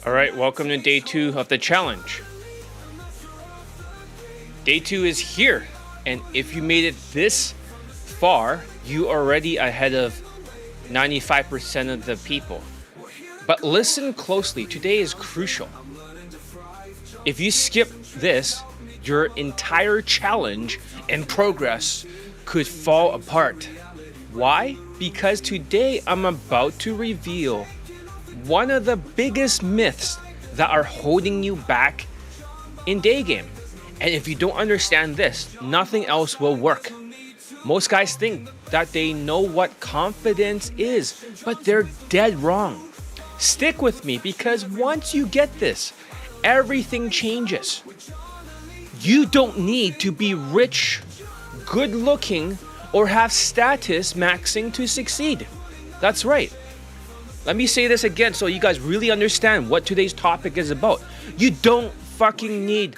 All right, welcome to day 2 of the challenge. Day 2 is here, and if you made it this far, you are already ahead of 95% of the people. But listen closely, today is crucial. If you skip this, your entire challenge and progress could fall apart. Why? Because today I'm about to reveal one of the biggest myths that are holding you back in Daygame. And if you don't understand this, nothing else will work. Most guys think that they know what confidence is, but they're dead wrong. Stick with me because once you get this, everything changes. You don't need to be rich, good looking, or have status maxing to succeed. That's right. Let me say this again so you guys really understand what today's topic is about. You don't fucking need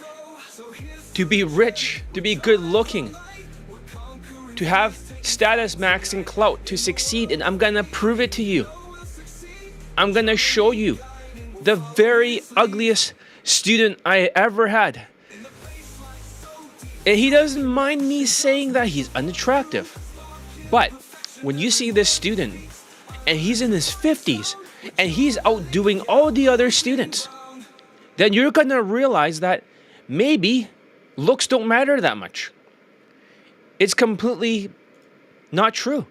to be rich, to be good looking, to have status maxing clout to succeed, and I'm gonna prove it to you. I'm gonna show you the very ugliest student I ever had. And he doesn't mind me saying that he's unattractive. But when you see this student, and he's in his 50s, and he's outdoing all the other students, then you're gonna realize that maybe looks don't matter that much. It's completely not true.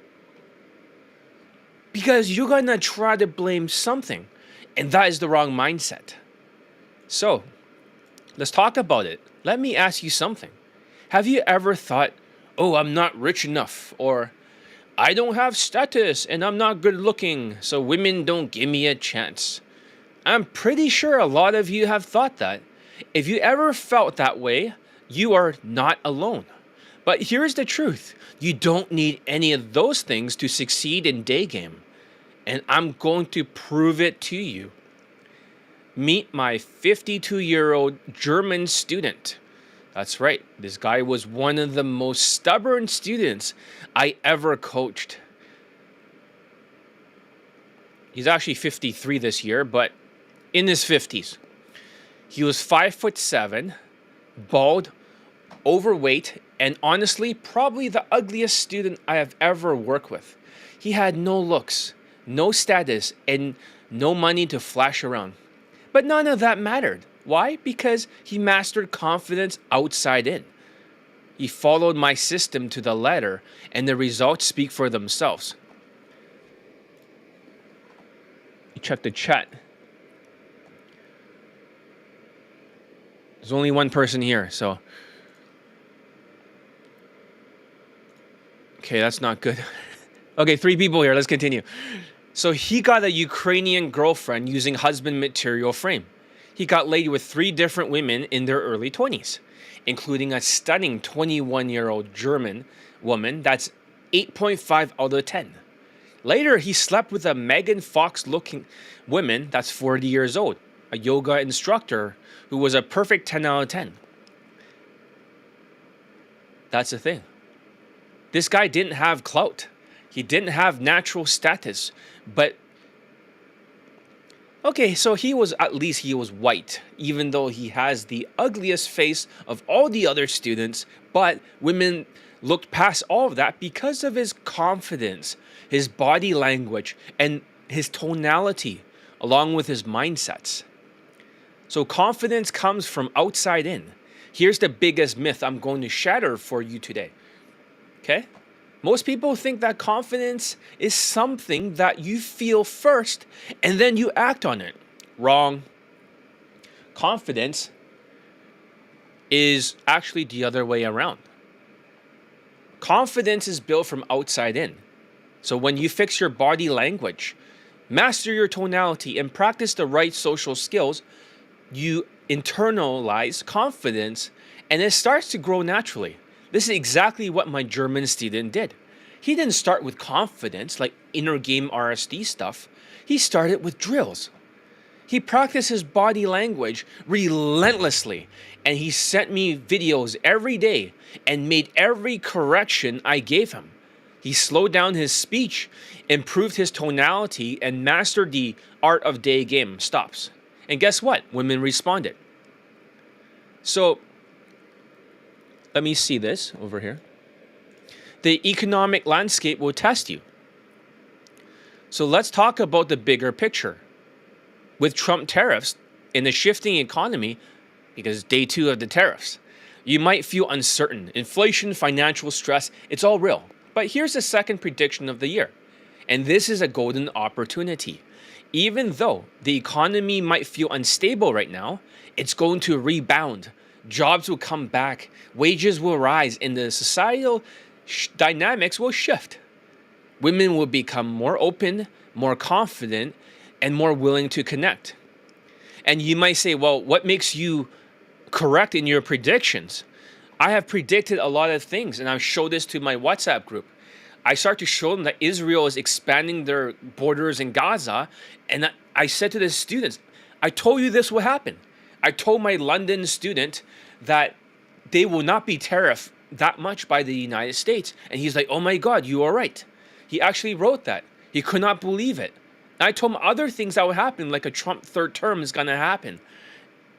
Because you're gonna try to blame something, and that is the wrong mindset. So, let's talk about it. Let me ask you something. Have you ever thought, oh, I'm not rich enough, or I don't have status and I'm not good looking, so women don't give me a chance? I'm pretty sure a lot of you have thought that. If you ever felt that way, you are not alone. But here's the truth. You don't need any of those things to succeed in Daygame. And I'm going to prove it to you. Meet my 52-year-old German student. That's right, this guy was one of the most stubborn students I ever coached. He's actually 53 this year, but in his 50s. He was 5'7", bald, overweight, and honestly, probably the ugliest student I have ever worked with. He had no looks, no status, and no money to flash around. But none of that mattered. Why? Because he mastered confidence outside in. He followed my system to the letter, and the results speak for themselves. You check the chat. There's only one person here, so. Okay, that's not good. Okay, 3 people here. Let's continue. So he got a Ukrainian girlfriend using husband material frame. He got laid with 3 different women in their early 20s, including a stunning 21-year-old German woman that's 8.5 out of 10. Later, he slept with a Megan Fox-looking woman that's 40 years old, a yoga instructor who was a perfect 10 out of 10. That's the thing. This guy didn't have clout. He didn't have natural status, but okay, so he was white, even though he has the ugliest face of all the other students, but women looked past all of that because of his confidence, his body language, and his tonality, along with his mindsets. So confidence comes from outside in. Here's the biggest myth I'm going to shatter for you today. Okay? Most people think that confidence is something that you feel first and then you act on it. Wrong. Confidence is actually the other way around. Confidence is built from outside in. So when you fix your body language, master your tonality, and practice the right social skills, you internalize confidence and it starts to grow naturally. This is exactly what my German student did. He didn't start with confidence like inner game RSD stuff. He started with drills. He practiced his body language relentlessly, and he sent me videos every day and made every correction I gave him. He slowed down his speech, improved his tonality, and mastered the art of Daygame stops. And guess what? Women responded. So let me see this over here. The economic landscape will test you. So let's talk about the bigger picture. With Trump tariffs in the shifting economy, because day 2 of the tariffs, you might feel uncertain. Inflation, financial stress, it's all real. But here's the second prediction of the year. And this is a golden opportunity. Even though the economy might feel unstable right now, it's going to rebound. Jobs will come back, wages will rise, and the societal dynamics will shift. Women will become more open, more confident, and more willing to connect. And you might say, well, what makes you correct in your predictions? I have predicted a lot of things, and I've showed this to my WhatsApp group. I start to show them that Israel is expanding their borders in Gaza, and I said to the students, I told you this will happen. I told my London student that they will not be tariffed that much by the United States. And he's like, oh my God, you are right. He actually wrote that. He could not believe it. And I told him other things that would happen, like a Trump third term is going to happen.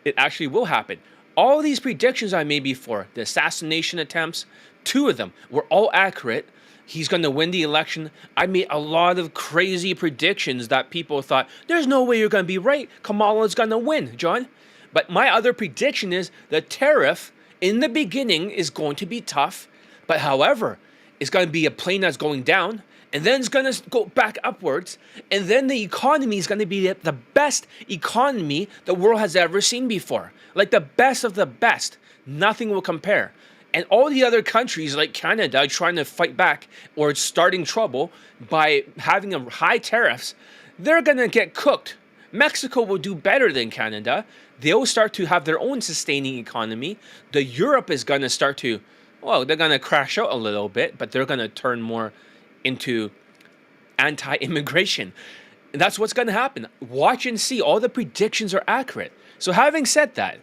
It actually will happen. All these predictions I made before, the assassination attempts, 2 of them were all accurate. He's going to win the election. I made a lot of crazy predictions that people thought, there's no way you're going to be right. Kamala's going to win, John. But my other prediction is the tariff in the beginning is going to be tough. But however, it's going to be a plane that's going down. And then it's going to go back upwards. And then the economy is going to be the best economy the world has ever seen before. Like the best of the best. Nothing will compare. And all the other countries like Canada trying to fight back or starting trouble by having a high tariffs, they're going to get cooked. Mexico will do better than Canada. They'll start to have their own sustaining economy. The Europe is going to start to, well, they're going to crash out a little bit, but they're going to turn more into anti-immigration. And that's what's going to happen. Watch and see. All the predictions are accurate. So having said that,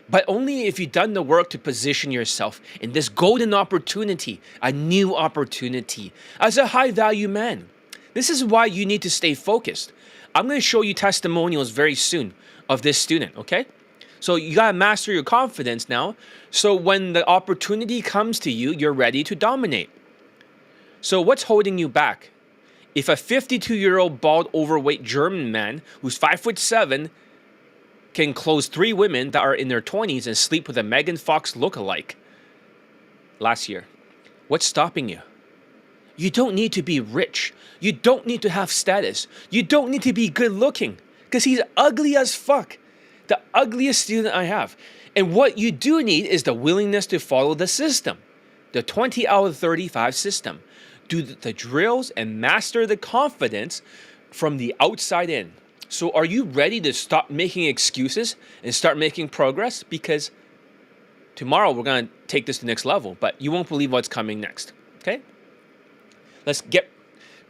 but only if you've done the work to position yourself in this golden opportunity, a new opportunity, as a high-value man. This is why you need to stay focused. I'm going to show you testimonials very soon of this student, okay? So you got to master your confidence now. So when the opportunity comes to you, you're ready to dominate. So what's holding you back? If a 52-year-old bald overweight German man who's 5'7" can close 3 women that are in their 20s and sleep with a Megan Fox lookalike last year, what's stopping you? You don't need to be rich. You don't need to have status. You don't need to be good looking because he's ugly as fuck. The ugliest student I have. And what you do need is the willingness to follow the system. The 20 out of 35 system. Do the drills and master the confidence from the outside in. So are you ready to stop making excuses and start making progress? Because tomorrow we're going to take this to the next level, but you won't believe what's coming next. Okay? Let's get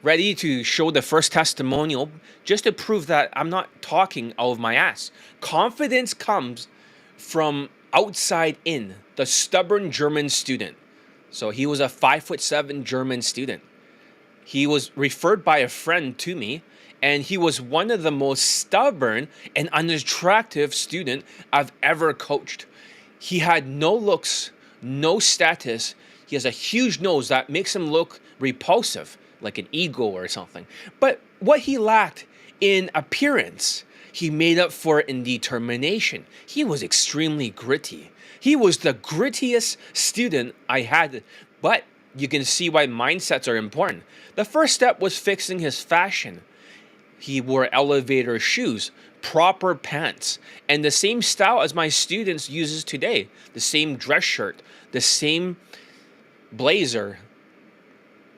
ready to show the first testimonial just to prove that I'm not talking out of my ass. Confidence comes from outside in. The stubborn German student. So he was a 5'7" German student. He was referred by a friend to me, and he was one of the most stubborn and unattractive student I've ever coached. He had no looks, no status. He has a huge nose that makes him look repulsive, like an eagle or something. But what he lacked in appearance, he made up for in determination. He was extremely gritty. He was the grittiest student I had, but you can see why mindsets are important. The first step was fixing his fashion. He wore elevator shoes, proper pants, and the same style as my students uses today. The same dress shirt, the same blazer.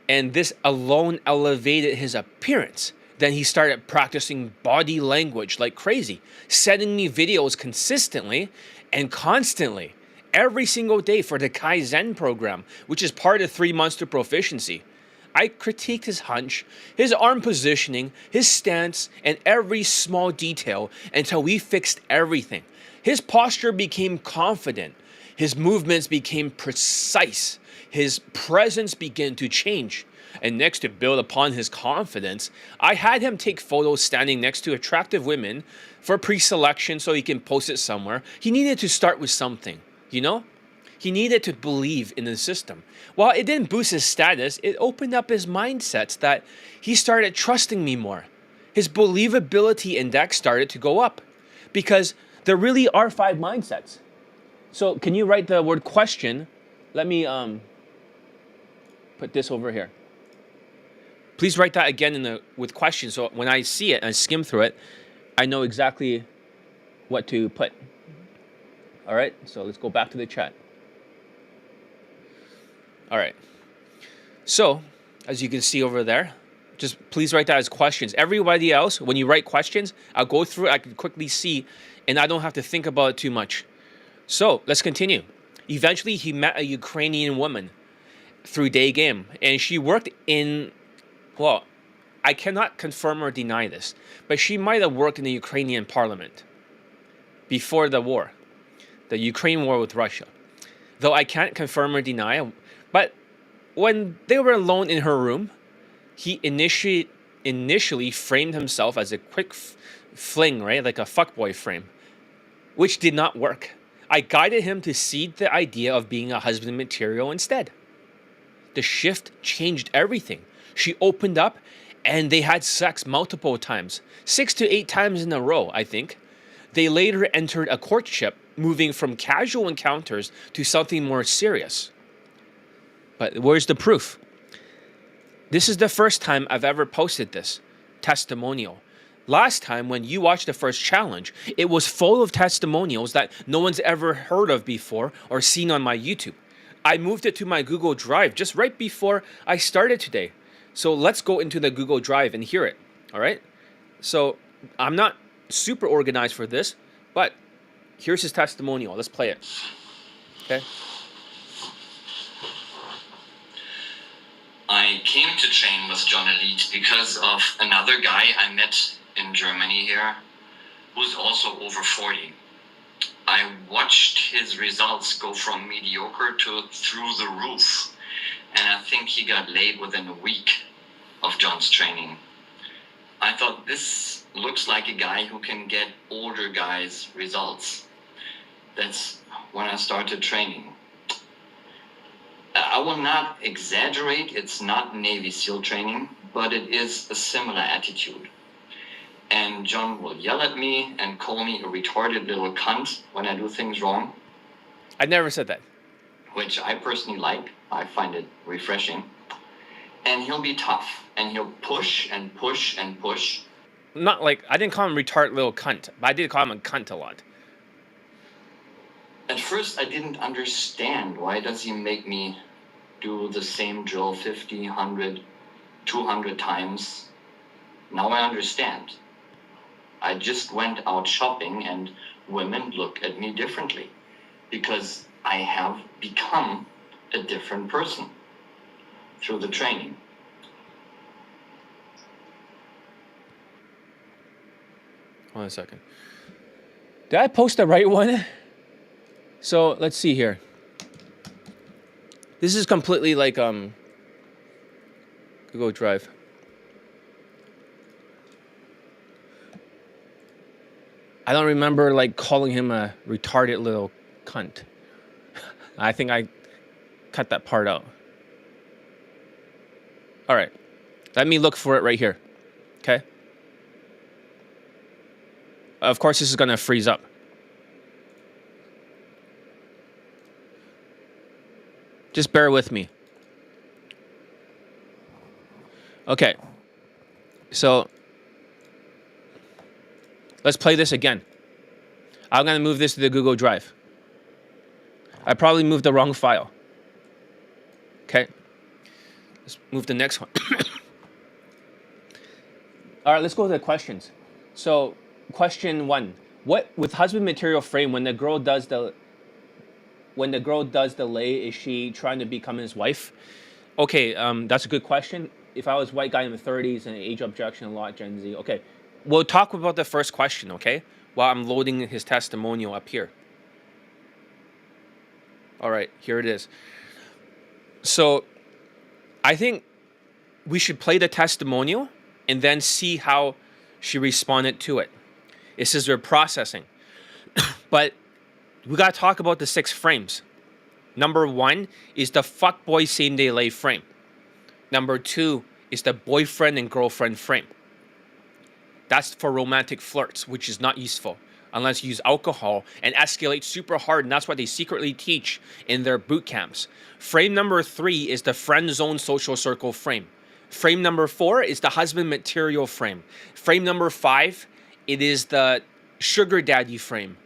And this alone elevated his appearance. Then he started practicing body language like crazy, sending me videos consistently and constantly, every single day for the Kaizen program, which is part of 3 months to proficiency. I critiqued his hunch, his arm positioning, his stance, and every small detail until we fixed everything. His posture became confident. His movements became precise. His presence began to change. And next, to build upon his confidence, I had him take photos standing next to attractive women for pre-selection so he can post it somewhere. He needed to start with something, you know? He needed to believe in the system. While it didn't boost his status, it opened up his mindsets that he started trusting me more. His believability index started to go up because there really are 5 mindsets. So can you write the word question? Let me put this over here. Please write that again with questions, so when I see it and I skim through it, I know exactly what to put. All right, so let's go back to the chat. All right. So, as you can see over there, just please write that as questions. Everybody else, when you write questions, I'll go through it, I can quickly see, and I don't have to think about it too much. So, let's continue. Eventually, he met a Ukrainian woman through Daygame, and she worked in, well, I cannot confirm or deny this, but she might have worked in the Ukrainian parliament before the war, the Ukraine war with Russia. Though I can't confirm or deny, but when they were alone in her room, he initially framed himself as a quick fling, right? Like a fuckboy frame, which did not work. I guided him to seed the idea of being a husband material instead. The shift changed everything. She opened up and they had sex multiple times, 6 to 8 times in a row, I think. They later entered a courtship, moving from casual encounters to something more serious. But where's the proof? This is the first time I've ever posted this testimonial. Last time when you watched the first challenge, it was full of testimonials that no one's ever heard of before or seen on my YouTube. I moved it to my Google Drive just right before I started today. So let's go into the Google Drive and hear it, all right? So I'm not super organized for this, but here's his testimonial. Let's play it, okay? I came to train with John Elite because of another guy I met in Germany here, who's also over 40. I watched his results go from mediocre to through the roof, and I think he got laid within a week of John's training. I thought, this looks like a guy who can get older guys results. That's when I started training. I will not exaggerate, it's not Navy SEAL training, but it is a similar attitude. And John will yell at me and call me a retarded little cunt when I do things wrong. I never said that. Which I personally like. I find it refreshing. And he'll be tough, and he'll push and push and push. Not like, I didn't call him retarded little cunt, but I did call him a cunt a lot. At first, I didn't understand why does he make me do the same drill 50, 100, 200 times. Now I understand. I just went out shopping and women look at me differently because I have become a different person through the training. Hold on a second. Did I post the right one? So let's see here. This is completely like Google Drive. I don't remember like calling him a retarded little cunt. I think I cut that part out. All right. Let me look for it right here. Okay. Of course, this is going to freeze up. Just bear with me. Okay. So let's play this again. I'm going to move this to the Google Drive. I probably moved the wrong file. Okay. Let's move the next one. All right, let's go to the questions. So, question 1. What, with husband material frame, when the girl does the lay, is she trying to become his wife? Okay, that's a good question. If I was a white guy in the 30s and age objection a lot, Gen Z. Okay, we'll talk about the first question, okay? While I'm loading his testimonial up here. All right, here it is. So, I think we should play the testimonial and then see how she responded to it. It says they're processing. But we got to talk about the 6 frames. Number 1 is the fuckboy same day lay frame. Number 2 is the boyfriend and girlfriend frame. That's for romantic flirts, which is not useful unless you use alcohol and escalate super hard, and that's what they secretly teach in their boot camps. Frame number 3 is the friend zone social circle frame. Frame number 4 is the husband material frame. Frame number 5, it is the sugar daddy frame,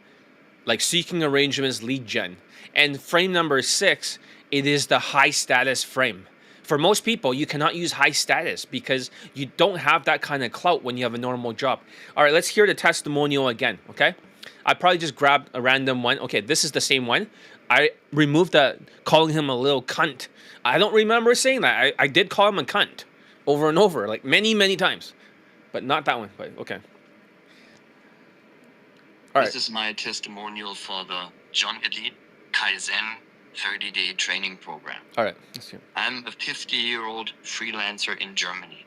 like seeking arrangements, lead gen. And frame number 6, it is the high status frame. For most people, you cannot use high status because you don't have that kind of clout when you have a normal job. All right, let's hear the testimonial again, okay? I probably just grabbed a random one. Okay, this is the same one. I removed the calling him a little cunt. I don't remember saying that. I did call him a cunt over and over, like many, many times. But not that one, but okay. All right. This is my testimonial for the John Elite Kaizen 30-day training program. All right, let's hear. I'm a 50-year-old freelancer in Germany.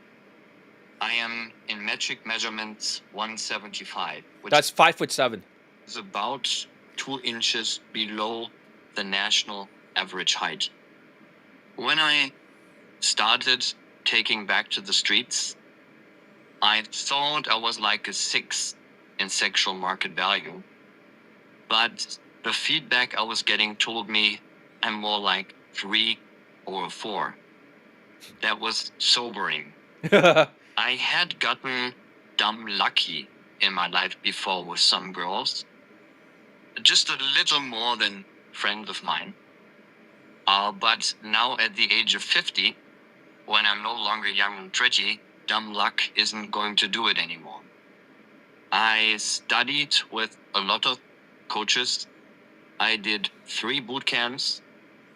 I am in metric measurements 175, which that's 5'7", is about 2 inches below the national average height. When I started taking back to the streets, I thought I was like a 6 in sexual market value, but the feedback I was getting told me I'm more like 3 or 4. That was sobering. I had gotten dumb lucky in my life before with some girls, just a little more than friends of mine. But now at the age of 50, when I'm no longer young and pretty, dumb luck isn't going to do it anymore. I studied with a lot of coaches. I did 3 boot camps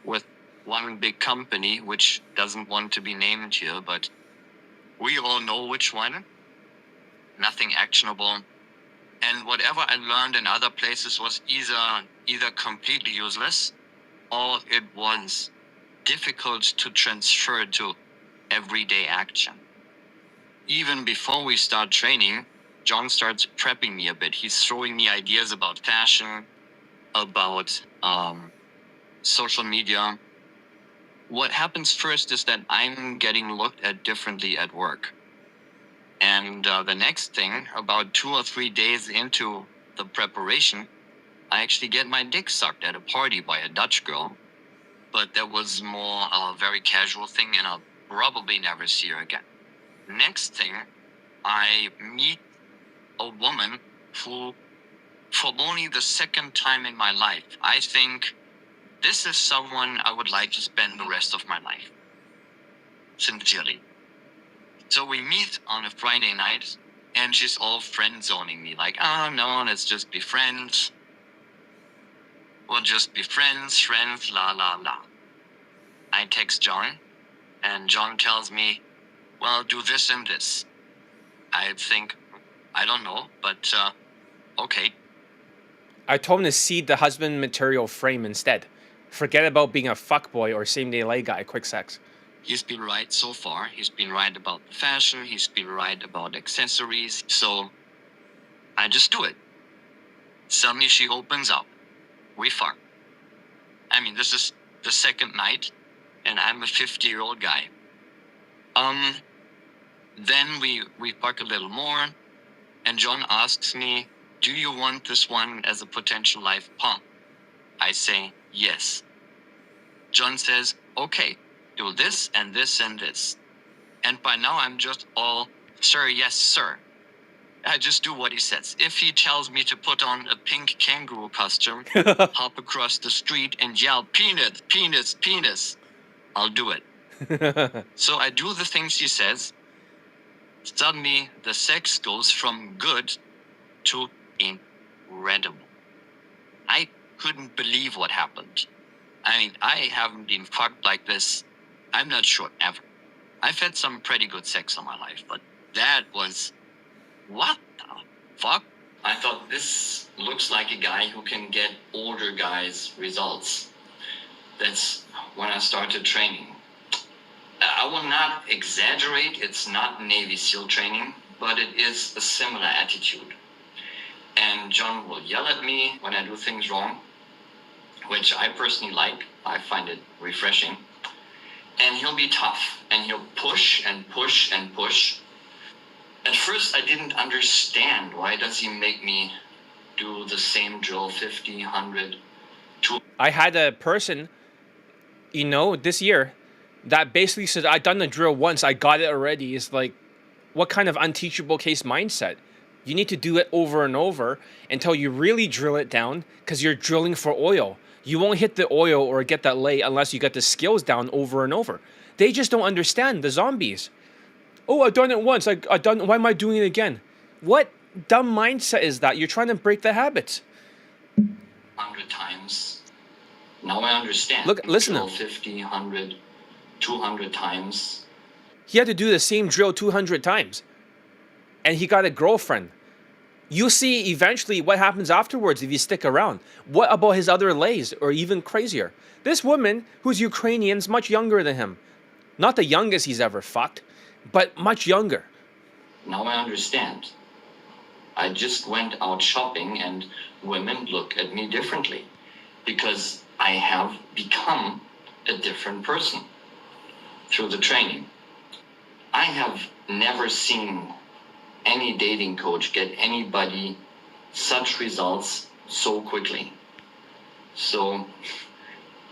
with one big company, which doesn't want to be named here, but we all know which one. Nothing actionable. And whatever I learned in other places was either completely useless or it was difficult to transfer to everyday action. Even before we start training, John starts prepping me a bit. He's throwing me ideas about fashion, about social media. What happens first is that I'm getting looked at differently at work. And the next thing, about 2 or 3 days into the preparation, I actually get my dick sucked at a party by a Dutch girl. But that was more a very casual thing, and I'll probably never see her again. Next thing, I meet a woman who, for only the 2nd time in my life, I think this is someone I would like to spend the rest of my life. Sincerely. So we meet on a Friday night, and she's all friend-zoning me. Like, oh no, let's just be friends. We'll just be friends, la la la. I text John, and John tells me, well, do this and this. I think, I don't know, but okay. I told him to seed the husband material frame instead. Forget about being a fuckboy or same-day lay guy, quick sex. He's been right so far. He's been right about fashion. He's been right about accessories. So I just do it. Suddenly she opens up. We fuck. I mean, this is the 2nd night, and I'm a 50-year-old guy. Then we fuck a little more, and John asks me, do you want this one as a potential life pump? I say, yes. John says, okay, do this and this and this. And by now I'm just all, sir, yes, sir. I just do what he says. If he tells me to put on a pink kangaroo costume, hop across the street and yell, penis, penis, penis, I'll do it. So I do the things he says. Suddenly the sex goes from good to incredible. I couldn't believe what happened. I mean, I haven't been fucked like this, I'm not sure, ever. I've had some pretty good sex in my life, but that was, what the fuck? I thought, this looks like a guy who can get older guys results. That's when I started training. I will not exaggerate, it's not Navy SEAL training, but it is a similar attitude. And John will yell at me when I do things wrong, which I personally like. I find it refreshing. And he'll be tough, and he'll push and push and push. At first, I didn't understand, why does he make me do the same drill 50, 100, 200? I had a person, this year that basically said, I've done the drill once, I got it already. It's like, what kind of unteachable case mindset? You need to do it over and over until you really drill it down, because you're drilling for oil. You won't hit the oil or get that lay unless you get the skills down over and over. They just don't understand, the zombies. Oh, I've done it once. Why am I doing it again? What dumb mindset is that? You're trying to break the habits. 100 times. Now I understand. Look, listen to Drill him. 50, 100, 200 times. He had to do the same drill 200 times. And he got a girlfriend. You see eventually what happens afterwards if you stick around. What about his other lays, or even crazier? This woman, who's Ukrainian, is much younger than him. Not the youngest he's ever fucked, but much younger. Now I understand. I just went out shopping and women look at me differently because I have become a different person through the training. I have never seen any dating coach get anybody such results so quickly. So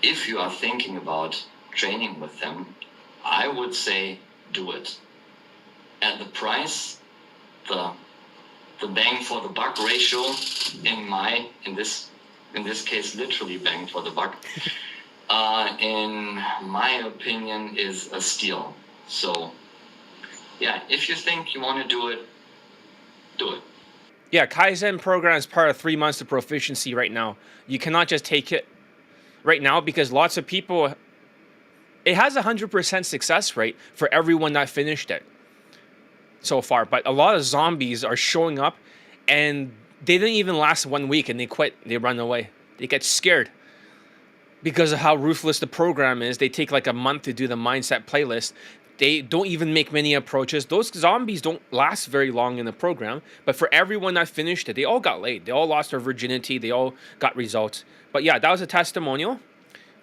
if you are thinking about training with them, I would say do it. At the price, the bang for the buck ratio in this case literally bang for the buck, in my opinion, is a steal. So yeah, if you think you want to do it, do it. Yeah, Kaizen program is part of 3 months of proficiency right now. You cannot just take it right now, because lots of people, it has 100% success rate for everyone that finished it so far. But a lot of zombies are showing up and they didn't even last 1 week and they quit. They run away. They get scared because of how ruthless the program is. They take like a month to do the mindset playlist. They don't even make many approaches. Those zombies don't last very long in the program. But for everyone that finished it, they all got laid. They all lost their virginity. They all got results. But yeah, that was a testimonial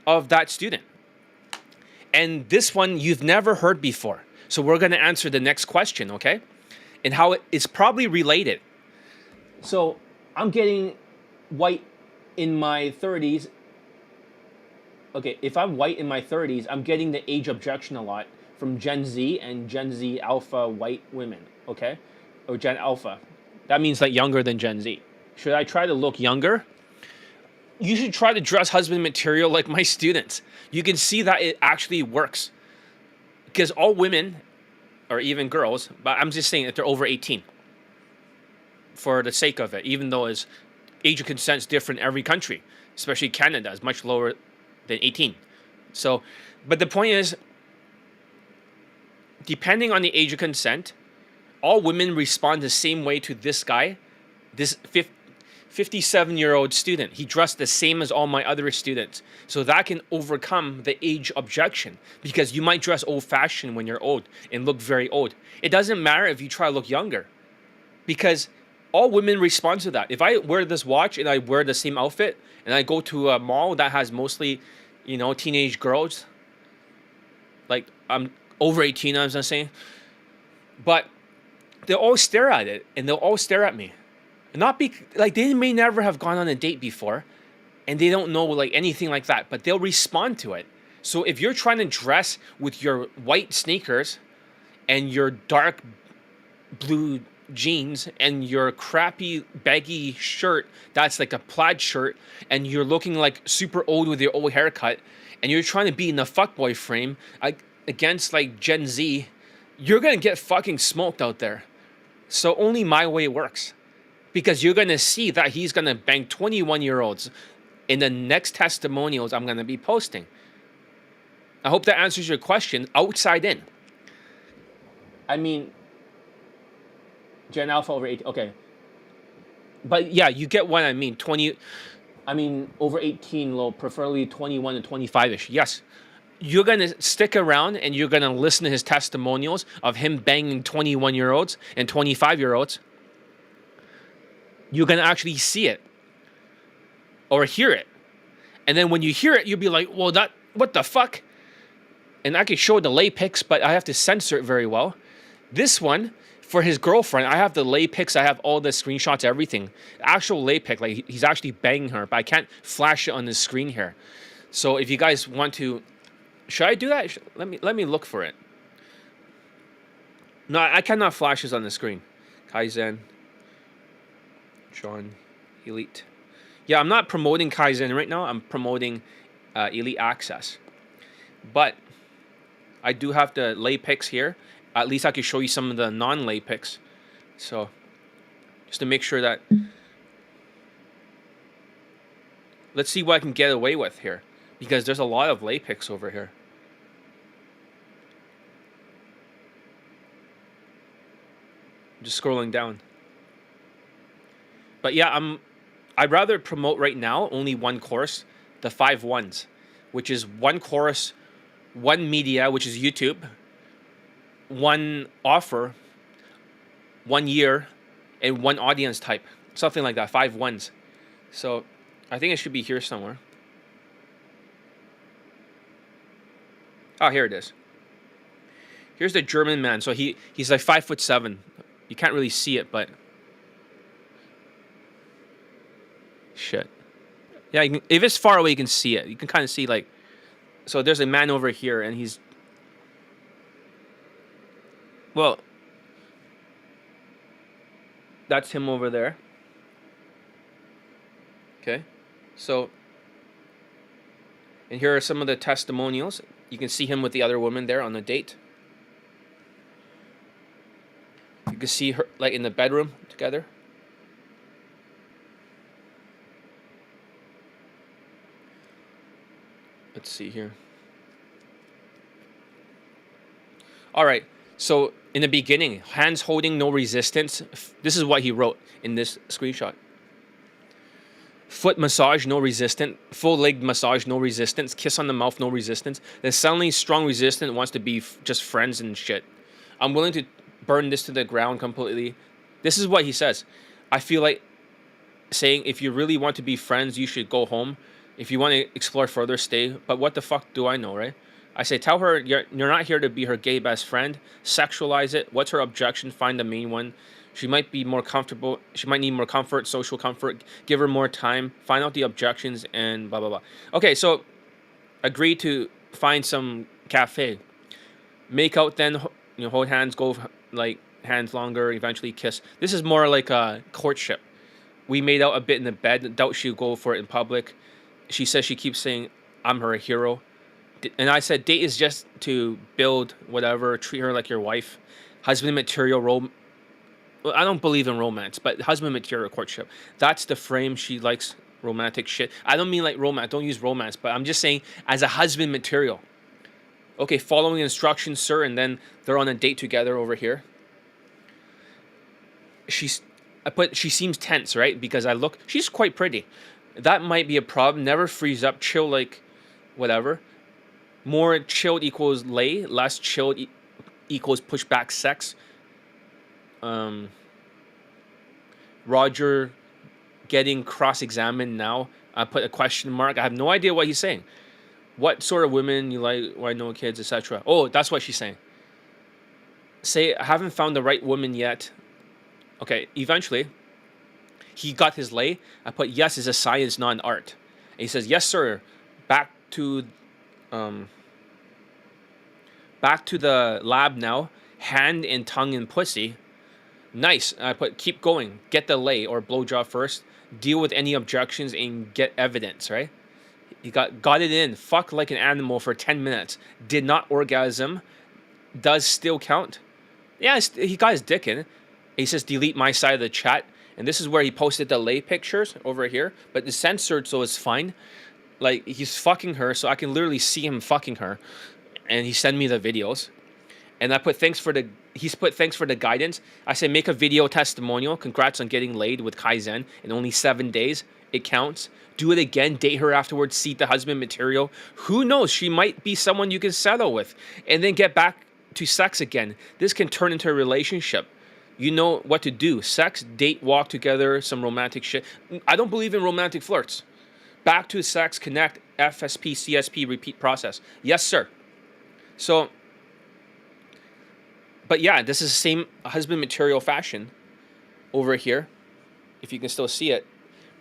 of that student. And this one you've never heard before. So we're going to answer the next question, okay? And how it's probably related. So I'm getting white in my 30s. Okay, if I'm white in my 30s, I'm getting the age objection a lot from Gen Z and Gen Z Alpha white women, okay? Or Gen Alpha. That means like younger than Gen Z. Should I try to look younger? You should try to dress husband material like my students. You can see that it actually works. Because all women, or even girls, but I'm just saying that they're over 18 for the sake of it, even though its age of consent is different in every country, especially Canada is much lower than 18. So, but the point is, depending on the age of consent, all women respond the same way to this guy, this 57-year-old student. He dressed the same as all my other students. So that can overcome the age objection, because you might dress old-fashioned when you're old and look very old. It doesn't matter if you try to look younger, because all women respond to that. If I wear this watch and I wear the same outfit and I go to a mall that has mostly, teenage girls, like I'm over 18, as I'm saying, but they'll all stare at it and they'll all stare at me. Not like they may never have gone on a date before and they don't know like anything like that, but they'll respond to it. So if you're trying to dress with your white sneakers and your dark blue jeans and your crappy baggy shirt that's like a plaid shirt, and you're looking like super old with your old haircut, and you're trying to be in the fuckboy frame against like Gen Z, you're gonna get fucking smoked out there. So only my way works. Because you're going to see that he's going to bang 21-year-olds in the next testimonials I'm going to be posting. I hope that answers your question outside in. I mean, Gen Alpha over 18. Okay. But yeah, you get what I mean. Over 18, preferably 21 to 25-ish. Yes. you're gonna stick around and you're gonna listen to his testimonials of him banging 21-year-olds and 25-year-olds. You're gonna actually see it or hear it, and then when you hear it, you'll be like, "Well, that what the fuck?" And I could show the lay pics, but I have to censor it very well. This one for his girlfriend, I have the lay pics, I have all the screenshots, everything. Actual lay pic, like he's actually banging her, but I can't flash it on the screen here. So if you guys want to, should I do that? Let me look for it. No, I cannot flash this on the screen. Kaizen, John, Elite. Yeah, I'm not promoting Kaizen right now. I'm promoting Elite Access. But I do have the lay pics here. At least I could show you some of the non-lay pics. So, just to make sure that... Let's see what I can get away with here. Because there's a lot of lay pics over here. Just scrolling down. But yeah, I'd rather promote right now only one course, the 5 ones, which is one course, one media, which is YouTube, one offer, 1 year, and one audience type. Something like that, 5 ones. So I think it should be here somewhere. Oh, here it is. Here's the German man. So he's like 5'7". You can't really see it, but shit. Yeah, you can, if it's far away, you can see it. You can kind of see like. So there's a man over here, and he's. Well, that's him over there. Okay, so. And here are some of the testimonials. You can see him with the other woman there on the date. You can see her like in the bedroom together. Let's see here. All right. So in the beginning, hands holding, no resistance. This is what he wrote in this screenshot. Foot massage, no resistance. Full leg massage, no resistance. Kiss on the mouth, no resistance. Then suddenly strong resistance wants to be just friends and shit. I'm willing to burn this to the ground completely. This is what he says. I feel like saying if you really want to be friends, you should go home. If you want to explore further, stay. But what the fuck do I know, right? I say, tell her you're not here to be her gay best friend. Sexualize it. What's her objection? Find the main one. She might be more comfortable. She might need more comfort, social comfort. Give her more time. Find out the objections and blah, blah, blah. Okay, so agree to find some cafe. Make out then, hold hands, go like hands longer, eventually kiss. This is more like a courtship. We made out a bit in the bed. Doubt she'll go for it in public. She says she keeps saying, I'm her hero. And I said, date is just to build whatever. Treat her like your wife. Husband material role. Well, I don't believe in romance, but husband material courtship. That's the frame. She likes romantic shit. I don't mean like romance. Don't use romance, but I'm just saying as a husband material. Okay, following instructions, sir. And then they're on a date together over here. She seems tense, right? Because she's quite pretty. That might be a problem. Never freeze up. Chill like whatever. More chilled equals lay. Less chilled equals pushback sex. Roger getting cross-examined now. I put a question mark. I have no idea what he's saying. What sort of women you like? Why no kids, etc. Oh, that's what she's saying. Say, I haven't found the right woman yet. Okay, eventually. He got his lay. I put yes is a science, not an art. And he says, yes, sir. Back to the lab now. Hand and tongue and pussy. Nice. I put keep going. Get the lay or blowjob first. Deal with any objections and get evidence, right? He got it in. Fuck like an animal for 10 minutes. Did not orgasm. Does still count. Yeah, he got his dick in. He says delete my side of the chat. And this is where he posted the lay pictures over here. But it's censored, so it's fine. Like, he's fucking her, so I can literally see him fucking her. And he sent me the videos. And I put thanks for the... he's put thanks for the guidance. I say make a video testimonial. Congrats on getting laid with Kaizen in only 7 days. It counts. Do it again. Date her afterwards. Seek the husband material. Who knows? She might be someone you can settle with, and then get back to sex again. This can turn into a relationship. You know what to do. Sex, date, walk together, some romantic shit. I don't believe in romantic flirts. Back to sex, connect, FSP, CSP, repeat process. Yes, sir. So, but yeah, this is the same husband material fashion over here, if you can still see it.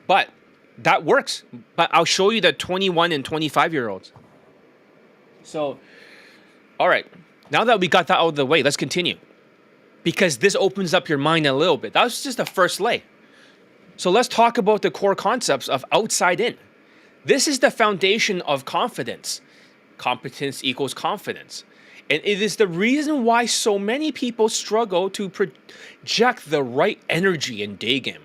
But that works. But I'll show you the 21 and 25-year-olds. So, all right. Now that we got that out of the way, let's continue. Because this opens up your mind a little bit. That was just the first lay. So let's talk about the core concepts of outside in. This is the foundation of confidence. Competence equals confidence. And it is the reason why so many people struggle to project the right energy in Daygame.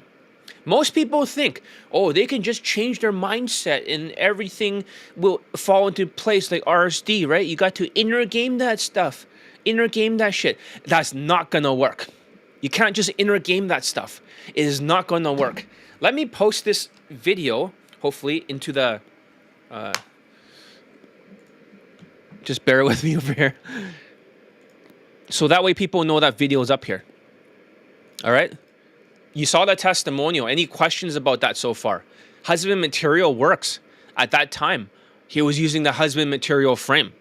Most people think, oh, they can just change their mindset and everything will fall into place like RSD, right? You got to inner game that stuff. Inner game that shit. That's not gonna work. You can't just inner game that stuff. It is not gonna work. Let me post this video, hopefully, into the... just bear with me over here. So that way people know that video is up here. All right? You saw the testimonial. Any questions about that so far? Husband material works. At that time, he was using the husband material frame.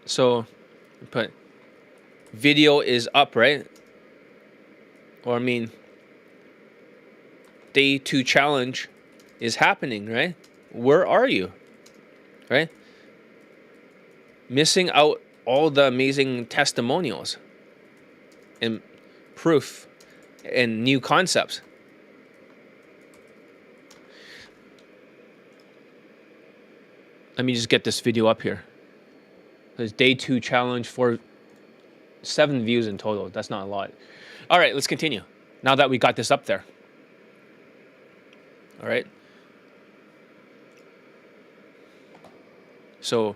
So, put video is up, right? Or I mean, day 2 challenge is happening, right? Where are you? Right? Missing out all the amazing testimonials and proof and new concepts. Let me just get this video up here. There's day 2 challenge for 7 views in total. That's not a lot. All right, let's continue. Now that we got this up there. All right. So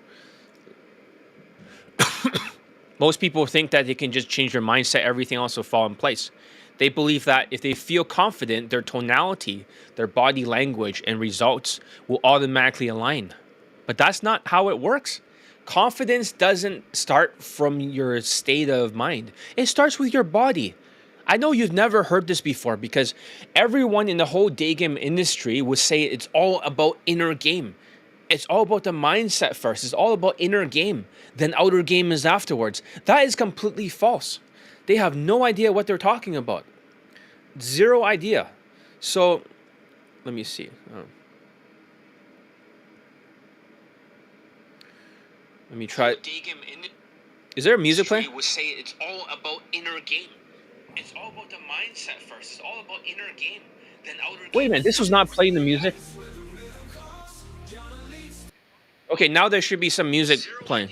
most people think that they can just change their mindset, everything else will fall in place. They believe that if they feel confident, their tonality, their body language, and results will automatically align. But that's not how it works. Confidence doesn't start from your state of mind. It starts with your body. I know you've never heard this before because everyone in the whole Daygame industry would say it's all about inner game. It's all about the mindset first. It's all about inner game. Then outer game is afterwards. That is completely false. They have no idea what they're talking about. Zero idea. So, let me see. Let me try. Is there a music playing? Would say it's all about inner game. It's all about the mindset first. It's all about inner game. Then outer game. Wait a minute, this was not playing the music. Okay, now there should be some music playing.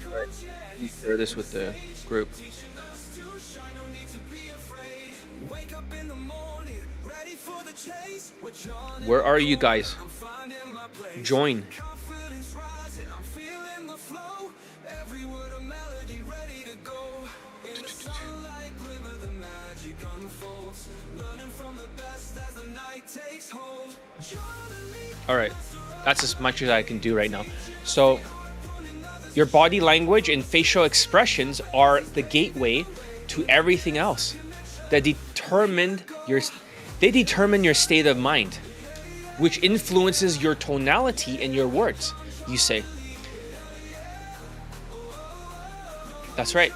Alright, let me share this with the group. Where are you guys? Join. All right, that's as much as I can do right now. So your body language and facial expressions are the gateway to everything else. They determine your state of mind, which influences your tonality and your words. You say. That's right.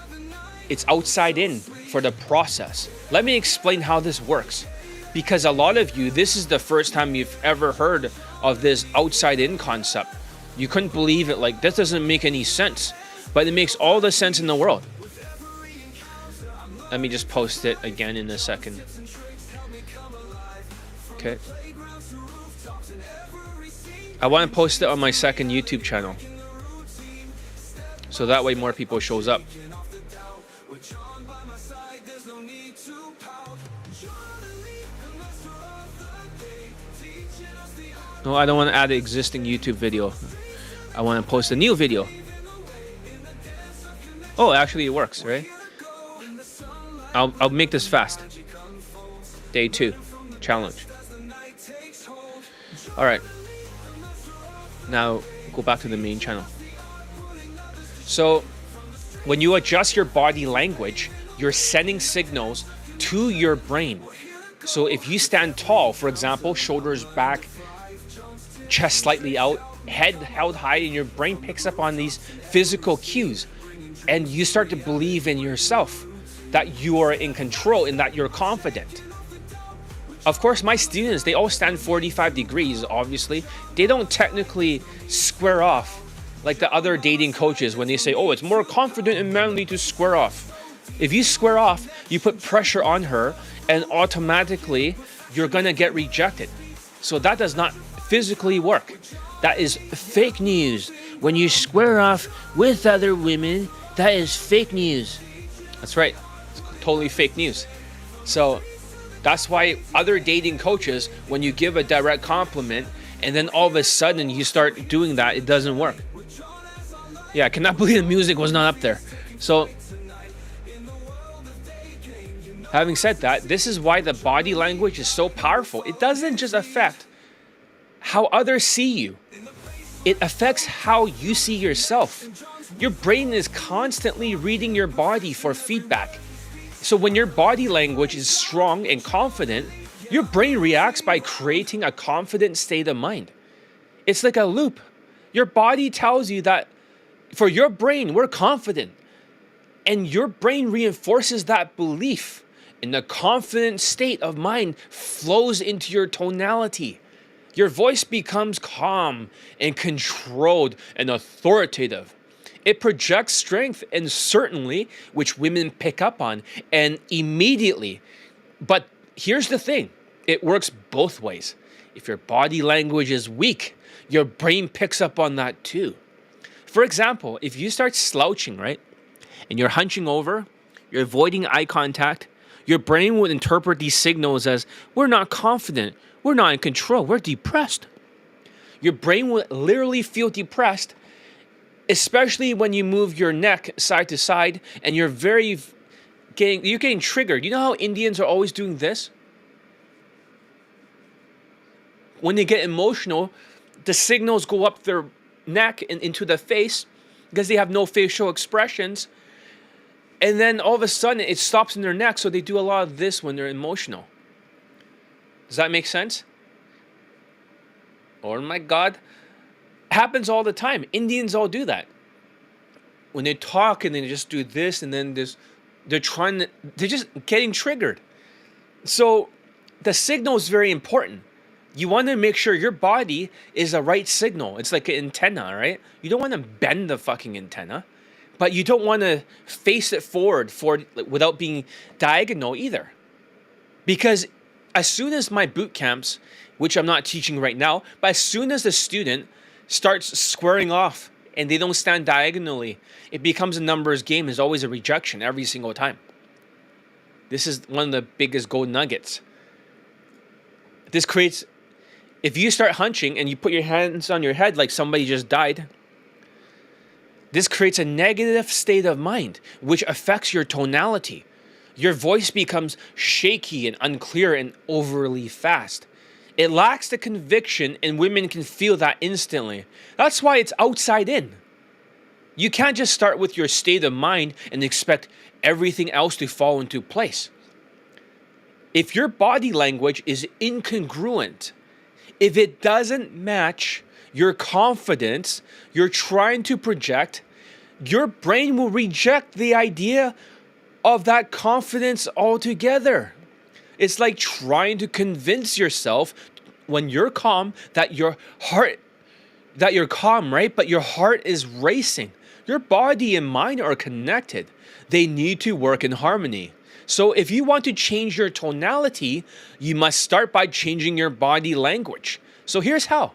It's outside in for the process. Let me explain how this works. Because a lot of you, this is the first time you've ever heard of this outside in concept. You couldn't believe it, like, this doesn't make any sense. But it makes all the sense in the world. Let me just post it again in a second. Okay. I want to post it on my second YouTube channel. So that way more people shows up. No, I don't want to add an existing YouTube video. I want to post a new video. Oh, actually it works, right? I'll make this fast. Day 2 challenge. All right. Now go back to the main channel. So when you adjust your body language, you're sending signals to your brain. So if you stand tall, for example, shoulders back, chest slightly out, head held high, and your brain picks up on these physical cues, and you start to believe in yourself, that you are in control and that you're confident. Of course, my students, they all stand 45 degrees, obviously. They don't technically square off like the other dating coaches when they say, oh, it's more confident and manly to square off. If you square off, you put pressure on her, and automatically you're gonna get rejected. So that does not physically work. That is fake news. When you square off with other women, that is fake news. That's right. It's totally fake news. So that's why other dating coaches, when you give a direct compliment and then all of a sudden you start doing that, it doesn't work. Yeah, I cannot believe the music was not up there. So having said that, this is why the body language is so powerful. It doesn't just affect how others see you. It affects how you see yourself. Your brain is constantly reading your body for feedback. So when your body language is strong and confident, your brain reacts by creating a confident state of mind. It's like a loop. Your body tells you that for your brain, we're confident. And your brain reinforces that belief. And the confident state of mind flows into your tonality. Your voice becomes calm and controlled and authoritative. It projects strength and certainty, which women pick up on, and immediately. But here's the thing, it works both ways. If your body language is weak, your brain picks up on that too. For example, if you start slouching, right, and you're hunching over, you're avoiding eye contact, your brain would interpret these signals as, we're not confident, we're not in control, we're depressed. Your brain will literally feel depressed, especially when you move your neck side to side and you're getting triggered. You know how Indians are always doing this? When they get emotional, the signals go up their neck and into the face because they have no facial expressions. And then all of a sudden it stops in their neck, so they do a lot of this when they're emotional. Does that make sense? Oh my God. Happens all the time. Indians all do that. When they talk and they just do this and then this, they're just getting triggered. So the signal is very important. You want to make sure your body is the right signal. It's like an antenna, right? You don't want to bend the fucking antenna, but you don't want to face it forward without being diagonal either. Because as soon as my boot camps, which I'm not teaching right now, but as soon as the student starts squaring off and they don't stand diagonally, it becomes a numbers game. There's always a rejection every single time. This is one of the biggest gold nuggets. This creates, if you start hunching and you put your hands on your head like somebody just died, this creates a negative state of mind, which affects your tonality. Your voice becomes shaky and unclear and overly fast. It lacks the conviction, and women can feel that instantly. That's why it's outside in. You can't just start with your state of mind and expect everything else to fall into place. If your body language is incongruent, if it doesn't match your confidence you're trying to project, your brain will reject the idea of that confidence altogether. It's like trying to convince yourself when you're calm that you're calm, right? But your heart is racing. Your body and mind are connected. They need to work in harmony. So if you want to change your tonality, you must start by changing your body language. So here's how.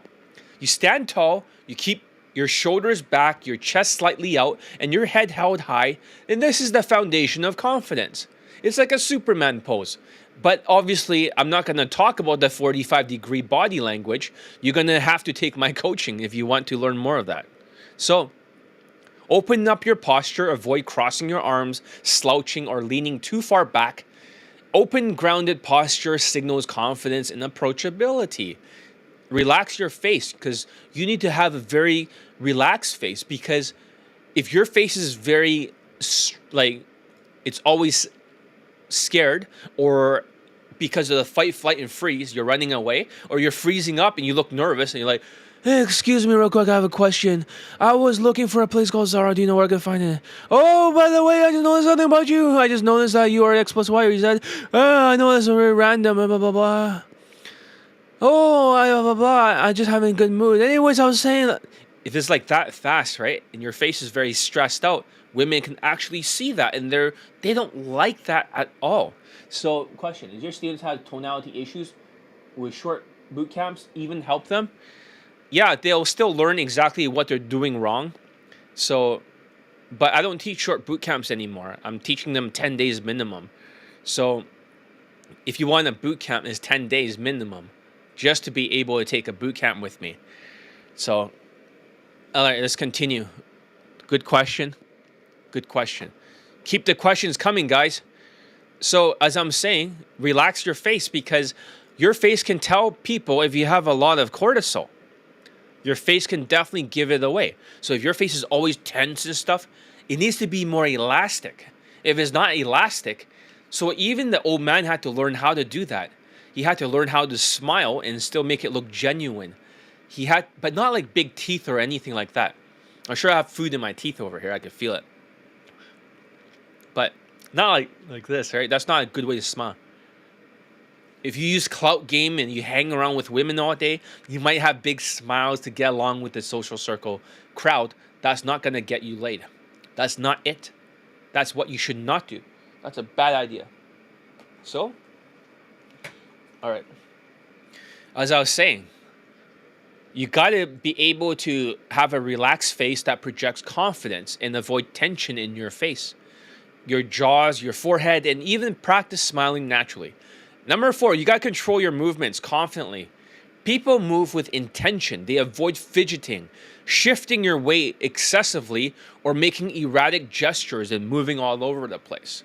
You stand tall, you keep your shoulders back, your chest slightly out, and your head held high, and this is the foundation of confidence. It's like a Superman pose. But obviously, I'm not going to talk about the 45-degree body language. You're going to have to take my coaching if you want to learn more of that. So, open up your posture, avoid crossing your arms, slouching, or leaning too far back. Open, grounded posture signals confidence and approachability. Relax your face, because you need to have a very relaxed face, because if your face is very, like, it's always scared, or because of the fight, flight, and freeze, you're running away, or you're freezing up and you look nervous and you're like, hey, excuse me real quick, I have a question. I was looking for a place called Zara. Do you know where I can find it? Oh, by the way, I just noticed something about you. I just noticed that you are X plus Y. Or you said, I know that's very random, blah, blah, blah, blah. Oh, blah, blah, blah. I just having a good mood. Anyways, I was saying, if it's like that fast, right, and your face is very stressed out, women can actually see that, and they don't like that at all. So, question: is your students have tonality issues? With short boot camps even help them? Yeah, they'll still learn exactly what they're doing wrong. So, but I don't teach short boot camps anymore. I'm teaching them 10 days minimum. So, if you want a boot camp, it's 10 days minimum, just to be able to take a boot camp with me. So, all right, let's continue. Good question. Good question. Keep the questions coming, guys. So, as I'm saying, relax your face, because your face can tell people if you have a lot of cortisol. Your face can definitely give it away. So if your face is always tense and stuff, it needs to be more elastic. If it's not elastic, so even the old man had to learn how to do that. He had to learn how to smile and still make it look genuine. He had, but not like big teeth or anything like that. I'm sure I have food in my teeth over here. I could feel it. But not like this, right? That's not a good way to smile. If you use clout game and you hang around with women all day, you might have big smiles to get along with the social circle crowd. That's not going to get you laid. That's not it. That's what you should not do. That's a bad idea. So, all right. As I was saying, you got to be able to have a relaxed face that projects confidence and avoid tension in your face, your jaws, your forehead, and even practice smiling naturally. Number 4, you got to control your movements confidently. People move with intention. They avoid fidgeting, shifting your weight excessively, or making erratic gestures and moving all over the place,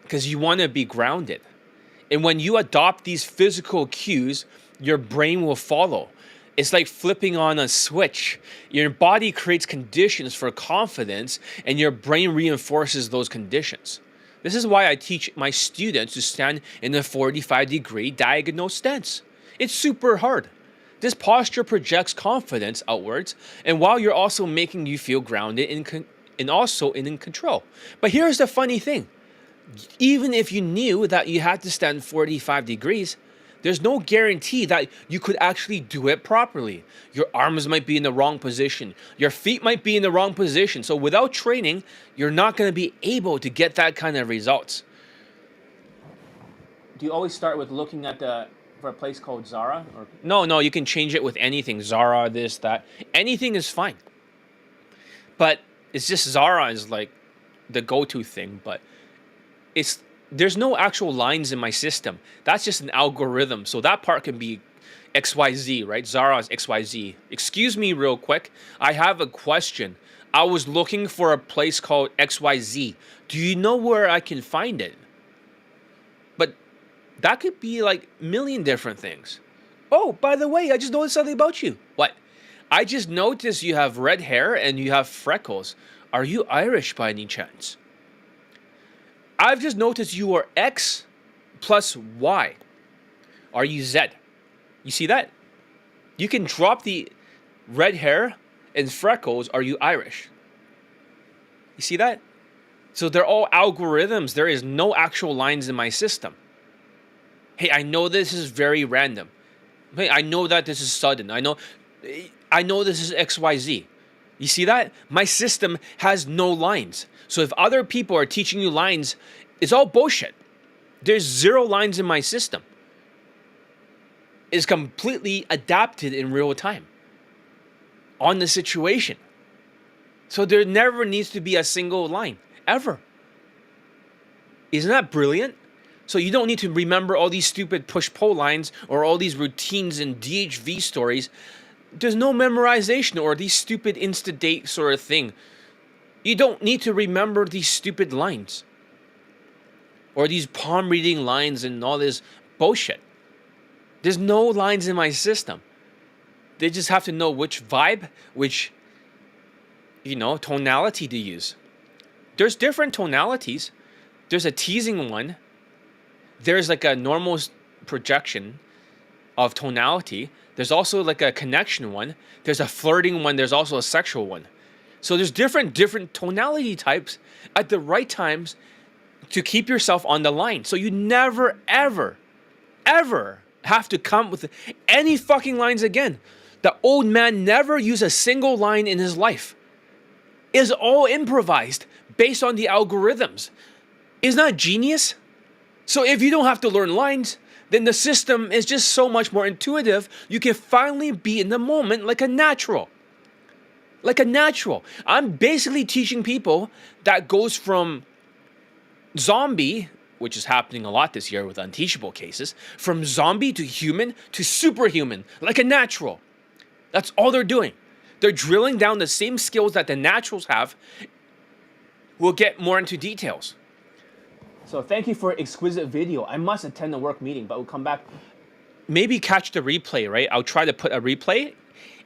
because you want to be grounded. And when you adopt these physical cues, your brain will follow. It's like flipping on a switch. Your body creates conditions for confidence, and your brain reinforces those conditions. This is why I teach my students to stand in a 45-degree diagonal stance. It's super hard. This posture projects confidence outwards, and while you're also making you feel grounded and also in control. But here's the funny thing. Even if you knew that you had to stand 45 degrees, there's no guarantee that you could actually do it properly. Your arms might be in the wrong position. Your feet might be in the wrong position. So without training, you're not going to be able to get that kind of results. Do you always start with looking at for a place called Zara? Or no, you can change it with anything. Zara, this, that. Anything is fine. But it's just Zara is like the go-to thing. But there's no actual lines in my system. That's just an algorithm. So that part can be XYZ, right? Zara is XYZ. Excuse me real quick. I have a question. I was looking for a place called XYZ. Do you know where I can find it? But that could be like a million different things. Oh, by the way, I just noticed something about you. What? I just noticed you have red hair and you have freckles. Are you Irish by any chance? I've just noticed you are X plus Y. Are you Z? You see that? You can drop the red hair and freckles. Are you Irish? You see that? So they're all algorithms. There is no actual lines in my system. Hey, I know this is very random. Hey, I know that this is sudden. I know this is XYZ. You see that? My system has no lines. So if other people are teaching you lines, it's all bullshit. There's 0 lines in my system. It's completely adapted in real time on the situation. So there never needs to be a single line, ever. Isn't that brilliant? So you don't need to remember all these stupid push-pull lines or all these routines and DHV stories. There's no memorization or these stupid insta-date sort of thing. You don't need to remember these stupid lines. Or these palm reading lines and all this bullshit. There's no lines in my system. They just have to know which vibe, which, tonality to use. There's different tonalities. There's a teasing one. There's like a normal projection of tonality. There's also like a connection one. There's a flirting one. There's also a sexual one. So there's different tonality types at the right times to keep yourself on the line. So you never, ever, ever have to come with any fucking lines again. The old man never used a single line in his life. It's all improvised based on the algorithms. Isn't that genius? So if you don't have to learn lines, then the system is just so much more intuitive. You can finally be in the moment like a natural. Like a natural. I'm basically teaching people that goes from zombie, which is happening a lot this year with unteachable cases, from zombie to human to superhuman, like a natural. That's all they're doing. They're drilling down the same skills that the naturals have. We'll get more into details. So thank you for exquisite video. I must attend the work meeting, but we'll come back. Maybe catch the replay, right? I'll try to put a replay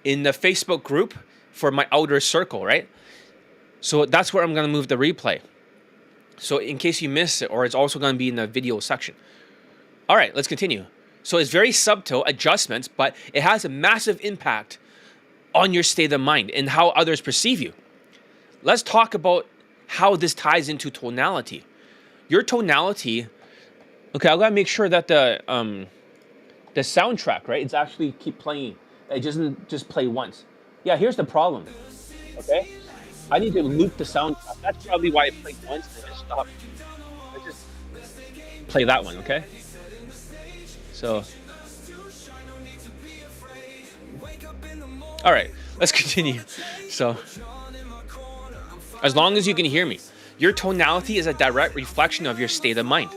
in the Facebook group for my outer circle, right? So that's where I'm going to move the replay. So in case you miss it, or it's also going to be in the video section. All right, let's continue. So it's very subtle adjustments, but it has a massive impact on your state of mind and how others perceive you. Let's talk about how this ties into tonality. Your tonality, okay, I gotta make sure that the soundtrack, right, it's actually keep playing. It doesn't just play once. Yeah, here's the problem, okay? I need to loop the soundtrack. That's probably why it played once and it stopped. Let's just play that one, okay? So, all right, let's continue. So, as long as you can hear me, your tonality is a direct reflection of your state of mind.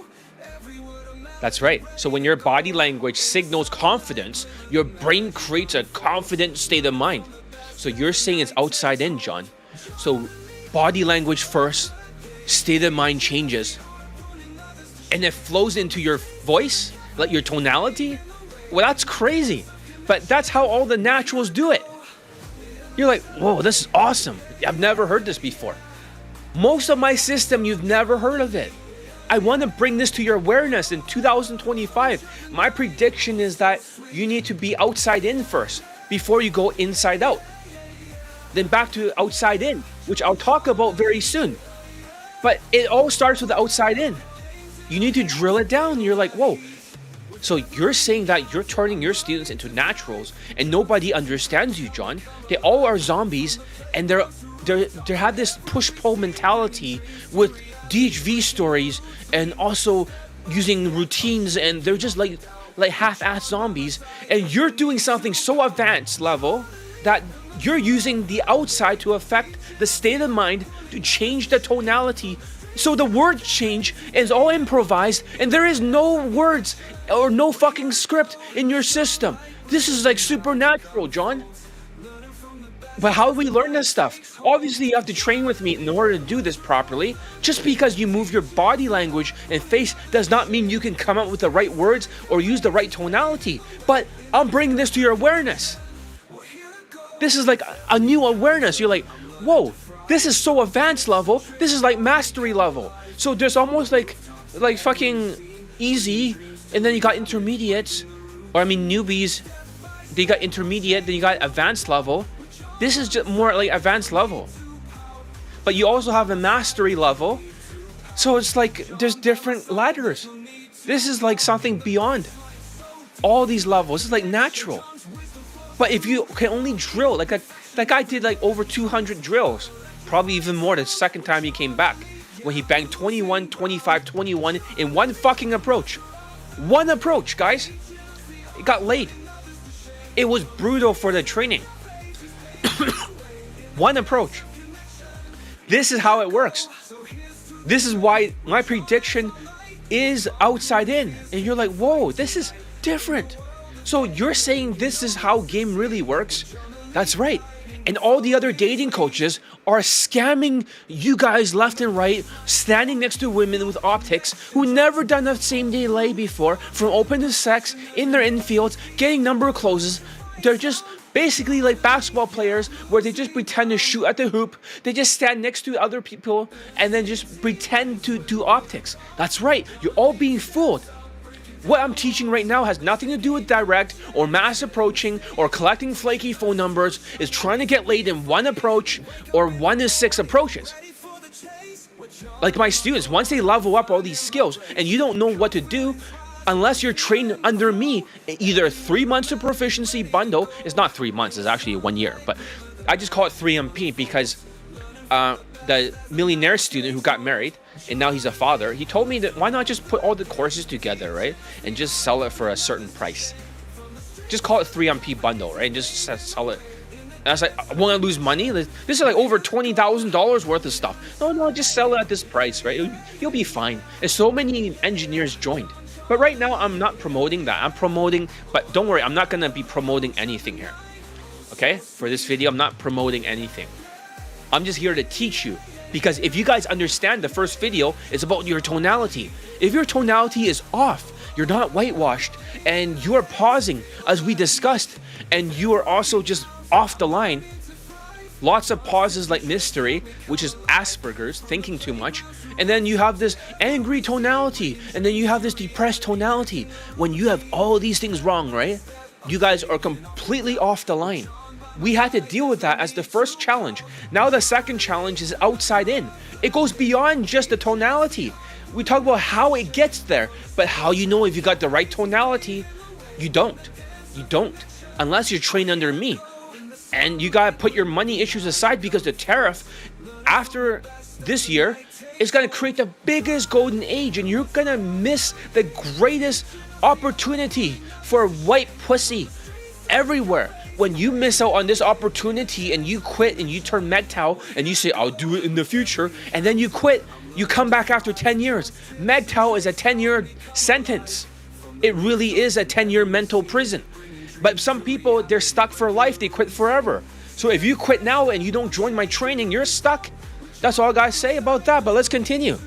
That's right. So when your body language signals confidence, your brain creates a confident state of mind. So you're saying it's outside in, John. So body language first, state of mind changes, and it flows into your voice, like your tonality. Well, that's crazy. But that's how all the naturals do it. You're like, whoa, this is awesome. I've never heard this before. Most of my system, you've never heard of it. I want to bring this to your awareness in 2025. My prediction is that you need to be outside in first before you go inside out. Then back to outside in, which I'll talk about very soon. But it all starts with the outside in. You need to drill it down. You're like, whoa. So you're saying that you're turning your students into naturals and nobody understands you, John. They all are zombies and they have this push-pull mentality with DHV stories and also using routines, and they're just like half-assed zombies. And you're doing something so advanced level that you're using the outside to affect the state of mind to change the tonality. So the words change and it's all improvised and there is no words or no fucking script in your system. This is like supernatural, John. But how do we learn this stuff? Obviously, you have to train with me in order to do this properly. Just because you move your body language and face does not mean you can come up with the right words or use the right tonality. But I'm bringing this to your awareness. This is like a new awareness. You're like, whoa, this is so advanced level. This is like mastery level. So there's almost like fucking easy, and then you got intermediates, or I mean newbies. Then you got intermediate, then you got advanced level. This is just more like advanced level. But you also have a mastery level. So it's like there's different ladders. This is like something beyond all these levels. It's like natural. But if you can only drill, like that guy did like over 200 drills, probably even more the second time he came back, when he banged 21, 25, 21 in one fucking approach. One approach, guys. It got laid. It was brutal for the training. One approach. This is how it works. This is why my prediction is outside in. And you're like, whoa, this is different. So you're saying this is how game really works? That's right. And all the other dating coaches are scamming you guys left and right, standing next to women with optics who never done a same day lay before, from open to sex, in their infields, getting number of closes. They're just basically like basketball players where they just pretend to shoot at the hoop. They just stand next to other people and then just pretend to do optics. That's right, you're all being fooled. What I'm teaching right now has nothing to do with direct or mass approaching or collecting flaky phone numbers. It's trying to get laid in one approach or 1 to 6 approaches. Like my students, once they level up all these skills and you don't know what to do, unless you're trained under me, either 3 months of proficiency bundle, it's not 3 months, it's actually 1 year, but I just call it 3MP because the millionaire student who got married and now he's a father, he told me that why not just put all the courses together, right? And just sell it for a certain price. Just call it 3MP bundle, right? And just sell it. And I was like, I want to lose money? This is like over $20,000 worth of stuff. No, just sell it at this price, right? You'll be fine. And so many engineers joined. But right now, I'm not promoting that. I'm promoting, but don't worry, I'm not going to be promoting anything here. Okay? For this video, I'm not promoting anything. I'm just here to teach you. Because if you guys understand the first video, it's about your tonality. If your tonality is off, you're not whitewashed, and you are pausing, as we discussed, and you are also just off the line. Lots of pauses like mystery, which is Asperger's, thinking too much. And then you have this angry tonality. And then you have this depressed tonality. When you have all these things wrong, right? You guys are completely off the line. We had to deal with that as the first challenge. Now the second challenge is outside in. It goes beyond just the tonality. We talk about how it gets there. But how you know if you got the right tonality? You don't. You don't. Unless you're trained under me. And you gotta put your money issues aside because the tariff after this year is gonna create the biggest golden age, and you're gonna miss the greatest opportunity for white pussy everywhere. When you miss out on this opportunity and you quit and you turn MGTOW and you say, I'll do it in the future, and then you quit, you come back after 10 years. MGTOW is a 10-year sentence. It really is a 10-year mental prison. But some people, they're stuck for life. They quit forever. So if you quit now and you don't join my training, you're stuck. That's all I gotta say about that. But let's continue.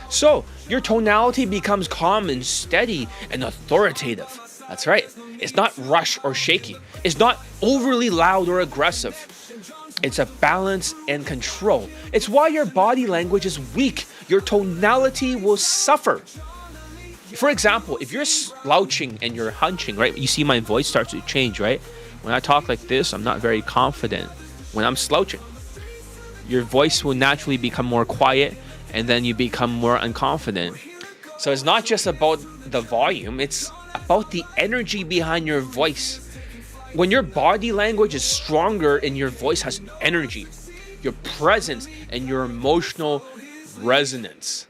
So your tonality becomes calm and steady and authoritative. That's right. It's not rush or shaky. It's not overly loud or aggressive. It's a balance and control. It's why your body language is weak. Your tonality will suffer. For example, if you're slouching and you're hunching, right? You see my voice starts to change, right? When I talk like this, I'm not very confident. When I'm slouching, your voice will naturally become more quiet and then you become more unconfident. So it's not just about the volume, it's about the energy behind your voice. When your body language is stronger and your voice has energy, your presence and your emotional resonance.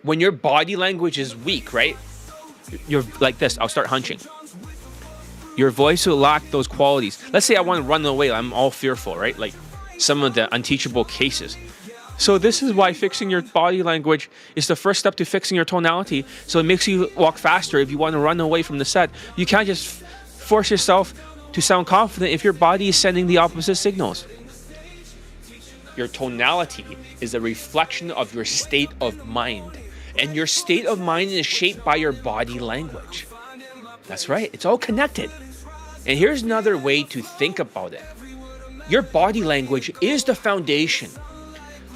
When your body language is weak, right? You're like this. I'll start hunching. Your voice will lack those qualities. Let's say I want to run away. I'm all fearful, right? Like some of the unteachable cases. So this is why fixing your body language is the first step to fixing your tonality. So it makes you walk faster if you want to run away from the set. You can't just force yourself to sound confident if your body is sending the opposite signals. Your tonality is a reflection of your state of mind. And your state of mind is shaped by your body language. That's right, it's all connected. And here's another way to think about it. Your body language is the foundation.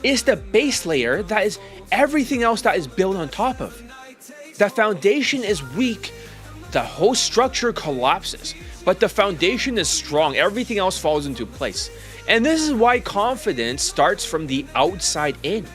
It's the base layer that is everything else that is built on top of. The foundation is weak, the whole structure collapses. But the foundation is strong, everything else falls into place. And this is why confidence starts from the outside in.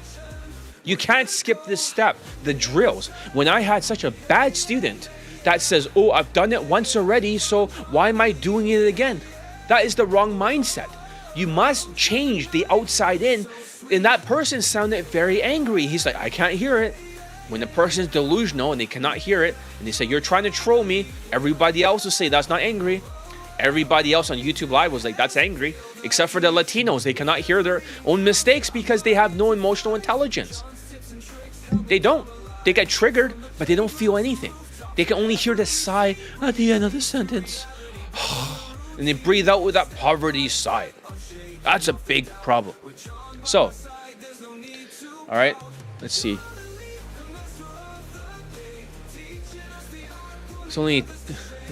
You can't skip this step, the drills. When I had such a bad student that says, oh, I've done it once already, so why am I doing it again? That is the wrong mindset. You must change the outside in. And that person sounded very angry. He's like, I can't hear it. When the person is delusional and they cannot hear it, and they say, you're trying to troll me, everybody else will say, that's not angry. Everybody else on YouTube Live was like, that's angry. Except for the Latinos. They cannot hear their own mistakes because they have no emotional intelligence. They don't. They get triggered, but they don't feel anything. They can only hear the sigh at the end of the sentence. And they breathe out with that poverty sigh. That's a big problem. So, all right, let's see. It's only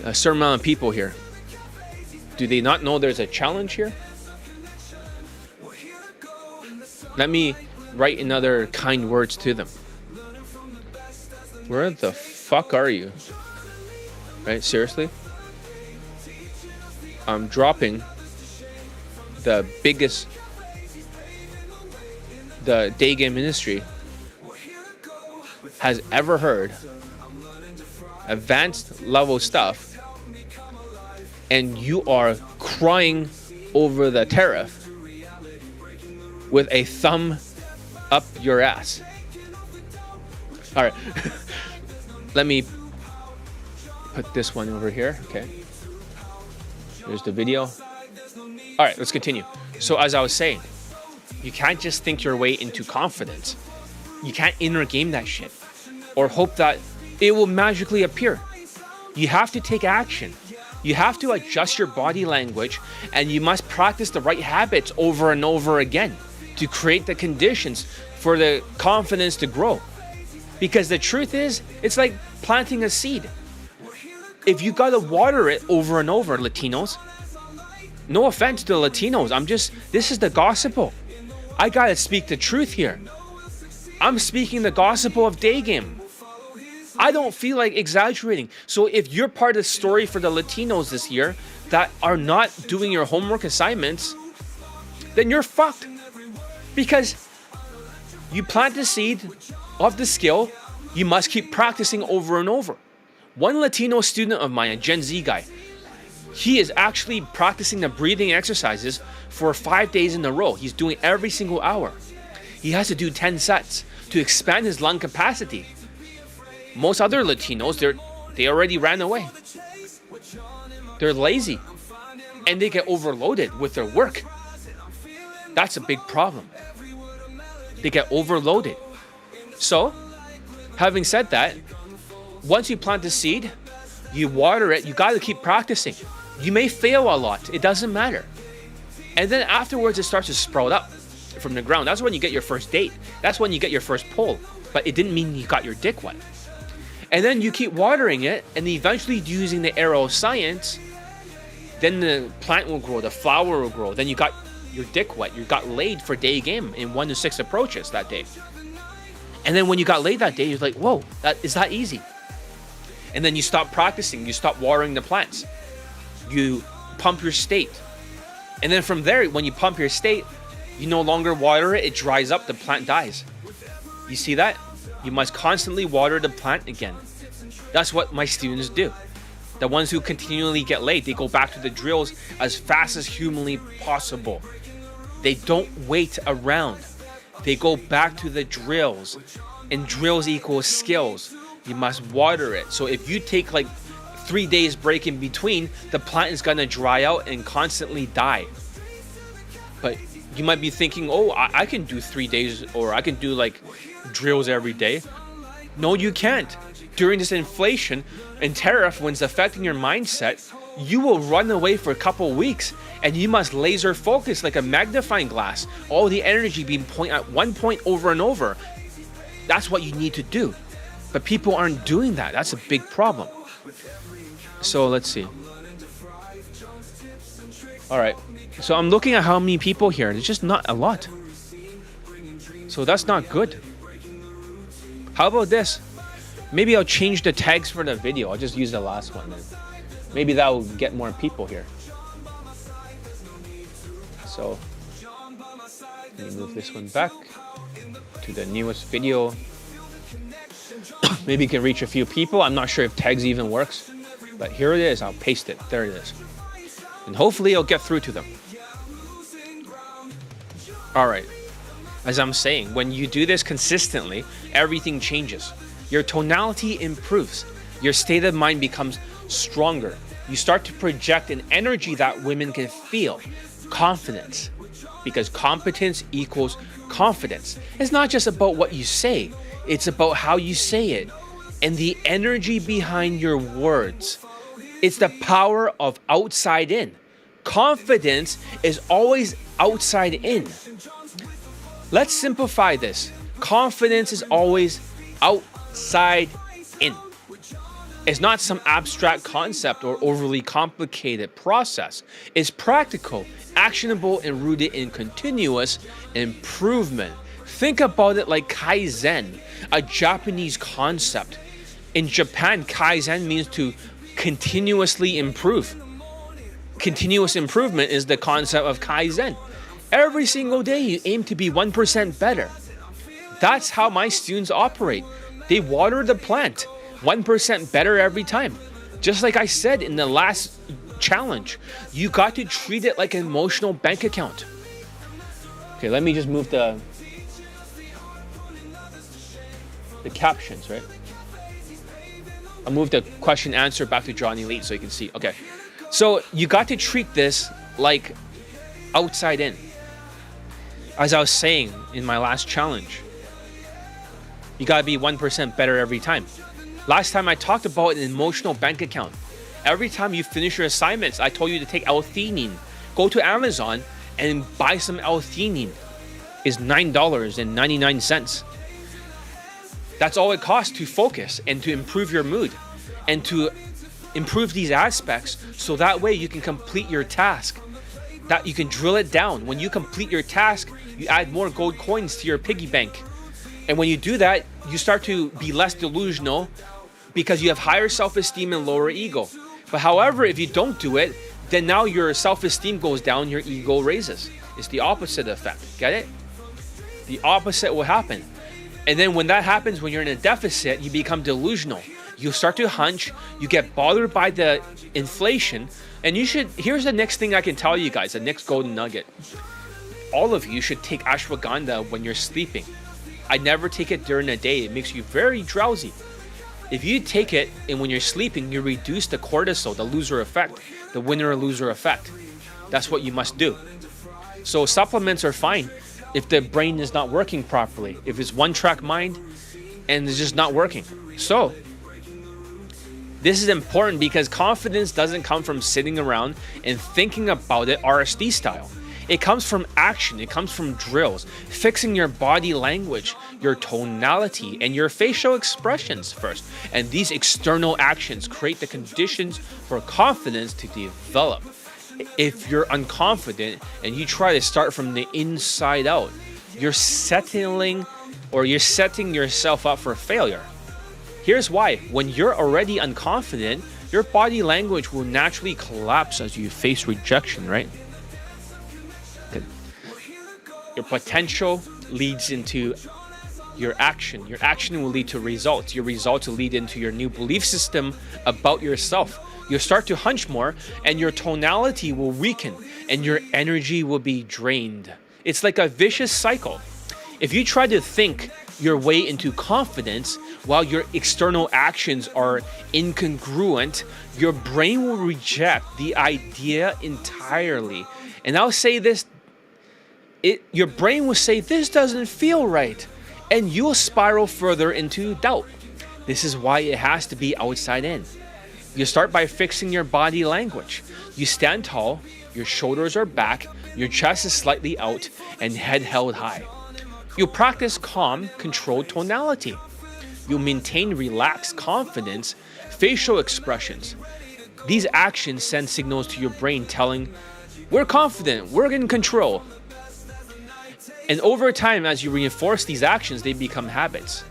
a certain amount of people here. Do they not know there's a challenge here? Let me write another kind words to them. Where the fuck are you? Right, seriously? I'm dropping the biggest, the Daygame ministry has ever heard, advanced level stuff, and you are crying over the tariff with a thumb up your ass. All right, let me put this one over here. Okay, there's the video. All right, let's continue. So as I was saying, you can't just think your way into confidence. You can't inner game that shit or hope that it will magically appear. You have to take action. You have to adjust your body language, and you must practice the right habits over and over again to create the conditions for the confidence to grow. Because the truth is, it's like planting a seed. If you gotta water it over and over, Latinos, no offense to the Latinos, this is the gospel. I gotta speak the truth here. I'm speaking the gospel of Daygame. I don't feel like exaggerating. So if you're part of the story for the Latinos this year that are not doing your homework assignments, then you're fucked. Because you plant the seed of the skill, you must keep practicing over and over. One Latino student of mine, a Gen Z guy, he is actually practicing the breathing exercises for 5 days in a row. He's doing every single hour. He has to do 10 sets to expand his lung capacity. Most other Latinos, they already ran away. They're lazy and they get overloaded with their work. That's a big problem. They get overloaded. So, having said that, once you plant the seed, you water it, you gotta keep practicing. You may fail a lot, it doesn't matter. And then afterwards it starts to sprout up from the ground. That's when you get your first date. That's when you get your first pull. But it didn't mean you got your dick wet. And then you keep watering it, and eventually using the arrow of science, then the plant will grow, the flower will grow. Then you got your dick wet. You got laid for Daygame in 1 to 6 approaches that day. And then when you got laid that day, you're like, whoa, is that easy? And then you stop practicing. You stop watering the plants. You pump your state. And then from there, when you pump your state, you no longer water it. It dries up. The plant dies. You see that? You must constantly water the plant again. That's what my students do. The ones who continually get laid, they go back to the drills as fast as humanly possible. They don't wait around. They go back to the drills. And drills equals skills. You must water it. So if you take like 3 days break in between, the plant is gonna dry out and constantly die. But you might be thinking, oh, I can do 3 days, or I can do like drills every day. No, you can't. During this inflation and tariff, when it's affecting your mindset, you will run away for a couple weeks, and you must laser focus like a magnifying glass. All the energy being pointed at one point over and over. That's what you need to do. But people aren't doing that. That's a big problem. So let's see. All right. So I'm looking at how many people here. There's just not a lot. So that's not good. How about this? Maybe I'll change the tags for the video. I'll just use the last one then. Maybe that will get more people here. So let me move this one back to the newest video. Maybe you can reach a few people. I'm not sure if tags even works, but here it is. I'll paste it. There it is. And hopefully it'll get through to them. All right. As I'm saying, when you do this consistently, everything changes. Your tonality improves. Your state of mind becomes stronger. You start to project an energy that women can feel. Confidence. Because competence equals confidence. It's not just about what you say, it's about how you say it and the energy behind your words. It's the power of outside in. Confidence is always outside in. Let's simplify this. Confidence is always outside in. It's not some abstract concept or overly complicated process. It's practical, actionable, and rooted in continuous improvement. Think about it like Kaizen, a Japanese concept. In Japan, Kaizen means to continuously improve. Continuous improvement is the concept of Kaizen. Every single day, you aim to be 1% better. That's how my students operate. They water the plant 1% better every time. Just like I said in the last challenge, you got to treat it like an emotional bank account. Okay, let me just move the captions, right? I'll move the question answer back to Johnny Lee so you can see. Okay, so you got to treat this like outside in. As I was saying in my last challenge, you gotta be 1% better every time. Last time I talked about an emotional bank account. Every time you finish your assignments, I told you to take L-theanine. Go to Amazon and buy some L-theanine. It's $9.99. That's all it costs to focus and to improve your mood and to improve these aspects so that way you can complete your task. That you can drill it down. When you complete your task, you add more gold coins to your piggy bank. And when you do that, you start to be less delusional because you have higher self-esteem and lower ego. But however, if you don't do it, then now your self-esteem goes down, your ego raises. It's the opposite effect. Get it? The opposite will happen. And then when that happens, when you're in a deficit, you become delusional. You start to hunch, you get bothered by the inflation, and here's the next thing I can tell you guys, the next golden nugget. All of you should take ashwagandha when you're sleeping. I never take it during the day. It makes you very drowsy. If you take it and when you're sleeping, you reduce the cortisol, the loser effect, the winner-loser effect. That's what you must do. So supplements are fine if the brain is not working properly, if it's one-track mind and it's just not working. So this is important because confidence doesn't come from sitting around and thinking about it RSD style. It comes from action. It comes from drills, fixing your body language, your tonality, and your facial expressions first. And these external actions create the conditions for confidence to develop. If you're unconfident and you try to start from the inside out, you're setting yourself up for failure. Here's why. When you're already unconfident, your body language will naturally collapse as you face rejection, right? Your potential leads into your action. Your action will lead to results. Your results will lead into your new belief system about yourself. You'll start to hunch more and your tonality will weaken and your energy will be drained. It's like a vicious cycle. If you try to think your way into confidence while your external actions are incongruent, your brain will reject the idea entirely. And I'll say this, your brain will say, this doesn't feel right. And you'll spiral further into doubt. This is why it has to be outside in. You start by fixing your body language. You stand tall, your shoulders are back, your chest is slightly out, and head held high. You practice calm, controlled tonality. You maintain relaxed confidence, facial expressions. These actions send signals to your brain telling, we're confident, we're in control. And over time, as you reinforce these actions, they become habits.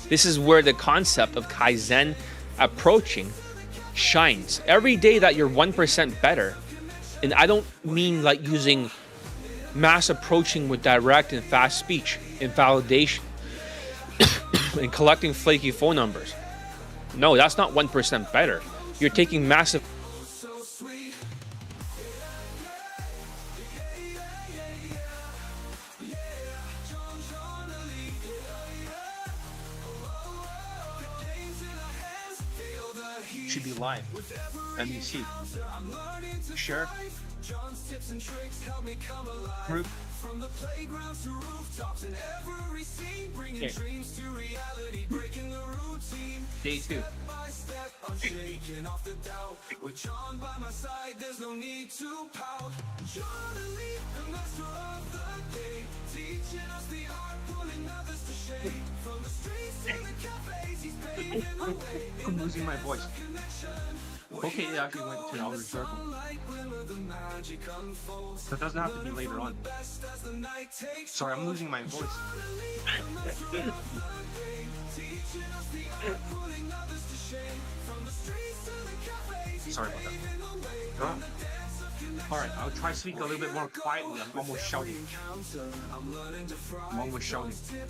This is where the concept of Kaizen approaching shines. Every day that you're 1% better, and I don't mean like using mass approaching with direct and fast speech and validation and collecting flaky phone numbers. No, that's not 1% better. You're taking massive should be live. Let me see. Share. Group. From the playgrounds to rooftops and every scene, bringing dreams to reality, breaking the routine. Day 2. Step by step, I'm shaking off the doubt. With John by my side, there's no need to pout. John Elite, the master of the day, teaching us the art, pulling others to shame. From the streets to the cafes, he's paving the way. I'm losing my voice. Okay, it actually went to the outer circle. That doesn't have to be later on. Sorry, I'm losing my voice. Sorry about that. Alright, I'll try to speak a little bit more quietly. I'm almost shouting.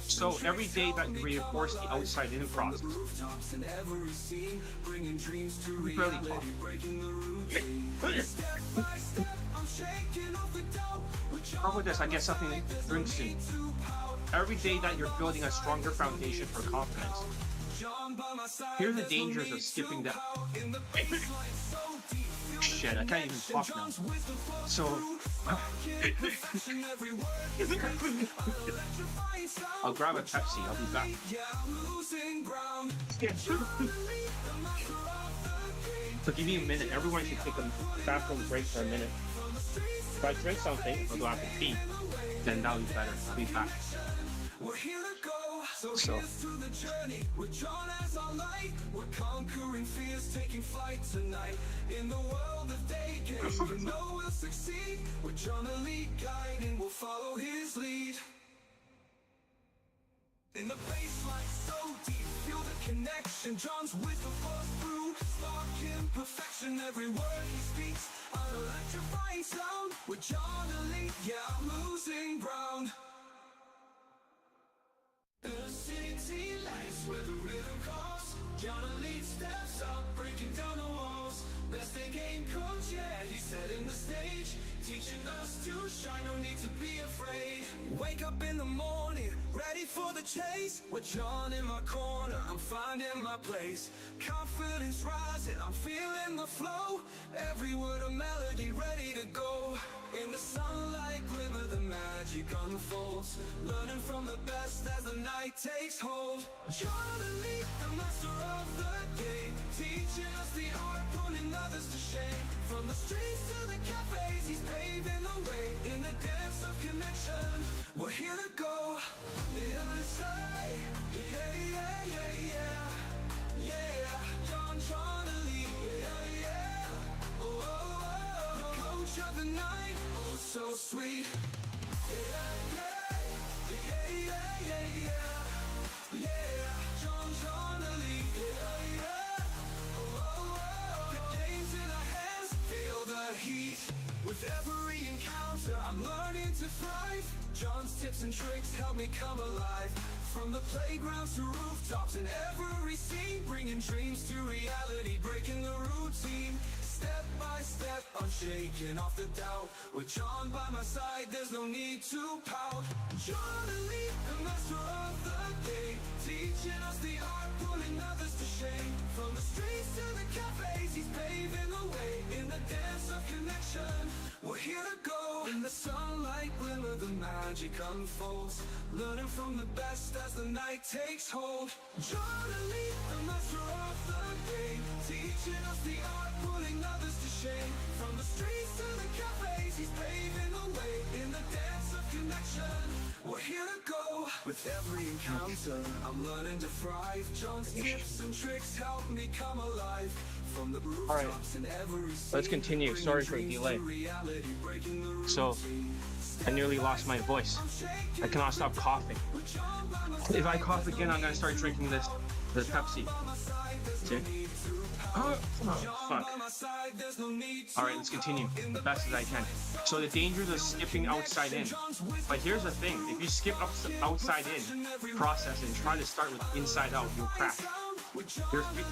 So every day that you reinforce the outside-in process, we barely talk. How about this? I get something to drink soon. Every day that you're building a stronger foundation for confidence. Here are the dangers of skipping that. Shit, I can't even talk now. So, I'll grab a Pepsi. I'll be back. So give me a minute. Everyone should take a bathroom break for a minute. If I drink something or go out to pee, then that'll be better. I'll be back. So here's to the journey with John as our light. We're conquering fears, taking flight tonight. In the world of Daygame, you know we'll succeed. With John Elite guiding, we'll follow his lead. In the baseline so deep, feel the connection. John's wisdom flows through, sparking perfection. Every word he speaks, an electrifying sound. With John Elite, yeah, I'm losing ground. The city lights where the rhythm calls. John Elite steps up, breaking down the walls. Best Daygame coach, yeah, he's setting the stage, teaching us to shine, no need to be afraid. Wake up in the morning, ready for the chase. With John in my corner, I'm finding my place. Confidence rising, I'm feeling the flow. Every word a melody, ready to go. In the sunlight glimmer, the magic unfolds. Learning from the best as the night takes hold. John Elite, the master of the day, teaching us the art, pulling others to shame. From the streets to the cafes, he's paving the way. In the dance of connection, we're here to go. The other side, yeah, yeah, yeah, yeah. Yeah, John Elite, yeah, yeah. Oh, oh, oh, the coach of the night, oh, so sweet. Yeah, yeah, yeah, yeah, yeah, yeah. Yeah, John Elite, yeah, yeah. Oh, oh, oh, the game's in our hands, feel the heat. With every encounter, I'm learning to thrive. John's tips and tricks help me come alive. From the playgrounds to rooftops and every scene, bringing dreams to reality, breaking the routine. Step by step, I'm shaking off the doubt. With John by my side, there's no need to pout. John Elite, the master of the day, teaching us the art, pulling others to shame. From the streets to the cafes, he's paving the way. In the dance of connection, we're here to go. In the sunlight glimmer, the magic unfolds. Learning from the best as the night takes hold. John Elite, the master of the day, teaching us the art, pulling others to shame. From the streets to the cafes, he's paving the way. In the dance of connection, we're here to go. With every encounter, I'm learning to thrive. John's tips and tricks help me come alive. From the rooftops and every scene, let's continue. Sorry for the delay. So, I nearly lost my voice. I cannot stop coughing. If I cough again, I'm gonna start drinking the Pepsi. See? Oh, fuck. Alright, let's continue the best as I can. So the dangers of skipping outside in. But here's the thing, if you skip outside in process and try to start with inside out, you'll crash.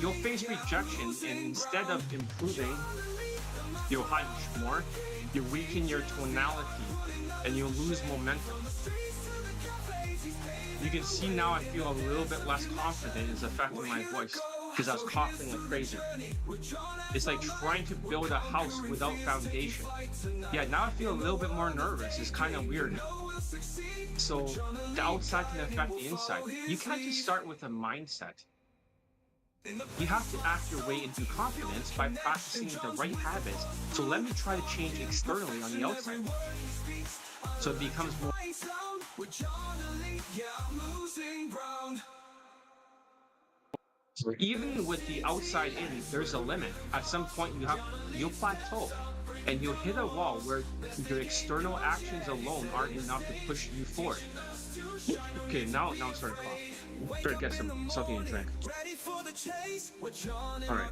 You'll face rejection, and instead of improving, you'll hunch more, you weaken your tonality, and you'll lose momentum. You can see now I feel a little bit less confident. It's affecting my voice. because I was coughing like crazy. It's like trying to build a house without foundation. Yeah, now I feel a little bit more nervous. It's kind of weird. So the outside can affect the inside. You can't just start with a mindset. You have to act your way into confidence by practicing the right habits. So let me try to change externally on the outside. So it becomes more. Even with the outside in, there's a limit. At some point, you'll plateau, and you'll hit a wall where your external actions alone aren't enough to push you forward. Okay, now I'm starting to cough. Try to get something to drink. All right.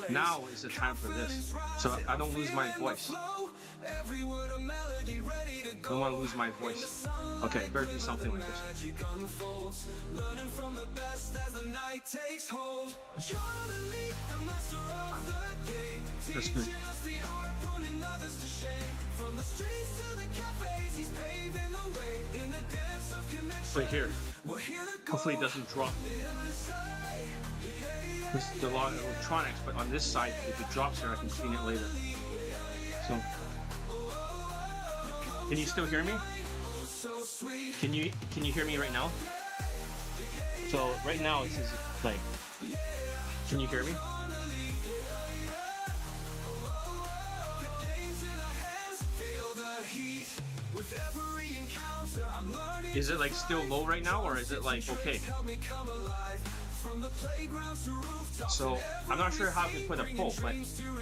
Now is the time for this, so I don't lose my voice. I don't want to lose my voice. Okay, better do something like this. That's good. Wait here. Hopefully it doesn't drop. This is a lot of electronics, but on this side, if it drops here, I can clean it later. So, can you still hear me? Can you hear me right now? So right now this is like, can you hear me? Is it like still low right now, or is it like okay? So I'm not sure how to put a poll, but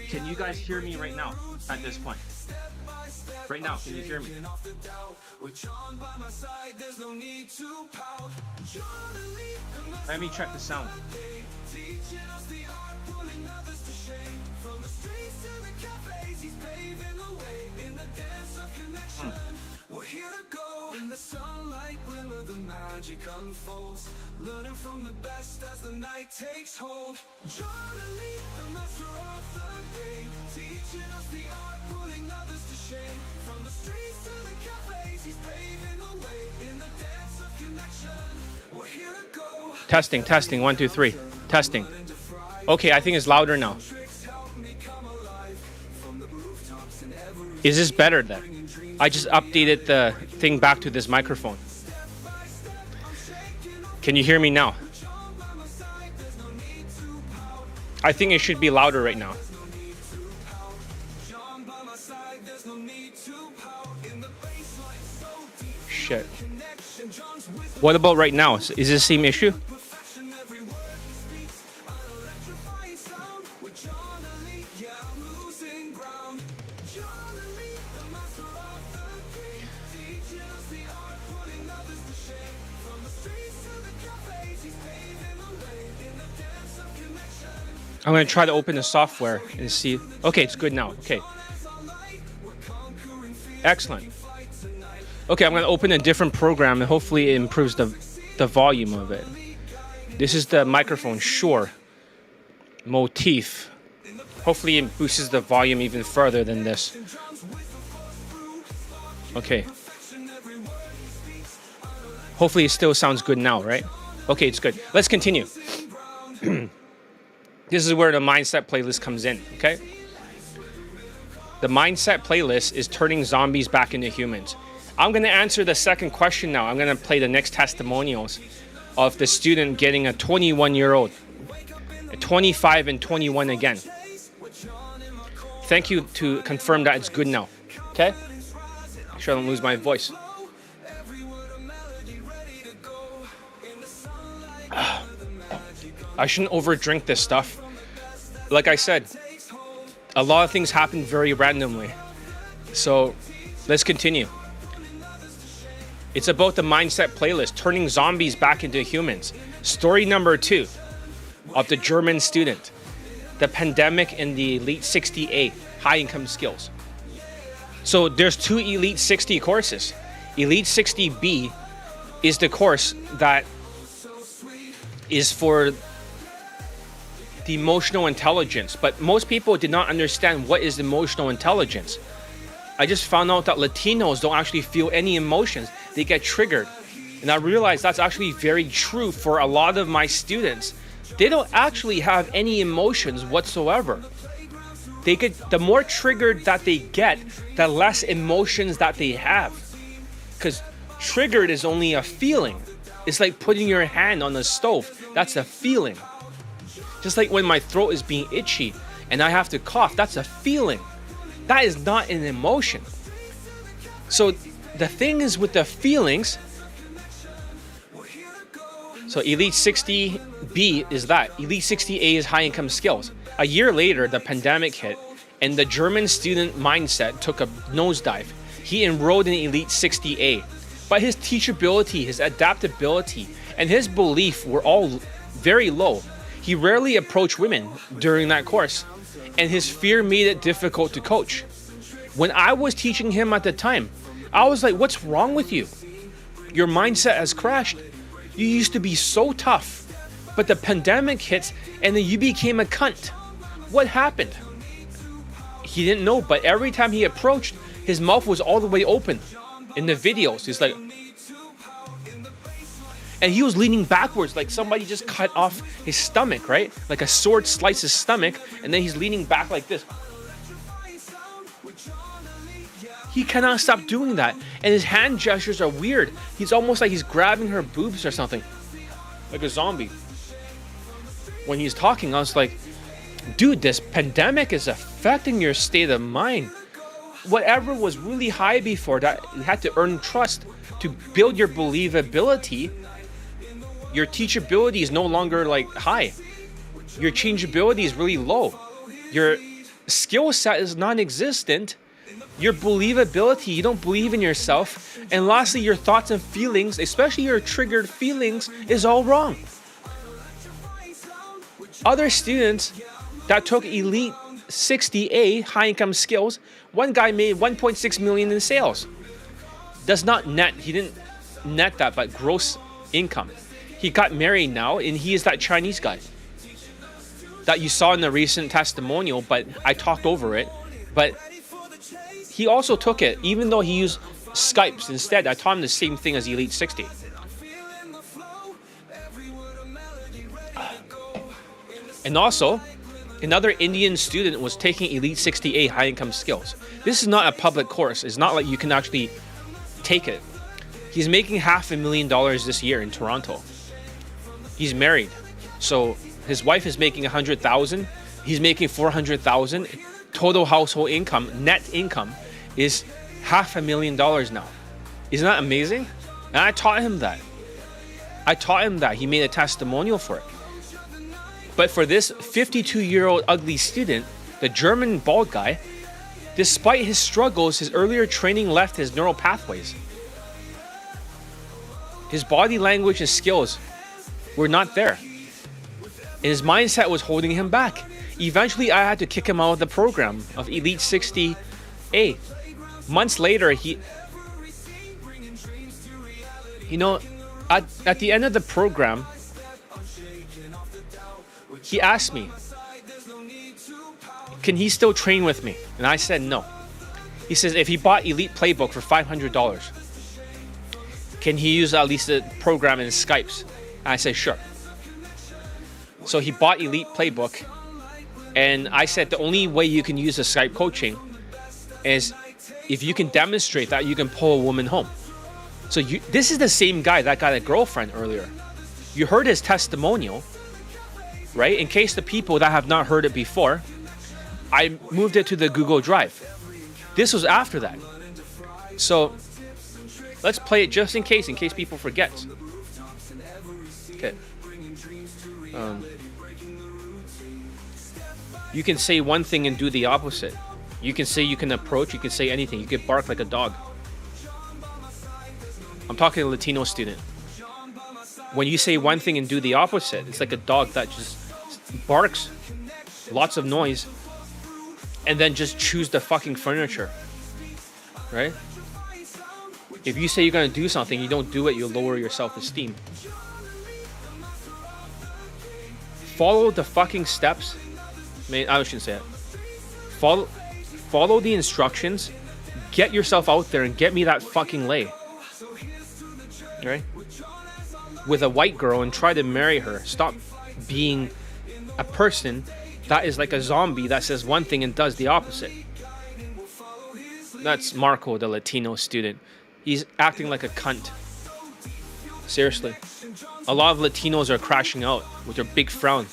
can you guys hear me right now at this point? Right now, can you hear me? Let me check the sound. In the sunlight glimmer, the magic unfolds. Learning from the best as the night takes hold. Journaling, the master of the game, teaching us the art, putting others to shame. From the streets to the cafes, he's paving the way in the dance of connection. We're here to go. Testing, 1, 2, 3. Testing. Okay, I think it's louder now. Is this better then? I just updated the thing back to this microphone. Can you hear me now? I think it should be louder right now. Shit. What about right now? Is this the same issue? I'm going to try to open the software and see. Okay, it's good now. Okay. Excellent. Okay, I'm going to open a different program and hopefully it improves the volume of it. This is the microphone Shure Motif. Hopefully it boosts the volume even further than this. Okay. Hopefully it still sounds good now, right? Okay, it's good. Let's continue. This is where the mindset playlist comes in, okay? The mindset playlist is turning zombies back into humans. I'm going to answer the second question now. I'm going to play the next testimonials of the student getting a 21-year-old, a 25 and 21 again. Thank you to confirm that it's good now, okay? Make sure I don't lose my voice. I shouldn't overdrink this stuff. Like I said, a lot of things happen very randomly. So let's continue. It's about the mindset playlist, turning zombies back into humans. Story number 2 of the German student, the pandemic and the Elite 60A, high income skills. So there's 2 Elite 60 courses. Elite 60B is the course that is for the emotional intelligence, but most people did not understand what is emotional intelligence. I just found out that Latinos don't actually feel any emotions. They get triggered. And I realized that's actually very true for a lot of my students they don't actually have any emotions whatsoever. The more triggered that they get, the less emotions that they have. Because triggered is only a feeling. It's like putting your hand on the stove. That's a feeling. Just like when my throat is being itchy and I have to cough, that's a feeling. That is not an emotion. So the thing is with the feelings, so Elite 60B is that. Elite 60A is high income skills. A year later, the pandemic hit and the German student mindset took a nosedive. He enrolled in Elite 60A, but his teachability, his adaptability, and his belief were all very low. He rarely approached women during that course, and his fear made it difficult to coach. When I was teaching him at the time, I was like, what's wrong with you? Your mindset has crashed. You used to be so tough, but the pandemic hits and then you became a cunt. What happened? He didn't know, but every time he approached, his mouth was all the way open. In the videos, he's like, and he was leaning backwards like somebody just cut off his stomach, right? Like a sword sliced his stomach, and then he's leaning back like this. He cannot stop doing that, and his hand gestures are weird. He's almost like he's grabbing her boobs or something, like a zombie. When he's talking, I was like, dude, this pandemic is affecting your state of mind. Whatever was really high before that, you had to earn trust to build your believability. Your teachability is no longer like high. Your changeability is really low. Your skill set is non-existent. Your believability, you don't believe in yourself. And lastly, your thoughts and feelings, especially your triggered feelings, is all wrong. Other students that took Elite 60A high income skills, one guy made 1.6 million in sales. Does not net, he didn't net that, but gross income. He got married now, and he is that Chinese guy that you saw in the recent testimonial, but I talked over it. But he also took it, even though he used Skypes instead. I taught him the same thing as Elite 60. And also, another Indian student was taking Elite 60A high income skills. This is not a public course. It's not like you can actually take it. He's making $500,000 this year in Toronto. He's married. So his wife is making $100,000. He's making $400,000. Total household income, net income, is $500,000 now. Isn't that amazing? And I taught him that. He made a testimonial for it. But for this 52-year-old ugly student, the German bald guy, despite his struggles, his earlier training left his neural pathways. His body language and skills were not there. And his mindset was holding him back. Eventually, I had to kick him out of the program of Elite 60A. Months later, at the end of the program, he asked me, can he still train with me? And I said no. He says, if he bought Elite Playbook for $500, can he use at least the program in Skypes? And I said, sure. So he bought Elite Playbook, and I said the only way you can use the Skype coaching is if you can demonstrate that you can pull a woman home. So this is the same guy that got a girlfriend earlier. You heard his testimonial, right? In case the people that have not heard it before, I moved it to the Google Drive. This was after that. So let's play it just in case people forget. Okay. You can say one thing and do the opposite. You can say you can approach, you can say anything. You can bark like a dog. I'm talking to a Latino student. When you say one thing and do the opposite, it's like a dog that just barks, lots of noise, and then just chews the fucking furniture, right? If you say you're gonna do something, you don't do it, you'll lower your self-esteem. Follow the fucking steps. I shouldn't say it. Follow the instructions. Get yourself out there and get me that fucking lay. Right? With a white girl and try to marry her. Stop being a person that is like a zombie that says one thing and does the opposite. That's Marco, the Latino student. He's acting like a cunt. Seriously. A lot of Latinos are crashing out with their big frown.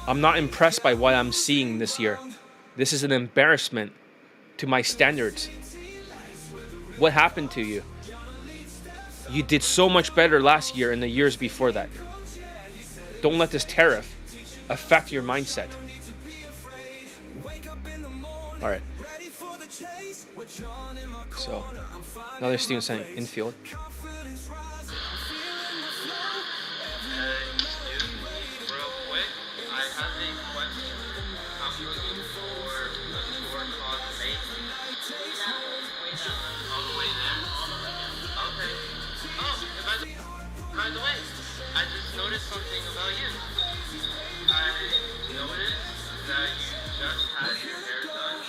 I'm not impressed by what I'm seeing this year. This is an embarrassment to my standards. What happened to you? You did so much better last year and the years before that. Don't let this tariff affect your mindset. All right. So, another student saying infield. By the way, I just noticed something about you. I noticed that you just had your hair done,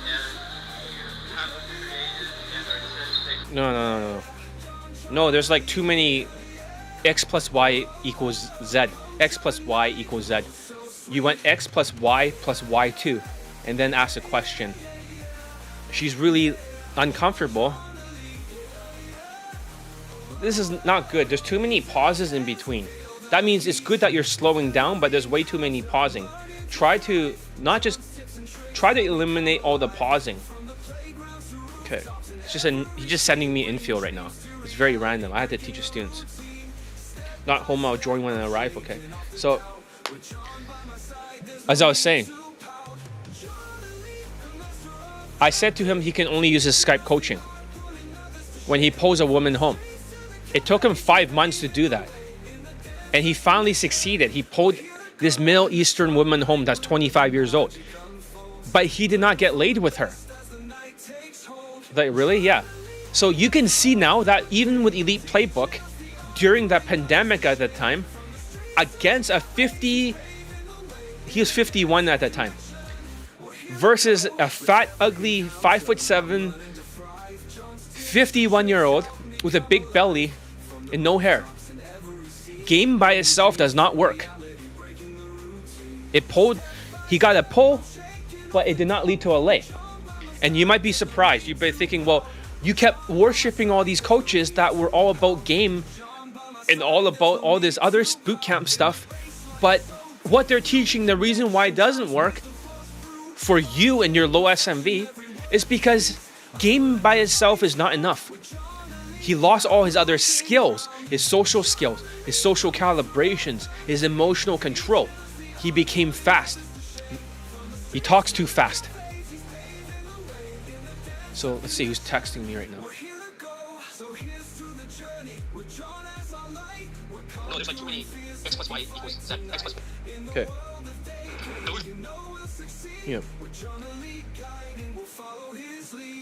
and you have a creative and artistic... No, there's like too many x plus y equals z. X plus y equals z. You went x plus y2, and then asked a question. She's really uncomfortable. This is not good. There's too many pauses in between. That means it's good that you're slowing down, but there's way too many pausing. Try to eliminate all the pausing. Okay. He's just sending me infield right now. It's very random. I had to teach the students. Not home, I'll join when I arrive. Okay. So, as I was saying, I said to him he can only use his Skype coaching when he pulls a woman home. It took him 5 months to do that. And he finally succeeded. He pulled this Middle Eastern woman home that's 25 years old. But he did not get laid with her. Like, really? Yeah. So you can see now that even with Elite Playbook, during that pandemic at the time, against a 50, he was 51 at that time, versus a fat, ugly, 5'7", 51-year-old with a big belly and no hair. Game by itself does not work. He got a pull, but it did not lead to a lay. And you might be surprised. You've been thinking, well, you kept worshiping all these coaches that were all about game and all about all this other boot camp stuff. But what they're teaching, the reason why it doesn't work for you and your low SMV is because game by itself is not enough. He lost all his other skills, his social skills, his social calibrations, his emotional control. He became fast. He talks too fast. So let's see who's texting me right now. No, there's like too many x plus y equals z. X plus y. Okay. Yeah.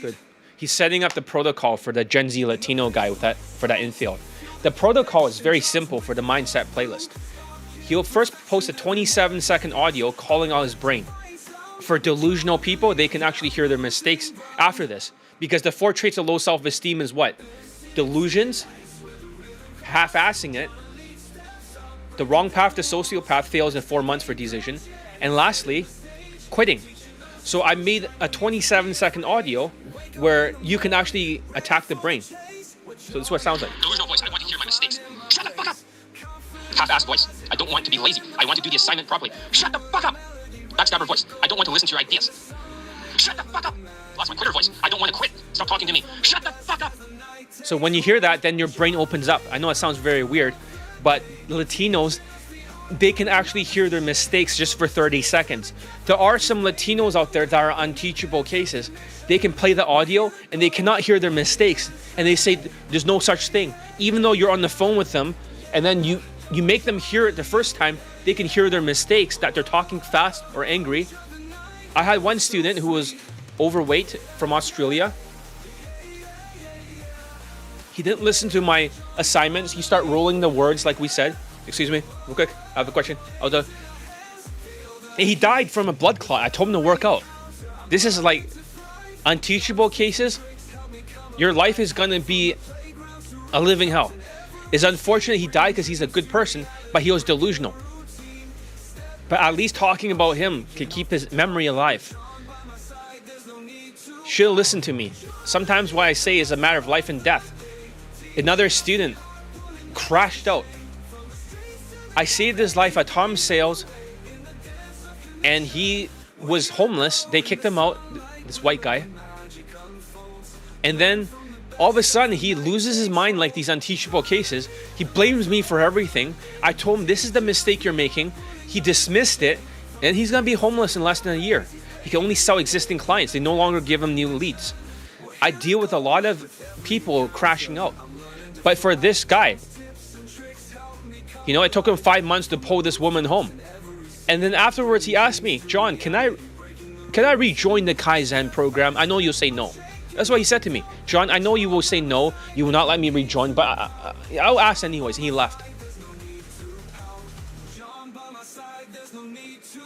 Good. He's setting up the protocol for the Gen Z Latino guy for that infield. The protocol is very simple for the mindset playlist. He'll first post a 27-second audio calling out his brain. For delusional people, they can actually hear their mistakes after this. Because the 4 traits of low self-esteem is what? Delusions, half-assing it, the wrong path to sociopath fails in 4 months for decision, and lastly, quitting. So I made a 27-second audio where you can actually attack the brain. So this is what it sounds like. Delusional voice. I want to hear my mistakes. Shut the fuck up. Half-assed voice. I don't want to be lazy. I want to do the assignment properly. Shut the fuck up. Backstabber voice. I don't want to listen to your ideas. Shut the fuck up. Lost my quitter voice. I don't want to quit. Stop talking to me. Shut the fuck up. So when you hear that, then your brain opens up. I know it sounds very weird, but Latinos, they can actually hear their mistakes just for 30 seconds. There are some Latinos out there that are unteachable cases. They can play the audio and they cannot hear their mistakes. And they say there's no such thing. Even though you're on the phone with them and then you make them hear it the first time, they can hear their mistakes, that they're talking fast or angry. I had one student who was overweight from Australia. He didn't listen to my assignments. He started rolling the words like we said. Excuse me, real quick, I have a question. And he died from a blood clot. I told him to work out. This is like unteachable cases. Your life is gonna be a living hell. It's unfortunate he died because he's a good person, but he was delusional. But at least talking about him could keep his memory alive. Should listen to me. Sometimes what I say is a matter of life and death. Another student crashed out. I saved his life at Tom Sales, and he was homeless. They kicked him out, this white guy. And then all of a sudden he loses his mind like these unteachable cases. He blames me for everything. I told him, this is the mistake you're making. He dismissed it, and he's gonna be homeless in less than a year. He can only sell existing clients. They no longer give him new leads. I deal with a lot of people crashing out. But for this guy, you know, it took him 5 months to pull this woman home. And then afterwards he asked me, John, can I rejoin the Kaizen program? I know you'll say no. That's what he said to me. John, I know you will say no. You will not let me rejoin, but I'll ask anyways. And he left.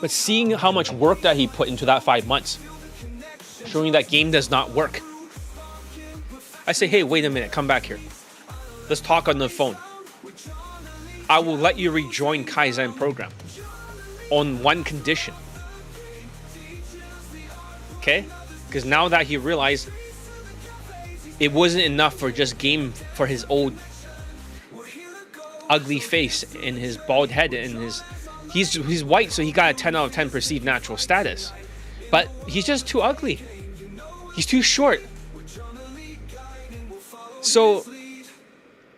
But seeing how much work that he put into that 5 months, showing that game does not work. I say, hey, wait a minute, come back here. Let's talk on the phone. I will let you rejoin Kaizen program on one condition. Okay? Because now that he realized it wasn't enough for just game for his old ugly face and his bald head and his he's white, so he got a 10 out of 10 perceived natural status. But he's just too ugly. He's too short. So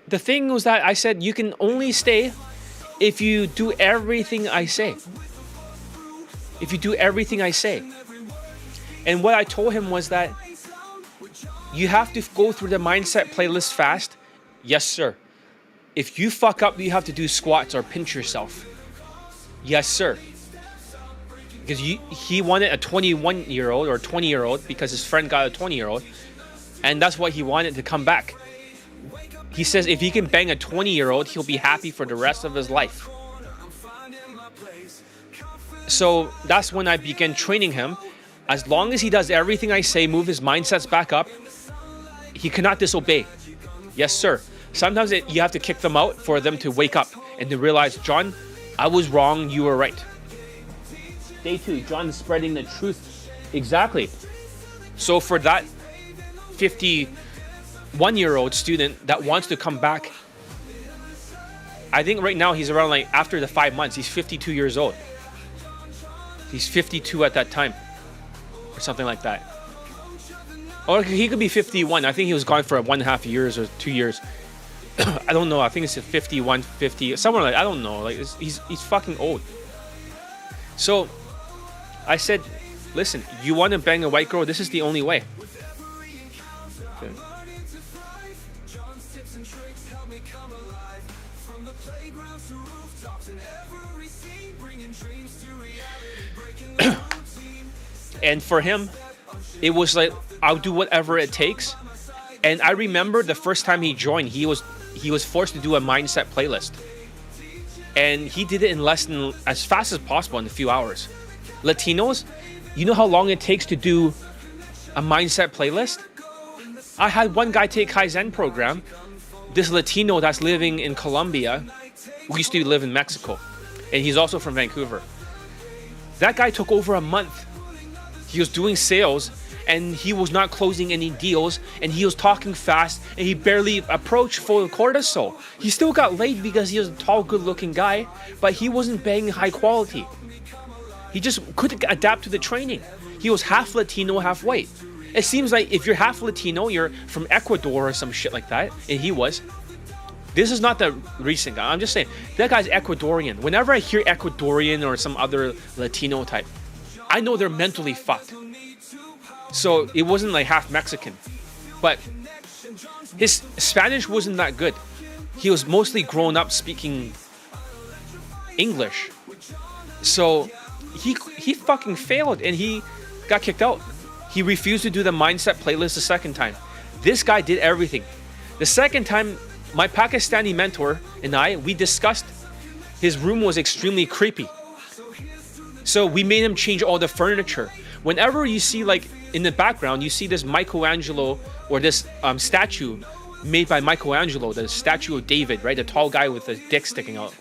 the thing was that I said, you can only stay if you do everything I say. If you do everything I say. And what I told him was that you have to go through the mindset playlist fast. Yes, sir. If you fuck up, you have to do squats or pinch yourself. Yes, sir. Because he wanted a 21-year-old or 20-year-old because his friend got a 20-year-old. And that's what he wanted to come back. He says if he can bang a 20-year-old, he'll be happy for the rest of his life. So that's when I began training him. As long as he does everything I say, move his mindsets back up, he cannot disobey. Yes, sir. Sometimes you have to kick them out for them to wake up and to realize, John, I was wrong, you were right. Day 2, John is spreading the truth. Exactly. So for that 51-year-old student that wants to come back, I think right now he's around, like, after the 5 months, he's 52 years old. He's 52 at that time. Or something like that. Or he could be 51. I think he was gone for 1.5 years or 2 years. I don't know. I think it's 51, 50, somewhere like, I don't know. Like he's fucking old. So I said, listen, you want to bang a white girl? This is the only way. Okay. And for him, it was like, I'll do whatever it takes. And I remember the first time he joined, he was forced to do a mindset playlist. And he did it in as fast as possible in a few hours. Latinos, you know how long it takes to do a mindset playlist? I had one guy take Kaizen program. This Latino that's living in Colombia, we used to live in Mexico. And he's also from Vancouver. That guy took over a month. He was doing sales and he was not closing any deals and he was talking fast and he barely approached full cortisol. He still got laid because he was a tall, good-looking guy, but he wasn't banging high quality. He just couldn't adapt to the training. He was half Latino, half white. It seems like if you're half Latino, you're from Ecuador or some shit like that, and he was. This is not the recent guy. I'm just saying, that guy's Ecuadorian. Whenever I hear Ecuadorian or some other Latino type, I know they're mentally fucked. So it wasn't like half Mexican. But his Spanish wasn't that good. He was mostly grown up speaking English. So he fucking failed and he got kicked out. He refused to do the mindset playlist the second time. This guy did everything. The second time, my Pakistani mentor and we discussed his room was extremely creepy. So we made him change all the furniture. Whenever you see, like, in the background, you see this Michelangelo or this statue made by Michelangelo, the statue of David, right? The tall guy with the dick sticking out.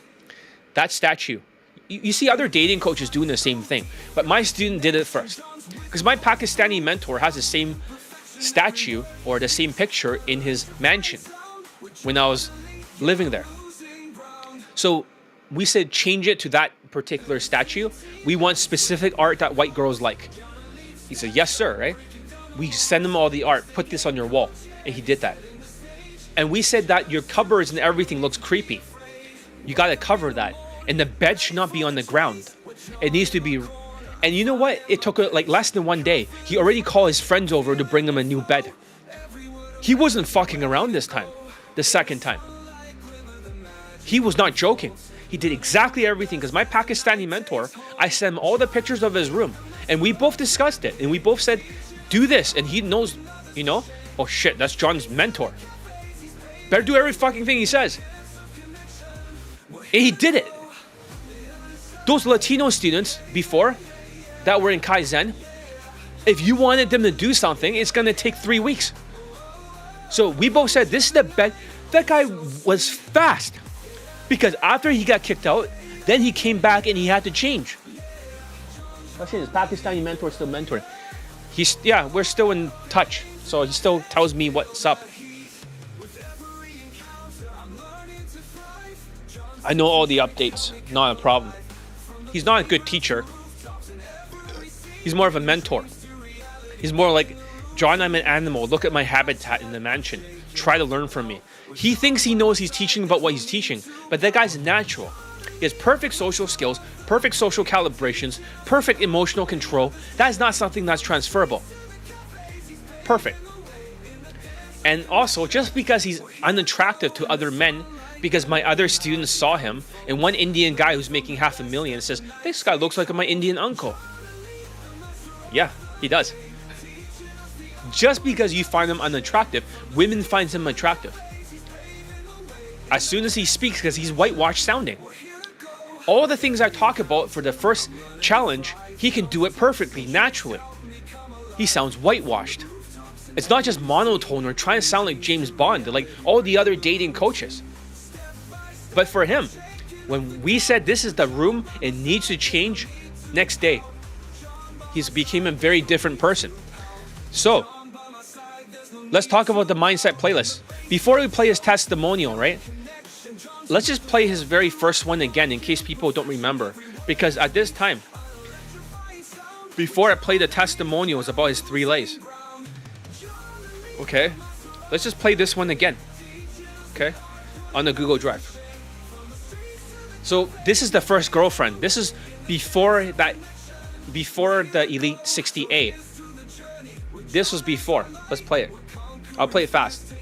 That statue. You see other dating coaches doing the same thing, but my student did it first. Because my Pakistani mentor has the same statue or the same picture in his mansion when I was living there. So we said change it to that particular statue. We want specific art that white girls like. He said, yes, sir, right? We send him all the art, put this on your wall. And he did that. And we said that your cupboards and everything looks creepy. You got to cover that. And the bed should not be on the ground. It needs to be... And you know what? It took like less than 1 day. He already called his friends over to bring him a new bed. He wasn't fucking around this time. The second time. He was not joking. He did exactly everything because my Pakistani mentor, I sent him all the pictures of his room. And we both discussed it. And we both said, do this. And he knows, you know, oh shit, that's John's mentor. Better do every fucking thing he says. And he did it. Those Latino students before that were in Kaizen, if you wanted them to do something, it's going to take 3 weeks. So we both said, this is the best. That guy was fast. Because after he got kicked out, then he came back and he had to change. Actually, his Pakistani mentor still mentoring. We're still in touch. So he still tells me what's up. I know all the updates. Not a problem. He's not a good teacher. He's more of a mentor. He's more like, John, I'm an animal. Look at my habitat in the mansion. Try to learn from me. He thinks he knows he's teaching about what he's teaching, but that guy's natural. He has perfect social skills, perfect social calibrations, perfect emotional control. That is not something that's transferable. Perfect. And also, just because he's unattractive to other men, because my other students saw him, and one Indian guy who's making $500,000 says, this guy looks like my Indian uncle. Yeah, he does. Just because you find him unattractive, women find him attractive. As soon as he speaks, because he's whitewashed sounding. All the things I talk about for the first challenge, he can do it perfectly, naturally. He sounds whitewashed. It's not just monotone or trying to sound like James Bond, like all the other dating coaches. But for him, when we said this is the room, it needs to change, next day, he's became a very different person. So, let's talk about the mindset playlist. Before we play his testimonial, right? Let's just play his very first one again in case people don't remember. Because at this time, before I play the testimonial, it was about his 3 lays. Okay? Let's just play this one again. Okay? On the Google Drive. So this is the first girlfriend. This is before the Elite 60A. This was before. Let's play it. I'll play it fast.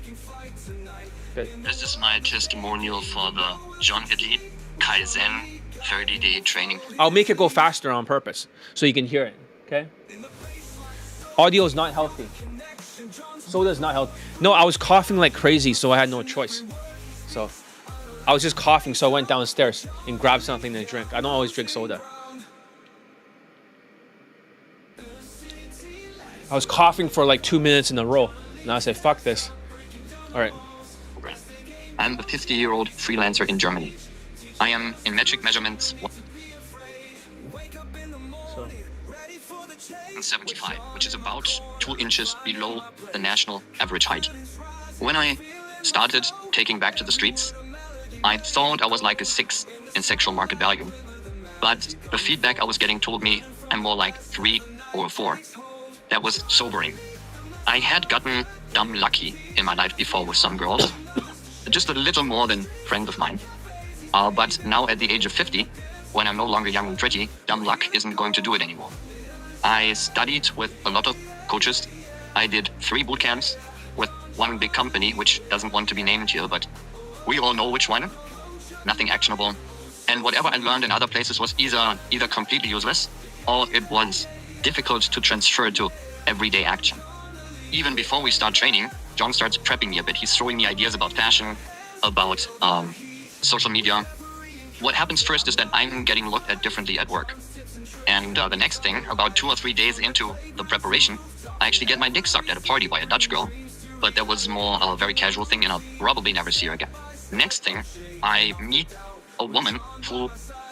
Okay. This is my testimonial for the John Elite Kaizen 30-day training. I'll make it go faster on purpose so you can hear it. Okay? Audio is not healthy. Soda is not healthy. No, I was coughing like crazy, so I had no choice. So I was just coughing, so I went downstairs and grabbed something to drink. I don't always drink soda. I was coughing for like 2 minutes in a row. And I said, fuck this. All right. I'm a 50-year-old freelancer in Germany. I am in metric measurements So 75, which is about 2 inches below the national average height. When I started taking back to the streets, I thought I was like a 6 in sexual market value. But the feedback I was getting told me I'm more like 3 or 4. That was sobering. I had gotten dumb lucky in my life before with some girls. Just a little more than friends of mine. But now at the age of 50, when I'm no longer young and pretty, dumb luck isn't going to do it anymore. I studied with a lot of coaches. I did 3 boot camps with one big company, which doesn't want to be named here, but we all know which one. Nothing actionable. And whatever I learned in other places was either completely useless or it was difficult to transfer to everyday action. Even before we start training, John starts prepping me a bit. He's throwing me ideas about fashion, about social media. What happens first is that I'm getting looked at differently at work. And the next thing, about 2 or 3 days into the preparation, I actually get my dick sucked at a party by a Dutch girl. but that was more a very casual thing, and I'll probably never see her again. Next thing, I meet a woman who,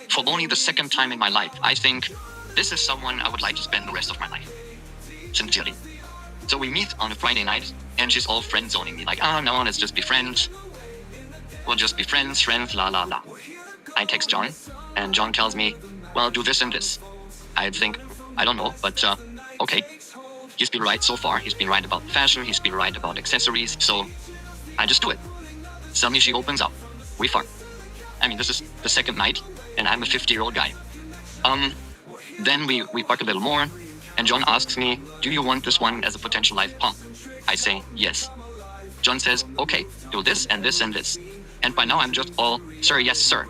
for only the second time in my life, I think this is someone I would like to spend the rest of my life. Sincerely. So we meet on a Friday night, and she's all friend zoning me, like, oh no, let's just be friends. We'll just be friends, la la la. I text John, and John tells me, well, do this and this. I think, I don't know, but okay. He's been right so far. He's been right about fashion. He's been right about accessories. So I just do it. Suddenly she opens up. We fuck. I mean, this is the second night, and I'm a 50-year-old guy. Then we fuck a little more, and John asks me, do you want this one as a potential life pump? I say, yes. John says, okay, do this and this and this. And by now I'm just all, sir, yes, sir.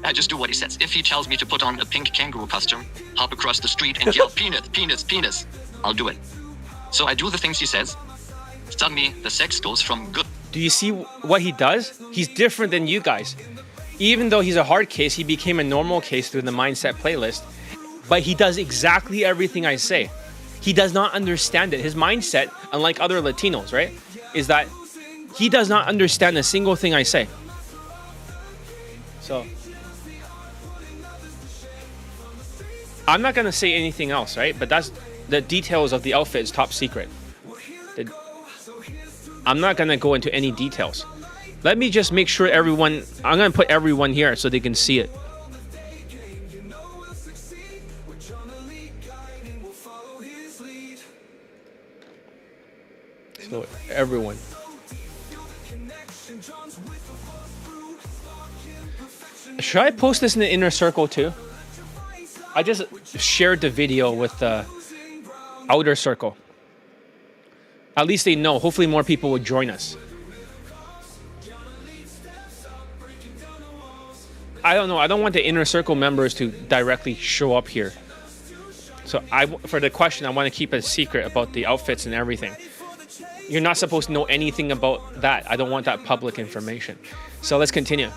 I just do what he says. If he tells me to put on a pink kangaroo costume, hop across the street and yell, penis, penis, penis, I'll do it. So I do the things he says. Suddenly, the sex goes from good. Do you see what he does? He's different than you guys. Even though he's a hard case, he became a normal case through the Mindset playlist. But he does exactly everything I say. He does not understand it. His mindset, unlike other Latinos, right, is that he does not understand a single thing I say. So I'm not going to say anything else, right? But that's the details of the outfit is top secret. I'm not going to go into any details. Let me just make sure everyone, I'm going to put everyone here so they can see it. So everyone. Should I post this in the inner circle too? I just shared the video with the outer circle. At least they know. Hopefully more people will join us. I don't know. I don't want the inner circle members to directly show up here. So for the question, I want to keep a secret about the outfits and everything. You're not supposed to know anything about that. I don't want that public information. So let's continue.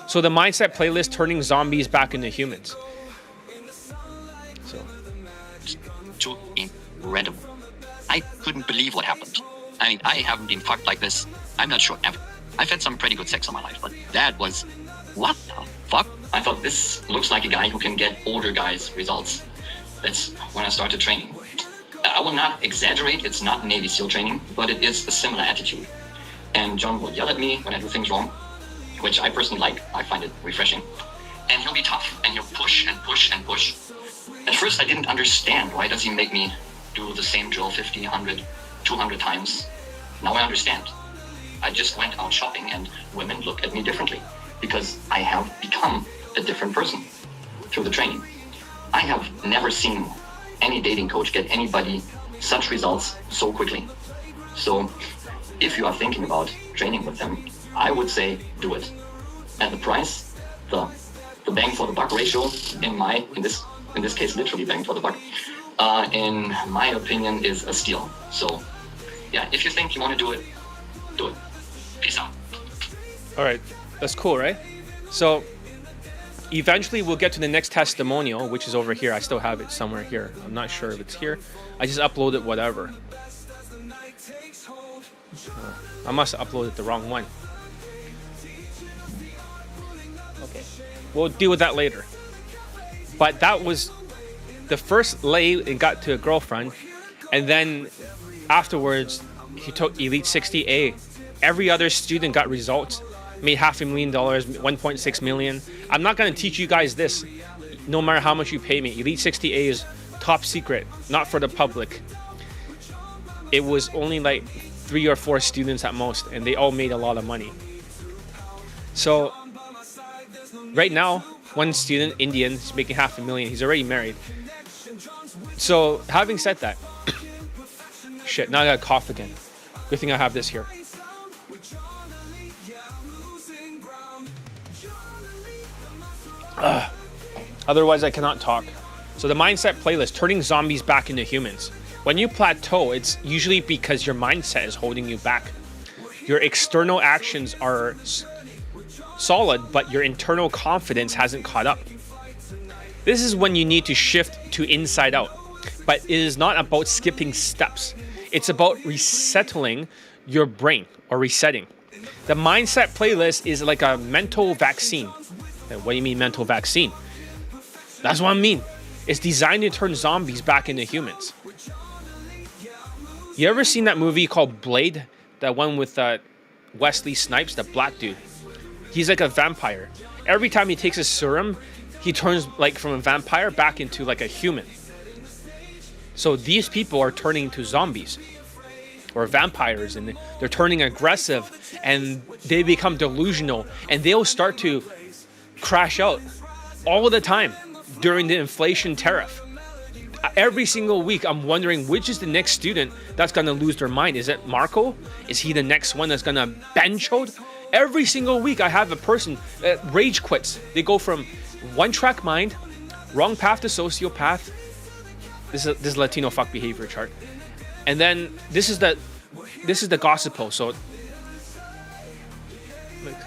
So the Mindset playlist, turning zombies back into humans. So Too incredible. I couldn't believe what happened. I mean, I haven't been fucked like this. I'm not sure ever. I've had some pretty good sex in my life, but that was, what the fuck? I thought this looks like a guy who can get older guys results. That's when I started training. I will not exaggerate, it's not Navy SEAL training, but it is a similar attitude. And John will yell at me when I do things wrong, which I personally like. I find it refreshing. And he'll be tough, and he'll push and push and push. At first I didn't understand, why does he make me do the same drill 50, 100, 200 times? Now I understand. I just went out shopping and women look at me differently because I have become a different person through the training. I have never seen any dating coach get anybody such results so quickly. So if you are thinking about training with them, I would say do it. And the price, the bang for the buck ratio, in this case literally bang for the buck, in my opinion is a steal. So yeah, if you think you want to do it, do it. Peace out. all right, that's cool, right? So eventually we'll get to the next testimonial, which is over here. I still have it somewhere here. I'm not sure if it's here. I just uploaded whatever. I must have uploaded the wrong one. Okay, we'll deal with that later. But that was the first lay and got to a girlfriend, and then afterwards he took Elite 60A. Every other student got results, made $500,000, 1.6 million. I'm not going to teach you guys this, no matter how much you pay me. Elite 60A is top secret, not for the public. It was only like 3 or 4 students at most, and they all made a lot of money. So right now, one student, Indian, is making $500,000. He's already married. So having said that, shit, now I gotta cough again. Good thing I have this here. Otherwise I cannot talk. So the Mindset playlist, turning zombies back into humans. When you plateau, it's usually because your mindset is holding you back. Your external actions are solid, but your internal confidence hasn't caught up. This is when you need to shift to inside out. But it is not about skipping steps. It's about resettling your brain or resetting. The mindset playlist is like a mental vaccine. And what do you mean mental vaccine? That's what I mean. It's designed to turn zombies back into humans. You ever seen that movie called Blade? That one with Wesley Snipes, the black dude. He's like a vampire. Every time he takes a serum, he turns like from a vampire back into like a human. So these people are turning into zombies or vampires, and they're turning aggressive, and they become delusional, and they'll start to crash out all the time during the inflation tariff. Every single week, I'm wondering which is the next student that's going to lose their mind. Is it Marco? Is he the next one that's going to bench hold? Every single week, I have a person that rage quits. They go from one track mind, wrong path to sociopath. This is Latino fuck behavior chart. And then this is the gospel. So, hold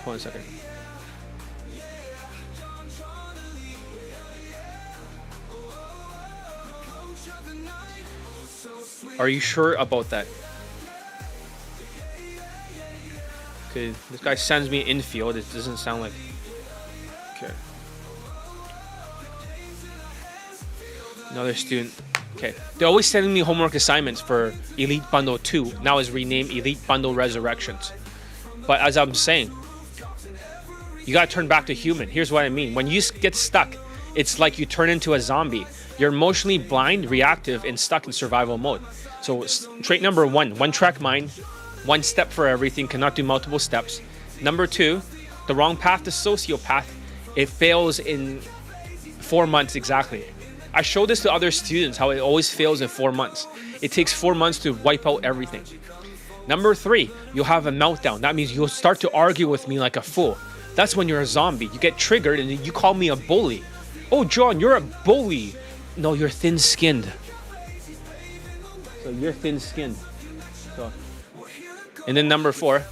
on a second. Are you sure about that? Okay, this guy sends me infield. It doesn't sound like. Okay. Another student. Okay. They're always sending me homework assignments for Elite Bundle 2. Now it's renamed Elite Bundle Resurrections. But as I'm saying, you gotta turn back to human. Here's what I mean. When you get stuck, it's like you turn into a zombie. You're emotionally blind, reactive, and stuck in survival mode. So trait number 1, one track mind, one step for everything, cannot do multiple steps. Number 2, the wrong path to sociopath. It fails in 4 months exactly. I show this to other students, how it always fails in 4 months. It takes 4 months to wipe out everything. Number 3, you'll have a meltdown. That means you'll start to argue with me like a fool. That's when you're a zombie. You get triggered and you call me a bully. Oh, John, you're a bully. No, you're thin-skinned. So you're thin-skinned. So. And then number 4,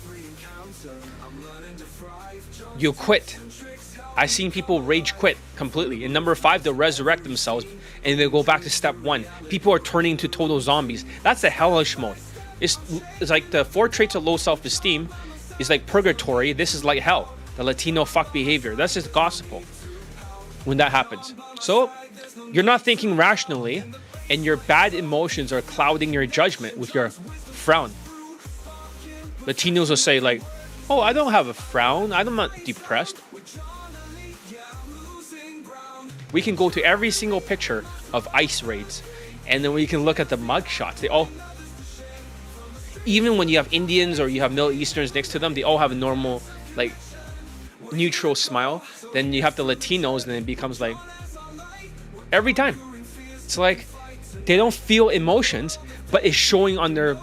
you quit. I've seen people rage quit completely. And number 5, they'll resurrect themselves and they'll go back to step 1. People are turning into total zombies. That's the hellish mode. It's like the 4 traits of low self-esteem is like purgatory. This is like hell. The Latino fuck behavior. That's just gospel when that happens. So you're not thinking rationally, and your bad emotions are clouding your judgment with your frown. Latinos will say like, oh, I don't have a frown. I'm not depressed. We can go to every single picture of ICE raids, and then we can look at the mug shots. They all, even when you have Indians or you have Middle Easterns next to them, they all have a normal, like, neutral smile. Then you have the Latinos, and it becomes like, every time. It's like, they don't feel emotions, but it's showing on their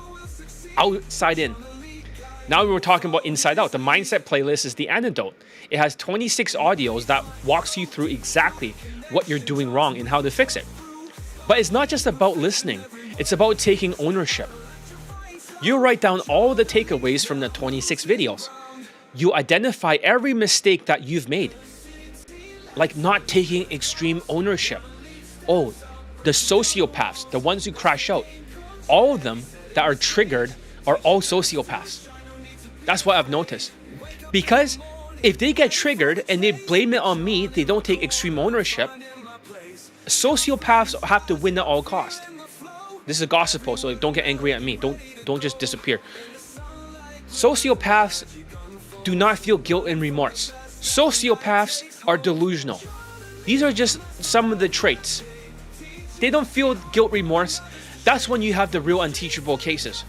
outside in. Now we're talking about inside out. The mindset playlist is the antidote. It has 26 audios that walks you through exactly what you're doing wrong and how to fix it. But it's not just about listening. It's about taking ownership. You write down all the takeaways from the 26 videos. You identify every mistake that you've made. Like not taking extreme ownership. Oh, the sociopaths, the ones who crash out, all of them that are triggered are all sociopaths. That's what I've noticed. Because if they get triggered and they blame it on me, they don't take extreme ownership, sociopaths have to win at all costs. This is gospel, so don't get angry at me. Don't just disappear. Sociopaths do not feel guilt and remorse. Sociopaths are delusional. These are just some of the traits. They don't feel guilt, remorse. That's when you have the real unteachable cases.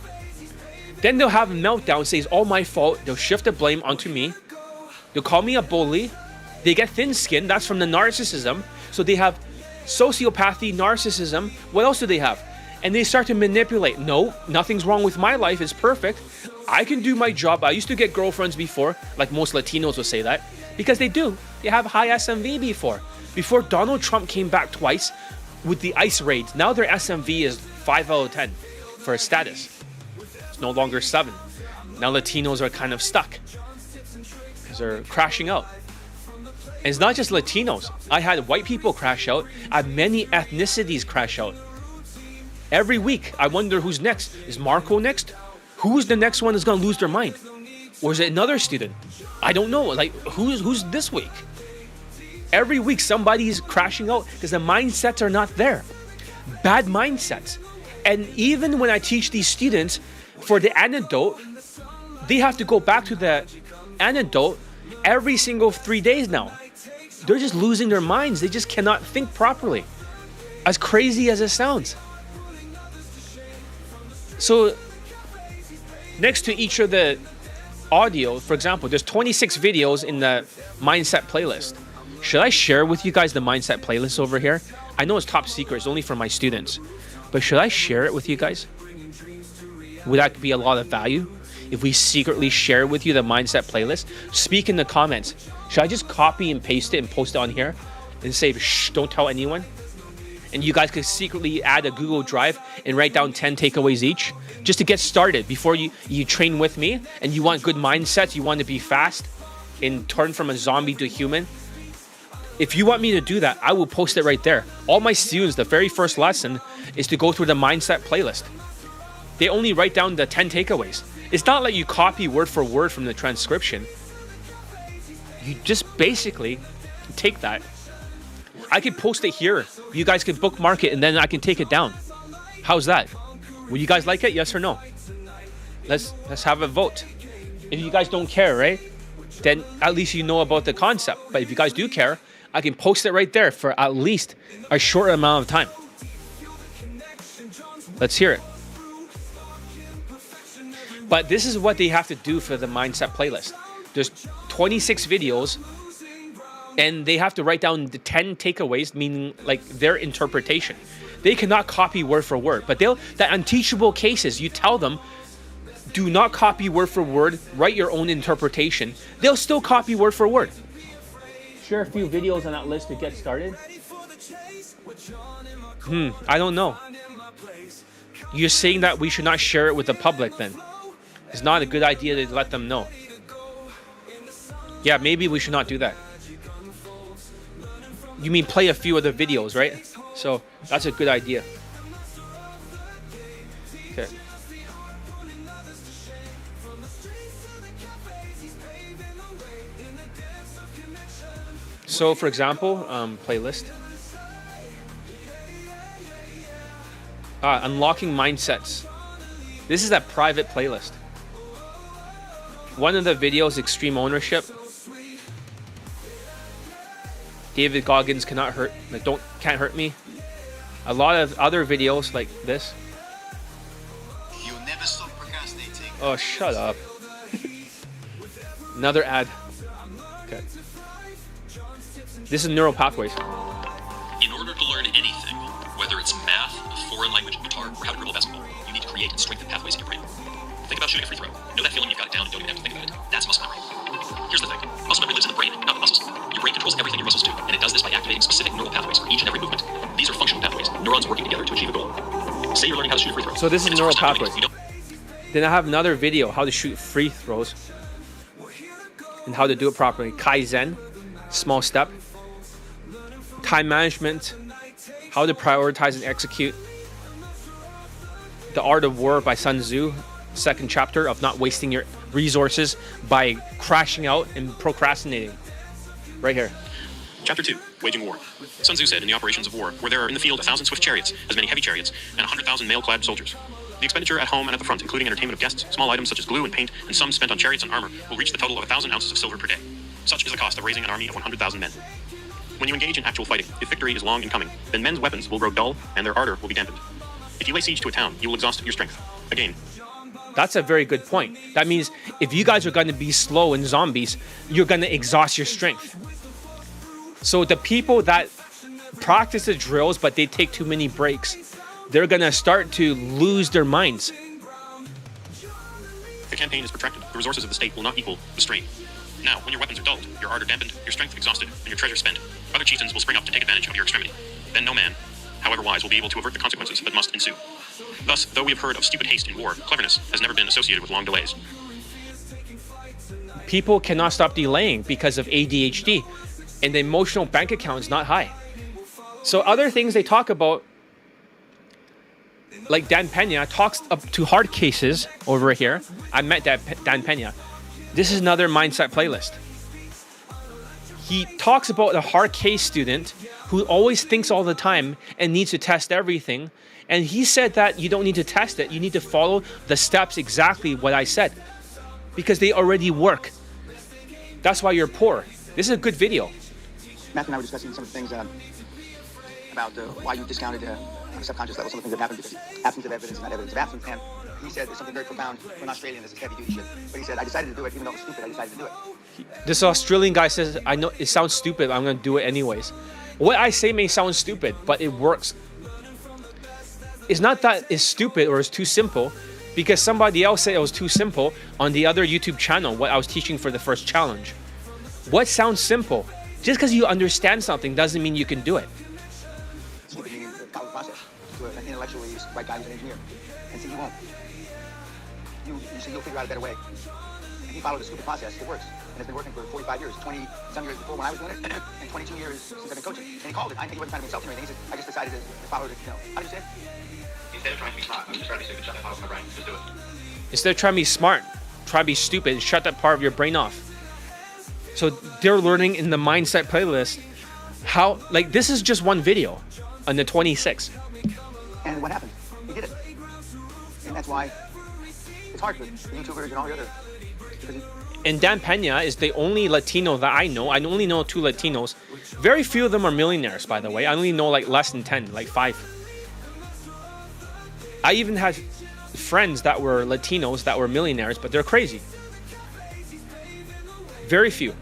Then they'll have a meltdown, say it's all my fault. They'll shift the blame onto me. They'll call me a bully. They get thin-skinned. That's from the narcissism. So they have sociopathy, narcissism. What else do they have? And they start to manipulate. No, nothing's wrong with my life. It's perfect. I can do my job. I used to get girlfriends before, like most Latinos would say that, because they do. They have high SMV before. Before Donald Trump came back twice with the ICE raids, now their SMV is 5 out of 10 for a status. It's no longer 7. Now Latinos are kind of stuck because they're crashing out. And it's not just Latinos. I had white people crash out. I had many ethnicities crash out. Every week, I wonder who's next. Is Marco next? Who's the next one that's gonna lose their mind? Or is it another student? I don't know. Like, who's this week? Every week, somebody's crashing out because the mindsets are not there. Bad mindsets. And even when I teach these students for the antidote, they have to go back to the antidote every single 3 days now. They're just losing their minds. They just cannot think properly. As crazy as it sounds. So, next to each of the audio, for example, there's 26 videos in the mindset playlist. Should I share with you guys the mindset playlist over here? I know it's top secret, it's only for my students. But should I share it with you guys? Would that be a lot of value? If we secretly share with you the mindset playlist? Speak in the comments. Should I just copy and paste it and post it on here? And say, shh, don't tell anyone? And you guys could secretly add a Google Drive and write down 10 takeaways each? Just to get started before you train with me and you want good mindsets, you want to be fast and turn from a zombie to a human. If you want me to do that, I will post it right there. All my students, the very first lesson is to go through the mindset playlist. They only write down the 10 takeaways. It's not like you copy word for word from the transcription. You just basically take that. I can post it here. You guys can bookmark it and then I can take it down. How's that? Will you guys like it? Yes or no? Let's have a vote. If you guys don't care, right? Then at least you know about the concept. But if you guys do care, I can post it right there for at least a short amount of time. Let's hear it. But this is what they have to do for the mindset playlist. There's 26 videos and they have to write down the 10 takeaways, meaning like their interpretation. They cannot copy word for word, but the unteachable cases, you tell them, do not copy word for word, write your own interpretation. They'll still copy word for word. Share a few videos on that list to get started. I don't know. You're saying that we should not share it with the public then. It's not a good idea to let them know. Yeah, maybe we should not do that. You mean play a few of the videos, right? So that's a good idea. Okay. So for example, playlist. Unlocking mindsets. This is a private playlist. One of the videos, extreme ownership. David Goggins can't hurt me. A lot of other videos like this. You'll never stop procrastinating. Oh, shut up. Another ad. Okay. This is neural pathways. In order to learn anything, whether it's math, a foreign language, guitar, or how to dribble a basketball, you need to create and strengthen pathways in your brain. Think about shooting a free throw. Know that feeling you've got it down and don't even have to think about it. That's muscle memory. Here's the thing. Muscle memory lives in the brain, not the muscles. Your brain controls everything your muscles do, and it does this by activating specific neural pathways for each and every movement. These are functional pathways, neurons working together to achieve a goal. Say you're learning how to shoot a free throw. So this is neural pathways. Then I have another video, how to shoot free throws and how to do it properly. Kaizen, small step. Time management, how to prioritize and execute. The Art of War by Sun Tzu, second chapter of not wasting your resources by crashing out and procrastinating. Right here. Chapter 2, Waging War. Sun Tzu said in the operations of war, where there are in the field 1,000 swift chariots, as many heavy chariots, and 100,000 mail-clad soldiers. The expenditure at home and at the front, including entertainment of guests, small items such as glue and paint, and some spent on chariots and armor, will reach the total of 1,000 ounces of silver per day. Such is the cost of raising an army of 100,000 men. When you engage in actual fighting, if victory is long in coming, then men's weapons will grow dull and their ardor will be dampened. If you lay siege to a town, you will exhaust your strength. Again. That's a very good point. That means if you guys are going to be slow and zombies, you're going to exhaust your strength. So the people that practice the drills but they take too many breaks, they're going to start to lose their minds. If the campaign is protracted, the resources of the state will not equal the strain. Now, when your weapons are dulled, your ardor dampened, your strength exhausted, and your treasure spent, other chieftains will spring up to take advantage of your extremity. Then no man, however wise, will be able to avert the consequences that must ensue. Thus, though we have heard of stupid haste in war, cleverness has never been associated with long delays. People cannot stop delaying because of ADHD, and the emotional bank account is not high. So other things they talk about like Dan Pena talks up to hard cases over here. I met Dan Pena. This is another mindset playlist. He talks about a hard case student who always thinks all the time and needs to test everything. And he said that you don't need to test it. You need to follow the steps exactly what I said, because they already work. That's why you're poor. This is a good video. Matthew and I were discussing some things about why you discounted on a subconscious level some of the things that happened, because absence of evidence is not evidence of absence. And he said there's something very profound for an Australian. This is heavy duty shit. But he said, I decided to do it, even though it was stupid. I decided to do it. This Australian guy says, I know it sounds stupid, I'm going to do it anyways. What I say may sound stupid, but it works. It's not that it's stupid or it's too simple, because somebody else said it was too simple on the other YouTube channel, what I was teaching for the first challenge. What sounds simple? Just because you understand something doesn't mean you can do it. Stupid meaning the follow the process. To an intellectually right guy who's an engineer. And see, you won't. You say you'll figure out a better way. If you follow the stupid process, it works. And it's been working for 45 years, 20 some years before when I was doing it, and 22 years since I've been coaching. And he called it. He wasn't trying to insult me or anything. He said, I just decided to follow it, how did you say it? Instead of trying to be smart, I'm just trying to be stupid, shut that part of my brain, just do it. Instead of trying to be smart, try to be stupid and shut that part of your brain off. So they're learning in the mindset playlist how, like, this is just one video on the 26th. And what happened? He did it. And that's why it's hard for YouTubers and all the other. And Dan Pena is the only Latino that I know. I only know 2 Latinos. Very few of them are millionaires, by the way. I only know like less than 10, like 5. I even had friends that were Latinos that were millionaires, but they're crazy. Very few.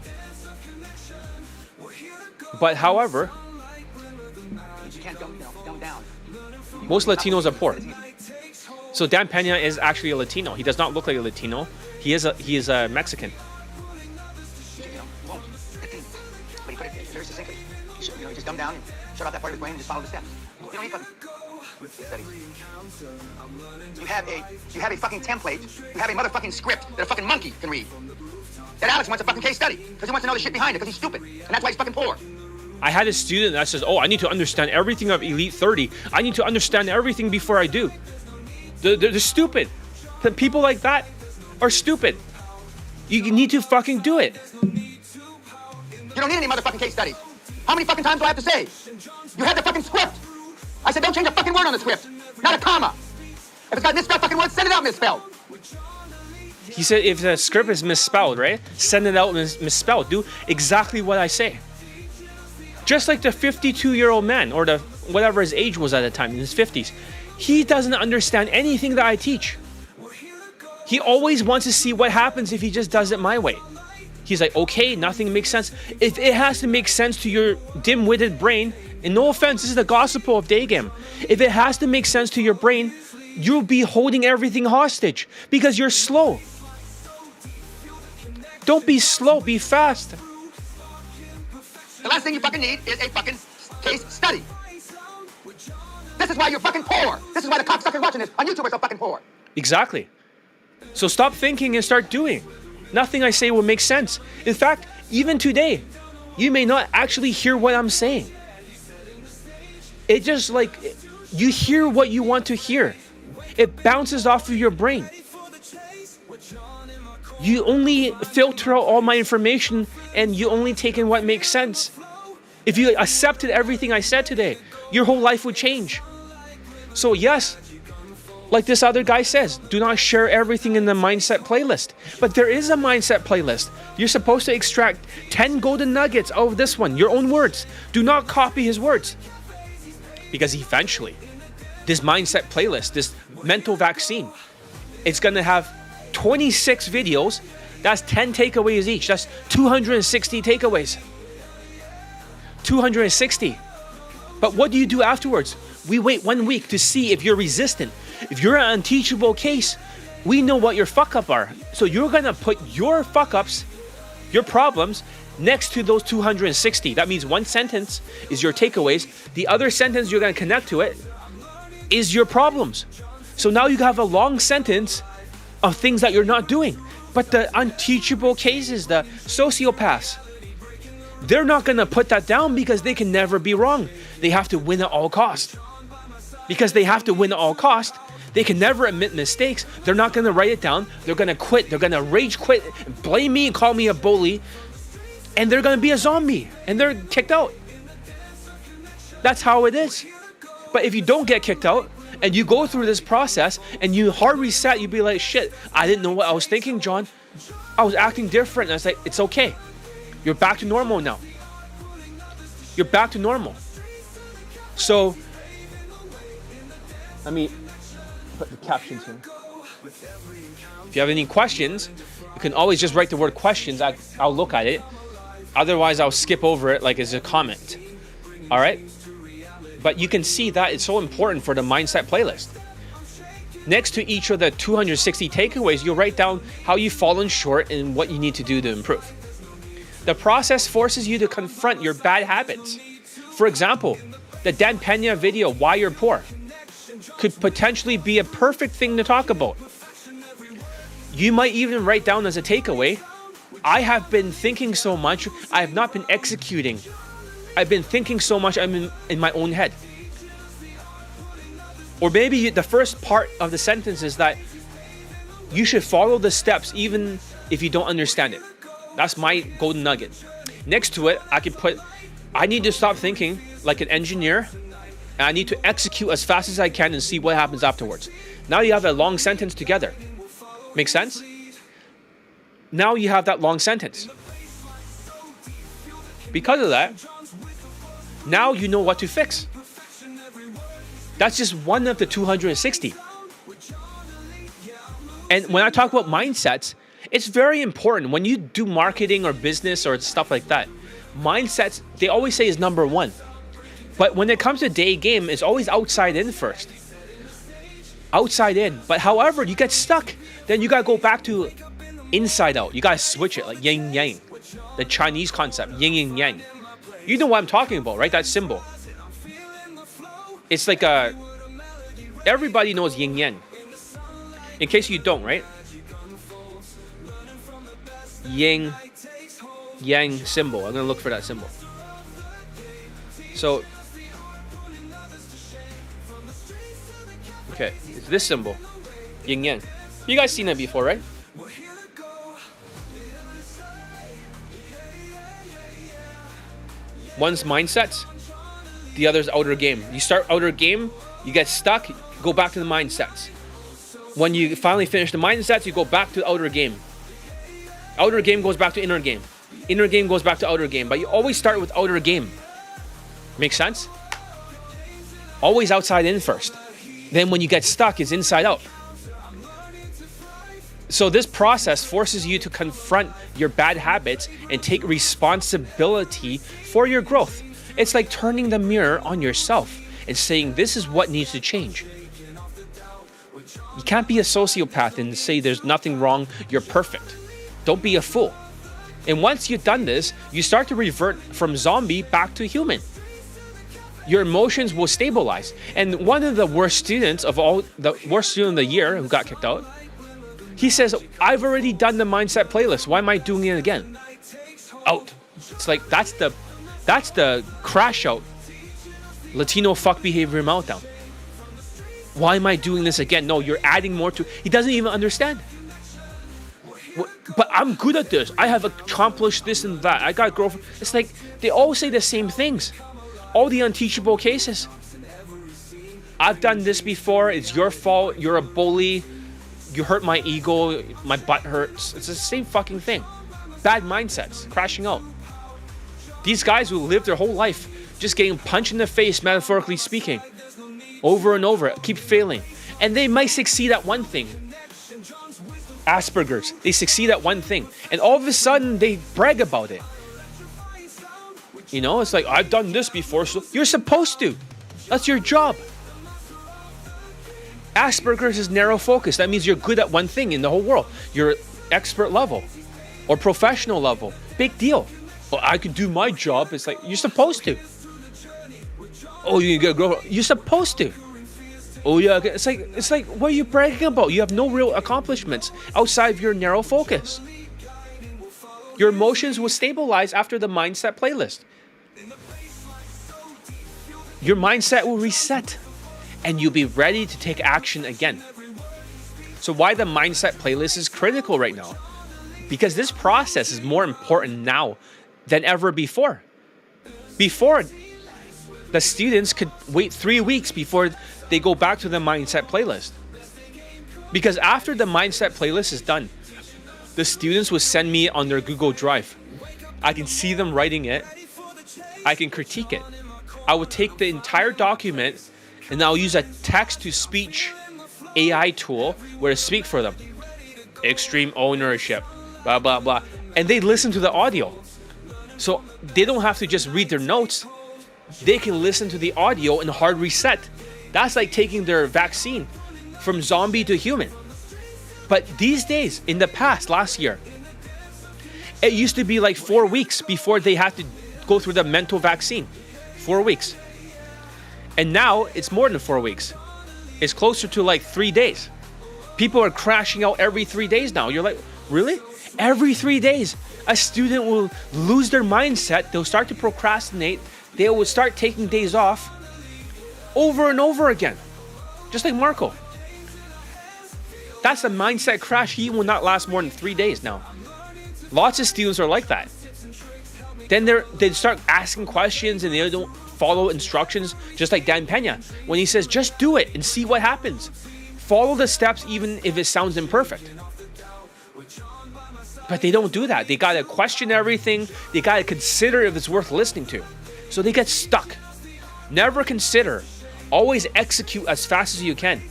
But however, you can't dumb down. most Latinos are poor. So Dan Pena is actually a Latino. He does not look like a Latino. He is a Mexican. Won't. But he put it very succinctly. You just dumb down and shut off that part of his brain and just follow the steps. You don't need fucking studies. You have a fucking template. You have a motherfucking script that a fucking monkey can read. That Alex wants a fucking case study because he wants to know the shit behind it because he's stupid. And that's why he's fucking poor. I had a student that says, oh, I need to understand everything of Elite 30. I need to understand everything before I do. They're stupid. The people like that are stupid. You need to fucking do it. You don't need any motherfucking case studies. How many fucking times do I have to say? You have the fucking script. I said don't change a fucking word on the script. Not a comma. If it's got misspelled fucking words, send it out misspelled. He said if the script is misspelled, right? Send it out misspelled. Do exactly what I say. Just like the 52-year-old man, or the whatever his age was at the time, in his 50s. He doesn't understand anything that I teach. He always wants to see what happens if he just does it my way. He's like, okay, nothing makes sense. If it has to make sense to your dim-witted brain, and no offense, this is the gospel of Daygame. If it has to make sense to your brain, you'll be holding everything hostage because you're slow. Don't be slow, be fast. The last thing you fucking need is a fucking case study. This is why you're fucking poor. This is why the cocksuckers watching this on YouTube are so fucking poor. Exactly. So stop thinking and start doing. Nothing I say will make sense. In fact, even today, you may not actually hear what I'm saying. It just like, you hear what you want to hear. It bounces off of your brain. You only filter out all my information and you only take in what makes sense. If you accepted everything I said today, your whole life would change. So yes, like this other guy says, do not share everything in the mindset playlist. But there is a mindset playlist. You're supposed to extract 10 golden nuggets out of this one, your own words. Do not copy his words. Because eventually, this mindset playlist, this mental vaccine, it's gonna have 26 videos. That's 10 takeaways each. That's 260 takeaways. 260. But what do you do afterwards? We wait 1 week to see if you're resistant. If you're an unteachable case, we know what your fuck-up are. So you're gonna put your fuck-ups, your problems, next to those 260. That means one sentence is your takeaways. The other sentence you're gonna connect to it is your problems. So now you have a long sentence of things that you're not doing. But the unteachable cases, the sociopaths, they're not gonna put that down because they can never be wrong. They have to win at all costs. because they have to win at all cost. They can never admit mistakes. They're not going to write it down. They're going to quit. They're going to rage quit, blame me and call me a bully. And they're going to be a zombie. And they're kicked out. That's how it is. But if you don't get kicked out and you go through this process and you hard reset, you'd be like, shit, I didn't know what I was thinking, John. I was acting different. And I was like, it's okay. You're back to normal now. You're back to normal. So, let me put the captions here. If you have any questions, you can always just write the word questions. I'll look at it. Otherwise, I'll skip over it like it's a comment. All right? But you can see that it's so important for the mindset playlist. Next to each of the 260 takeaways, you'll write down how you've fallen short and what you need to do to improve. The process forces you to confront your bad habits. For example, the Dan Pena video, Why You're Poor, could potentially be a perfect thing to talk about. You might even write down as a takeaway, I have been thinking so much, I have not been executing. I've been thinking so much, I'm in my own head. Or maybe the first part of the sentence is that you should follow the steps even if you don't understand it. That's my golden nugget. Next to it, I could put, I need to stop thinking like an engineer, and I need to execute as fast as I can and see what happens afterwards. Now you have a long sentence together. Make sense? Now you have that long sentence. Because of that, now you know what to fix. That's just one of the 260. And when I talk about mindsets, it's very important. When you do marketing or business or stuff like that, mindsets, they always say is number one. But when it comes to day game, it's always outside in first. Outside in. But however, you get stuck. Then you got to go back to inside out. You got to switch it like yin yang. The Chinese concept, yin and yang. You know what I'm talking about, right? That symbol. It's like everybody knows yin yang. In case you don't, right? Yin yang symbol. I'm going to look for that symbol. So, okay, it's this symbol. Yin yang. You guys seen it before, right? One's mindsets, the other's outer game. You start outer game, you get stuck, go back to the mindsets. When you finally finish the mindsets, you go back to the outer game. Outer game goes back to inner game. Inner game goes back to outer game. But you always start with outer game. Make sense? Always outside in first. Then when you get stuck, it's inside out. So this process forces you to confront your bad habits and take responsibility for your growth. It's like turning the mirror on yourself and saying, this is what needs to change. You can't be a sociopath and say there's nothing wrong, you're perfect. Don't be a fool. And once you've done this, you start to revert from zombie back to human. Your emotions will stabilize. And one of the worst students of all, the worst student of the year who got kicked out, he says, I've already done the mindset playlist. Why am I doing it again? Out. It's like, that's the crash out. Latino fuck behavior meltdown. Why am I doing this again? No, you're adding more to, he doesn't even understand. But I'm good at this. I have accomplished this and that. I got a girlfriend. It's like, they all say the same things. All the unteachable cases. I've done this before. It's your fault. You're a bully. You hurt my ego. My butt hurts. It's the same fucking thing. Bad mindsets. Crashing out. These guys who live their whole life just getting punched in the face, metaphorically speaking. Over and over. Keep failing. And they might succeed at one thing. Asperger's. They succeed at one thing. And all of a sudden, they brag about it. You know, it's like, I've done this before, so you're supposed to. That's your job. Asperger's is narrow focus. That means you're good at one thing in the whole world. You're expert level or professional level. Big deal. Well, I could do my job. It's like, you're supposed to. Oh, you get a girl. You're supposed to. Oh yeah, it's like, what are you bragging about? You have no real accomplishments outside of your narrow focus. Your emotions will stabilize after the mindset playlist. Your mindset will reset. and you'll be ready to take action again. So why the mindset playlist is critical right now? Because this process is more important now than ever before. Before, the students could wait 3 weeks before they go back to the mindset playlist. Because after the mindset playlist is done, the students will send me on their Google Drive. I can see them writing it. I can critique it. I will take the entire document and I'll use a text-to-speech AI tool where to speak for them. Extreme ownership, blah, blah, blah. And they listen to the audio. So they don't have to just read their notes. They can listen to the audio and hard reset. That's like taking their vaccine from zombie to human. But these days, in the past, last year, it used to be like 4 weeks before they had to go through the mental vaccine. 4 weeks. And now it's more than 4 weeks. It's closer to like 3 days. People are crashing out every 3 days now. You're like, really? Every 3 days, a student will lose their mindset. They'll start to procrastinate. They will start taking days off over and over again. Just like Marco. That's a mindset crash. He will not last more than 3 days now. Lots of students are like that. Then they start asking questions and they don't follow instructions, just like Dan Pena. When he says, just do it and see what happens. Follow the steps even if it sounds imperfect. But they don't do that. They gotta question everything. They gotta consider if it's worth listening to. So they get stuck. Never consider. Always execute as fast as you can.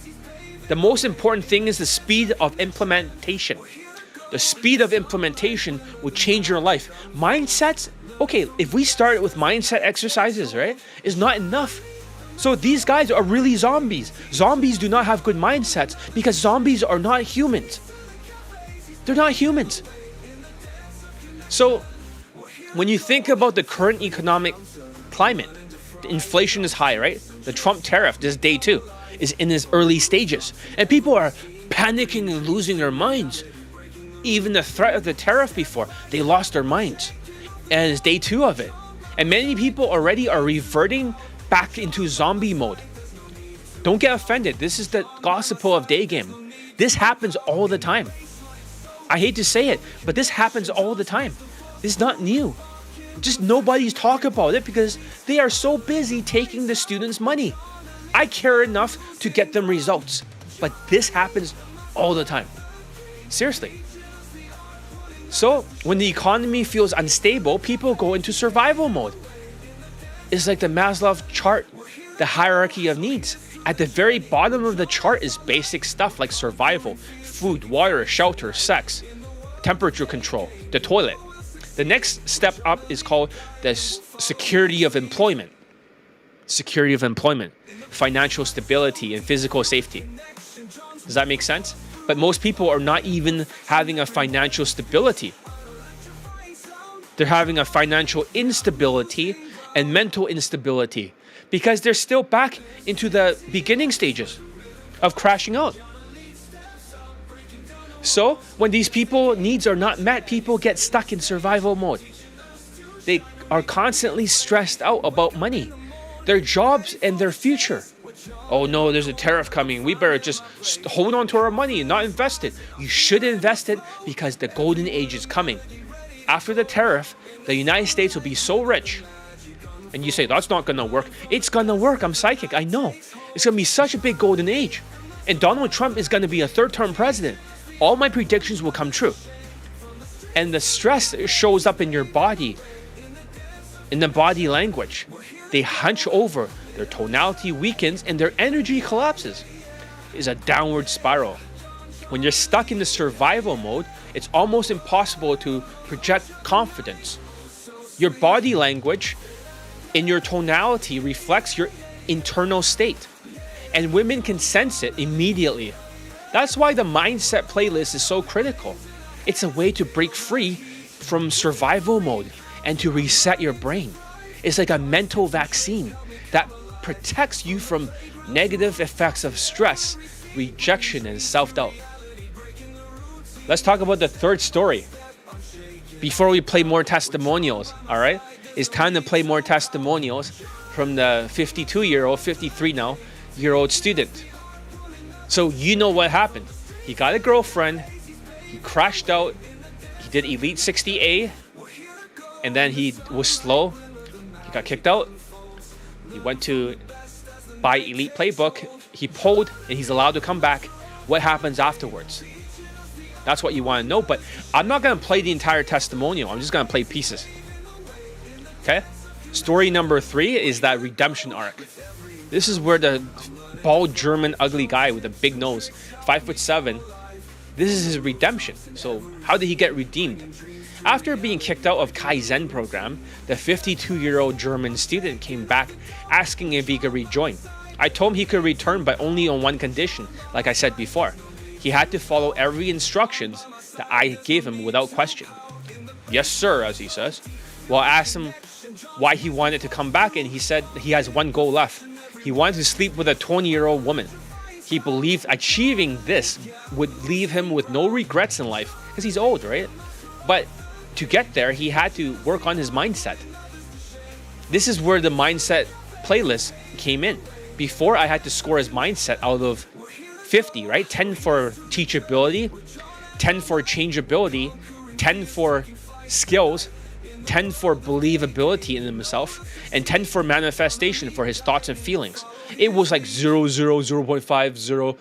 The most important thing is the speed of implementation. The speed of implementation will change your life. Mindsets, okay, if we start with mindset exercises, right, is not enough. So these guys are really zombies. Zombies do not have good mindsets because zombies are not humans. They're not humans. So when you think about the current economic climate, the inflation is high, right? The Trump tariff, this day 2, is in its early stages. And people are panicking and losing their minds. Even the threat of the tariff before, they lost their minds. And it's day 2 of it. And many people already are reverting back into zombie mode. Don't get offended. This is the gospel of Daygame. This happens all the time. I hate to say it, but this happens all the time. It's not new. Just nobody's talking about it because they are so busy taking the students' money. I care enough to get them results, but this happens all the time. Seriously. So when the economy feels unstable, people go into survival mode. It's like the Maslow chart, the hierarchy of needs. At the very bottom of the chart is basic stuff like survival, food, water, shelter, sex, temperature control, the toilet. The next step up is called the security of employment. Security of employment, financial stability, and physical safety. Does that make sense? But most people are not even having a financial stability. They're having a financial instability and mental instability because they're still back into the beginning stages of crashing out. So when these people needs are not met, people get stuck in survival mode. They are constantly stressed out about money, their jobs, and their future. Oh no, there's a tariff coming. We better just hold on to our money and not invest it. You should invest it because the golden age is coming. After the tariff, the United States will be so rich. And you say, that's not going to work. It's going to work. I'm psychic. I know. It's going to be such a big golden age. And Donald Trump is going to be a third-term president. All my predictions will come true. And the stress shows up in your body, in the body language. They hunch over, their tonality weakens, and their energy collapses. It's a downward spiral. When you're stuck in the survival mode, it's almost impossible to project confidence. Your body language in your tonality reflects your internal state, and women can sense it immediately. That's why the mindset playlist is so critical. It's a way to break free from survival mode and to reset your brain. It's like a mental vaccine that protects you from negative effects of stress, rejection, and self-doubt. Let's talk about the third story. Before we play more testimonials, all right? It's time to play more testimonials from the 52-year-old, 53 now, 50-year-old student. So you know what happened. He got a girlfriend, he crashed out, he did Elite 60A, and then he was slow, he got kicked out, he went to buy Elite Playbook, he pulled, and he's allowed to come back. What happens afterwards? That's what you want to know, but I'm not going to play the entire testimonial, I'm just going to play pieces. Okay? Story number 3 is that redemption arc. This is where the bald German ugly guy with a big nose, 5'7", this is his redemption. So how did he get redeemed? After being kicked out of Kaizen program, the 52-year-old German student came back asking if he could rejoin. I told him he could return, but only on one condition, like I said before. He had to follow every instructions that I gave him without question. Yes, sir, as he says. Well, I asked him why he wanted to come back, and he said he has one goal left. He wanted to sleep with a 20-year-old woman. He believed achieving this would leave him with no regrets in life, because he's old, right? But to get there, he had to work on his mindset. This is where the mindset playlist came in. Before, I had to score his mindset out of 50, right? 10 for teachability, 10 for changeability, 10 for skills, 10 for believability in himself, and 10 for manifestation for his thoughts and feelings. It was like 0, 0, 0.5, 0.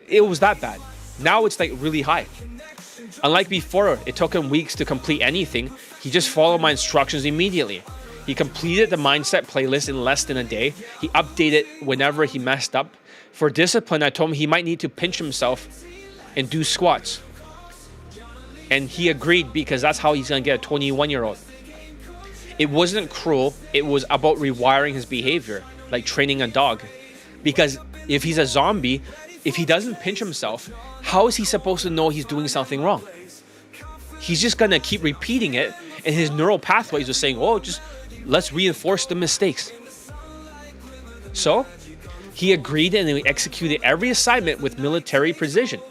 It was that bad. Now it's like really high. Unlike before, it took him weeks to complete anything. He just followed my instructions immediately. He completed the mindset playlist in less than a day. He updated whenever he messed up. For discipline, I told him he might need to pinch himself and do squats. And he agreed because that's how he's going to get a 21-year-old. It wasn't cruel. It was about rewiring his behavior, like training a dog. Because if he's a zombie, if he doesn't pinch himself, how is he supposed to know he's doing something wrong? He's just going to keep repeating it, and his neural pathways are saying, oh, just let's reinforce the mistakes. So he agreed, and he executed every assignment with military precision.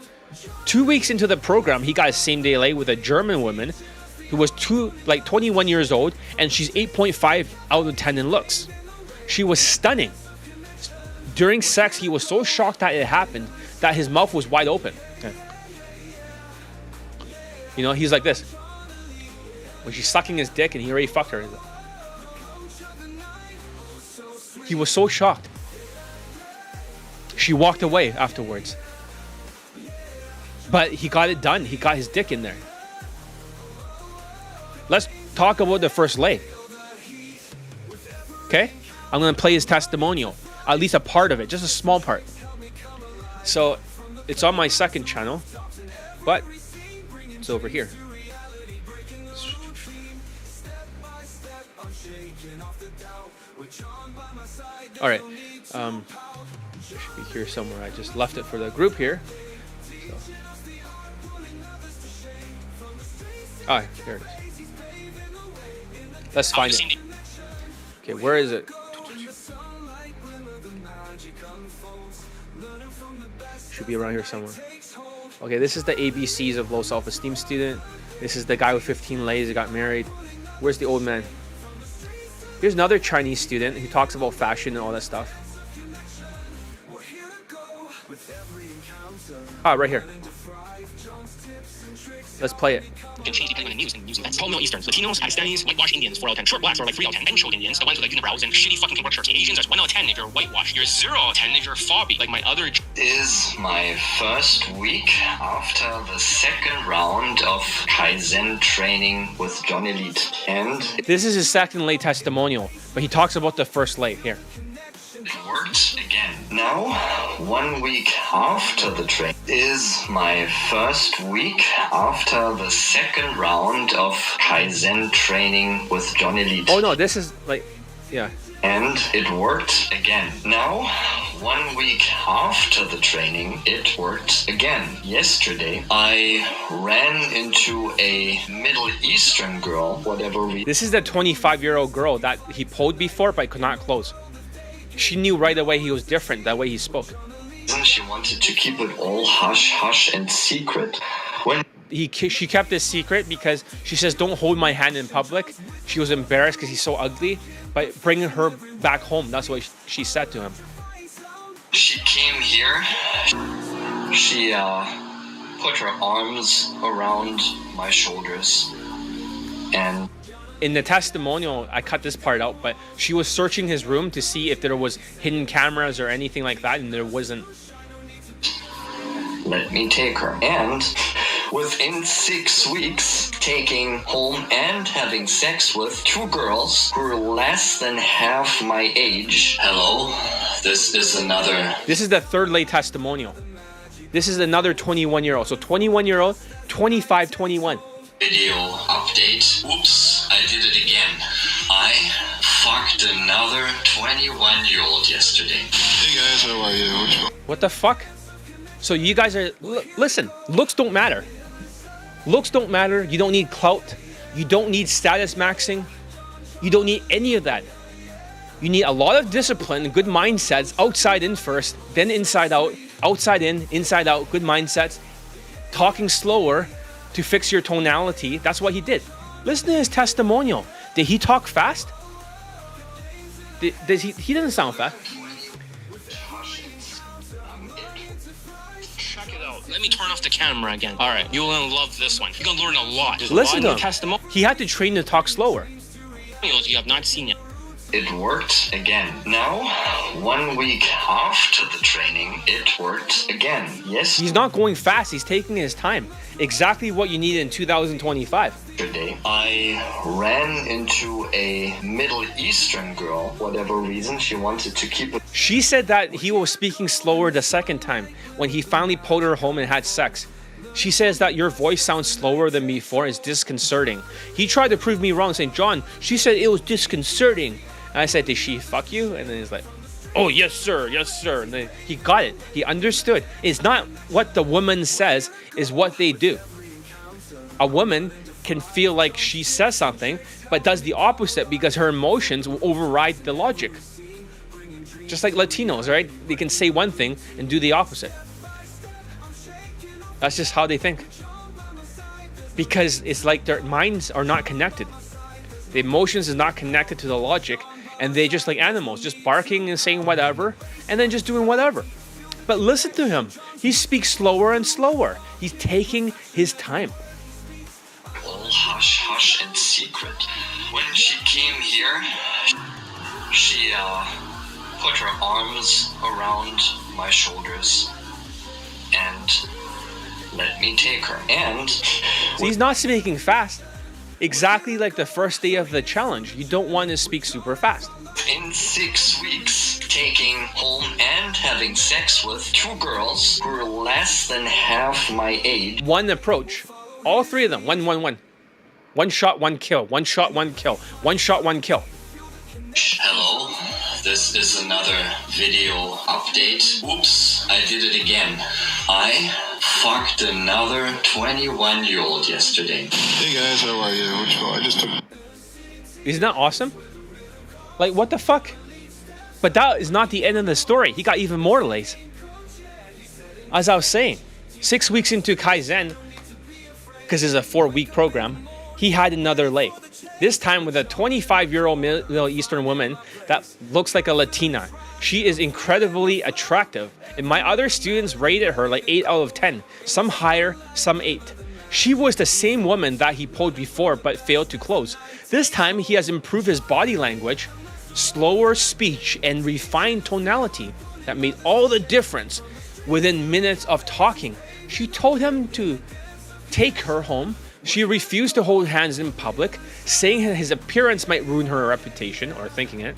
2 weeks into the program, he got a same-day lay with a German woman who was 21 years old, and she's 8.5 out of 10 in looks. She was stunning. During sex, he was so shocked that it happened that his mouth was wide open. Okay. You know, he's like this. When she's sucking his dick and he already fucked her. He was so shocked. She walked away afterwards. But he got it done. He got his dick in there. Let's talk about the first lay. Okay? I'm going to play his testimonial. At least a part of it. Just a small part. So, it's on my second channel. But, it's over here. Alright. It should be here somewhere. I just left it for the group here. So. Ah, here it is. Let's find it. Okay, where is it? Should be around here somewhere. Okay, this is the ABCs of low self-esteem student. This is the guy with 15 lays that got married. Where's the old man? Here's another Chinese student who talks about fashion and all that stuff. Ah, right here. Let's play it. Can change depending on the news and news events. 12 Middle Easterns, Latinos, Pakistanis, whitewashed Indians, 4 out of 10. Short blacks are like 3 out of 10. And short Indians, the ones with like unibrows and shitty fucking work shirts. Asians are 1 out of 10 if you're whitewashed. You're 0 out of 10 if you're fobby. Like my other... Is my first week after the second round of Kaizen training with John Elite. And this is his second lay testimonial, but he talks about the first lay here. it worked again. Now, 1 week after the train is my first week after the second round of Kaizen training with John Elite. Oh no, this is like, yeah. And it worked again. Now, 1 week after the training, it worked again. Yesterday, I ran into a Middle Eastern girl, whatever we... This is the 25-year-old girl that he pulled before but could not close. She knew right away he was different, that way he spoke. She wanted to keep it all hush-hush and secret. When she kept it secret because she says, don't hold my hand in public. She was embarrassed because he's so ugly. But bringing her back home, that's what she said to him. She came here. She put her arms around my shoulders and In the testimonial, I cut this part out, but she was searching his room to see if there was hidden cameras or anything like that, and there wasn't. let me take her. And within 6 weeks, taking home and having sex with 2 girls who are less than half my age. Hello, this is another. This is the third lay testimonial. This is another 21-year-old. So 21-year-old, 25, 21. Video update. Oops, I did it again. I fucked another 21-year-old yesterday. Hey guys, how are you? What the fuck? So you guys are... Listen, looks don't matter. Looks don't matter. You don't need clout. You don't need status maxing. You don't need any of that. You need a lot of discipline, good mindsets, outside in first, then inside out, outside in, inside out, good mindsets, talking slower to fix your tonality. That's what he did. Listen to his testimonial. Did he talk fast? Does he doesn't sound fast. Check it out. Let me turn off the camera again. All right, you're gonna love this one. You're gonna learn a lot. There's Listen a to lot him. in testimonials He had to train to talk slower. you have not seen yet. It worked again. Now, 1 week after the training, it worked again. Yes. He's not going fast. He's taking his time. Exactly what you need in 2025. Yesterday, I ran into a Middle Eastern girl. Whatever reason, she wanted to keep it. She said that he was speaking slower the second time when he finally pulled her home and had sex. She says that your voice sounds slower than before. It's disconcerting. He tried to prove me wrong, saying, John, she said it was disconcerting. And I said, did she fuck you? And then he's like, oh, yes, sir. Yes, sir. And then he got it. He understood. It's not what the woman says, is what they do. A woman can feel like she says something, but does the opposite because her emotions will override the logic. Just like Latinos, right? They can say one thing and do the opposite. That's just how they think. Because it's like their minds are not connected. The emotions is not connected to the logic, and they just like animals, just barking and saying whatever, and then just doing whatever. But listen to him. He speaks slower and slower. He's taking his time. All hush hush and secret. When she came here, she put her arms around my shoulders and let me take her. And So he's not speaking fast. Exactly like the first day of the challenge. You don't want to speak super fast. in 6 weeks, taking home and having sex with 2 girls who are less than half my age. One approach. All 3 of them. One. One shot, one kill. One shot, one kill. One shot, one kill. Hello, this is another video update. Oops, I did it again. I fucked another 21-year-old yesterday. Hey guys, how are you? I just took. Isn't that awesome? Like, what the fuck? But that is not the end of the story. He got even more lays. As I was saying, 6 weeks into Kaizen, because it's a 4-week program, he had another lay. This time with a 25-year-old Middle Eastern woman that looks like a Latina. She is incredibly attractive, and my other students rated her like 8 out of 10. Some higher, some 8. She was the same woman that he pulled before but failed to close. This time he has improved his body language, slower speech, and refined tonality that made all the difference within minutes of talking. She told him to take her home. She refused to hold hands in public, saying that his appearance might ruin her reputation, or thinking it.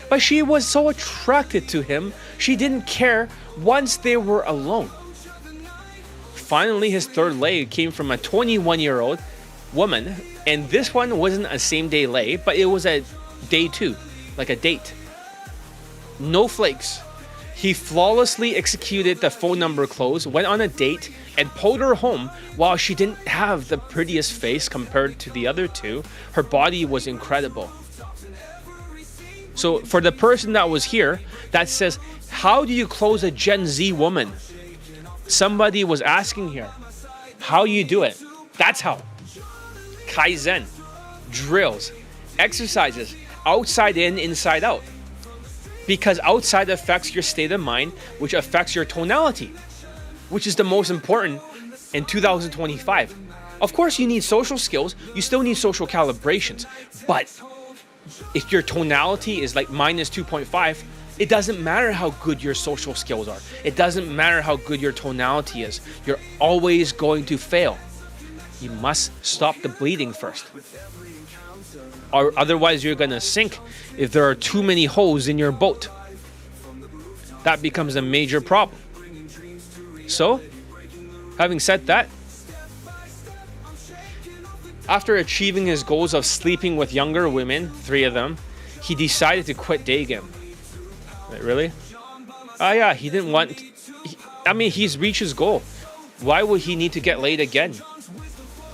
But she was so attracted to him, she didn't care once they were alone. Finally, his third lay came from a 21-year-old woman, and this one wasn't a same-day lay, but it was a day 2, like a date. No flakes. He flawlessly executed the phone number close, went on a date, and pulled her home while she didn't have the prettiest face compared to the other 2. Her body was incredible. So for the person that was here that says, how do you close a Gen Z woman? Somebody was asking here, how you do it? That's how. Kaizen, drills, exercises, outside in, inside out. Because outside affects your state of mind, which affects your tonality, which is the most important in 2025. Of course, you need social skills. You still need social calibrations. But if your tonality is like minus 2.5, it doesn't matter how good your social skills are. It doesn't matter how good your tonality is. You're always going to fail. You must stop the bleeding first. Or otherwise you're gonna sink if there are too many holes in your boat. That becomes a major problem. So, having said that, after achieving his goals of sleeping with younger women, 3 of them, he decided to quit Daygame. Wait, really? Oh yeah, he didn't want... he's reached his goal. Why would he need to get laid again?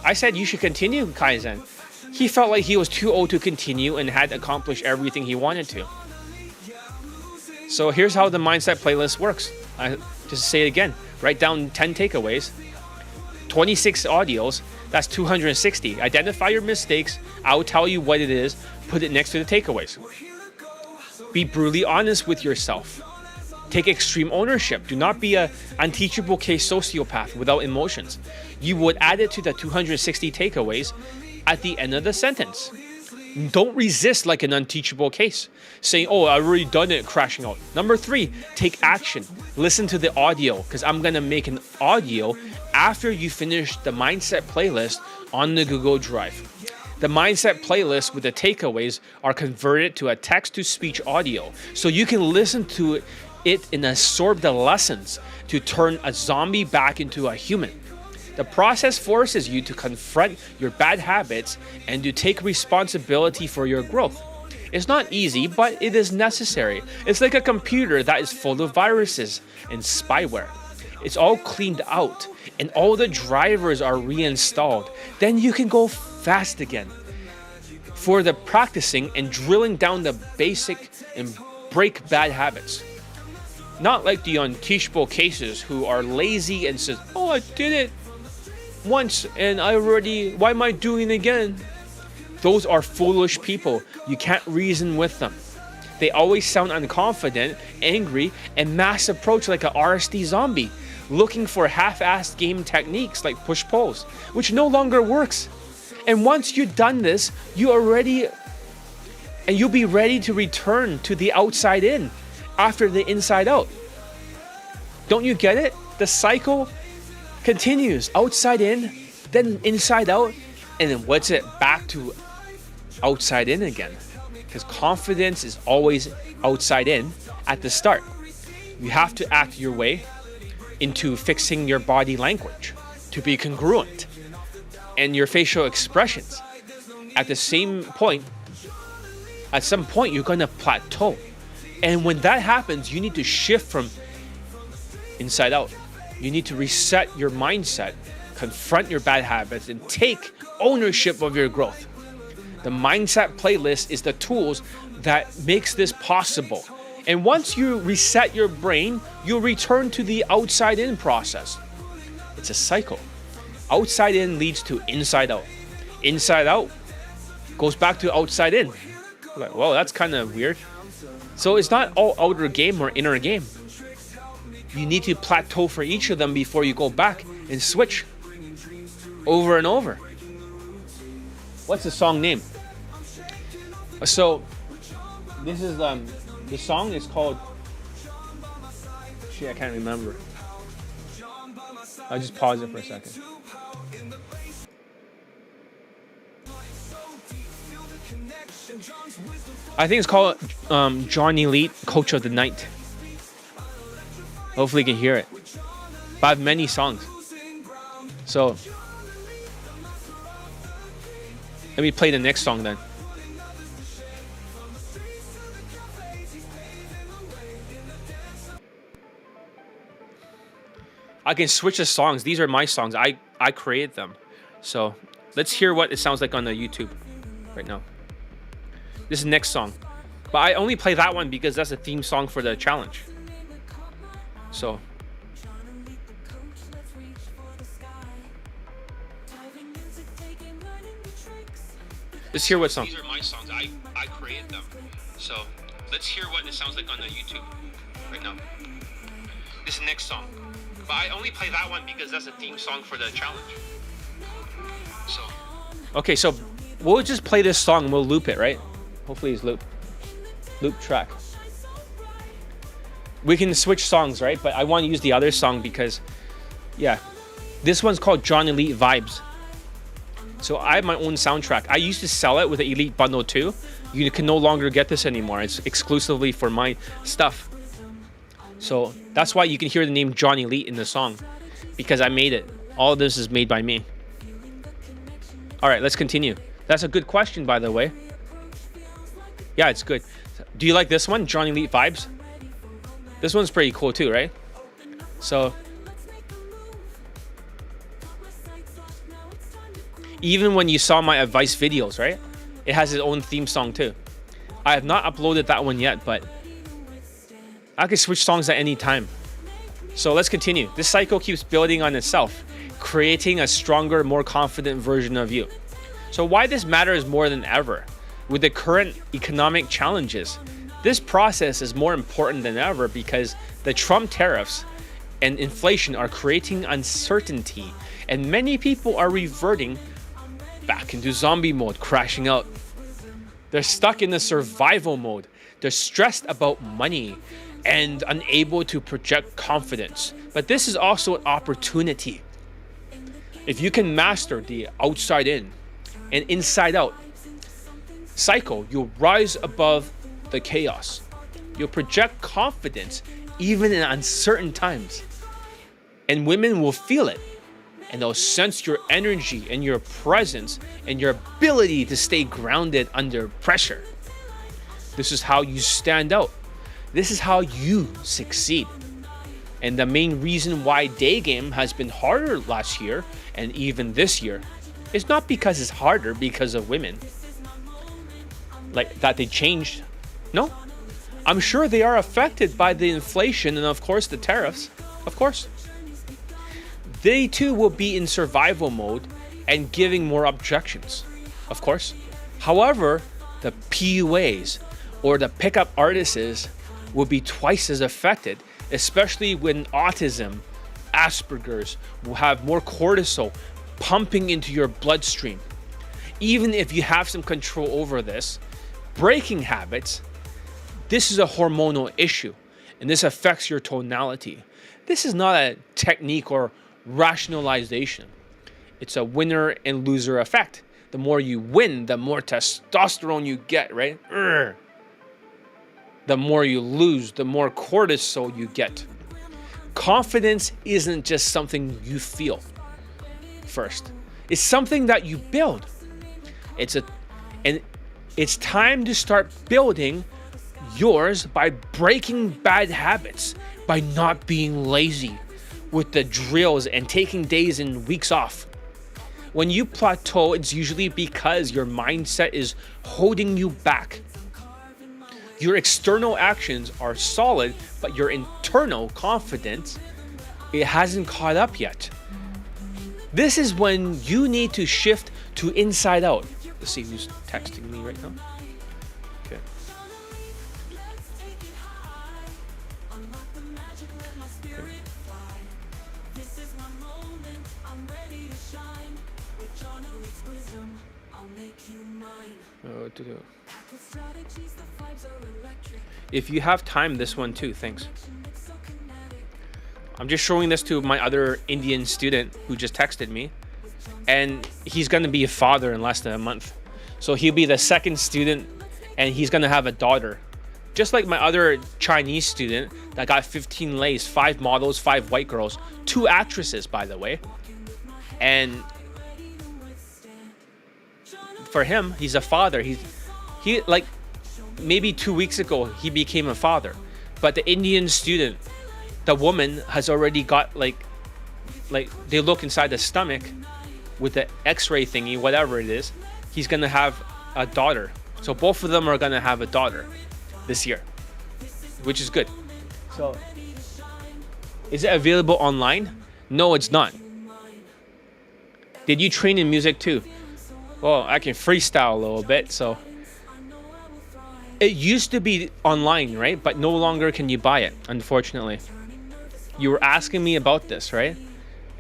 I said you should continue Kaizen. He felt like he was too old to continue and had accomplished everything he wanted to. So here's how the mindset playlist works. I just say it again. Write down 10 takeaways, 26 audios, that's 260. Identify your mistakes. I'll tell you what it is. Put it next to the takeaways. Be brutally honest with yourself. Take extreme ownership. Do not be an unteachable case sociopath without emotions. You would add it to the 260 takeaways at the end of the sentence. Don't resist like an unteachable case, saying, oh, I've already done it, crashing out. Number 3, take action. Listen to the audio, because I'm going to make an audio after you finish the mindset playlist on the Google Drive. The mindset playlist with the takeaways are converted to a text-to-speech audio, so you can listen to it and absorb the lessons to turn a zombie back into a human. The process forces you to confront your bad habits and to take responsibility for your growth. It's not easy, but it is necessary. It's like a computer that is full of viruses and spyware. It's all cleaned out and all the drivers are reinstalled. Then you can go fast again. For the practicing and drilling down the basic and break bad habits. Not like the unteachable cases who are lazy and says, oh, I did it once and why am I doing it again? Those are foolish people. You can't reason with them. They always sound unconfident, angry, and mass approach like an RSD zombie, looking for half-assed game techniques like push-pulls, which no longer works. And once you've done this, you'll be ready to return to the outside in after the inside out. Don't you get it? The cycle continues. Outside in, then inside out, and then what's it? Back to outside in again. Because confidence is always outside in at the start. You have to act your way into fixing your body language to be congruent and your facial expressions. At the same point, at some point, you're going to plateau. And when that happens, you need to shift from inside out. You need to reset your mindset, confront your bad habits, and take ownership of your growth. The mindset playlist is the tools that makes this possible. And once you reset your brain, you'll return to the outside in process. It's a cycle. Outside in leads to inside out. Inside out goes back to outside in. Like, whoa, that's kind of weird. So it's not all outer game or inner game. You need to plateau for each of them before you go back and switch over and over. What's the song name? So this is the song is called shit, I can't remember. I'll just pause it for a second. I think it's called John Elite Coach of the Night. Hopefully you can hear it. But I have many songs. So let me play the next song then. I can switch the songs. These are my songs. I created them. So let's hear what it sounds like on the YouTube right now. This is the next song. But I only play that one because that's the theme song for the challenge. So let's hear what song. These are my songs. I created them. So Let's hear what it sounds like on the YouTube right now. This next song. But I only play that one because that's a theme song for the challenge. So. Okay, so we'll just play this song and we'll loop it, right? Hopefully it's loop track. We can switch songs, right? But I want to use the other song because, yeah, this one's called John Elite Vibes. So I have my own soundtrack. I used to sell it with the Elite Bundle too. You can no longer get this anymore. It's exclusively for my stuff. So that's why you can hear the name John Elite in the song, because I made it. All of this is made by me. All right, let's continue. That's a good question, by the way. Yeah, it's good. Do you like this one, John Elite Vibes? This one's pretty cool too, right? So even when you saw my advice videos, right? It has its own theme song too. I have not uploaded that one yet, but I can switch songs at any time. So let's continue. This cycle keeps building on itself, creating a stronger, more confident version of you. So why this matters more than ever? With the current economic challenges, this process is more important than ever because the Trump tariffs and inflation are creating uncertainty, and many people are reverting back into zombie mode, crashing out. They're stuck in the survival mode. They're stressed about money and unable to project confidence. But this is also an opportunity. If you can master the outside in and inside out cycle, you'll rise above the chaos. You'll project confidence even in uncertain times. And women will feel it. And they'll sense your energy and your presence and your ability to stay grounded under pressure. This is how you stand out. This is how you succeed. And the main reason why Daygame has been harder last year and even this year is not because it's harder because of women. Like that they changed. No. I'm sure they are affected by the inflation and of course the tariffs. Of course. They too will be in survival mode and giving more objections, of course. However, the PUAs or the pickup artists will be twice as affected, especially when autism, Asperger's will have more cortisol pumping into your bloodstream. Even if you have some control over this, breaking habits, this is a hormonal issue and this affects your tonality. This is not a technique or rationalization. It's a winner and loser effect. The more you win, the more testosterone you get, right? The more you lose, the more cortisol you get. Confidence isn't just something you feel first. It's something that you build. And it's time to start building yours by breaking bad habits, by not being lazy with the drills and taking days and weeks off. When you plateau, it's usually because your mindset is holding you back. Your external actions are solid, but your internal confidence, it hasn't caught up yet. This is when you need to shift to inside out. Let's see who's texting me right now. Okay. What to do? If you have time, this one too, thanks. I'm just showing this to my other Indian student who just texted me, and he's going to be a father in less than a month. So he'll be the second student, and he's going to have a daughter. Just like my other Chinese student that got 15 lays, 5 models, 5 white girls, 2 actresses, by the way. And for him, he's a father. He like maybe 2 weeks ago he became a father, but the Indian student, the woman has already got like they look inside the stomach with the X-ray thingy, whatever it is. He's gonna have a daughter, so both of them are gonna have a daughter this year, which is good. So, is it available online? No, it's not. Did you train in music too? Well, I can freestyle a little bit, so It used to be online, right? But no longer can you buy it, unfortunately. You were asking me about this, right?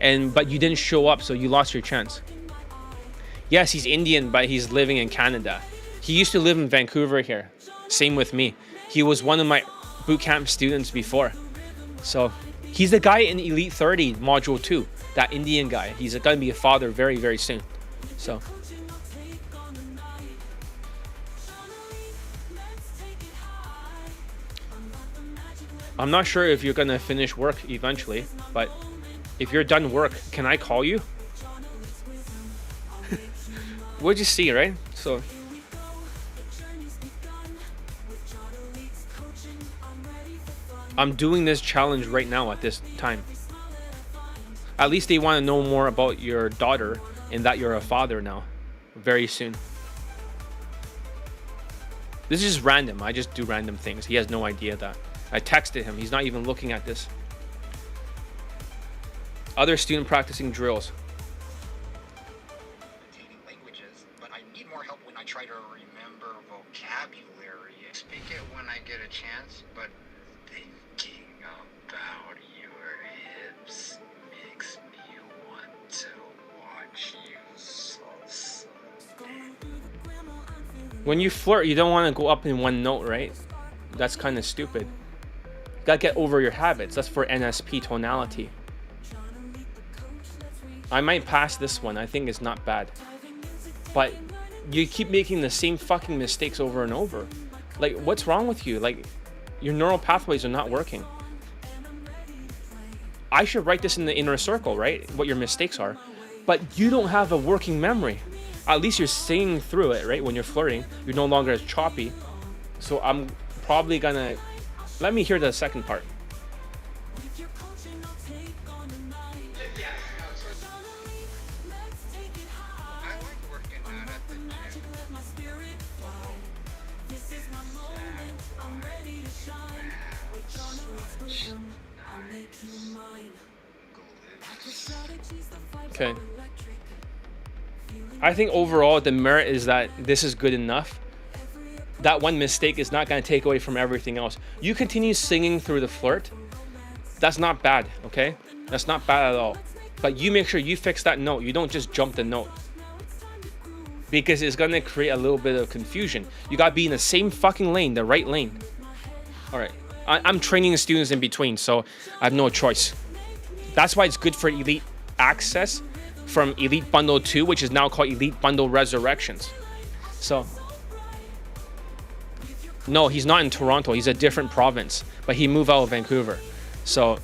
But you didn't show up, so you lost your chance. Yes, he's Indian, but he's living in Canada. He used to live in Vancouver here. Same with me. He was one of my boot camp students before. So he's the guy in Elite 30 Module 2, that Indian guy. He's going to be a father very, very soon. So I'm not sure if you're going to finish work eventually, but if you're done work, can I call you? What'd you see, right? So I'm doing this challenge right now at this time. At least they want to know more about your daughter and that you're a father now, very soon. This is just random. I just do random things. He has no idea that. I texted him. He's not even looking at this. Other student practicing drills. Languages, but I need more help when I try to remember vocabulary. Speak it when I get a chance, but thinking about your hips makes me want to watch you salsa. When you flirt, you don't want to go up in one note, right? That's kind of stupid. You gotta get over your habits. That's for NSP tonality. I might pass this one. I think it's not bad. But you keep making the same fucking mistakes over and over. Like, what's wrong with you? Like, your neural pathways are not working. I should write this in the inner circle, right? What your mistakes are. But you don't have a working memory. At least you're singing through it, right? When you're flirting, you're no longer as choppy. So I'm probably gonna... Let me hear the second part. I like working out at the gym. Okay. I think overall the merit is that this is good enough. That one mistake is not going to take away from everything else. You continue singing through the flirt. That's not bad, okay? That's not bad at all. But you make sure you fix that note. You don't just jump the note. Because it's going to create a little bit of confusion. You got to be in the same fucking lane, the right lane. All right. I'm training students in between, so I have no choice. That's why it's good for Elite Access from Elite Bundle 2, which is now called Elite Bundle Resurrections. So, no, he's not in Toronto. He's a different province, but he moved out of Vancouver. So,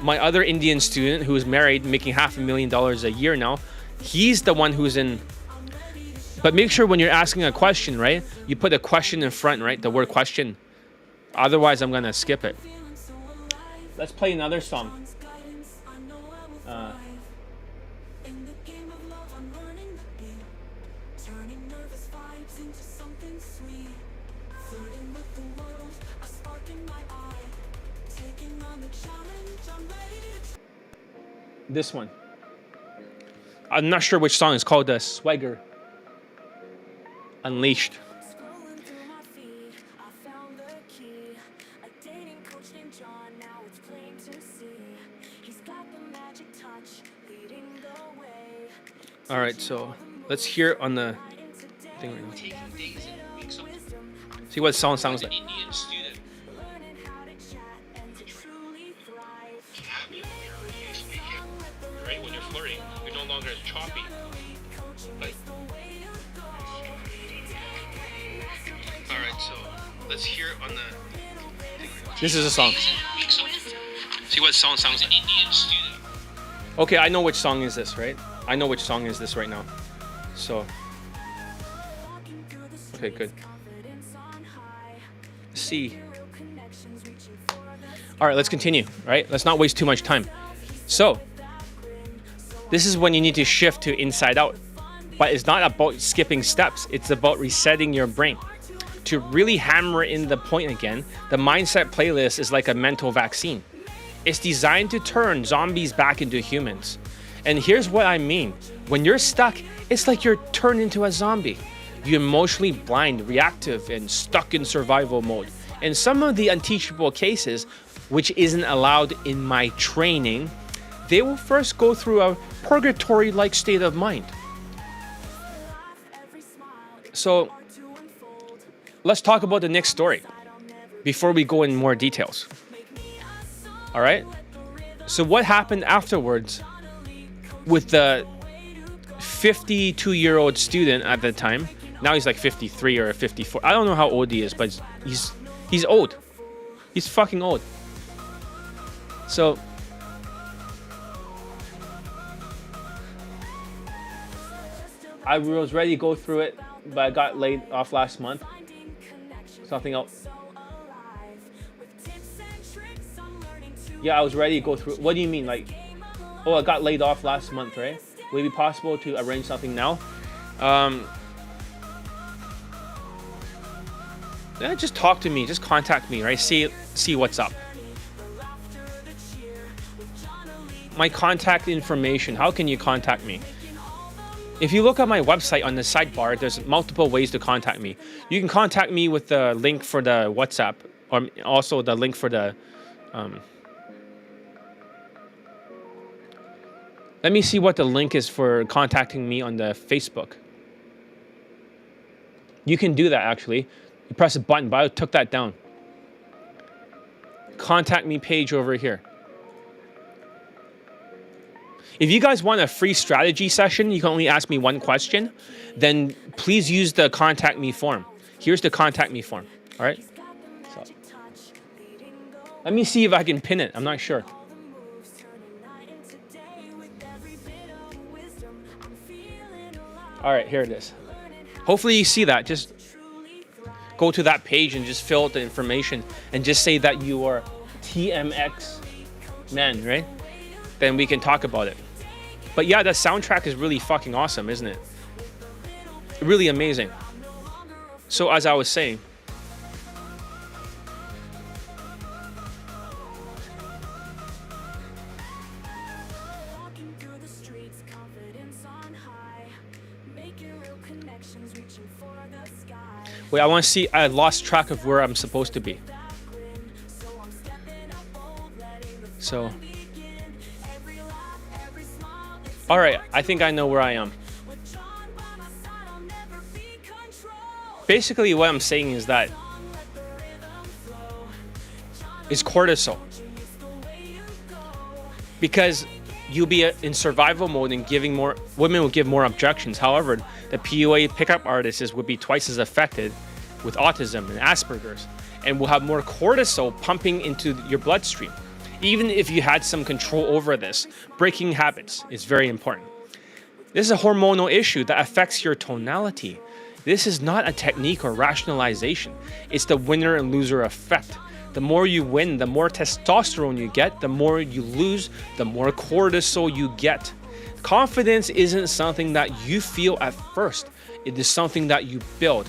my other Indian student who is married, making $500,000 a year now, he's the one who's in. But make sure when you're asking a question, right, you put a question in front, right, the word question. Otherwise, I'm gonna skip it. Let's play another song. This one. I'm not sure which song. It's called Swagger Unleashed. All right, so let's hear it on the thing right now. See what song sounds like. Right when you're flirting, you're no longer as choppy. Like, all right, so let's hear it on the. This is a song. See what song sounds like. Okay, I know which song is this, right? I know which song is this right now. So, okay, good. C. All right, let's continue, right? Let's not waste too much time. So, this is when you need to shift to inside out. But it's not about skipping steps. It's about resetting your brain. To really hammer in the point again, the mindset playlist is like a mental vaccine. It's designed to turn zombies back into humans. And here's what I mean. When you're stuck, it's like you're turned into a zombie. You're emotionally blind, reactive, and stuck in survival mode. And some of the unteachable cases, which isn't allowed in my training, they will first go through a purgatory-like state of mind. So let's talk about the next story before we go in more details. All right? So what happened afterwards with the 52-year-old student at the time? Now he's like 53 or 54. I don't know how old he is, but he's old. He's fucking old. So I was ready to go through it, but I got laid off last month. Something else. Yeah, I was ready to go through. What do you mean? Like, oh, I got laid off last month, right? Would it be possible to arrange something now? Yeah, just talk to me. Just contact me, right? See what's up. My contact information. How can you contact me? If you look at my website on the sidebar, there's multiple ways to contact me. You can contact me with the link for the WhatsApp, or also the link for the... let me see what the link is for contacting me on the Facebook. You can do that, actually. You press a button, but I took that down. Contact me page over here. If you guys want a free strategy session, you can only ask me one question, then please use the contact me form. Here's the contact me form. All right? So, let me see if I can pin it. I'm not sure. All right, here it is. Hopefully you see that. Just go to that page and just fill out the information and just say that you are TMX man, right? Then we can talk about it. But yeah, the soundtrack is really fucking awesome, isn't it? Really amazing. So as I was saying, wait, I want to see. I lost track of where I'm supposed to be. So, all right, I think I know where I am. Basically, what I'm saying is that it's cortisol. Because you'll be in survival mode and giving more, women will give more objections. However, the PUA pickup artists would be twice as affected with autism and Asperger's and will have more cortisol pumping into your bloodstream. Even if you had some control over this, breaking habits is very important. This is a hormonal issue that affects your tonality. This is not a technique or rationalization. It's the winner and loser effect. The more you win, the more testosterone you get. The more you lose, the more cortisol you get. Confidence isn't something that you feel at first. It is something that you build.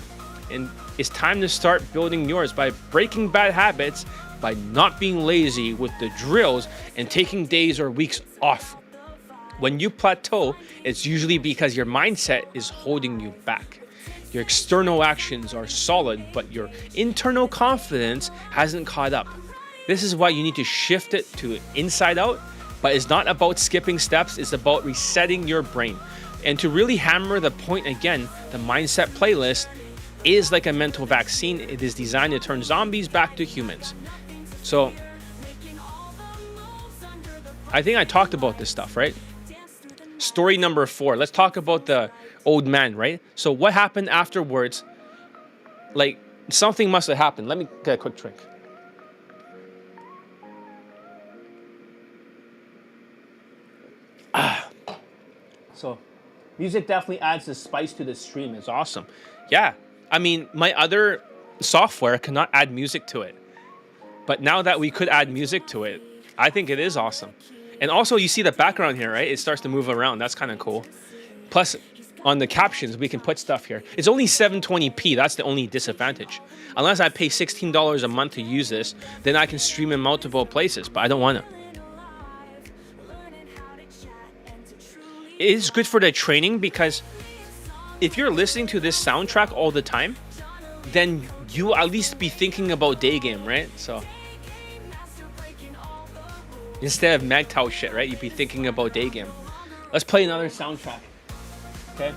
And it's time to start building yours by breaking bad habits, by not being lazy with the drills and taking days or weeks off. When you plateau, it's usually because your mindset is holding you back. Your external actions are solid, but your internal confidence hasn't caught up. This is why you need to shift it to inside out, but it's not about skipping steps, it's about resetting your brain. And to really hammer the point again, the mindset playlist is like a mental vaccine. It is designed to turn zombies back to humans. So, I think I talked about this stuff, right? Story number 4. Let's talk about the old man, right? So what happened afterwards? Like, something must have happened. Let me get a quick drink. So, music definitely adds the spice to the stream. It's awesome. Yeah, I mean, my other software cannot add music to it. But now that we could add music to it, I think it is awesome. And also, you see the background here, right? It starts to move around. That's kind of cool. Plus, on the captions, we can put stuff here. It's only 720p. That's the only disadvantage. Unless I pay $16 a month to use this, then I can stream in multiple places. But I don't want to. It is good for the training because if you're listening to this soundtrack all the time, then you at least be thinking about Daygame, right? So instead of MGTOW shit, right? You'd be thinking about Daygame. Let's play another soundtrack. Okay.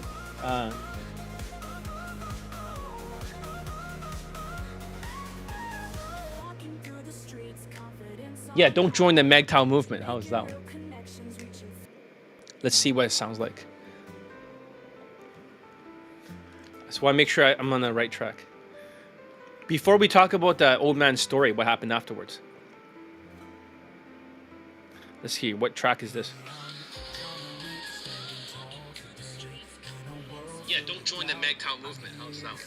Yeah, don't join the MGTOW movement. How's that one? Let's see what it sounds like. So I want to make sure I'm on the right track. Before we talk about the old man's story, what happened afterwards? Let's see, what track is this? Yeah, don't join the MGTOW movement. How's that one?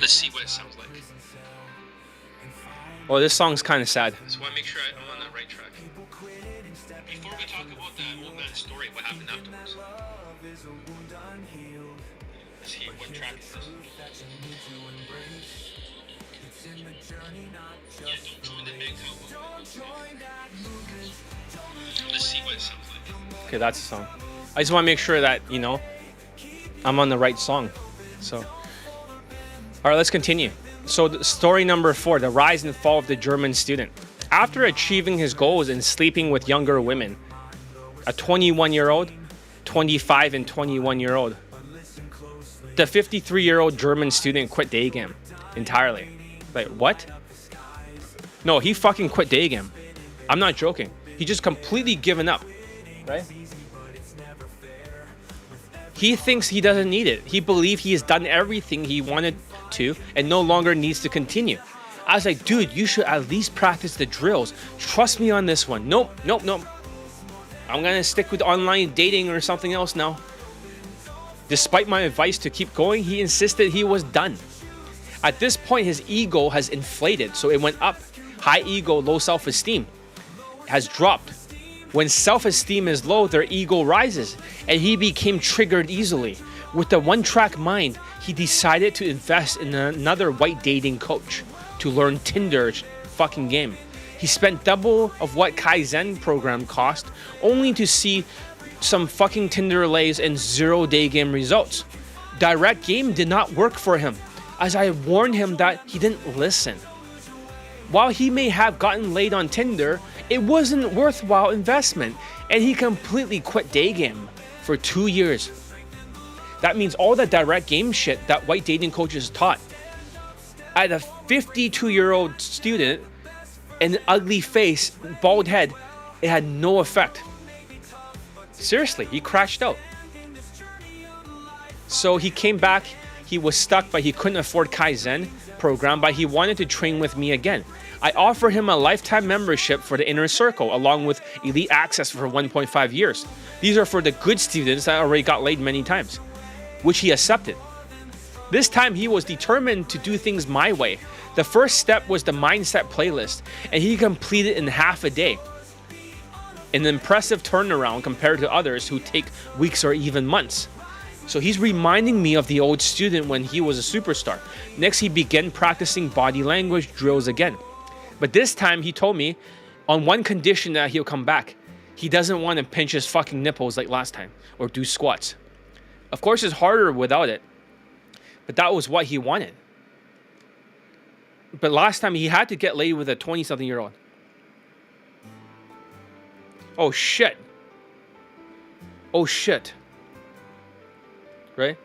Let's see what it sounds like. Oh, this song's kind of sad. So I want to make sure I'm on the right track. Before we talk about the old man's story, what happened afterwards? Let's see, what track is this? Yeah, don't join the MGTOW movement. Let's see what it sounds like. Okay, that's the song. I just want to make sure that, you know, I'm on the right song. So, all right, let's continue. So, story number 4, the rise and fall of the German student. After achieving his goals and sleeping with younger women, a 21-year-old, 25 and 21-year-old, the 53-year-old German student quit Daygame entirely. Like, what? No, he fucking quit Daygame. I'm not joking. He just completely given up, right? He thinks he doesn't need it. He believes he has done everything he wanted to and no longer needs to continue. I was like, dude, you should at least practice the drills. Trust me on this one. Nope. I'm gonna stick with online dating or something else now. Despite my advice to keep going, he insisted he was done. At this point, his ego has inflated, so it went up. High ego, low self-esteem has dropped. When self-esteem is low, their ego rises, and he became triggered easily. With the one-track mind, he decided to invest in another white dating coach to learn Tinder's fucking game. He spent double of what Kaizen program cost, only to see some fucking Tinder lays and 0 Daygame results. Direct game did not work for him, as I warned him that he didn't listen. While he may have gotten laid on Tinder, it wasn't worthwhile investment, and he completely quit Daygame for 2 years. That means all the direct game shit that white dating coaches taught. At a 52-year-old student, an ugly face, bald head, it had no effect. Seriously, he crashed out. So he came back, he was stuck, but he couldn't afford Kaizen program, but he wanted to train with me again. I offered him a lifetime membership for the inner circle, along with elite access for 1.5 years. These are for the good students that already got laid many times, which he accepted. This time he was determined to do things my way. The first step was the mindset playlist, and he completed in half a day. An impressive turnaround compared to others who take weeks or even months. So he's reminding me of the old student when he was a superstar. Next, he began practicing body language drills again. But this time he told me on one condition that he'll come back. He doesn't want to pinch his fucking nipples like last time or do squats. Of course, it's harder without it, but that was what he wanted. But last time he had to get laid with a 20-something-year-old. Oh shit. Oh shit. Right?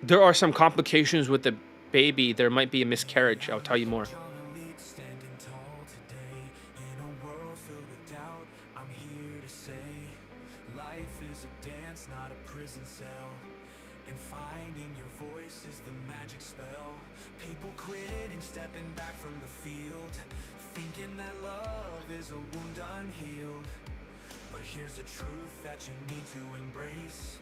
There are some complications with the baby. There might be a miscarriage. I'll tell you more. Standing tall today in a world filled with doubt. I'm here to say life is a dance, not a prison cell. And finding your voice is the magic spell. People quitting, stepping back from the field, thinking that love is a wound unhealed. But here's the truth that you need to embrace.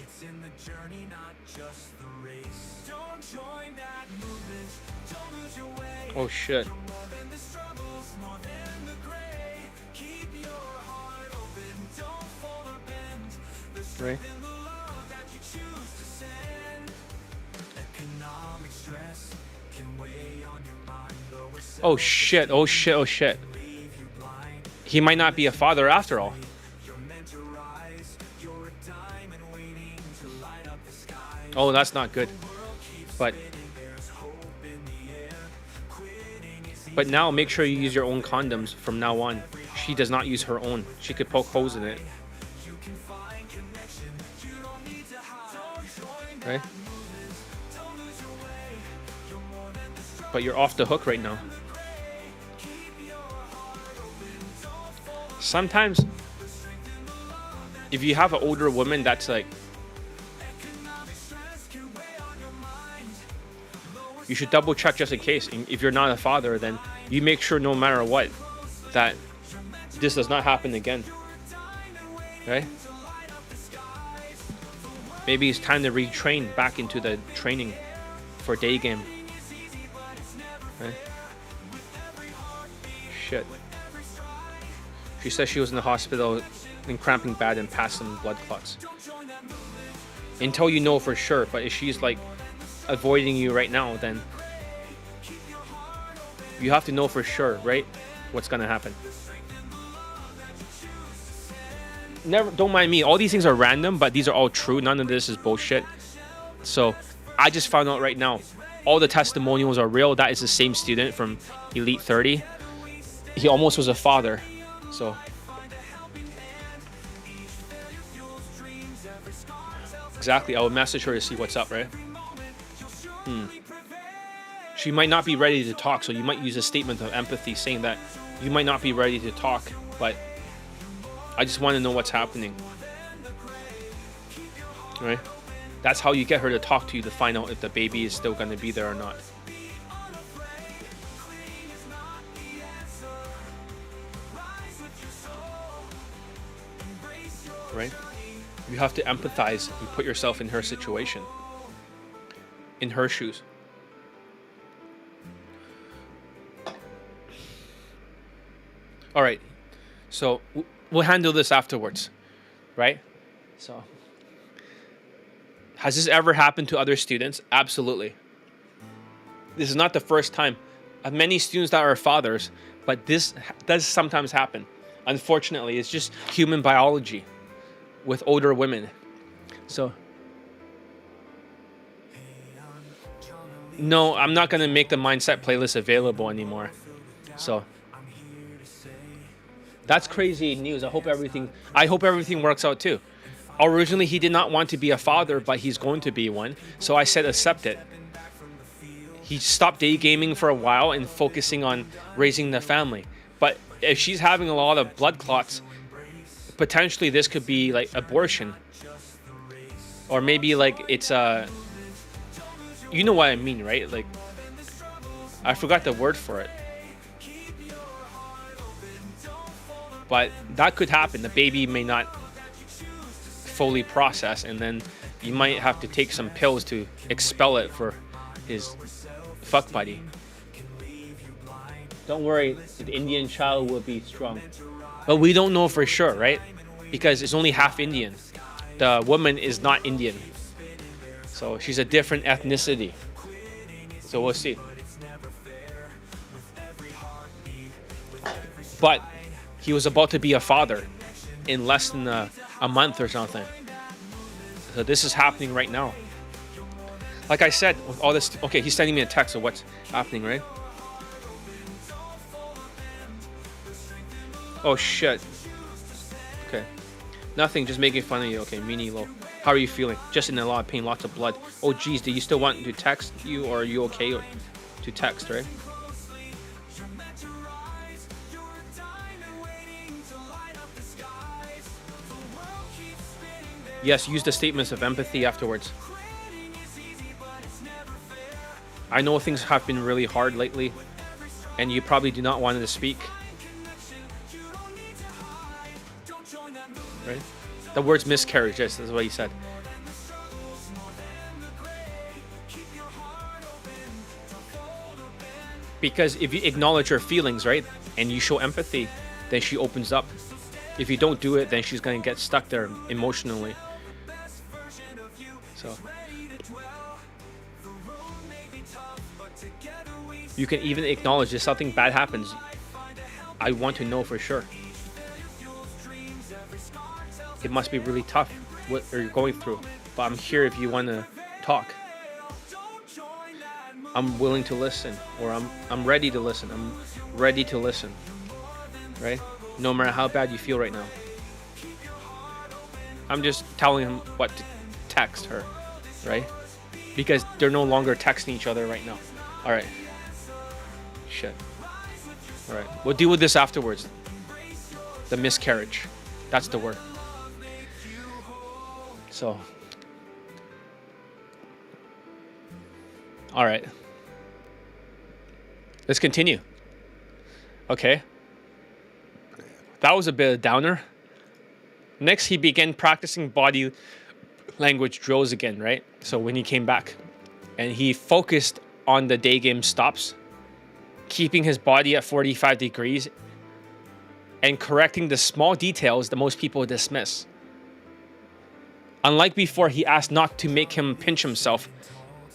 It's in the journey, not just the race. Don't join that movement, don't lose your way. Oh shit. You're more than the struggles, more than the gray. Keep your heart open, don't fall or bend. The strength in the love that you choose to send. Economic stress can weigh on your mind, though it's Oh shit. Oh shit. Oh shit. leave you blind. He might not be a father after all. You're meant to Oh, that's not good. But now make sure you use your own condoms from now on. She does not use her own. She could poke holes in it. Right? But you're off the hook right now. Sometimes, if you have an older woman that's like, you should double check just in case. And if you're not a father, then you make sure no matter what that this does not happen again. Right? Maybe it's time to retrain back into the training for day game. Right? Shit. She says she was in the hospital in cramping bad and passed some blood clots. Until you know for sure, but if she's like avoiding you right now, then you have to know for sure, right? What's gonna happen. Don't mind me. All these things are random, but these are all true. None of this is bullshit. So I just found out right now. All the testimonials are real. That is the same student from Elite 30. He almost was a father. So exactly, I would message her to see what's up, right? She might not be ready to talk, so you might use a statement of empathy saying that you might not be ready to talk, but I just want to know what's happening. Right? That's how you get her to talk to you, to find out if the baby is still going to be there or not. Right? You have to empathize and put yourself in her situation, in her shoes. All right, so we'll handle this afterwards, right? So, has this ever happened to other students? Absolutely. This is not the first time. I have many students that are fathers, but this does sometimes happen. Unfortunately, it's just human biology with older women. So, no, I'm not going to make the mindset playlist available anymore. So, that's crazy news. I hope everything works out too. Originally, he did not want to be a father, but he's going to be one. So I said accept it. He stopped day gaming for a while and focusing on raising the family. But if she's having a lot of blood clots, potentially this could be like abortion. Or maybe like it's you know what I mean, right? Like, I forgot the word for it. But that could happen. The baby may not fully process, and then you might have to take some pills to expel it for his fuck buddy. Don't worry, the Indian child will be strong. But we don't know for sure, right? Because it's only half Indian. The woman is not Indian. So she's a different ethnicity. So we'll see. But he was about to be a father in less than a month or something. So this is happening right now. Like I said, with all this... Okay, he's sending me a text of what's happening, right? Oh, shit. Okay. Nothing, just making fun of you. Okay, Meanie Low. How are you feeling? Just in a lot of pain, lots of blood. Oh, geez, do you still want to text you, or are you okay to text, right? Yes, use the statements of empathy afterwards. I know things have been really hard lately, and you probably do not want to speak. Right? The words miscarriage, yes, that's what he said. Because if you acknowledge her feelings, right, and you show empathy, then she opens up. If you don't do it, then she's going to get stuck there emotionally. So you can even acknowledge if something bad happens. I want to know for sure. It must be really tough what you're going through, but I'm here if you want to talk. I'm willing to listen, or I'm ready to listen. I'm ready to listen, right? No matter how bad you feel right now. I'm just telling him what to text her, right? Because they're no longer texting each other right now. All right. Shit. All right. We'll deal with this afterwards. The miscarriage. That's the word. So. All right. Let's continue. Okay. That was a bit of a downer. Next, he began practicing body language drills again, right? So when he came back, and he focused on the day game stops, keeping his body at 45 degrees and correcting the small details that most people dismiss. Unlike before, he asked not to make him pinch himself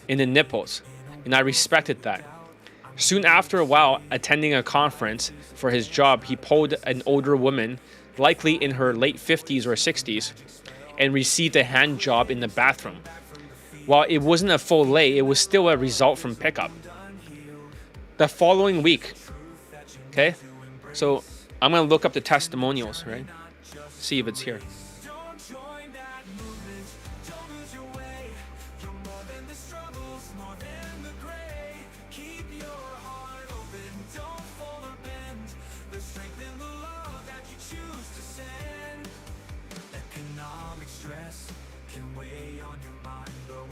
in the nipples, and I respected that. Soon after a while, attending a conference for his job, he pulled an older woman, likely in her late 50s or 60s, and received a hand job in the bathroom. While it wasn't a full lay, it was still a result from pickup. The following week, okay, so I'm gonna look up the testimonials, right? See if it's here.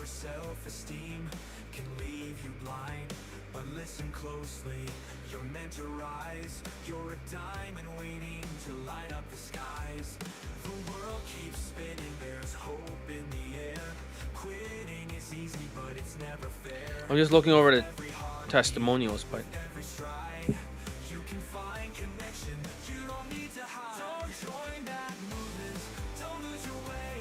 Self-esteem can leave you blind, but listen closely, you're meant to rise. You're a diamond waiting to light up the skies. The world keeps spinning, there's hope in the air. Quitting is easy, but it's never fair. I'm just looking over the testimonials, but Every stride, you can find connection. You don't need to hide. Don't join that movement. Don't lose your way.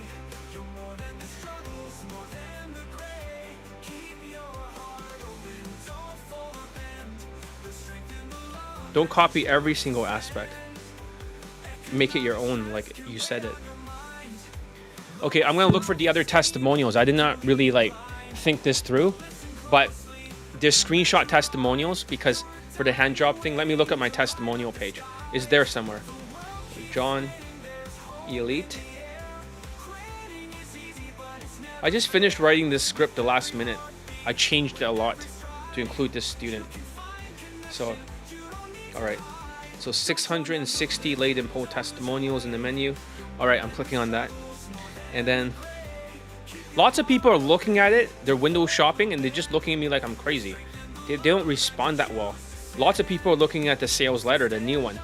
You're more than the struggles, more than the gray. Keep your heart open. Don't fall or bend. The strength in the love. don't copy every single aspect. Make it your own, like you said it. Okay, I'm gonna look for the other testimonials. I did not really like think this through, but there's screenshot testimonials because for the hand job thing. Let me look at my testimonial page. It's there somewhere. John Elite. I just finished writing this script the last minute. I changed it a lot to include this student. So, all right. So 660 laid and pull testimonials in the menu. All right, I'm clicking on that. And then lots of people are looking at it. They're window shopping and they're just looking at me like I'm crazy. They don't respond that well. Lots of people are looking at the sales letter, the new one.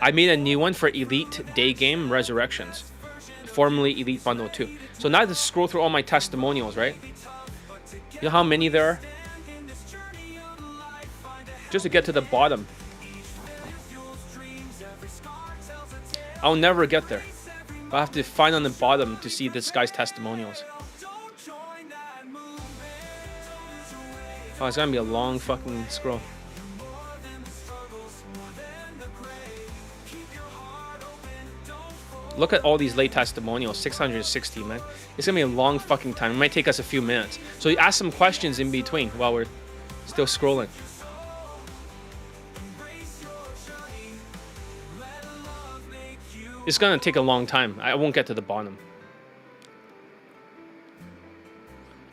I made a new one for Elite Daygame Resurrections, formerly Elite Bundle 2. So now to scroll through all my testimonials, right? You know how many there are? Just to get to the bottom. I'll never get there. I'll have to find on the bottom to see this guy's testimonials. Oh, it's gonna be a long fucking scroll. Look at all these late testimonials, 660, man. It's gonna be a long fucking time. It might take us a few minutes. So you ask some questions in between while we're still scrolling. It's gonna take a long time. I won't get to the bottom.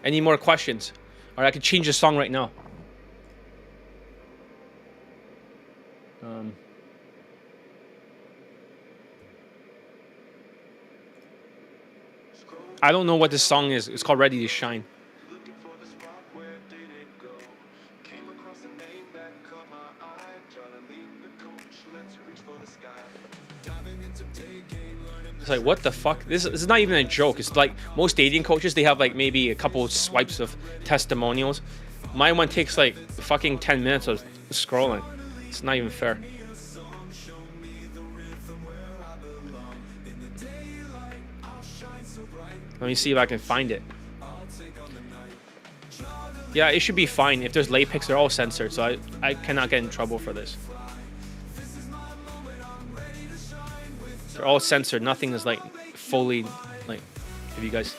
Any more questions? Or I could change the song right now. I don't know what this song is. It's called Ready to Shine. Looking for the spot, where did it go? Came across a name that caught my eye. Trying to lead the coach, let's reach for the sky. Diving into Daygame, learning It's like, what the fuck? This is not even a joke. It's like most dating coaches, they have like maybe a couple of swipes of testimonials. My one takes like fucking 10 minutes of scrolling. It's not even fair. Let me see if I can find it. Yeah, it should be fine. If there's late pics, they're all censored, so I cannot get in trouble for this. They're all censored. Nothing is like fully like, if you guys...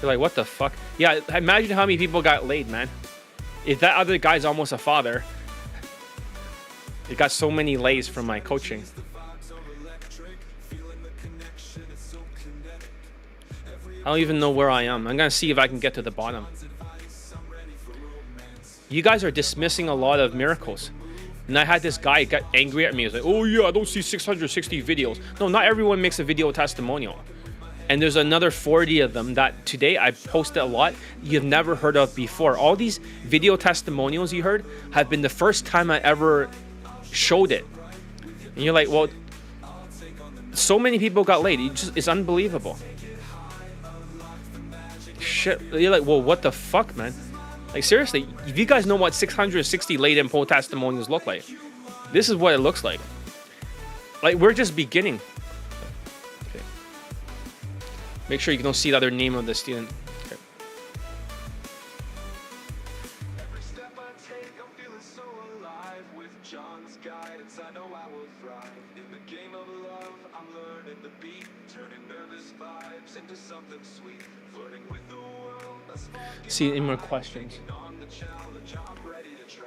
You're like, what the fuck? Yeah, imagine how many people got laid, man. If that other guy's almost a father, it got so many lays from my coaching. I don't even know where I am. I'm gonna see if I can get to the bottom. You guys are dismissing a lot of miracles. And I had this guy get angry at me. He's like, oh yeah, I don't see 660 videos. No, not everyone makes a video testimonial. And there's another 40 of them that today I posted a lot you've never heard of before. All these video testimonials you heard have been the first time I ever showed it. And you're like, well, so many people got laid. It's unbelievable. Shit. You're like, well, what the fuck, man? Like, seriously, if you guys know what 660 laid in poll testimonials look like, this is what it looks like. Like, we're just beginning. Okay. Make sure you don't see the other name of the student. Okay. Every step I take, I'm feeling so alive. With John's guidance, I know I will thrive. In the game of love, I'm learning the beat, turning nervous vibes into something sweet. Flirting with the world, that's See any more questions? on the challenge, I'm ready to try.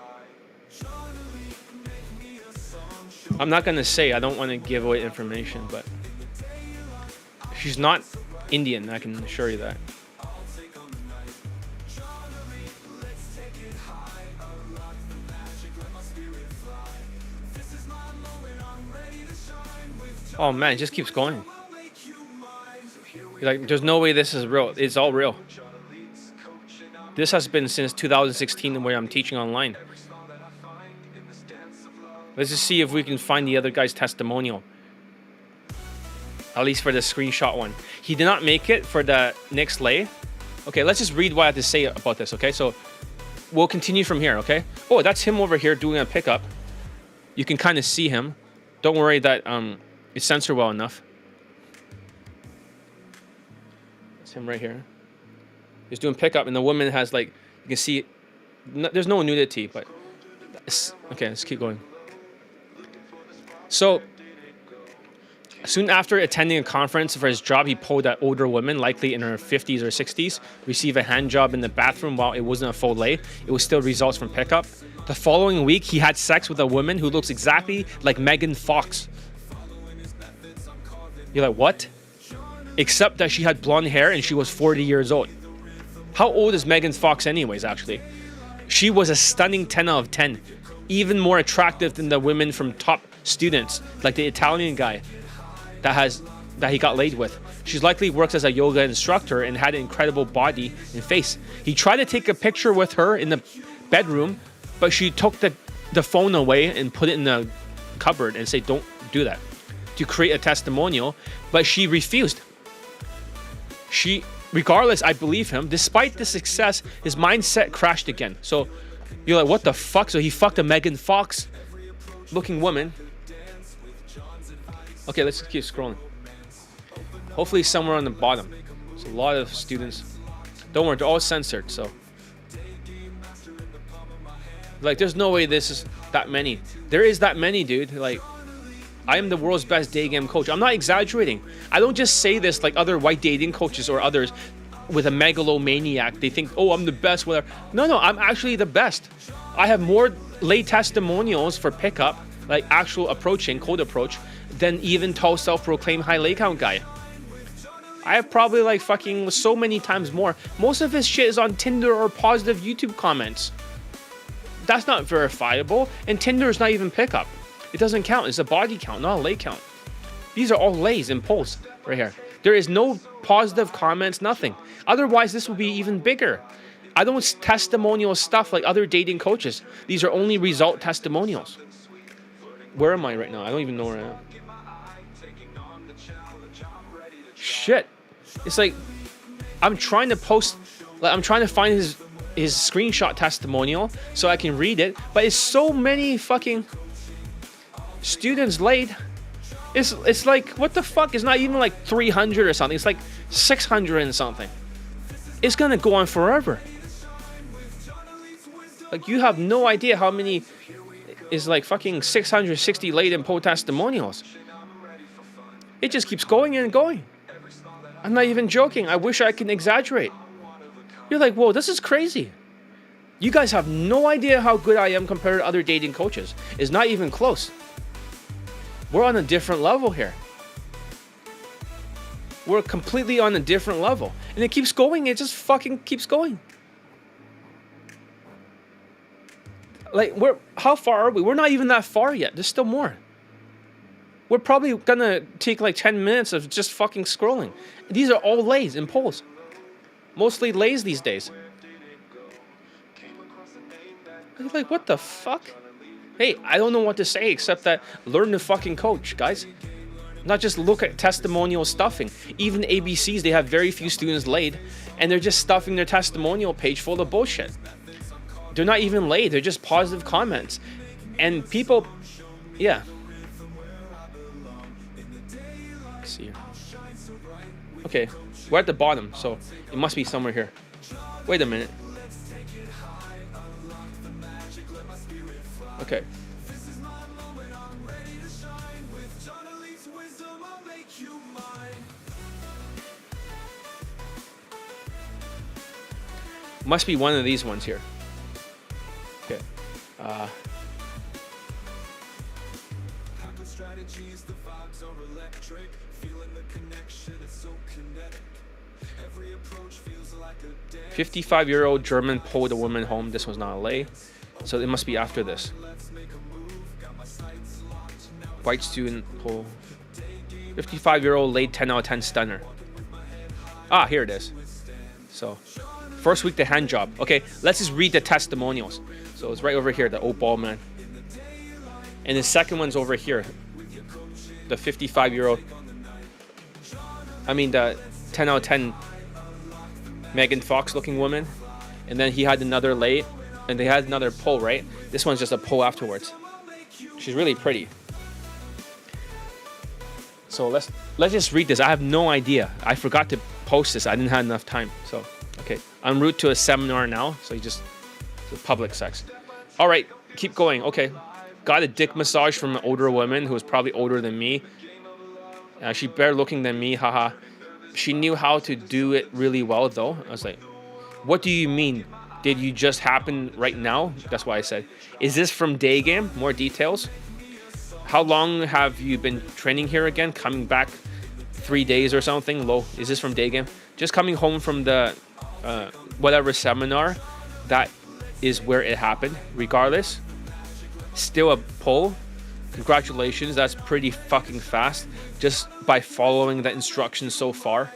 I'm not gonna say, I don't want to give away information, but she's not Indian, I can assure you that. Oh man, it just keeps going. You're like, there's no way this is real. It's all real. This has been since 2016 where I'm teaching online. Let's just see if we can find the other guy's testimonial. At least for the screenshot one. He did not make it for the next lay. Okay, let's just read what I have to say about this, okay? So we'll continue from here, okay? Oh, that's him over here doing a pickup. You can kind of see him. Don't worry that it's censored well enough. It's him right here. He's doing pickup, and the woman has, like, you can see, there's no nudity, but okay, let's keep going. So, soon after attending a conference for his job, he pulled an older woman, likely in her 50s or 60s, receive a hand job in the bathroom while it wasn't a full lay. It was still results from pickup. The following week, he had sex with a woman who looks exactly like Megan Fox. You're like, what? Except that she had blonde hair and she was 40 years old. How old is Megan Fox anyways, actually? She was a stunning 10 out of 10. Even more attractive than the women from top students, like the Italian guy that he got laid with. She likely works as a yoga instructor and had an incredible body and face. He tried to take a picture with her in the bedroom, but she took the phone away and put it in the cupboard and said, don't do that, to create a testimonial, but she refused. Regardless, I believe him. Despite the success, his mindset crashed again. So you're like, what the fuck? So he fucked a Megan Fox looking woman. Okay, let's keep scrolling. Hopefully somewhere on the bottom. There's a lot of students. Don't worry, they're all censored, so. Like, there's no way this is that many. There is that many, dude. Like, I am the world's best day game coach. I'm not exaggerating. I don't just say this like other white dating coaches or others with a megalomaniac. They think, oh, I'm the best, whatever. No, I'm actually the best. I have more lay testimonials for pickup, like actual approaching, cold approach, than even tall self-proclaimed high lay count guy. I have probably like fucking so many times more. Most of his shit is on Tinder or positive YouTube comments. That's not verifiable, and Tinder is not even pickup. It doesn't count. It's a body count, not a lay count. These are all lays and polls right here. There is no positive comments, nothing. Otherwise, this would be even bigger. I don't testimonial stuff like other dating coaches. These are only result testimonials. Where am I right now? I don't even know where I am. Shit. It's like, I'm trying to post, like I'm trying to find his screenshot testimonial so I can read it, but it's so many fucking students laid. It's like, what the fuck? It's not even like 300 or something. It's like 600 and something. It's gonna go on forever. Like, you have no idea how many is like fucking 660 laid in poll testimonials. It just keeps going and going. I'm not even joking. I wish I could exaggerate. You're like, whoa, this is crazy. You guys have no idea how good I am compared to other dating coaches. It's not even close. We're on a different level here. We're completely on a different level. And it keeps going. It just fucking keeps going. Like, how far are we? We're not even that far yet. There's still more. We're probably gonna take like 10 minutes of just fucking scrolling. These are all lays and polls. Mostly lays these days. Like, what the fuck? Hey, I don't know what to say except that learn to fucking coach, guys. Not just look at testimonial stuffing. Even ABCs, they have very few students laid, and they're just stuffing their testimonial page full of bullshit. They're not even laid, they're just positive comments. And people, yeah. Let's see here. Okay, we're at the bottom, so it must be somewhere here. Wait a minute. Okay. Must be one of these ones here. Okay. Strategies, the vibes are electric. Feeling the connection, it's so kinetic. Every approach feels like a dance. 55-year-old German pulled a woman home. This was not a lay. So it must be after this. White student pull. 55-year-old laid 10 out of 10 stunner. Ah, here it is. So, first week the hand job. Okay, let's just read the testimonials. So it's right over here, the old ball man. And the second one's over here. The 55-year-old. I mean, the 10 out of 10 Megan Fox looking woman. And then he had another lay. And they had another pull, right? This one's just a pull afterwards. She's really pretty. So let's just read this. I have no idea. I forgot to post this. I didn't have enough time. So, okay. En route to a seminar now. So you just, public sex. All right, keep going. Okay. Got a dick massage from an older woman who was probably older than me. She better looking than me, haha. She knew how to do it really well though. I was like, what do you mean? Did you just happen right now? That's why I said, is this from Daygame? More details. How long have you been training here again? Coming back 3 days or something? Low. Is this from Daygame? Just coming home from the whatever seminar. That is where it happened. Regardless, still a pull. Congratulations. That's pretty fucking fast. Just by following the instructions so far.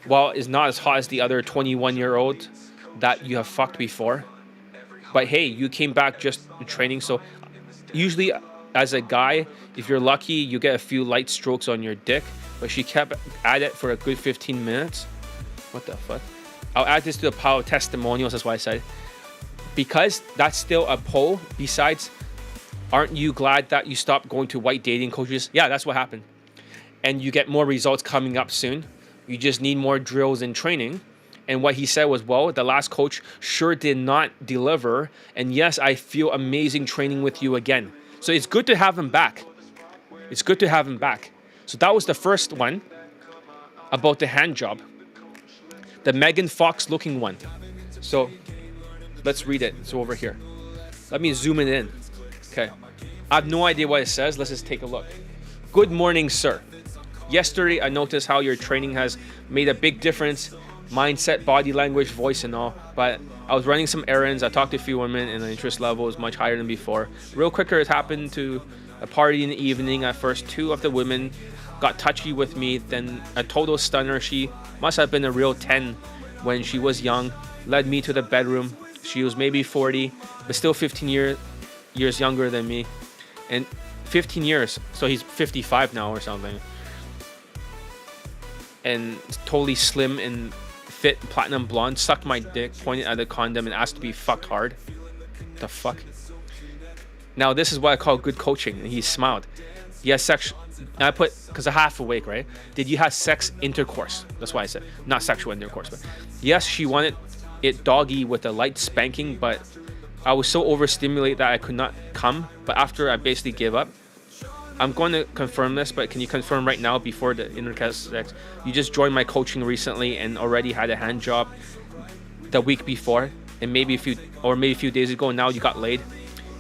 While it's not as hot as the other 21-year-old that you have fucked before. But hey, you came back just training. So usually as a guy, if you're lucky, you get a few light strokes on your dick. But she kept at it for a good 15 minutes. What the fuck? I'll add this to the pile of testimonials. That's why I said. Because that's still a poll. Besides, aren't you glad that you stopped going to white dating coaches? Yeah, that's what happened. And you get more results coming up soon. You just need more drills and training. And what he said was, well, the last coach sure did not deliver. And yes, I feel amazing training with you again. So it's good to have him back. It's good to have him back. So that was the first one about the hand job. The Megan Fox looking one. So let's read it. It's over here. Let me zoom it in. Okay. I have no idea what it says. Let's just take a look. Good morning, sir. Yesterday, I noticed how your training has made a big difference. Mindset, body language, voice, and all. But I was running some errands. I talked to a few women, and the interest level is much higher than before. Real quicker, it happened to a party in the evening. At first, 2 of the women got touchy with me. Then a total stunner. She must have been a real 10 when she was young. Led me to the bedroom. She was maybe 40, but still 15 years younger than me. And 15 years, so he's 55 now or something. And totally slim and fit, platinum blonde, sucked my dick, pointed at the condom, and asked to be fucked hard. The fuck? Now this is what I call good coaching. And he smiled. Yes, sex. I put, because I'm half awake, right? Did you have sex intercourse? That's why I said not sexual intercourse, but yes, she wanted it doggy with a light spanking, but I was so overstimulated that I could not come. But after I basically gave up. I'm going to confirm this, but can you confirm right now before the intercast sex? You just joined my coaching recently and already had a hand job. the week before, and maybe a few days ago, now you got laid.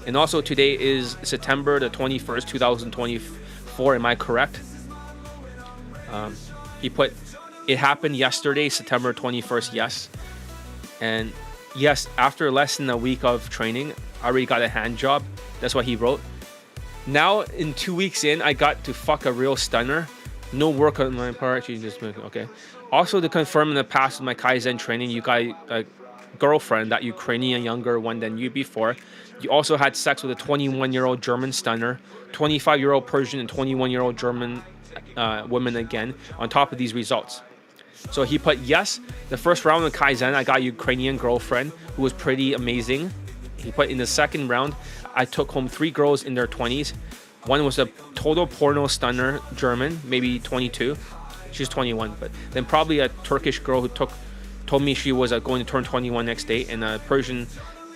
And also today is September the 21st, 2024. Am I correct? He put, it happened yesterday, September 21st. Yes. And yes, after less than a week of training, I already got a hand job. That's what he wrote. Now, in 2 weeks in, I got to fuck a real stunner. No work on my part. She just, okay. Also, to confirm, in the past with my Kaizen training, you got a girlfriend, that Ukrainian younger one than you before. You also had sex with a 21-year-old German stunner, 25-year-old Persian, and 21-year-old German woman again, on top of these results. So he put, yes, the first round of Kaizen, I got a Ukrainian girlfriend who was pretty amazing. He put, in the second round, I took home 3 girls in their 20s. One was a total porno stunner, German, maybe 22. She's 21, but then probably a Turkish girl who told me she was going to turn 21 next day, and a Persian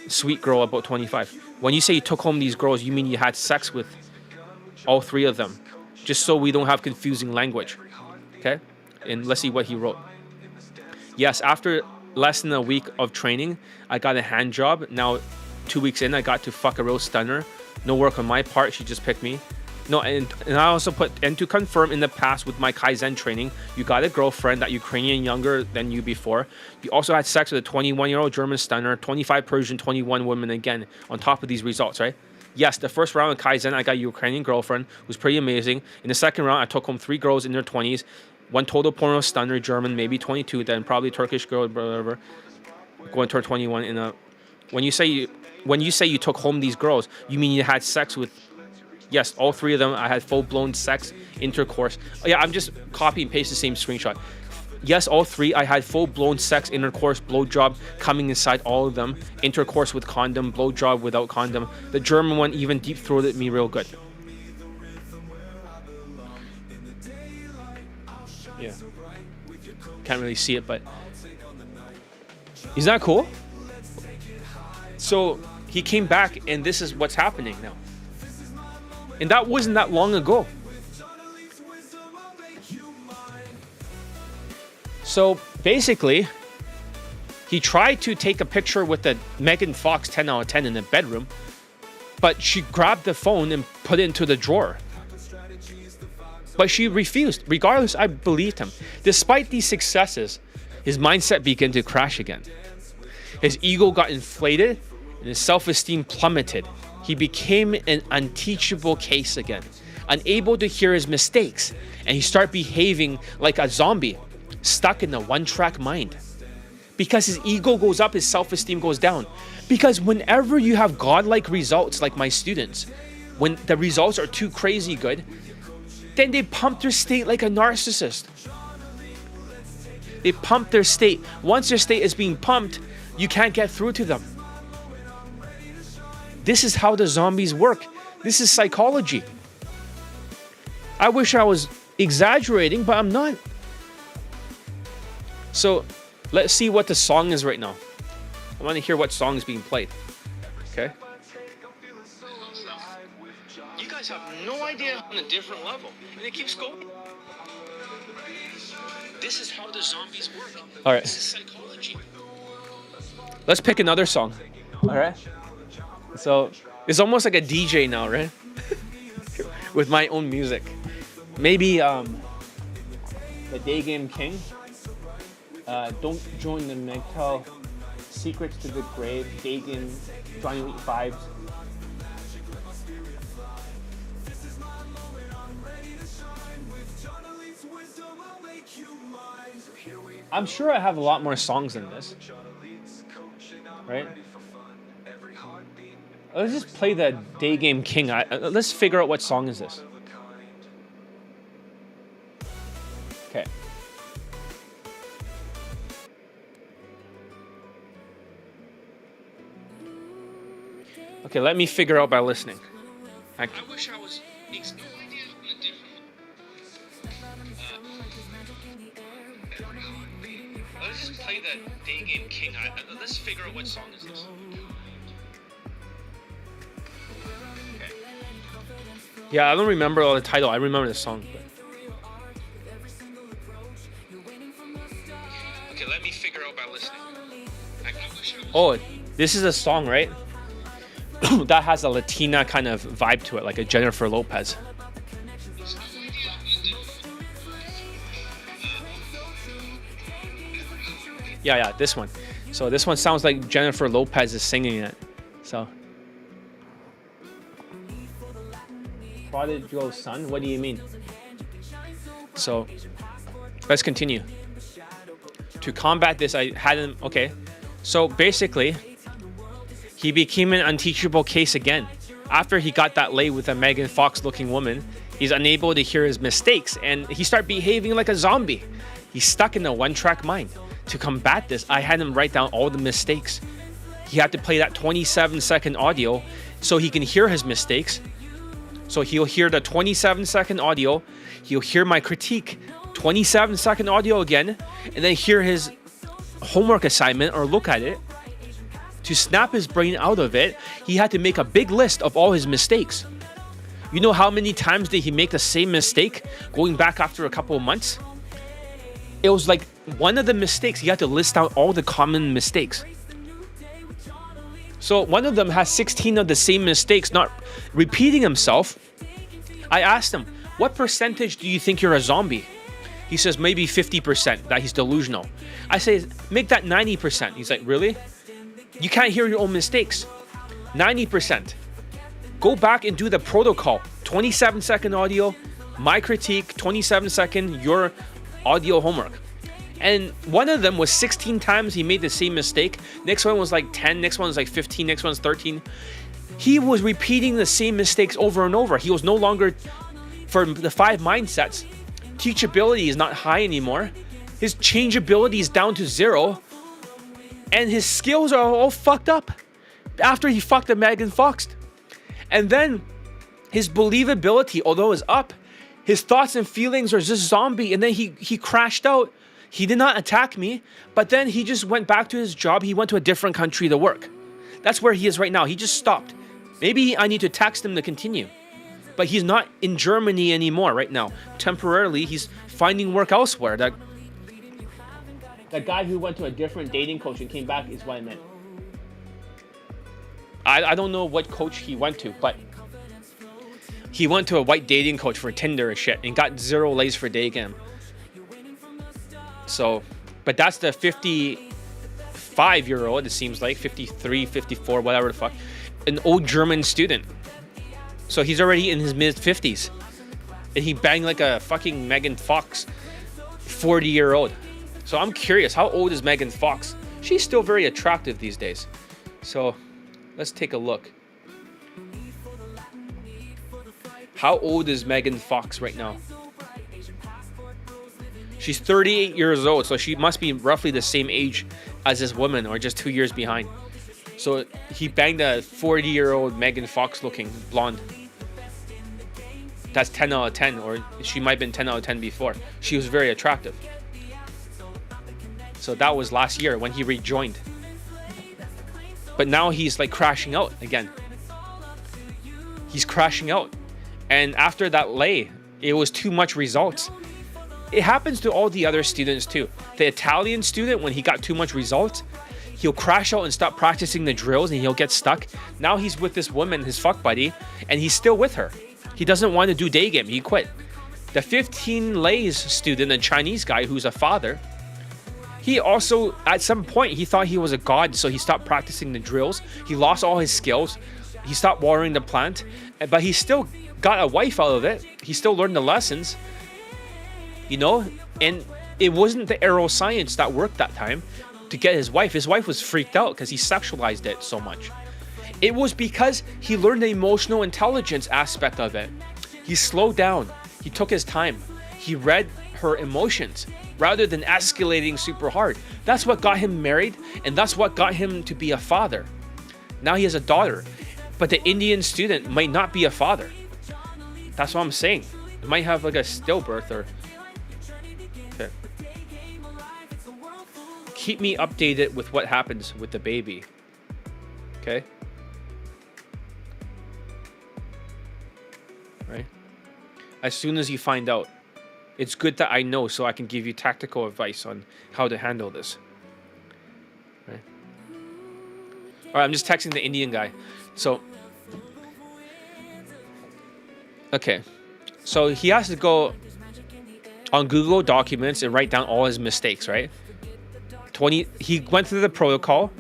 sweet girl about 25. When you say you took home these girls, you mean you had sex with all 3 of them, just so we don't have confusing language. Okay? And let's see what he wrote. Yes, after less than a week of training, I got a hand job. Now, 2 weeks in, I got to fuck a real stunner. No work on my part. She just picked me. No, and I also put, and to confirm, in the past with my Kaizen training, you got a girlfriend, that Ukrainian younger than you before. You also had sex with a 21-year-old German stunner, 25 Persian, 21 women again, on top of these results, right? Yes, the first round of Kaizen, I got a Ukrainian girlfriend who was pretty amazing. In the second round, I took home 3 girls in their 20s. One total porno stunner, German, maybe 22, then probably Turkish girl, whatever, going to turn 21. When you say you took home these girls, you mean you had sex with, yes, all 3 of them. I had full-blown sex, intercourse. Oh, yeah, I'm just copy and paste the same screenshot. Yes, all 3, I had full-blown sex, intercourse, blowjob coming inside all of them. Intercourse with condom, blowjob without condom. The German one even deep-throated me real good. Yeah. Can't really see it, but isn't that cool? So he came back, and this is what's happening now. And that wasn't that long ago. So basically, he tried to take a picture with the Megan Fox 10 out of 10 in the bedroom, but she grabbed the phone and put it into the drawer. But she refused. Regardless, I believed him. Despite these successes, his mindset began to crash again. His ego got inflated, and his self-esteem plummeted. He became an unteachable case again, unable to hear his mistakes, and he started behaving like a zombie, stuck in a one-track mind. Because his ego goes up, his self-esteem goes down. Because whenever you have godlike results, like my students, when the results are too crazy good, then they pump their state like a narcissist. They pump their state. Once their state is being pumped, you can't get through to them. This is how the zombies work. This is psychology. I wish I was exaggerating, but I'm not. So let's see what the song is right now. I want to hear what song is being played. Okay? You guys have no idea on a different level. And it keeps going. This is how the zombies work. All right. This is psychology. Let's pick another song. All right. So it's almost like a DJ now, right? With my own music. Maybe the Daygame King. Don't join the mental. Secrets to the Grave. Daygame Johnny Elite Vibes. I'm sure I have a lot more songs than this. Right? Let's just play the Daygame King. Let's figure out what song is this. Okay. Okay, let me figure out by listening. I wish I was no idea on a different let's just play the Daygame King. Let's figure out what song is this. Okay. Yeah, I don't remember all the title. I remember the song. But... Okay, let me figure out by listening. Oh, this is a song, right? That has a Latina kind of vibe to it, like a Jennifer Lopez. Yeah, this one. So this one sounds like Jennifer Lopez is singing it. So. Prodigal son? What do you mean? So, let's continue. To combat this, I had him. Okay. So basically, he became an unteachable case again. After he got that lay with a Megan Fox looking woman, he's unable to hear his mistakes and he started behaving like a zombie. He's stuck in a one-track mind. To combat this, I had him write down all the mistakes. He had to play that 27-second audio so he can hear his mistakes. So he'll hear the 27-second audio, he'll hear my critique, 27-second audio again, and then hear his homework assignment or look at it. To snap his brain out of it, he had to make a big list of all his mistakes. You know how many times did he make the same mistake going back after a couple of months? It was like one of the mistakes, he had to list out all the common mistakes. So one of them has 16 of the same mistakes, not repeating himself. I asked him, what percentage do you think you're a zombie? He says maybe 50%, that he's delusional. I say, make that 90%. He's like, really? You can't hear your own mistakes. 90%. Go back and do the protocol. 27-second audio, my critique, 27-second, your audio homework. And one of them was 16 times he made the same mistake. Next one was like 10, next one was like 15, next one's 13. He was repeating the same mistakes over and over. He was no longer, for the 5 mindsets, teachability is not high anymore. His changeability is down to 0. And his skills are all fucked up after he fucked a Megan Fox. And then his believability, although is up, his thoughts and feelings are just zombie. And then he crashed out. He did not attack me, but then he just went back to his job. He went to a different country to work. That's where he is right now. He just stopped. Maybe I need to text him to continue. But he's not in Germany anymore right now. Temporarily, he's finding work elsewhere. That guy who went to a different dating coach and came back is what I meant. I don't know what coach he went to, but he went to a white dating coach for Tinder and shit and got 0 lays for Daygame. So, but that's the 55-year-old, it seems like, 53, 54, whatever the fuck, an old German student. So he's already in his mid-50s. And he banged like a fucking Megan Fox 40-year-old. So I'm curious, how old is Megan Fox? She's still very attractive these days. So let's take a look. How old is Megan Fox right now? She's 38 years old, so she must be roughly the same age as this woman, or just 2 years behind. So he banged a 40-year-old Megan Fox looking blonde. That's 10 out of 10, or she might have been 10 out of 10 before. She was very attractive. So that was last year when he rejoined. But now he's like crashing out again. He's crashing out. And after that lay, it was too much results. It happens to all the other students too. The Italian student, when he got too much results, he'll crash out and stop practicing the drills and he'll get stuck. Now he's with this woman, his fuck buddy, and he's still with her. He doesn't want to do day game. He quit. The 15 lays student, a Chinese guy who's a father, he also, at some point, he thought he was a god, so he stopped practicing the drills. He lost all his skills. He stopped watering the plant, but he still got a wife out of it. He still learned the lessons. You know, and it wasn't the aeroscience that worked that time to get his wife. His wife was freaked out because he sexualized it so much. It was because he learned the emotional intelligence aspect of it. He slowed down. He took his time. He read her emotions rather than escalating super hard. That's what got him married, and that's what got him to be a father. Now he has a daughter, but the Indian student might not be a father. That's what I'm saying. It might have like a stillbirth or... Okay. Keep me updated with what happens with the baby. Okay? Right? As soon as you find out, it's good that I know so I can give you tactical advice on how to handle this. Right? All right, I'm just texting the Indian guy. So, okay. So he has to go on Google Documents and write down all his mistakes, right? He went through the protocol,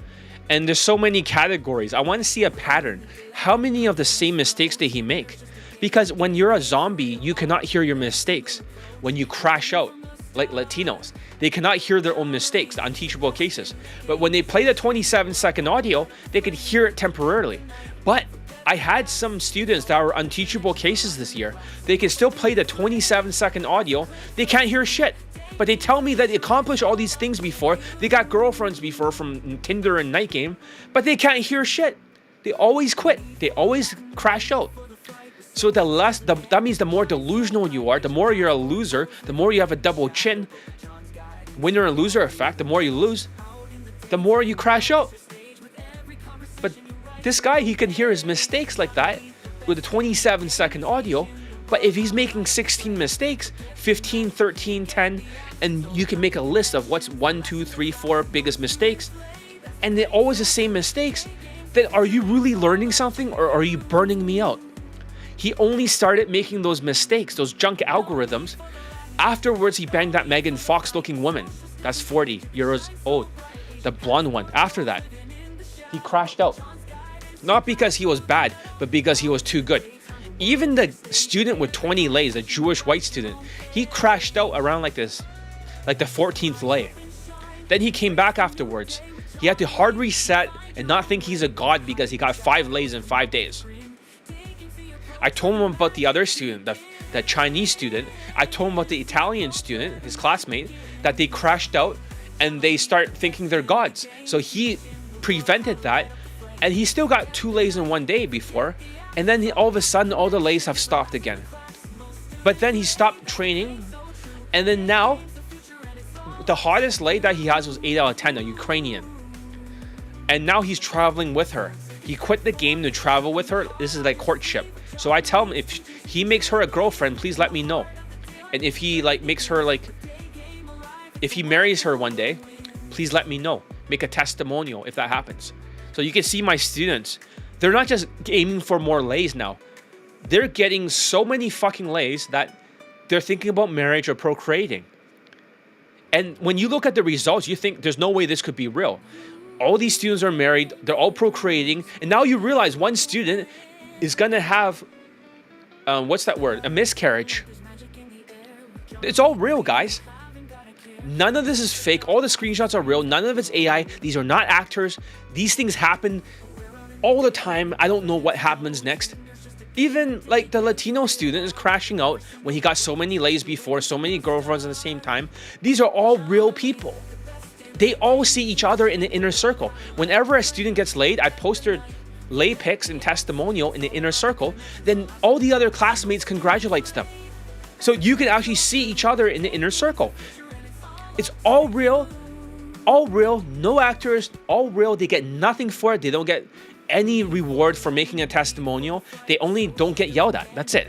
and there's so many categories. I want to see a pattern. How many of the same mistakes did he make? Because when you're a zombie, you cannot hear your mistakes. When you crash out, like Latinos, they cannot hear their own mistakes, the unteachable cases. But when they play the 27-second audio, they could hear it temporarily. But I had some students that were unteachable cases this year. They can still play the 27-second audio. They can't hear shit. But they tell me that they accomplished all these things before. They got girlfriends before from Tinder and Night Game, but they can't hear shit. They always quit. They always crash out. So that means the more delusional you are, the more you're a loser, the more you have a double chin, winner and loser effect, the more you lose, the more you crash out. But this guy, he can hear his mistakes like that with a 27-second audio. But if he's making 16 mistakes, 15, 13, 10, and you can make a list of what's 1, 2, 3, 4 biggest mistakes, and they're always the same mistakes, then are you really learning something, or are you burning me out? He only started making those mistakes, those junk algorithms. Afterwards, he banged that Megan Fox looking woman. That's 40 years old. The blonde one. After that, he crashed out. Not because he was bad, but because he was too good. Even the student with 20 lays, a Jewish white student, he crashed out around like the 14th lay. Then he came back afterwards. He had to hard reset and not think he's a god because he got 5 lays in 5 days. I told him about the other student, the Chinese student. I told him about the Italian student, his classmate, that they crashed out and they start thinking they're gods. So he prevented that, and he still got 2 lays in 1 day before. And then all of a sudden, all the lays have stopped again. But then he stopped training. And then now, the hottest lay that he has was 8 out of 10, a Ukrainian. And now he's traveling with her. He quit the game to travel with her. This is like courtship. So I tell him, if he makes her a girlfriend, please let me know. And if he makes her if he marries her one day, please let me know. Make a testimonial if that happens. So you can see my students. They're not just aiming for more lays now. They're getting so many fucking lays that they're thinking about marriage or procreating. And when you look at the results, you think there's no way this could be real. All these students are married, they're all procreating, and now you realize one student is gonna have, a miscarriage. It's all real, guys. None of this is fake. All the screenshots are real. None of it's AI. These are not actors. These things happen all the time. I don't know what happens next. Even the Latino student is crashing out when he got so many lays before, so many girlfriends at the same time. These are all real people. They all see each other in the inner circle. Whenever a student gets laid, I post their lay pics and testimonial in the inner circle. Then all the other classmates congratulates them. So you can actually see each other in the inner circle. It's all real, no actors, all real. They get nothing for it. They don't get any reward for making a testimonial. They only don't get yelled at. That's it.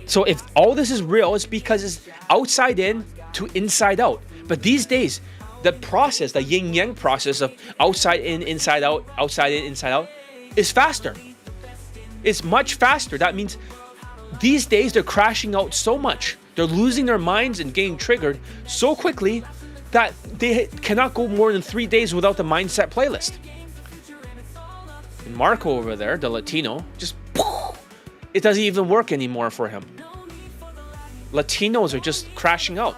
So if all this is real, it's because it's outside in to inside out. But these days, the process, the yin-yang process of outside in, inside out, outside in, inside out, is faster. It's much faster. That means these days they're crashing out so much. They're losing their minds and getting triggered so quickly that they cannot go more than 3 days without the mindset playlist. And Marco over there, the Latino, it doesn't even work anymore for him. Latinos are just crashing out.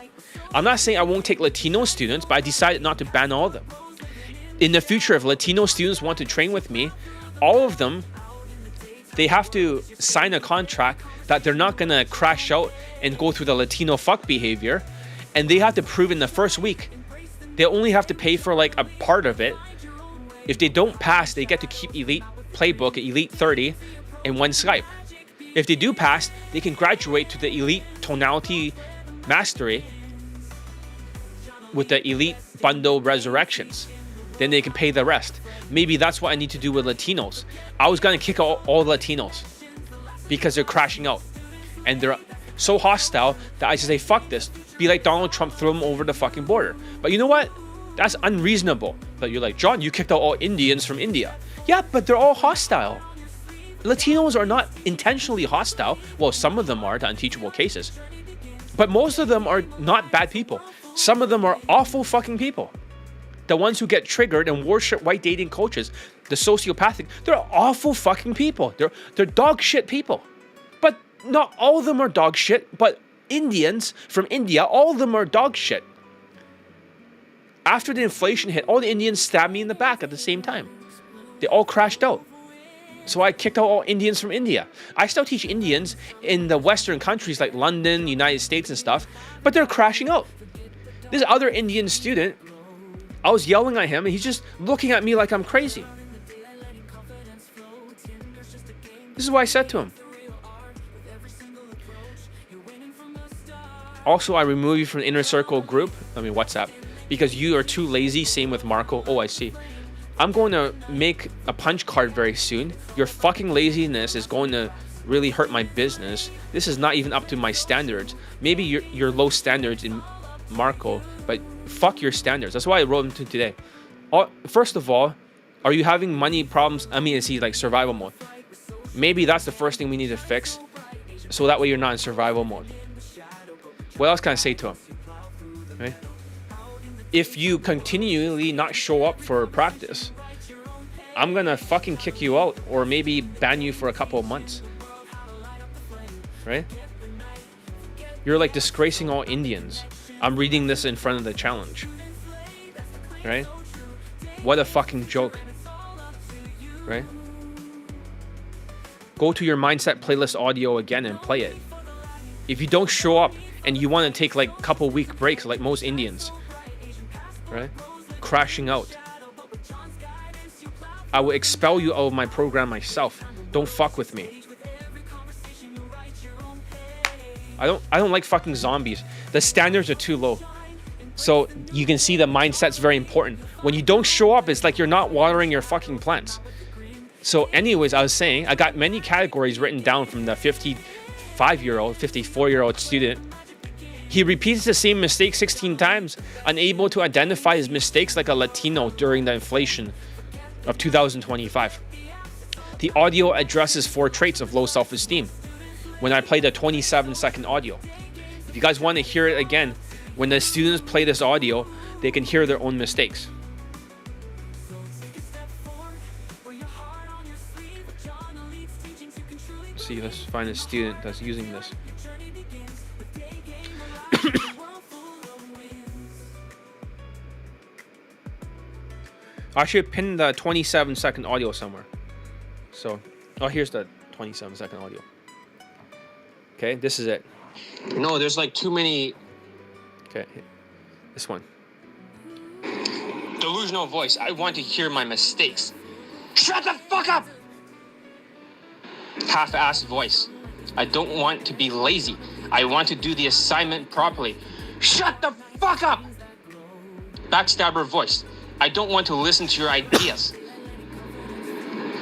I'm not saying I won't take Latino students, but I decided not to ban all of them. In the future, if Latino students want to train with me, all of them, they have to sign a contract that they're not going to crash out and go through the Latino fuck behavior. And they have to prove in the first week. They only have to pay for a part of it. If they don't pass, they get to keep Elite Playbook, Elite 30, and 1 Skype. If they do pass, they can graduate to the Elite Tonality Mastery with the Elite Bundle Resurrections. Then they can pay the rest. Maybe that's what I need to do with Latinos. I was going to kick out all Latinos because they're crashing out. And they're so hostile that I just say, fuck this. Be like Donald Trump, throw them over the fucking border. But you know what? That's unreasonable. But you're like, John, you kicked out all Indians from India. Yeah, but they're all hostile. Latinos are not intentionally hostile. Well, some of them are to unteachable cases. But most of them are not bad people. Some of them are awful fucking people. The ones who get triggered and worship white dating coaches, the sociopathic, they're awful fucking people. They're dog shit people. But not all of them are dog shit, but Indians from India, all of them are dog shit. After the inflation hit, all the Indians stabbed me in the back at the same time. They all crashed out. So I kicked out all Indians from India. I still teach Indians in the Western countries like London, United States and stuff, but they're crashing out. This other Indian student, I was yelling at him and he's just looking at me like I'm crazy. This is what I said to him. Also, I remove you from the inner circle group, WhatsApp, because you are too lazy. Same with Marco. Oh, I see. I'm going to make a punch card very soon. Your fucking laziness is going to really hurt my business. This is not even up to my standards. Maybe your low standards in Marco, but fuck your standards. That's why I wrote him to today. First of all, are you having money problems? Is he like survival mode? Maybe that's the first thing we need to fix, so that way you're not in survival mode. What else can I say to him? Right? If you continually not show up for practice, I'm gonna fucking kick you out or maybe ban you for a couple of months. Right? You're like disgracing all Indians. I'm reading this in front of the challenge. Right? What a fucking joke. Right? Go to your mindset playlist audio again and play it. If you don't show up and you want to take like a couple week breaks like most Indians, right? Crashing out, I will expel you out of my program myself. Don't fuck with me. I don't like fucking zombies. The standards are too low. So you can see the mindset's very important. When you don't show up, it's like you're not watering your fucking plants. So anyways, I was saying, I got many categories written down from the 55-year-old, 54-year-old student. He repeats the same mistake 16 times, unable to identify his mistakes like a Latino during the inflation of 2025. The audio addresses 4 traits of low self-esteem. When I play the 27-second audio. If you guys want to hear it again, when the students play this audio, they can hear their own mistakes. See, let's find a student that's using this. I should pin the 27-second audio somewhere. So, here's the 27-second audio. Okay, this is it. No, there's like too many. Okay, this one. Delusional voice. I want to hear my mistakes. Shut the fuck up! Half-assed voice. I don't want to be lazy. I want to do the assignment properly. Shut the fuck up! Backstabber voice. I don't want to listen to your ideas.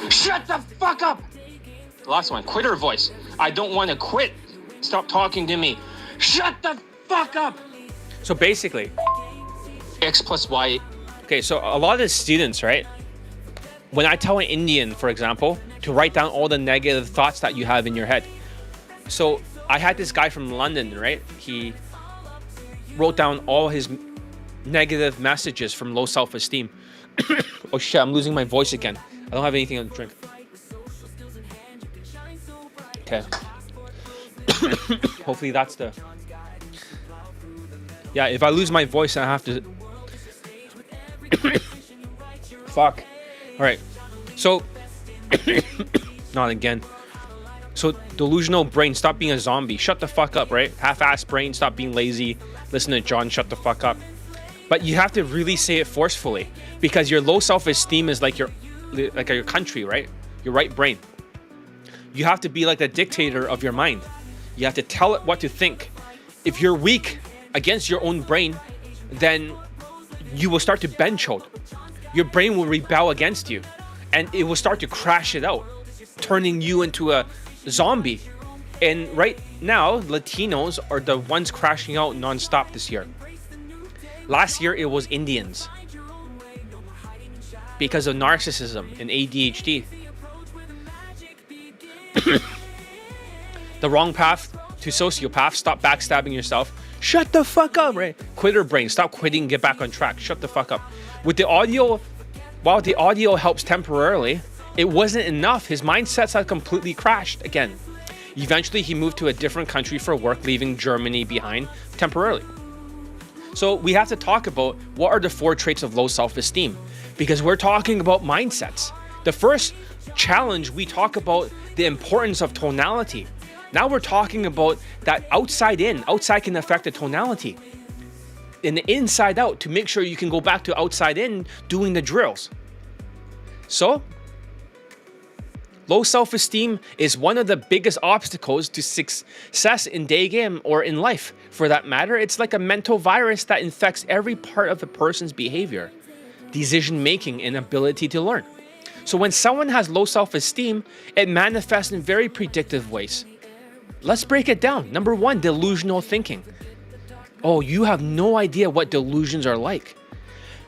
Shut the fuck up! Last one. Quitter voice. I don't want to quit. Stop talking to me. Shut the fuck up! So basically, X plus Y. okay, so a lot of the students, right? When I tell an Indian, for example, to write down all the negative thoughts that you have in your head. So I had this guy from London, right? He wrote down all his negative messages from low self-esteem. Oh shit, I'm losing my voice again. I don't have anything to drink. Okay. Hopefully that's the... Yeah, if I lose my voice, I have to... Fuck. Alright. So... Not again. So, delusional brain, stop being a zombie. Shut the fuck up, right? Half-assed brain, stop being lazy. Listen to John, shut the fuck up. But you have to really say it forcefully. Because your low self-esteem is like your country, right? Your right brain. You have to be like the dictator of your mind. You have to tell it what to think. If you're weak against your own brain, then you will start to bench hold. Your brain will rebel against you. And it will start to crash it out, turning you into a zombie. And right now, Latinos are the ones crashing out nonstop this year. Last year, it was Indians. because of narcissism and ADHD. The wrong path to sociopath. Stop backstabbing yourself. Shut the fuck up, right? Quitter brain. Stop quitting. Get back on track. Shut the fuck up. With the audio, while the audio helps temporarily, it wasn't enough. His mindsets had completely crashed again. Eventually, he moved to a different country for work, leaving Germany behind temporarily. So we have to talk about what are the 4 traits of low self-esteem, because we're talking about mindsets. The first challenge, we talk about the importance of tonality. Now we're talking about that outside in. Outside can affect the tonality. And the inside out, to make sure you can go back to outside in doing the drills. So, low self-esteem is one of the biggest obstacles to success in day game or in life. For that matter, it's like a mental virus that infects every part of a person's behavior, decision-making, and ability to learn. So when someone has low self-esteem, it manifests in very predictive ways. Let's break it down. Number 1, delusional thinking. Oh, you have no idea what delusions are like.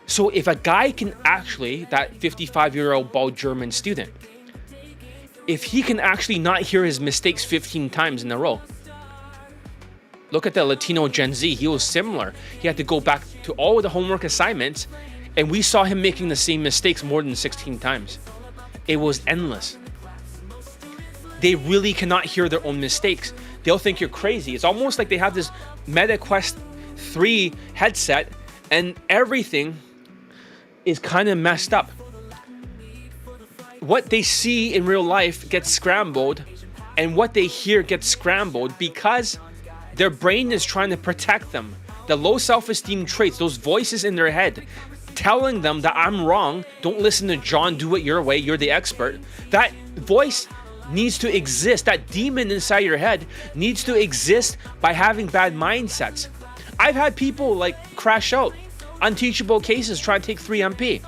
So if a guy can actually, that 55-year-old bald German student, if he can actually not hear his mistakes 15 times in a row. Look at the Latino Gen Z. He was similar. He had to go back to all of the homework assignments, and we saw him making the same mistakes more than 16 times. It was endless. They really cannot hear their own mistakes. They'll think you're crazy. It's almost like they have this Meta Quest 3 headset, and everything is kind of messed up. What they see in real life gets scrambled, and what they hear gets scrambled because their brain is trying to protect them. The low self-esteem traits, those voices in their head telling them that I'm wrong, don't listen to John, do it your way, you're the expert. That voice needs to exist. That demon inside your head needs to exist by having bad mindsets. I've had people like crash out, unteachable cases, try to take 3 MP.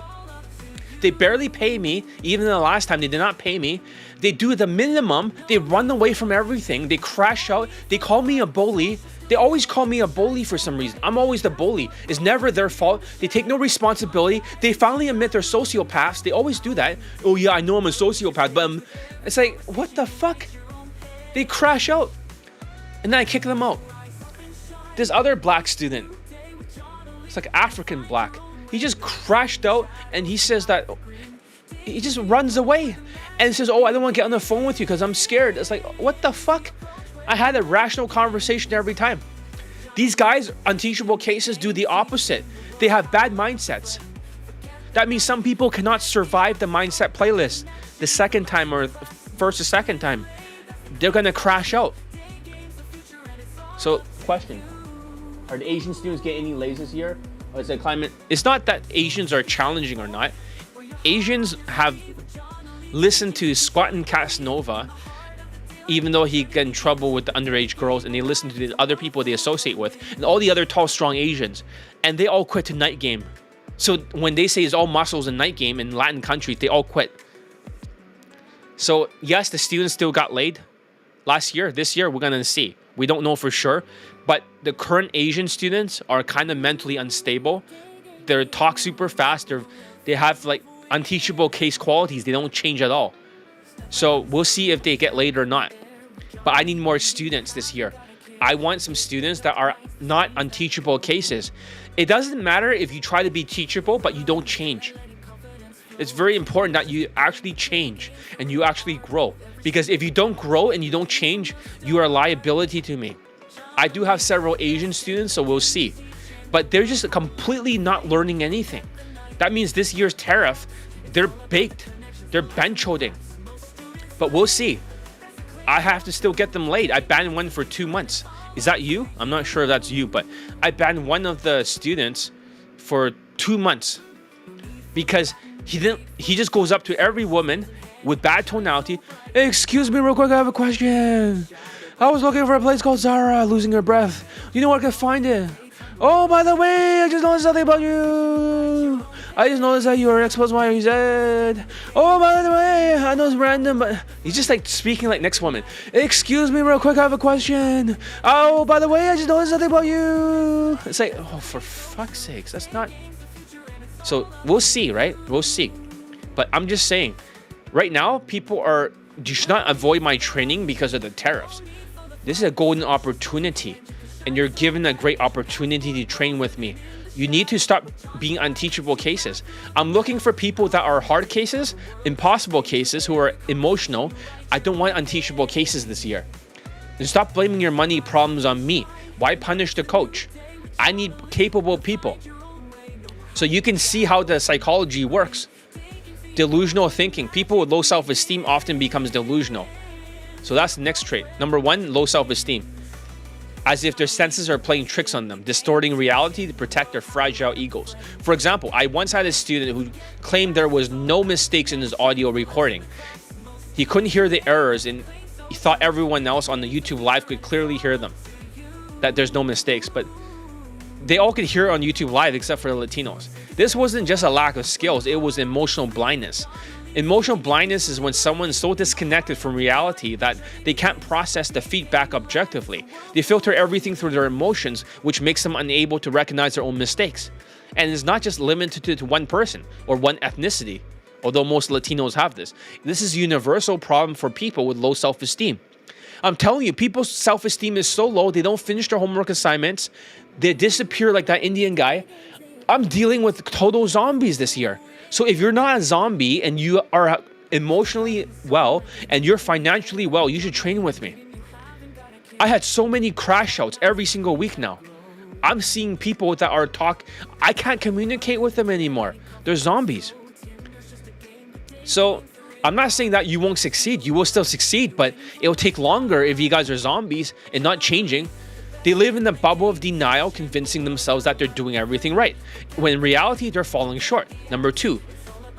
They barely pay me. Even the last time they did not pay me. They do the minimum. They run away from everything. They crash out. They call me a bully. They always call me a bully for some reason. I'm always the bully. It's never their fault. They take no responsibility. They finally admit they're sociopaths. They always do that. Oh yeah, I know I'm a sociopath, but it's like, what the fuck? They crash out. And then I kick them out. This other black student, it's like African black. He just crashed out, and he says that he just runs away and says, oh, I don't want to get on the phone with you because I'm scared. It's like, what the fuck? I had a rational conversation every time. These guys, unteachable cases, do the opposite. They have bad mindsets. That means some people cannot survive the mindset playlist the second time or first or second time. They're going to crash out. So, question. Are the Asian students getting any Lays this year? Or is it climate? It's not that Asians are challenging or not. Asians have listened to Squattin' Casanova, even though he got in trouble with the underage girls, and they listen to the other people they associate with, and all the other tall, strong Asians, and they all quit to Night Game. So when they say it's all muscles in Night Game in Latin countries, they all quit. So yes, the students still got laid last year. This year, we're gonna see. We don't know for sure, but the current Asian students are kind of mentally unstable. They talk super fast. They have like unteachable case qualities. They don't change at all. So we'll see if they get laid or not. But I need more students this year. I want some students that are not unteachable cases. It doesn't matter if you try to be teachable, but you don't change. It's very important that you actually change and you actually grow. Because if you don't grow and you don't change, you are a liability to me. I do have several Asian students, so we'll see. But they're just completely not learning anything. That means this year's tariff, they're baked. They're bench holding. But we'll see. I have to still get them laid. I banned one for 2 months. Is that you? I'm not sure if that's you, but I banned one of the students for 2 months because he just goes up to every woman with bad tonality. Hey, excuse me real quick, I have a question. I was looking for a place called Zara, losing her breath. You know where I can find it? Oh, by the way, I just noticed something about you. I just noticed that you were exposed by you said. Oh, by the way, I know it's random, but he's just like speaking like next woman. Excuse me real quick, I have a question. Oh, by the way, I just noticed something about you. It's like, oh, for fuck's sakes, that's not So we'll see, right? We'll see. But I'm just saying, right now, you should not avoid my training because of the tariffs. This is a golden opportunity, and you're given a great opportunity to train with me. You need to stop being unteachable cases. I'm looking for people that are hard cases, impossible cases, who are emotional. I don't want unteachable cases this year. And stop blaming your money problems on me. Why punish the coach? I need capable people. So you can see how the psychology works. Delusional thinking. People with low self-esteem often becomes delusional. So that's the next trait. Number 1, low self-esteem. As if their senses are playing tricks on them, distorting reality to protect their fragile egos. For example, I once had a student who claimed there was no mistakes in his audio recording. He couldn't hear the errors, and he thought everyone else on the YouTube live could clearly hear them, that there's no mistakes, but they all could hear it on YouTube live except for the Latinos. This wasn't just a lack of skills, it was emotional blindness. Emotional blindness is when someone's so disconnected from reality that they can't process the feedback objectively. They filter everything through their emotions, which makes them unable to recognize their own mistakes. And it's not just limited to one person or one ethnicity, although most Latinos have this. This is a universal problem for people with low self-esteem. I'm telling you, people's self-esteem is so low, they don't finish their homework assignments, they disappear like that Indian guy. I'm dealing with total zombies this year. So if you're not a zombie and you are emotionally well and you're financially well, you should train with me. I had so many crash outs every single week now. I'm seeing people that are I can't communicate with them anymore. They're zombies. So I'm not saying that you won't succeed. You will still succeed, but it'll take longer if you guys are zombies and not changing. They live in the bubble of denial, convincing themselves that they're doing everything right, when in reality, they're falling short. Number 2,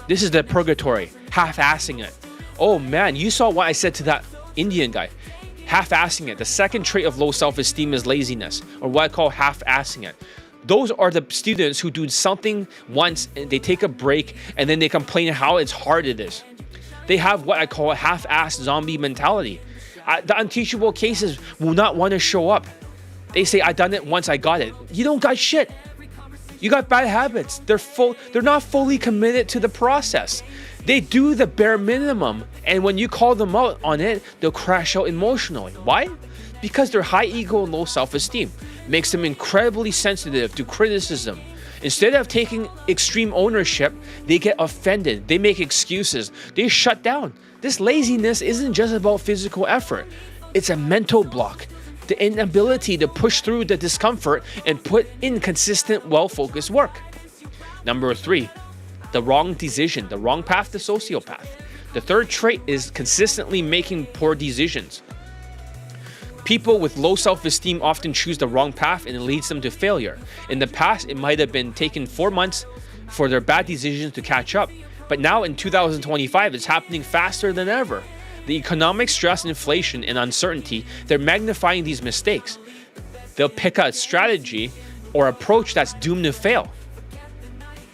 this is the purgatory, half-assing it. Oh man, you saw what I said to that Indian guy. Half-assing it. The second trait of low self-esteem is laziness, or what I call half-assing it. Those are the students who do something once, and they take a break, and then they complain how hard it is. They have what I call a half-assed zombie mentality. The unteachable cases will not want to show up. They say, I done it once, I got it. You don't got shit. You got bad habits. They're not fully committed to the process. They do the bare minimum. And when you call them out on it, they'll crash out emotionally. Why? Because their high ego and low self-esteem makes them incredibly sensitive to criticism. Instead of taking extreme ownership, they get offended. They make excuses. They shut down. This laziness isn't just about physical effort. It's a mental block. The inability to push through the discomfort and put in consistent, well-focused work. Number 3, the wrong decision, the wrong path, the sociopath. The third trait is consistently making poor decisions. People with low self-esteem often choose the wrong path and it leads them to failure. In the past, it might have been taken 4 months for their bad decisions to catch up. But now in 2025, it's happening faster than ever. The economic stress, inflation, and uncertainty, they're magnifying these mistakes. They'll pick a strategy or approach that's doomed to fail.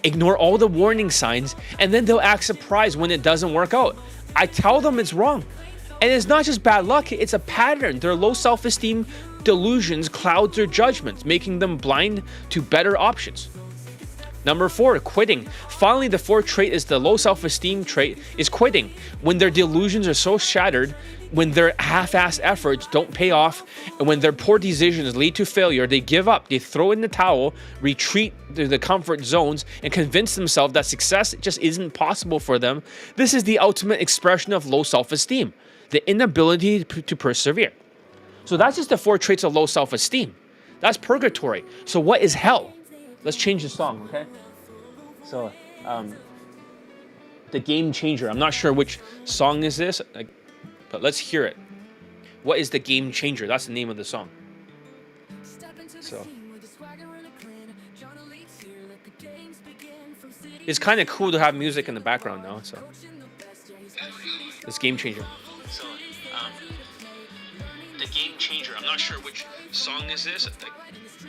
Ignore all the warning signs, and then they'll act surprised when it doesn't work out. I tell them it's wrong. And it's not just bad luck, it's a pattern. Their low self-esteem delusions cloud their judgments, making them blind to better options. Number 4, quitting. Finally, the fourth trait is the low self-esteem trait is quitting. When their delusions are so shattered, when their half-assed efforts don't pay off, and when their poor decisions lead to failure, they give up. They throw in the towel, retreat to the comfort zones, and convince themselves that success just isn't possible for them. This is the ultimate expression of low self-esteem, the inability to persevere. So that's just the 4 traits of low self-esteem. That's purgatory. So what is hell? Let's change the song, okay? So, the Game Changer. I'm not sure which song is this, but let's hear it. What is the Game Changer? That's the name of the song. So, it's kind of cool to have music in the background now. So, it's Game Changer. So, the Game Changer. I'm not sure which song is this,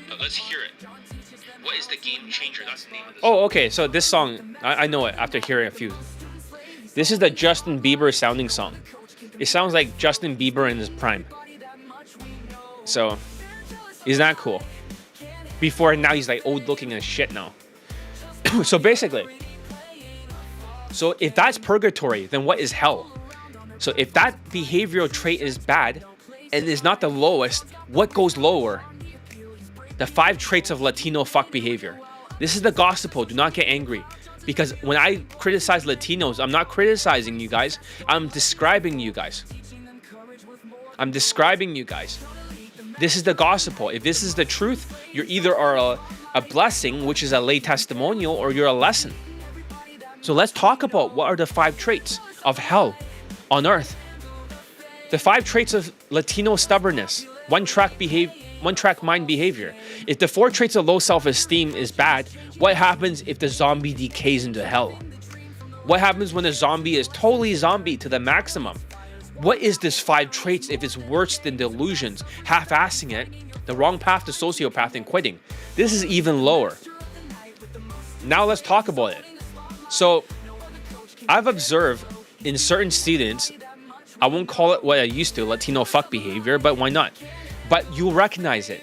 but let's hear it. What is the Game Changer? That's the name of the song. Oh, okay. So this song, I know it after hearing a few. This is the Justin Bieber sounding song. It sounds like Justin Bieber in his prime. So, isn't that cool? Before, now he's like old looking as shit now. So basically, so if that's purgatory, then what is hell? So if that behavioral trait is bad and is not the lowest, what goes lower? The 5 traits of Latino fuck behavior. This is the gospel. Do not get angry. Because when I criticize Latinos, I'm not criticizing you guys. I'm describing you guys. I'm describing you guys. This is the gospel. If this is the truth, you either are a blessing, which is a lay testimonial, or you're a lesson. So let's talk about what are the 5 traits of hell on earth. The 5 traits of Latino stubbornness, one-track mind behavior. If the 4 traits of low self-esteem is bad, what happens if the zombie decays into hell? What happens when a zombie is totally zombie to the maximum? What is this 5 traits if it's worse than delusions, half-assing it, the wrong path to sociopath and quitting? This is even lower. Now let's talk about it. So I've observed in certain students, I won't call it what I used to, Latino fuck behavior, but why not? But you'll recognize it.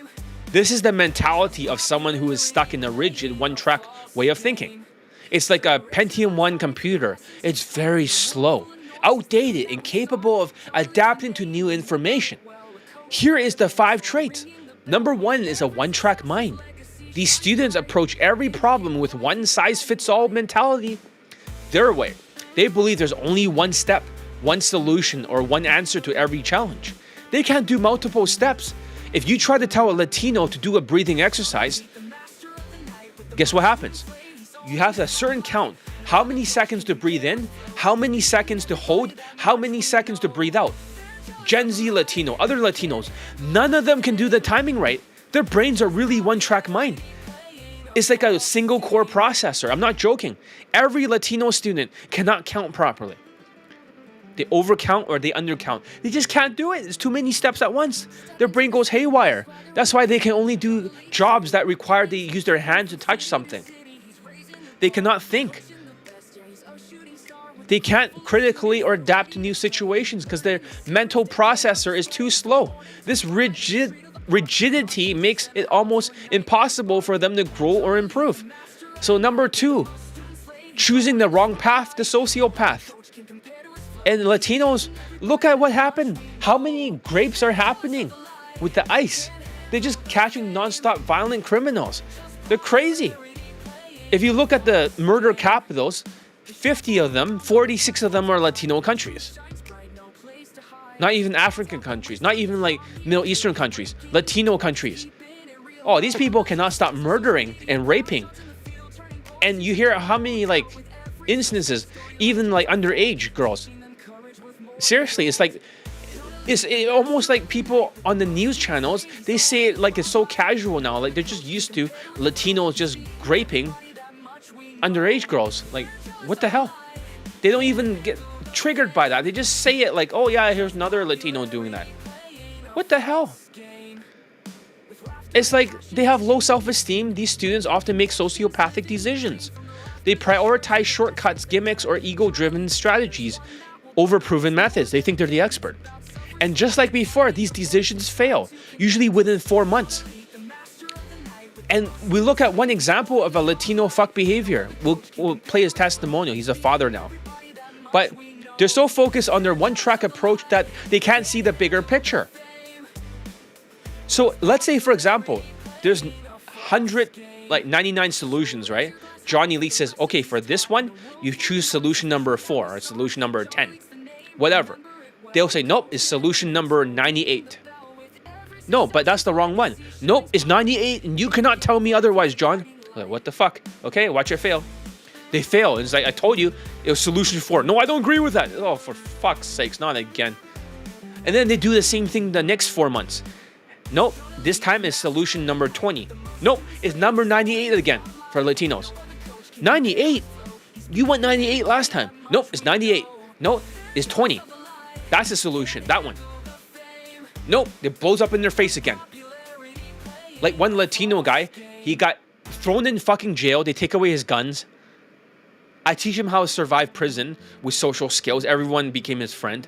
This is the mentality of someone who is stuck in a rigid one-track way of thinking. It's like a Pentium 1 computer. It's very slow, outdated, incapable of adapting to new information. Here is the 5 traits. Number 1 is a one-track mind. These students approach every problem with one-size-fits-all mentality their way. They believe there's only one step, one solution, or one answer to every challenge. They can't do multiple steps. If you try to tell a Latino to do a breathing exercise, guess what happens? You have a certain count. How many seconds to breathe in? How many seconds to hold? How many seconds to breathe out? Gen Z Latino, other Latinos, none of them can do the timing right. Their brains are really one-track mind. It's like a single core processor. I'm not joking. Every Latino student cannot count properly. They overcount or they undercount. They just can't do it. It's too many steps at once. Their brain goes haywire. That's why they can only do jobs that require they use their hands to touch something. They cannot think. They can't critically or adapt to new situations because their mental processor is too slow. This rigidity makes it almost impossible for them to grow or improve. So number 2, choosing the wrong path, the sociopath. And Latinos, look at what happened. How many grapes are happening with the ICE? They're just catching non-stop violent criminals. They're crazy. If you look at the murder capitals, 50 of them, 46 of them are Latino countries. Not even African countries, not even like Middle Eastern countries, Latino countries. Oh, these people cannot stop murdering and raping. And you hear how many like instances, even like underage girls. Seriously, it's like, it's almost like people on the news channels, they say it like it's so casual now. Like they're just used to Latinos just raping underage girls. Like, what the hell? They don't even get triggered by that. They just say it like, oh yeah, here's another Latino doing that. What the hell? It's like they have low self-esteem. These students often make sociopathic decisions. They prioritize shortcuts, gimmicks, or ego-driven strategies over proven methods. They think they're the expert. And just like before, these decisions fail, usually within 4 months. And we look at one example of a Latino fuck behavior. We'll play his testimonial. He's a father now. But they're so focused on their one-track approach that they can't see the bigger picture. So let's say, for example, there's 99 solutions, right? Johnny Lee says, okay, for this one, you choose solution number 4 or solution number 10, whatever. They'll say, nope, it's solution number 98. No, but that's the wrong one. Nope, it's 98 and you cannot tell me otherwise, John. Like, what the fuck? Okay, watch it fail. They fail. It's like, I told you, it was solution 4. No, I don't agree with that. Oh, for fuck's sakes, not again. And then they do the same thing the next 4 months. Nope, this time it's solution number 20. Nope, it's number 98 again for Latinos. 98? You went 98 last time. Nope, it's 98. Nope, it's 20. That's the solution, that one. Nope, it blows up in their face again. Like one Latino guy, he got thrown in fucking jail. They take away his guns. I teach him how to survive prison with social skills. Everyone became his friend.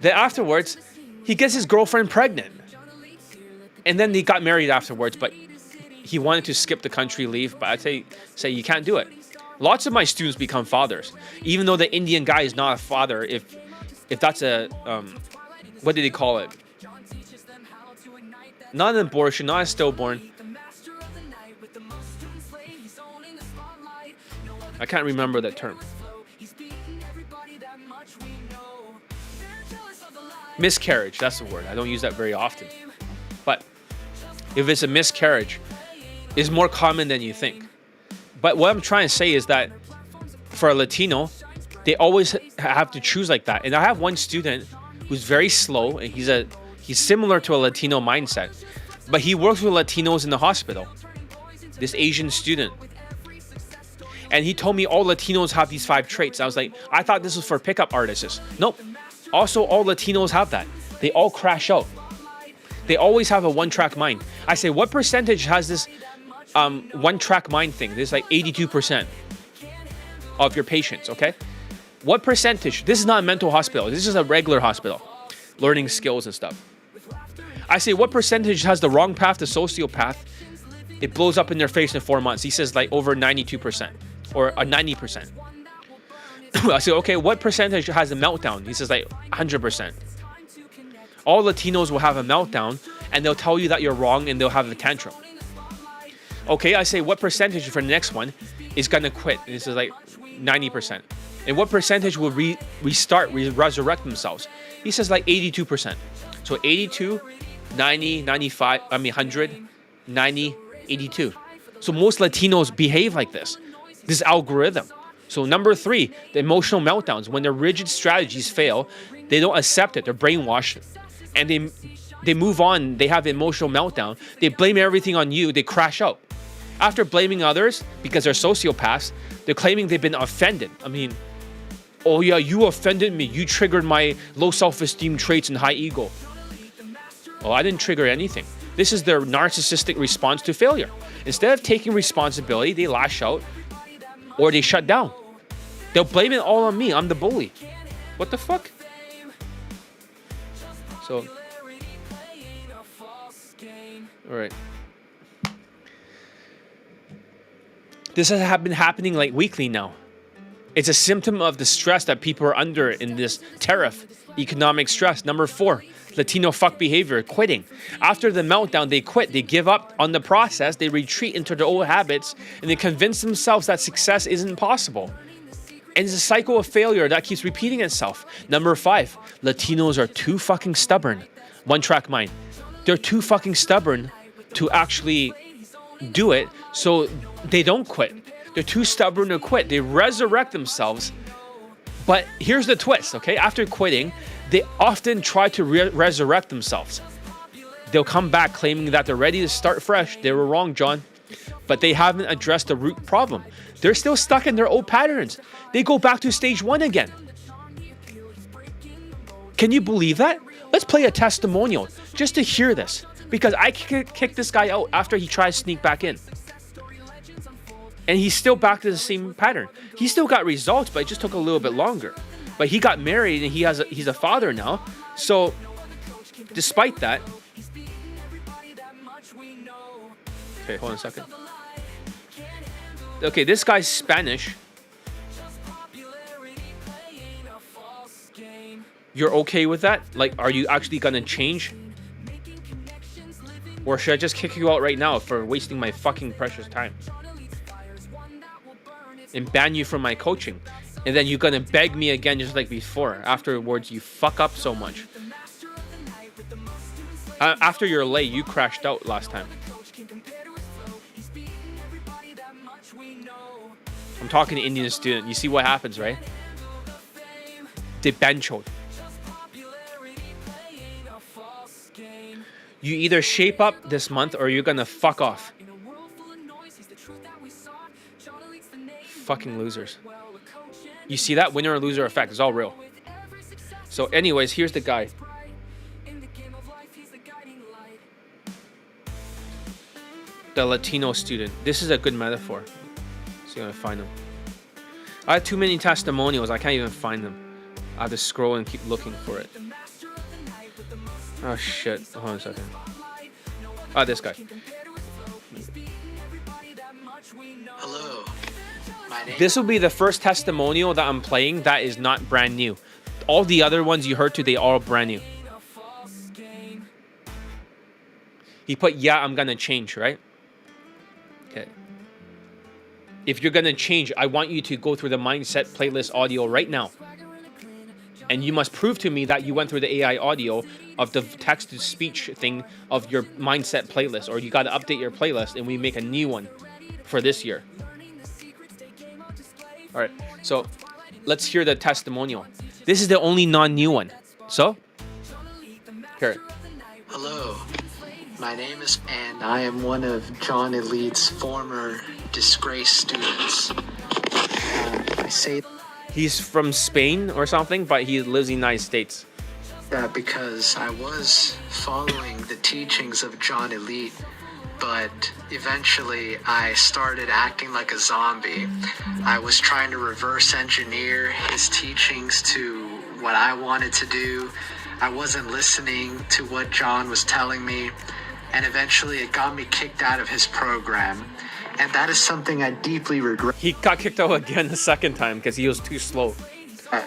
Then afterwards, he gets his girlfriend pregnant. And then they got married afterwards, but he wanted to skip the country leave, but I say you can't do it. Lots of my students become fathers, even though the Indian guy is not a father. If that's a what did he call it? Not an abortion, not a stillborn. I can't remember that term. Miscarriage, that's the word. I don't use that very often. But if it's a miscarriage, it's more common than you think. But what I'm trying to say is that for a Latino, they always have to choose like that. And I have one student who's very slow, and he's similar to a Latino mindset, but he works with Latinos in the hospital. This Asian student. And he told me all Latinos have these 5 traits. I was like, I thought this was for pickup artists. Nope. Also, all Latinos have that. They all crash out. They always have a one-track mind. I say, what percentage has this one-track mind thing? This is like 82% of your patients, okay? What percentage? This is not a mental hospital. This is a regular hospital. Learning skills and stuff. I say, what percentage has the wrong path, the sociopath? It blows up in their face in 4 months. He says like over 92% or 90%. I say, okay, what percentage has a meltdown? He says like 100%. All Latinos will have a meltdown and they'll tell you that you're wrong and they'll have a tantrum. Okay, I say, what percentage for the next one is gonna quit? And this is like 90%. And what percentage will resurrect themselves? He says like 82%. So 82, 90, 95, 100, 90, 82. So most Latinos behave like this algorithm. So number 3, the emotional meltdowns. When their rigid strategies fail, they don't accept it. They're brainwashed, and they move on. They have the emotional meltdown. They blame everything on you. They crash out. After blaming others because they're sociopaths, they're claiming they've been offended. I mean, oh yeah, you offended me. You triggered my low self-esteem traits and high ego. Oh, I didn't trigger anything. This is their narcissistic response to failure. Instead of taking responsibility, they lash out or they shut down. They'll blame it all on me. I'm the bully. What the fuck? So, all right. This has been happening like weekly now. It's a symptom of the stress that people are under in this tariff, economic stress. Number 4, Latino fuck behavior, quitting. After the meltdown, they quit. They give up on the process. They retreat into their old habits, and they convince themselves that success isn't possible. And it's a cycle of failure that keeps repeating itself. Number 5, Latinos are too fucking stubborn. One-track mind. They're too fucking stubborn to actually do it, so they don't quit. They're too stubborn to quit. They resurrect themselves. But here's the twist, okay? After quitting, they often try to resurrect themselves. They'll come back claiming that they're ready to start fresh. They were wrong, John. But they haven't addressed the root problem. They're still stuck in their old patterns. They go back to stage 1 again. Can you believe that? Let's play a testimonial just to hear this. Because I kicked this guy out after he tried to sneak back in. And he's still back to the same pattern. He still got results, but it just took a little bit longer. But he got married and he's a father now. So despite that, okay, hold on a second. Okay, this guy's Spanish. You're okay with that? Like, are you actually gonna change? Or should I just kick you out right now for wasting my fucking precious time? And ban you from my coaching. And then you're gonna beg me again just like before. Afterwards, you fuck up so much. After your lay, you crashed out last time. I'm talking to Indian student. You see what happens, right? They benchoed. You either shape up this month or you're gonna fuck off. Fucking losers. You see that? Winner or loser effect. It's all real. So anyways, here's the guy. The Latino student. This is a good metaphor. See if I find them. I have too many testimonials. I can't even find them. I have to scroll and keep looking for it. Oh shit. Hold on a second. Ah, this guy. Hello. My name This will be the first testimonial that I'm playing that is not brand new. All the other ones you heard today are brand new. He put, yeah, I'm gonna change, right? Okay. If you're gonna change, I want you to go through the mindset playlist audio right now. And you must prove to me that you went through the AI audio of the text-to-speech thing of your mindset playlist, or you gotta update your playlist and we make a new one for this year. All right, so let's hear the testimonial. This is the only non-new one. So, here. Hello. My name is, and I am one of John Elite's former disgraced students. I say He's from Spain or something, but he lives in the United States. that because I was following the teachings of John Elite, but eventually I started acting like a zombie. I was trying to reverse engineer his teachings to what I wanted to do. I wasn't listening to what John was telling me, and eventually it got me kicked out of his program. And that is something I deeply regret, He got kicked out again the second time because he was too slow.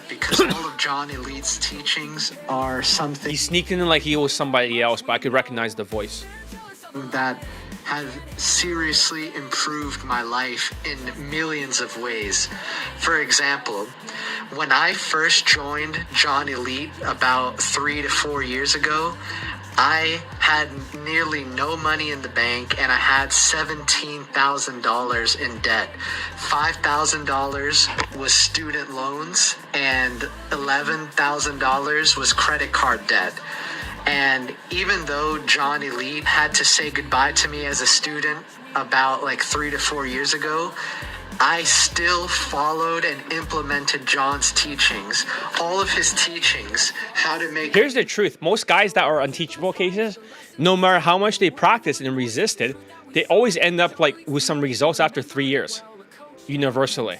because all of John Elite's teachings are something He sneaked in like he was somebody else, but I could recognize the voice. that have seriously improved my life in millions of ways. For example, when I first joined John Elite about 3 to 4 years ago, I had nearly no money in the bank and I had $17,000 in debt. $5,000 was student loans and $11,000 was credit card debt. And even though John Elite had to say goodbye to me as a student about like 3 to 4 years ago, I still followed and implemented John's teachings. All of his teachings, how to make... Here's the truth. Most guys that are unteachable cases, no matter how much they practiced and resisted, they always end up like with some results after 3 years, universally.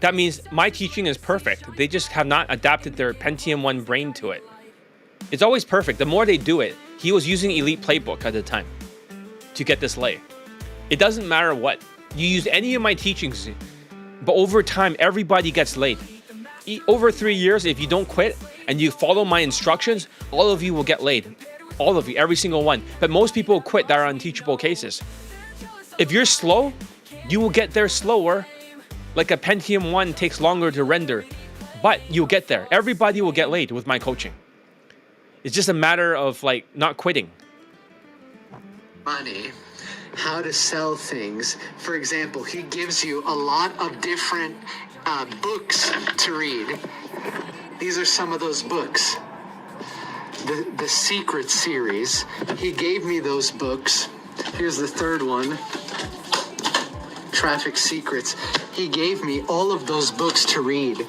That means my teaching is perfect. They just have not adapted their Pentium 1 brain to it. It's always perfect. The more they do it, he was using Elite Playbook at the time to get this lay. It doesn't matter what. You use any of my teachings, but over time, everybody gets laid. Over 3 years, if you don't quit and you follow my instructions, all of you will get laid. All of you, every single one. But most people quit that are unteachable cases. If you're slow, you will get there slower. Like a Pentium 1 takes longer to render, but you'll get there. Everybody will get laid with my coaching. It's just a matter of like not quitting. money, how to sell things. For example, he gives you a lot of different books to read. These are some of those books. The Secret series, he gave me those books. Here's the third one, Traffic Secrets. He gave me all of those books to read.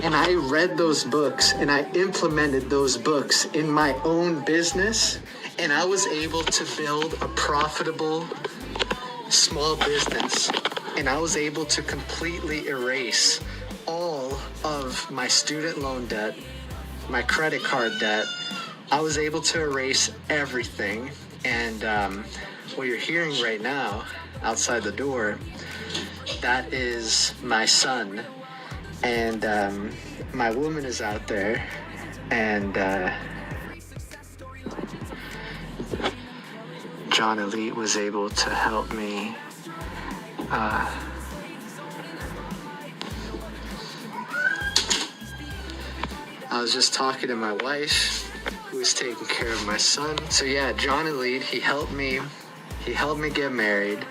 And I read those books and I implemented those books in my own business. And I was able to build a profitable small business. And I was able to completely erase all of my student loan debt, my credit card debt. I was able to erase everything. And what you're hearing right now outside the door, that is my son. And my woman is out there, and John Elite was able to help me I was just talking to my wife, who was taking care of my son. So yeah, John Elite, he helped me get married.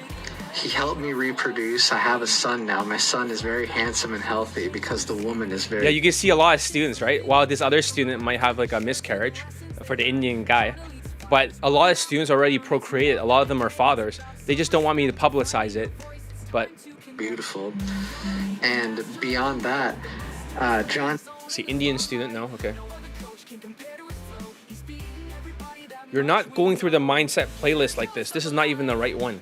He helped me reproduce. I have a son now. My son is very handsome and healthy because the woman is very... Yeah, you can see a lot of students, right? While this other student might have like a miscarriage for the Indian guy, but a lot of students already procreated. A lot of them are fathers. They just don't want me to publicize it, but... Beautiful. And beyond that, John... See, Indian student, no? Okay. You're not going through the mindset playlist like this. This is not even the right one.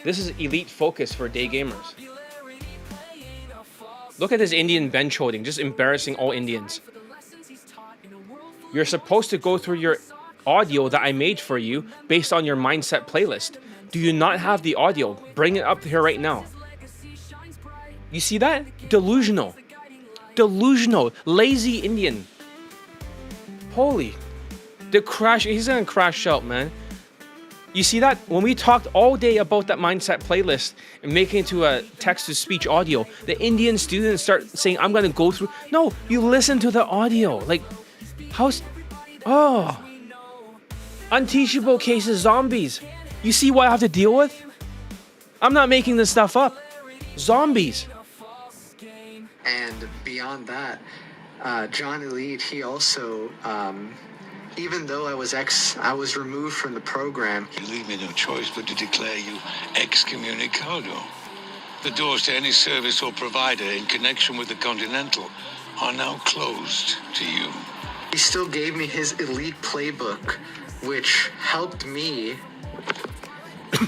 This is elite focus for day gamers. Look at this Indian bench holding, just embarrassing all Indians. You're supposed to go through your audio that I made for you based on your mindset playlist. Do you not have the audio? Bring it up here right now. You see that? Delusional. Delusional. Lazy Indian. Holy. He's gonna crash out, man. You see that? When we talked all day about that mindset playlist and making it into a text-to-speech audio, the Indian students start saying, I'm gonna go through. No, you listen to the audio. Like, unteachable cases, zombies. You see what I have to deal with? I'm not making this stuff up. Zombies. And beyond that, John Elite, he also, even though I was removed from the program. You leave me no choice but to declare you excommunicado. The doors to any service or provider in connection with the Continental are now closed to you. He still gave me his elite playbook, which helped me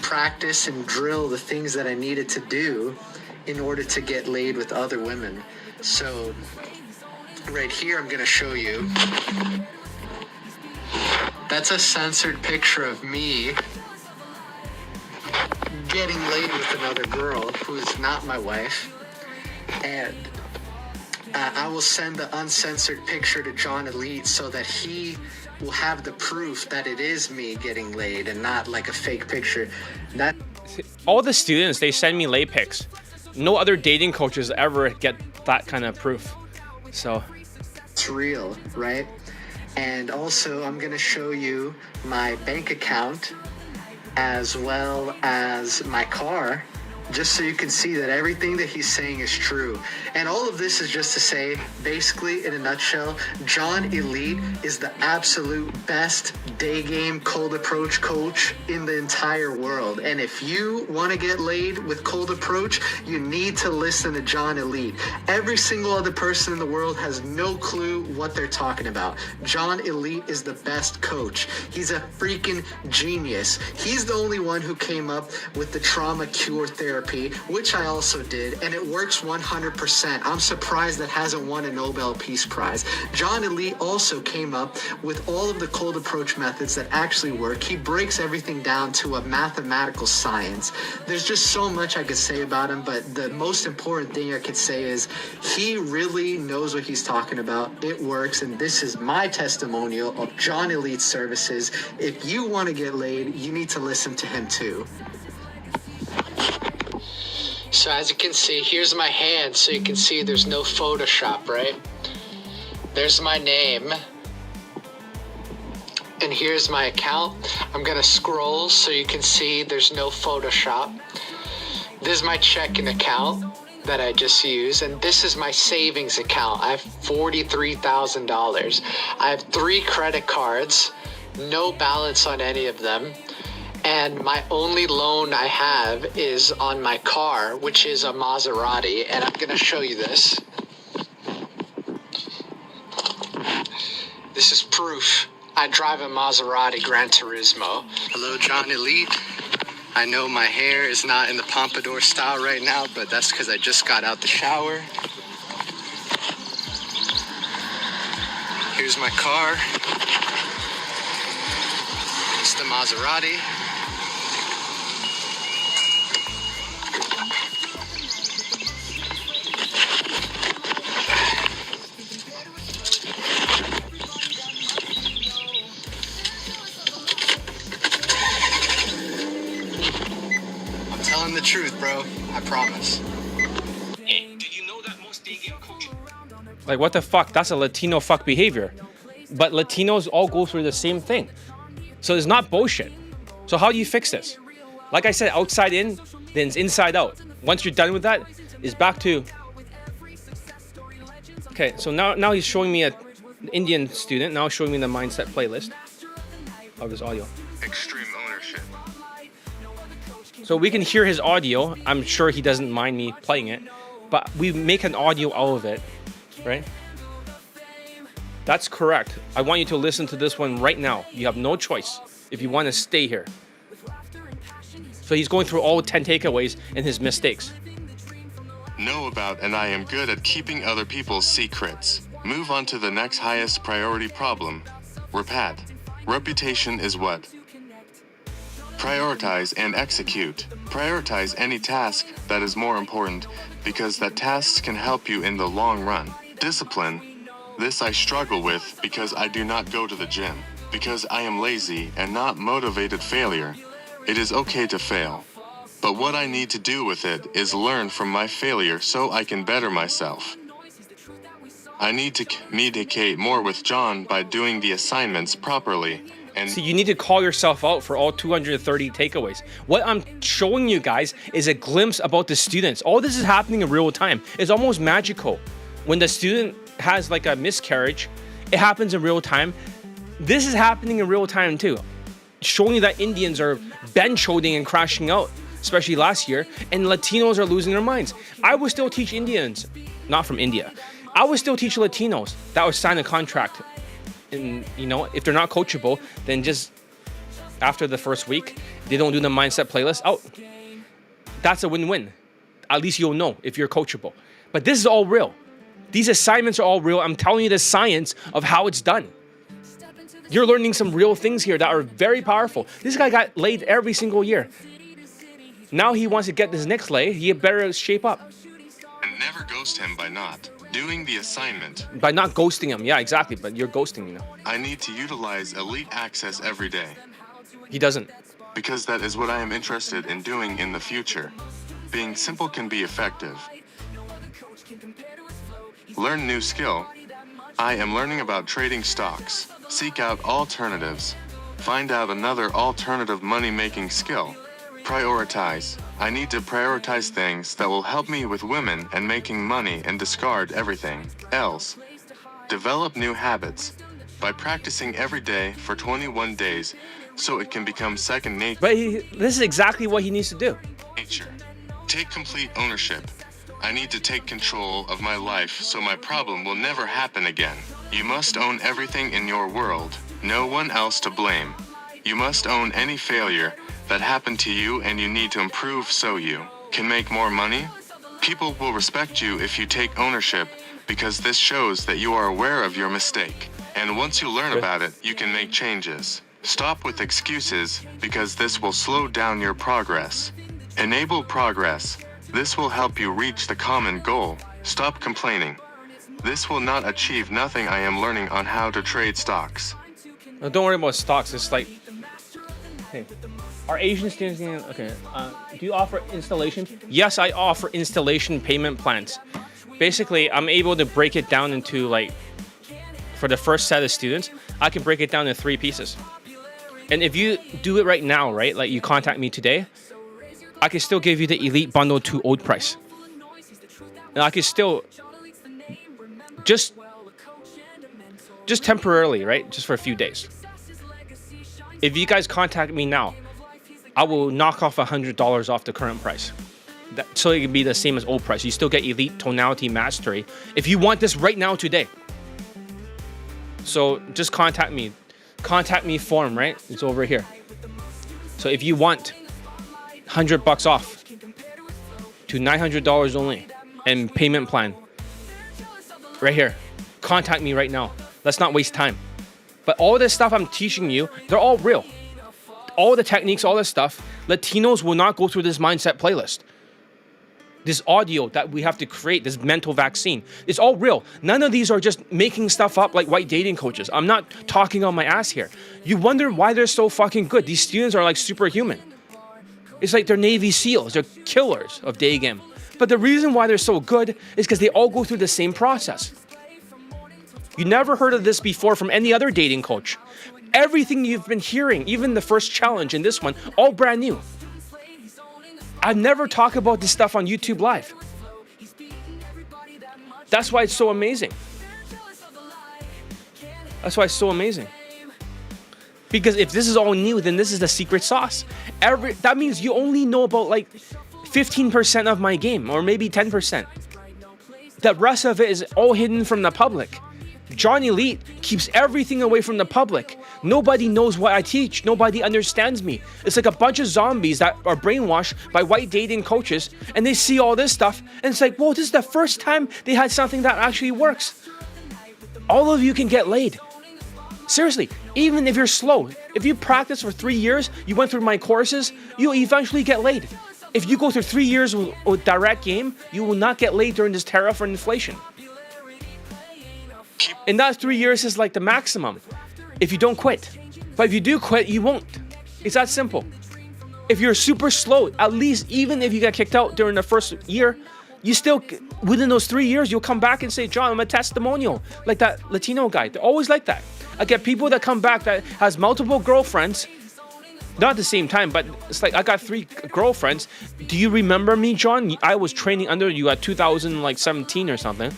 practice and drill the things that I needed to do in order to get laid with other women. So right here, I'm gonna show you. That's a censored picture of me getting laid with another girl who is not my wife. And I will send the uncensored picture to John Elite so that he will have the proof that it is me getting laid and not like a fake picture. All the students, they send me lay pics. No other dating coaches ever get that kind of proof. So it's real, right? And also, I'm gonna show you my bank account as well as my car, just so you can see that everything that he's saying is true. And all of this is just to say, basically, in a nutshell, John Elite is the absolute best day game cold approach coach in the entire world. And if you want to get laid with cold approach, you need to listen to John Elite. Every single other person in the world has no clue what they're talking about. John Elite is the best coach. He's a freaking genius. He's the only one who came up with the trauma cure therapy, which I also did, and it works 100%. I'm surprised that hasn't won a Nobel Peace Prize. John Elite also came up with all of the cold approach methods that actually work. He breaks everything down to a mathematical science. There's just so much I could say about him, but the most important thing I could say is he really knows what he's talking about. It works, and this is my testimonial of John Elite's services. If you want to get laid, you need to listen to him too. So as you can see, here's my hand, so you can see there's no Photoshop, right? There's my name. And here's my account. I'm gonna scroll so you can see there's no Photoshop. This is my checking account that I just used, and this is my savings account. I have $43,000. I have 3 credit cards, no balance on any of them. And my only loan I have is on my car, which is a Maserati, and I'm gonna show you this. This is proof. I drive a Maserati Gran Turismo. Hello, John Elite. I know my hair is not in the pompadour style right now, but that's because I just got out the shower. Here's my car. It's the Maserati. The truth, bro. I promise. Hey, did you know that most day game coaches... like, what the fuck? That's a Latino fuck behavior. But Latinos all go through the same thing. So it's not bullshit. So how do you fix this? Like I said, outside in, then it's inside out. Once you're done with that, it's back to... Okay, so now he's showing me an Indian student. Now showing me the mindset playlist of his audio. Extreme ownership. So we can hear his audio. I'm sure he doesn't mind me playing it, but we make an audio out of it, right? That's correct. I want you to listen to this one right now. You have no choice if you want to stay here. So he's going through all 10 takeaways and his mistakes. Know about and I am good at keeping other people's secrets. Move on to the next highest priority problem. Repat. Reputation is what? Prioritize and execute. Prioritize any task that is more important because that task can help you in the long run. Discipline. This I struggle with because I do not go to the gym. Because I am lazy and not motivated failure. It is okay to fail. But what I need to do with it is learn from my failure so I can better myself. I need to communicate more with John by doing the assignments properly. And See, you need to call yourself out for all 230 takeaways. What I'm showing you guys is a glimpse about the students. All this is happening in real time. It's almost magical. When the student has like a miscarriage, it happens in real time. This is happening in real time too. Showing you that Indians are bench holding and crashing out, especially last year, and Latinos are losing their minds. I would still teach Indians, not from India. I would still teach Latinos that would sign a contract. And you know, if they're not coachable, then just after the first week, they don't do the mindset playlist out. That's a win-win. At least you'll know if you're coachable. But this is all real. These assignments are all real. I'm telling you the science of how it's done. You're learning some real things here that are very powerful. This guy got laid every single year. Now he wants to get this next lay. He better shape up. and never ghost him by not doing the assignment. By not ghosting him. Yeah, exactly. But you're ghosting, you know. I need to utilize elite access every day. He doesn't. Because that is what I am interested in doing in the future. Being simple can be effective. Learn new skill. I am learning about trading stocks. Seek out alternatives. Find out another alternative money-making skill. Prioritize. I need to prioritize things that will help me with women and making money and discard everything else. Develop new habits by practicing every day for 21 days so it can become second nature. But this is exactly what he needs to do. Take complete ownership. I need to take control of my life so my problem will never happen again. You must own everything in your world. No one else to blame. You must own any failure that happened to you, and you need to improve so you can make more money. People will respect you if you take ownership because this shows that you are aware of your mistake. And once you learn about it, you can make changes. Stop with excuses because this will slow down your progress. Enable progress. This will help you reach the common goal. Stop complaining. This will not achieve nothing. I am learning on how to trade stocks. No, don't worry about stocks. It's like, hey, are Asian students okay? Do you offer installation? Yes, I offer installation payment plans. Basically, I'm able to break it down into like, for the first set of students, I can break it down into 3 pieces. And if you do it right now, right, like you contact me today, I can still give you the Elite Bundle to old price. And I can still just temporarily, right? Just for a few days. If you guys contact me now, I will knock off $100 off the current price. So it can be the same as old price. You still get Elite Tonality Mastery if you want this right now today. So just contact me. Contact me form, right? It's over here. So if you want $100 off to $900 only and payment plan, right here, contact me right now. Let's not waste time. But all this stuff I'm teaching you, they're all real. All the techniques, all this stuff, Latinos will not go through this mindset playlist. This audio that we have to create, this mental vaccine, it's all real. None of these are just making stuff up like white dating coaches. I'm not talking on my ass here. You wonder why they're so fucking good. These students are like superhuman. It's like they're Navy SEALs. They're killers of Daygame. But the reason why they're so good is because they all go through the same process. You never heard of this before from any other dating coach. Everything you've been hearing, even the first challenge and this one, all brand new. I never talk about this stuff on YouTube Live. That's why it's so amazing. That's why it's so amazing. Because if this is all new, then this is the secret sauce. That means you only know about like 15% of my game, or maybe 10%. The rest of it is all hidden from the public. John Elite keeps everything away from the public. Nobody knows what I teach. Nobody understands me. It's like a bunch of zombies that are brainwashed by white dating coaches, and they see all this stuff, and it's like, whoa, this is the first time they had something that actually works. All of you can get laid. Seriously, even if you're slow, if you practice for 3 years, you went through my courses, you'll eventually get laid. If you go through 3 years with direct game, you will not get laid during this tariff or inflation. And that 3 years is like the maximum if you don't quit. But if you do quit, you won't. It's that simple. If you're super slow, at least even if you get kicked out during the first year, you still, within those 3 years, you'll come back and say, John, I'm a testimonial. Like that Latino guy. They're always like that. I get people that come back that has multiple girlfriends. Not at the same time, but it's like, I got 3 girlfriends. Do you remember me, John? I was training under you at 2017 or something.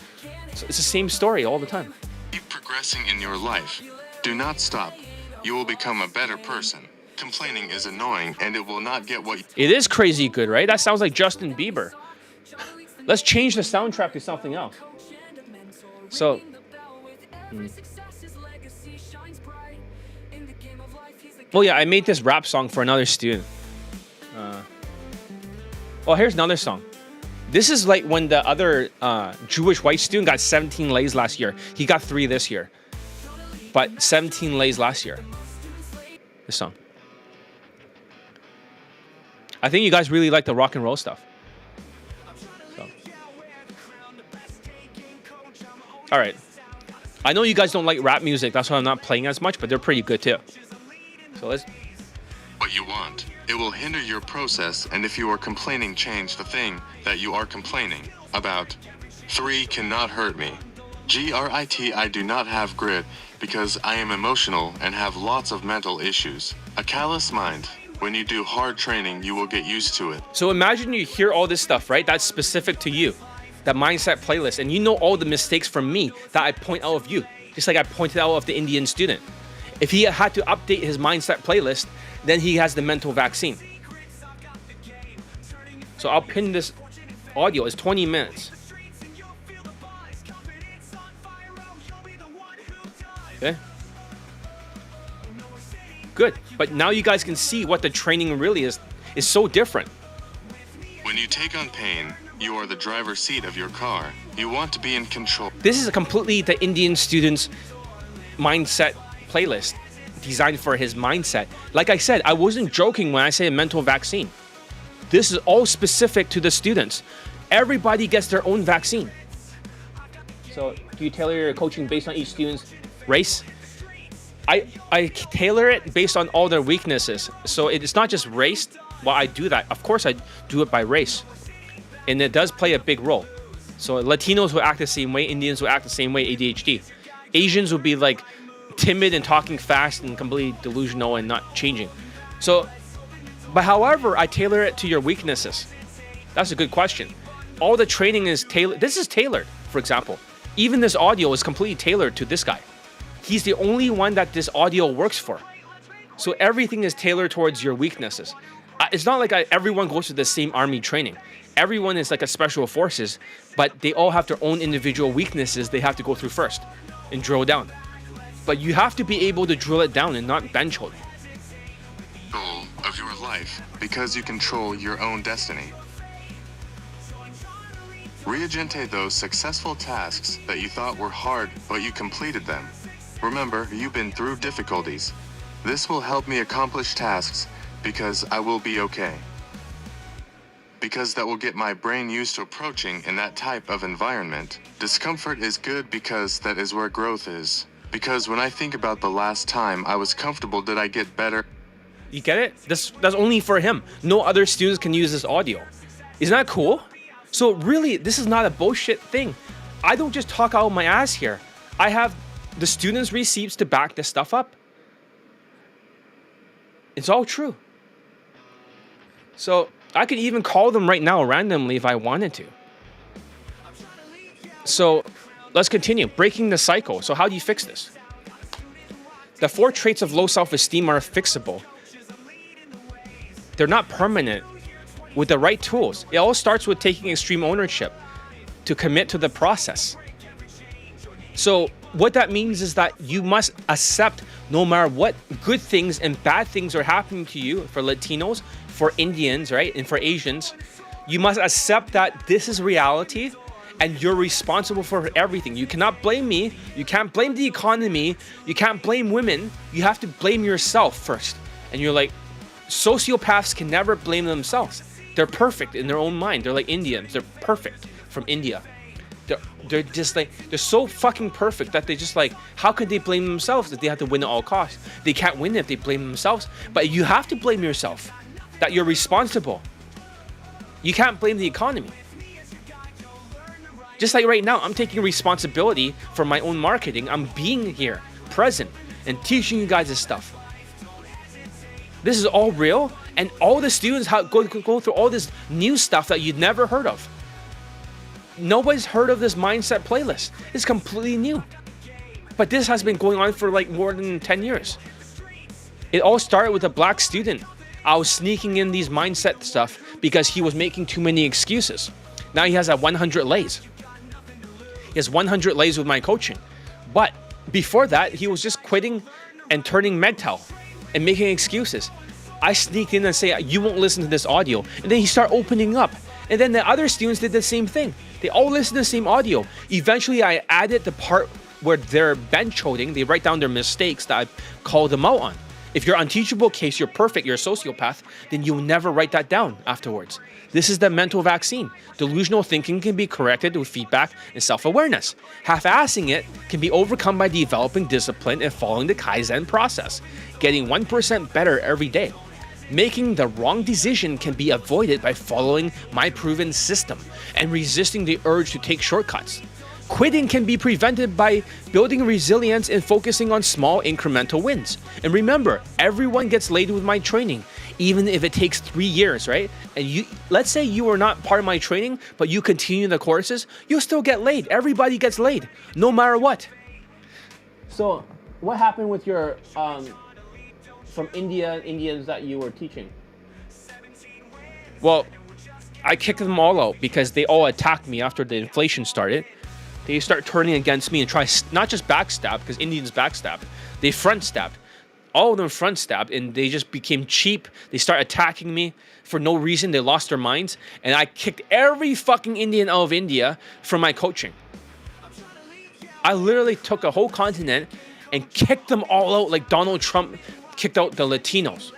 So it's the same story all the time. Keep progressing in your life. Do not stop. You will become a better person. Complaining is annoying and it will not get what you... It is crazy good, right? That sounds like Justin Bieber. Let's change the soundtrack to something else. So... Oh yeah, I made this rap song for another student. Oh, here's another song. This is like when the other Jewish white student got 17 lays last year. He got 3 this year. But 17 lays last year. This song. I think you guys really like the rock and roll stuff. So. All right. I know you guys don't like rap music. That's why I'm not playing as much, but they're pretty good too. So let's... What you want. It will hinder your process, and if you are complaining, change the thing that you are complaining about. 3 cannot hurt me. Grit, I do not have grit because I am emotional and have lots of mental issues. A callous mind. When you do hard training, you will get used to it. So imagine you hear all this stuff, right? That's specific to you. That mindset playlist. And you know all the mistakes from me that I point out of you. Just like I pointed out of the Indian student. If he had to update his mindset playlist, then he has the mental vaccine. So I'll pin this audio. It's 20 minutes. Okay. Good. But now you guys can see what the training really is so different. When you take on pain, you are the driver's seat of your car. You want to be in control. This is a completely the Indian student's mindset playlist designed for his mindset. Like I said, I wasn't joking when I say a mental vaccine. This is all specific to the students. Everybody gets their own vaccine. So do you tailor your coaching based on each student's race? I tailor it based on all their weaknesses. So it's not just race. Well, I do that. Of course, I do it by race. And it does play a big role. So Latinos will act the same way. Indians will act the same way, ADHD. Asians will be like timid and talking fast and completely delusional and not changing. So, but however, I tailor it to your weaknesses. That's a good question. All the training is tailored. This is tailored, for example. Even this audio is completely tailored to this guy. He's the only one that this audio works for. So everything is tailored towards your weaknesses. It's not like everyone goes to the same army training. Everyone is like a special forces, but they all have their own individual weaknesses they have to go through first and drill down. But you have to be able to drill it down and not bench hold. Goal of your life because you control your own destiny. Reagente those successful tasks that you thought were hard, but you completed them. Remember, you've been through difficulties. This will help me accomplish tasks because I will be okay. Because that will get my brain used to approaching in that type of environment. Discomfort is good because that is where growth is. Because when I think about the last time I was comfortable, did I get better? You get it? That's only for him. No other students can use this audio. Isn't that cool? So really, this is not a bullshit thing. I don't just talk out of my ass here. I have the students' receipts to back this stuff up. It's all true. So I could even call them right now randomly if I wanted to. So let's continue. Breaking the cycle. So how do you fix this? The 4 traits of low self-esteem are fixable. They're not permanent. With the right tools, it all starts with taking extreme ownership to commit to the process. So what that means is that you must accept no matter what good things and bad things are happening to you, for Latinos, for Indians, right? And for Asians, you must accept that this is reality and you're responsible for everything. You cannot blame me. You can't blame the economy. You can't blame women. You have to blame yourself first. And you're like, sociopaths can never blame themselves. They're perfect in their own mind. They're like Indians. They're perfect from India. They're just like, they're so fucking perfect that they just like, how could they blame themselves if they have to win at all costs? They can't win if they blame themselves. But you have to blame yourself, that you're responsible. You can't blame the economy. Just like right now, I'm taking responsibility for my own marketing. I'm being here, present, and teaching you guys this stuff. This is all real, and all the students go through all this new stuff that you'd never heard of. Nobody's heard of this mindset playlist. It's completely new. But this has been going on for like more than 10 years. It all started with a black student. I was sneaking in these mindset stuff because he was making too many excuses. Now he has 100 lays. He has 100 lays with my coaching. But before that, he was just quitting and turning mental and making excuses. I sneaked in and say, you won't listen to this audio. And then he started opening up. And then the other students did the same thing. They all listened to the same audio. Eventually, I added the part where they're bench holding. They write down their mistakes that I called them out on. If you're unteachable case, you're perfect, you're a sociopath, then you'll never write that down afterwards. This is the mental vaccine. Delusional thinking can be corrected with feedback and self-awareness. Half-assing it can be overcome by developing discipline and following the Kaizen process, getting 1% better every day. Making the wrong decision can be avoided by following my proven system and resisting the urge to take shortcuts. Quitting can be prevented by building resilience and focusing on small incremental wins. And remember, everyone gets laid with my training, even if it takes 3 years, right? And let's say you are not part of my training, but you continue the courses, you'll still get laid. Everybody gets laid, no matter what. So, what happened with your from Indians that you were teaching? Well, I kicked them all out because they all attacked me after the inflation started. They start turning against me and try not just backstab, because Indians backstab, they front stabbed. All of them front stabbed, and they just became cheap. They start attacking me for no reason. They lost their minds, and I kicked every fucking Indian out of India from my coaching. I literally took a whole continent and kicked them all out like Donald Trump kicked out the Latinos,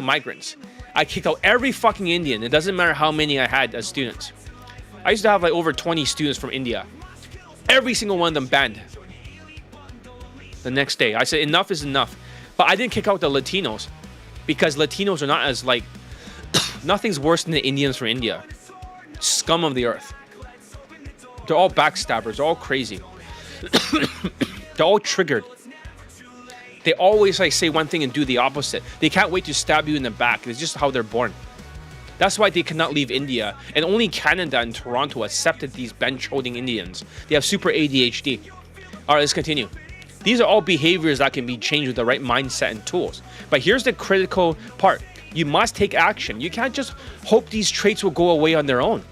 migrants. I kicked out every fucking Indian. It doesn't matter how many I had as students. I used to have like over 20 students from India. Every single one of them banned. The next day, I said enough is enough. But I didn't kick out the Latinos because Latinos are not as like, nothing's worse than the Indians from India. Scum of the earth. They're all backstabbers. They're all crazy. They're all triggered. They always like say one thing and do the opposite. They can't wait to stab you in the back. It's just how they're born. That's why they cannot leave India. And only Canada and Toronto accepted these bench-holding Indians. They have super ADHD. All right, let's continue. These are all behaviors that can be changed with the right mindset and tools. But here's the critical part. You must take action. You can't just hope these traits will go away on their own.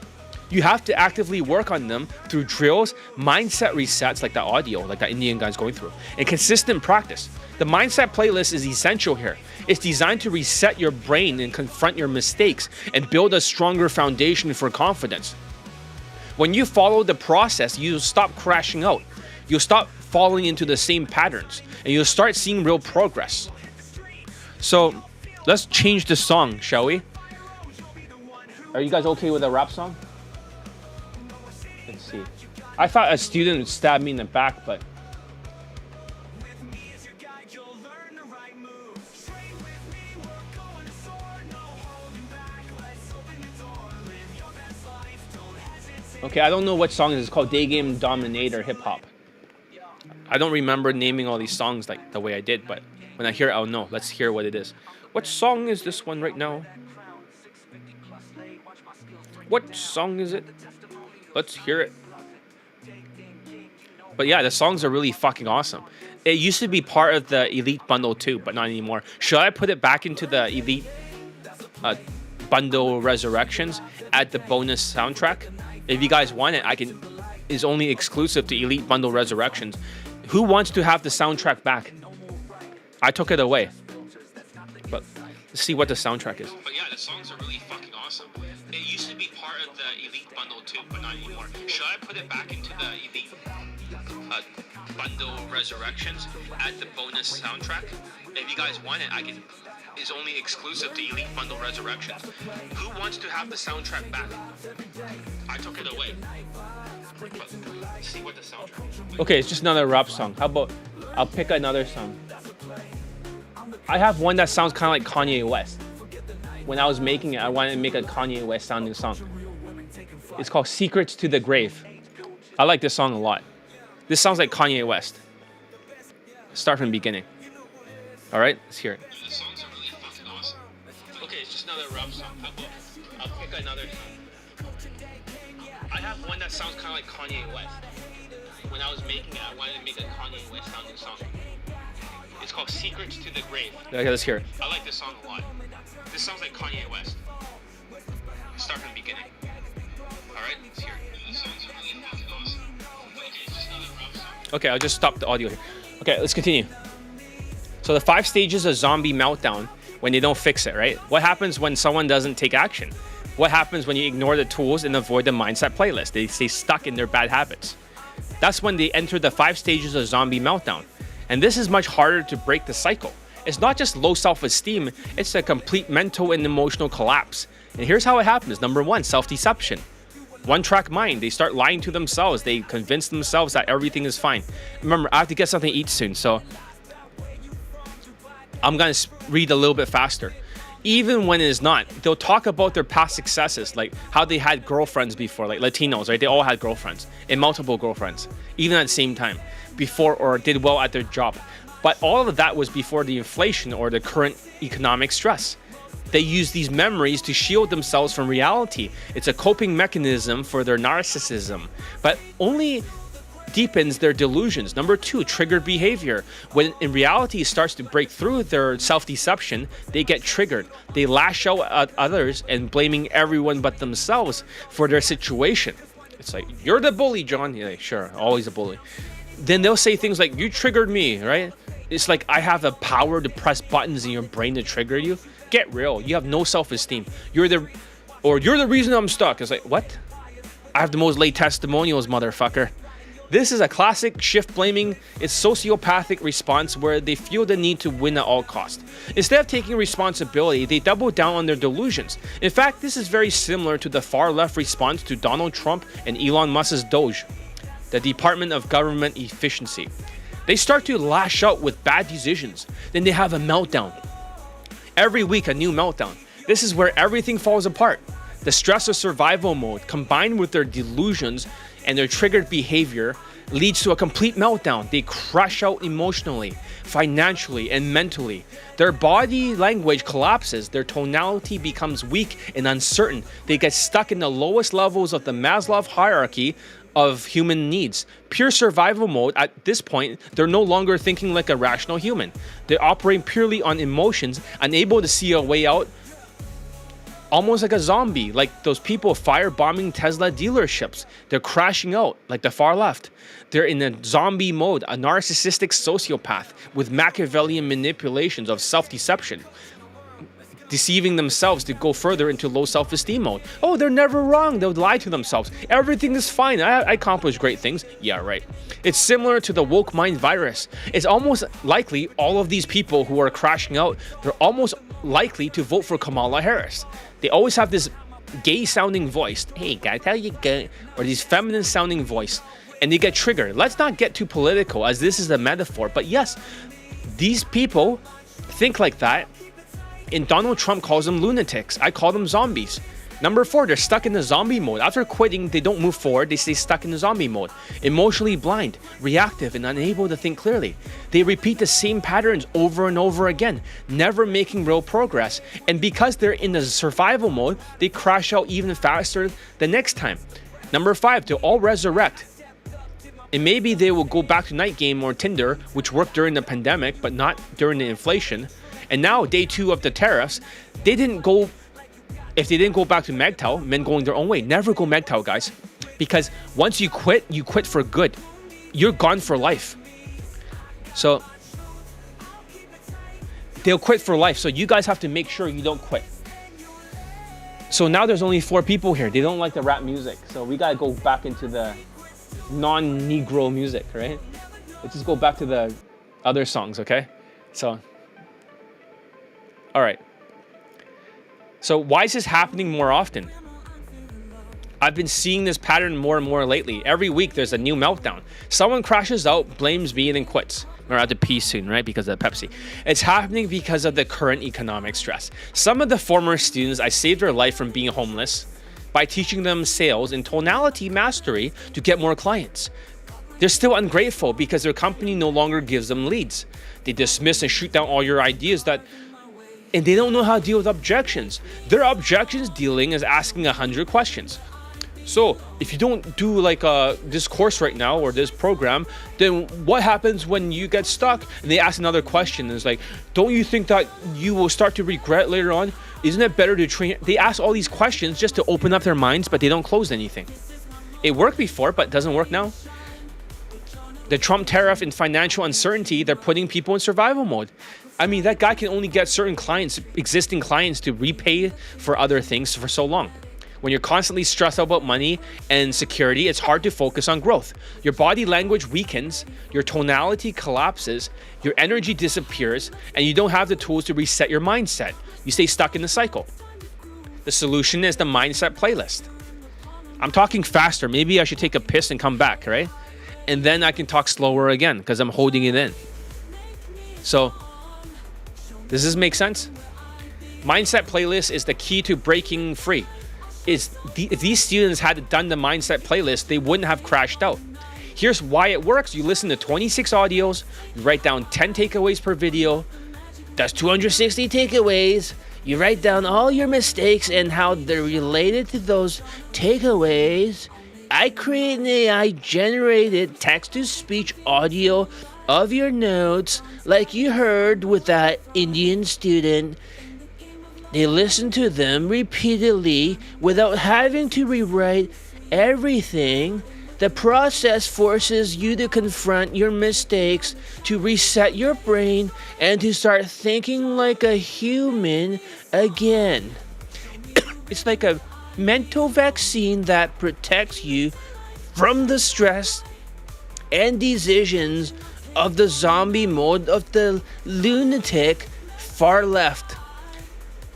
You have to actively work on them through drills, mindset resets like that audio, like that Indian guy's going through, and consistent practice. The mindset playlist is essential here. It's designed to reset your brain and confront your mistakes and build a stronger foundation for confidence. When you follow the process, you'll stop crashing out. You'll stop falling into the same patterns, and you'll start seeing real progress. So let's change the song, shall we? Are you guys okay with a rap song? Let's see. I thought a student would stab me in the back, but okay, I don't know what song it is. It's called Daygame Dominator Hip Hop. I don't remember naming all these songs like the way I did, but when I hear it, I'll know. Let's hear what it is. What song is this one right now? What song is it? Let's hear it. But yeah, the songs are really fucking awesome. It used to be part of the Elite Bundle too, but not anymore. Should I put it back into the Elite Bundle Resurrections at the bonus soundtrack? If you guys want it, it's only exclusive to Elite Bundle Resurrections. Who wants to have the soundtrack back? I took it away. But let's see what the soundtrack is. But yeah, the songs are really fucking awesome. It used to be part of the Elite Bundle too, but not anymore. Should I put it back into the Elite Bundle Resurrections, add the bonus soundtrack? If you guys want it, I can. It's only exclusive to Elite Bundle Resurrections. Who wants to have the soundtrack back? I took it away. But see what the soundtrack is. Okay, it's just another rap song. How about I'll pick another song. I have one that sounds kind of like Kanye West. When I was making it, I wanted to make a Kanye West sounding song. It's called Secrets to the Grave. I like this song a lot. This sounds like Kanye West. Start from the beginning. All right, let's hear it. The songs are really fucking awesome. Okay, it's just another rap song. How about I'll pick another song. I have one that sounds kind of like Kanye West. When I was making it, I wanted to make a Kanye West sounding song. It's called Secrets to the Grave. Okay, let's hear it. I like this song a lot. This sounds like Kanye West. Start from the beginning. Alright, let's hear it. The songs are really fucking awesome. Okay, it's just another rap song. Okay, I'll just stop the audio here. Okay, let's continue. So the 5 stages of zombie meltdown when they don't fix it, right? What happens when someone doesn't take action? What happens when you ignore the tools and avoid the mindset playlist? They stay stuck in their bad habits. That's when they enter the 5 stages of zombie meltdown. And this is much harder to break the cycle. It's not just low self-esteem, it's a complete mental and emotional collapse. And here's how it happens. Number 1, self-deception. One-track mind. They start lying to themselves. They convince themselves that everything is fine. Remember, I have to get something to eat soon, so I'm going to read a little bit faster. Even when it is not, they'll talk about their past successes, like how they had girlfriends before, like Latinos, right? They all had girlfriends and multiple girlfriends, even at the same time, before, or did well at their job. But all of that was before the inflation or the current economic stress. They use these memories to shield themselves from reality. It's a coping mechanism for their narcissism, but only deepens their delusions. Number 2, triggered behavior. When in reality it starts to break through their self-deception, they get triggered. They lash out at others and blaming everyone but themselves for their situation. It's like, you're the bully, John. Yeah, sure, always a bully. Then they'll say things like, you triggered me, right? It's like, I have the power to press buttons in your brain to trigger you. Get real. You have no self-esteem. You're the reason I'm stuck. It's like, what? I have the most late testimonials, motherfucker. This is a classic shift blaming. It's sociopathic response where they feel the need to win at all costs. Instead of taking responsibility, they double down on their delusions. In fact, this is very similar to the far left response to Donald Trump and Elon Musk's Doge, the Department of Government Efficiency. They start to lash out with bad decisions. Then they have a meltdown. Every week, a new meltdown. This is where everything falls apart. The stress of survival mode combined with their delusions and their triggered behavior leads to a complete meltdown. They crash out emotionally, financially, and mentally. Their body language collapses. Their tonality becomes weak and uncertain. They get stuck in the lowest levels of the Maslow hierarchy of human needs. Pure survival mode. At this point, they're no longer thinking like a rational human. They operate purely on emotions, unable to see a way out, almost like a zombie, like those people firebombing Tesla dealerships. They're crashing out, like the far left. They're in a zombie mode, a narcissistic sociopath with Machiavellian manipulations of self-deception, deceiving themselves to go further into low self-esteem mode. Oh, they're never wrong. They'll lie to themselves. Everything is fine. I accomplish great things. Yeah, right. It's similar to the woke mind virus. It's almost likely all of these people who are crashing out, they're almost likely to vote for Kamala Harris. They always have this gay-sounding voice. Hey, gotta tell you gay. Or this feminine-sounding voice. And they get triggered. Let's not get too political, as this is a metaphor. But yes, these people think like that. And Donald Trump calls them lunatics. I call them zombies. Number 4, they're stuck in the zombie mode. After quitting, they don't move forward. They stay stuck in the zombie mode. Emotionally blind, reactive, and unable to think clearly. They repeat the same patterns over and over again, never making real progress. And because they're in the survival mode, they crash out even faster the next time. Number 5, they'll all resurrect. And maybe they will go back to Night Game or Tinder, which worked during the pandemic, but not during the inflation. And now, day 2 of the tariffs, if they didn't go back to MGTOW, men going their own way. Never go MGTOW, guys. Because once you quit for good. You're gone for life. So, they'll quit for life. So you guys have to make sure you don't quit. So now there's only 4 people here. They don't like the rap music. So we gotta go back into the non-Negro music, right? Let's just go back to the other songs, okay? So, all right. So why is this happening more often? I've been seeing this pattern more and more lately. Every week there's a new meltdown. Someone crashes out, blames me, and then quits. Or out to pee soon, right? Because of Pepsi. It's happening because of the current economic stress. Some of the former students, I saved their life from being homeless by teaching them sales and tonality mastery to get more clients. They're still ungrateful because their company no longer gives them leads. They dismiss and shoot down all your ideas and they don't know how to deal with objections. Their objections dealing is asking 100 questions. So if you don't do like this course right now or this program, then what happens when you get stuck? And they ask another question. And it's like, don't you think that you will start to regret later on? Isn't it better to train? They ask all these questions just to open up their minds, but they don't close anything. It worked before, but it doesn't work now. The Trump tariff and financial uncertainty, they're putting people in survival mode. I mean, that guy can only get certain clients, existing clients, to repay for other things for so long. When you're constantly stressed out about money and security, it's hard to focus on growth. Your body language weakens, your tonality collapses, your energy disappears, and you don't have the tools to reset your mindset. You stay stuck in the cycle. The solution is the mindset playlist. I'm talking faster. Maybe I should take a piss and come back, right? And then I can talk slower again because I'm holding it in. So, does this make sense? Mindset playlist is the key to breaking free. If these students had done the mindset playlist, they wouldn't have crashed out. Here's why it works. You listen to 26 audios, you write down 10 takeaways per video. That's 260 takeaways. You write down all your mistakes and how they're related to those takeaways. I create an AI generated text-to-speech audio of your notes, like you heard with that Indian student. They listen to them repeatedly without having to rewrite everything. The process forces you to confront your mistakes, to reset your brain, and to start thinking like a human again. It's like a mental vaccine that protects you from the stress and decisions of the zombie mode of the lunatic far left.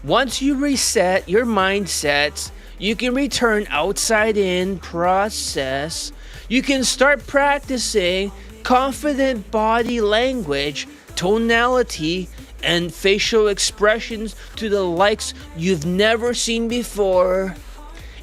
Once you reset your mindsets, you can return outside in process. You can start practicing confident body language, tonality, and facial expressions to the likes you've never seen before.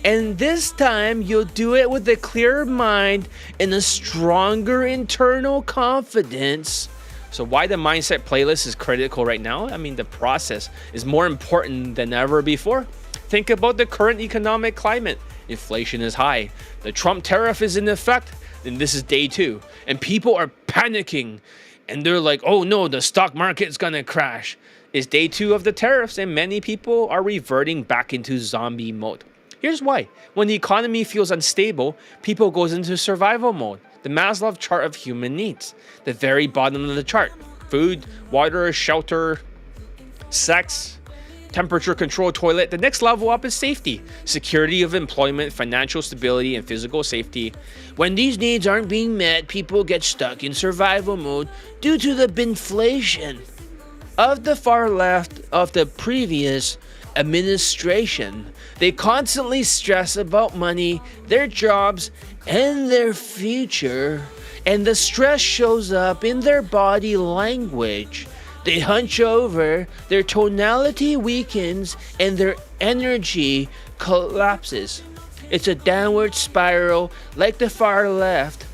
And this time, you'll do it with a clearer mind and a stronger internal confidence. So why the mindset playlist is critical right now? I mean, the process is more important than ever before. Think about the current economic climate. Inflation is high. The Trump tariff is in effect. And this is day 2. And people are panicking. And they're like, oh no, the stock market's gonna crash. It's day 2 of the tariffs, and many people are reverting back into zombie mode. Here's why. When the economy feels unstable, people goes into survival mode. The Maslow chart of human needs. The very bottom of the chart. Food, water, shelter, sex, temperature control, toilet. The next level up is safety. Security of employment, financial stability, and physical safety. When these needs aren't being met, people get stuck in survival mode due to the binflation of the far left of the previous administration. They constantly stress about money, their jobs, and their future, and the stress shows up in their body language. They hunch over, their tonality weakens, and their energy collapses. It's a downward spiral like the far left.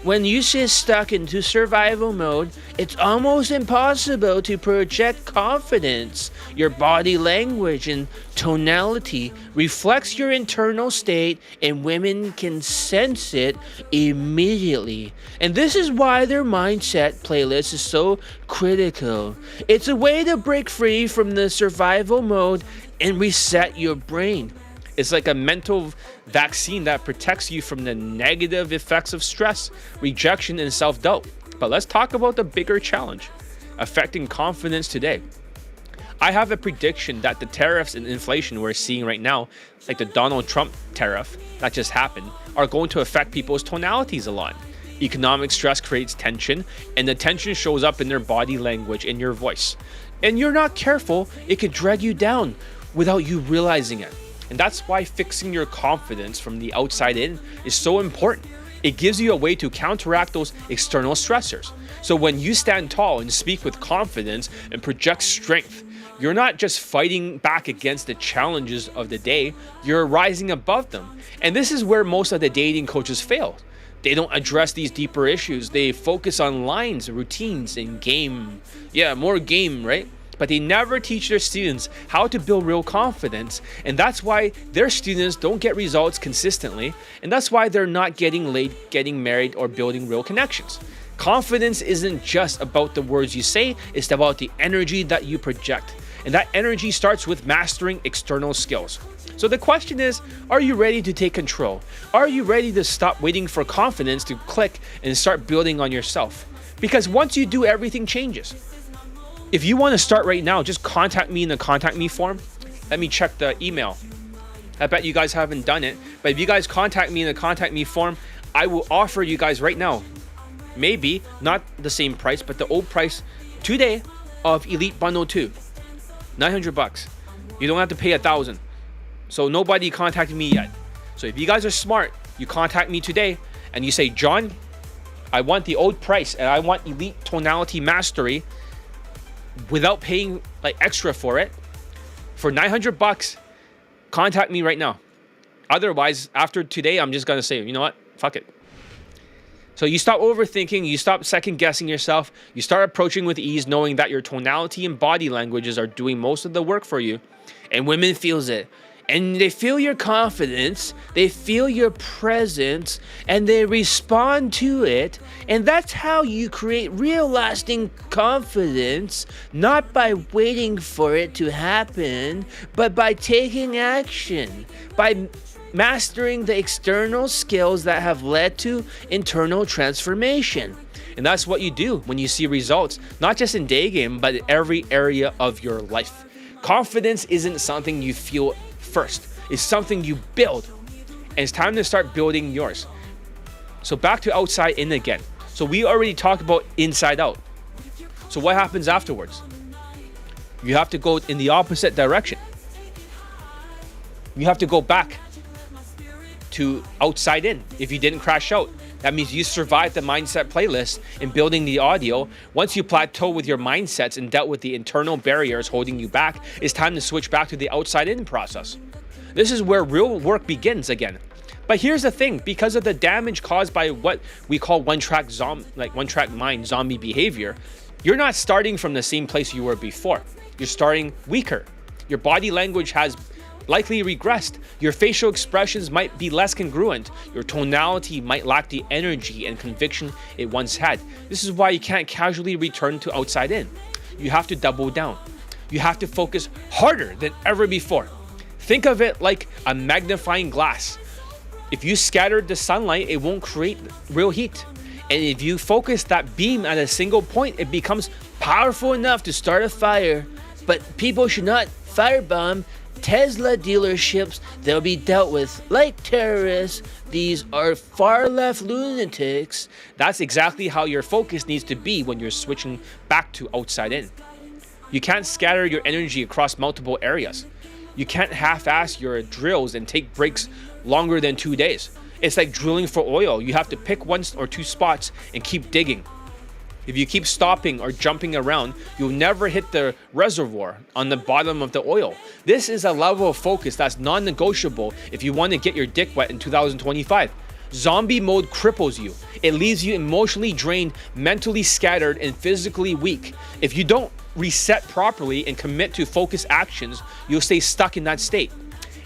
When you sit stuck into survival mode, it's almost impossible to project confidence. Your body language and tonality reflects your internal state, and women can sense it immediately. And this is why their mindset playlist is so critical. It's a way to break free from the survival mode and reset your brain. It's like a mental vaccine that protects you from the negative effects of stress, rejection, and self-doubt. But let's talk about the bigger challenge affecting confidence today. I have a prediction that the tariffs and inflation we're seeing right now, like the Donald Trump tariff that just happened, are going to affect people's tonalities a lot. Economic stress creates tension, and the tension shows up in their body language, in your voice. And you're not careful, it could drag you down without you realizing it. And that's why fixing your confidence from the outside in is so important. It gives you a way to counteract those external stressors. So when you stand tall and speak with confidence and project strength, you're not just fighting back against the challenges of the day, you're rising above them. And this is where most of the dating coaches fail. They don't address these deeper issues. They focus on lines, routines, and game. Yeah, more game, right? But they never teach their students how to build real confidence. And that's why their students don't get results consistently. And that's why they're not getting laid, getting married, or building real connections. Confidence isn't just about the words you say, it's about the energy that you project. And that energy starts with mastering external skills. So the question is, are you ready to take control? Are you ready to stop waiting for confidence to click and start building on yourself? Because once you do, everything changes. If you want to start right now, just contact me in the contact me form. Let me check the email. I bet you guys haven't done it, but if you guys contact me in the contact me form, I will offer you guys right now, maybe not the same price, but the old price today of Elite Bundle 2. $900. You don't have to pay $1,000. So nobody contacted me yet. So if you guys are smart, you contact me today and you say, John, I want the old price and I want Elite Tonality Mastery without paying like extra for it for $900. Contact me right now. Otherwise, after today, I'm just gonna say, you know what? Fuck it. So you stop overthinking, you stop second guessing yourself, you start approaching with ease, knowing that your tonality and body languages are doing most of the work for you. And women feels it. And they feel your confidence, they feel your presence, and they respond to it. And that's how you create real lasting confidence, not by waiting for it to happen, but by taking action, by mastering the external skills that have led to internal transformation. And that's what you do when you see results, not just in day game, but in every area of your life. Confidence isn't something you feel first. It's something you build. And it's time to start building yours. So back to outside in again. So we already talked about inside out. So what happens afterwards? You have to go in the opposite direction. You have to go back to outside in. If you didn't crash out, that means you survived the mindset playlist in building the audio. Once you plateau with your mindsets and dealt with the internal barriers holding you back, it's time to switch back to the outside in process. This is where real work begins again. But here's the thing, because of the damage caused by what we call one-track mind zombie behavior, you're not starting from the same place you were before. You're starting weaker. Your body language has likely regressed. Your facial expressions might be less congruent. Your tonality might lack the energy and conviction it once had. This is why you can't casually return to outside in. You have to double down. You have to focus harder than ever before. Think of it like a magnifying glass. If you scattered the sunlight, it won't create real heat. And if you focus that beam at a single point, it becomes powerful enough to start a fire. But people should not firebomb Tesla dealerships. They'll be dealt with like terrorists. These are far left lunatics. That's exactly how your focus needs to be when you're switching back to outside in. You can't scatter your energy across multiple areas. You can't half-ass your drills and take breaks longer than 2 days. It's like drilling for oil. You have to pick 1 or 2 spots and keep digging. If you keep stopping or jumping around, you'll never hit the reservoir on the bottom of the oil. This is a level of focus that's non-negotiable if you want to get your dick wet in 2025. Zombie mode cripples you. It leaves you emotionally drained, mentally scattered, and physically weak. If you don't reset properly and commit to focused actions, you'll stay stuck in that state.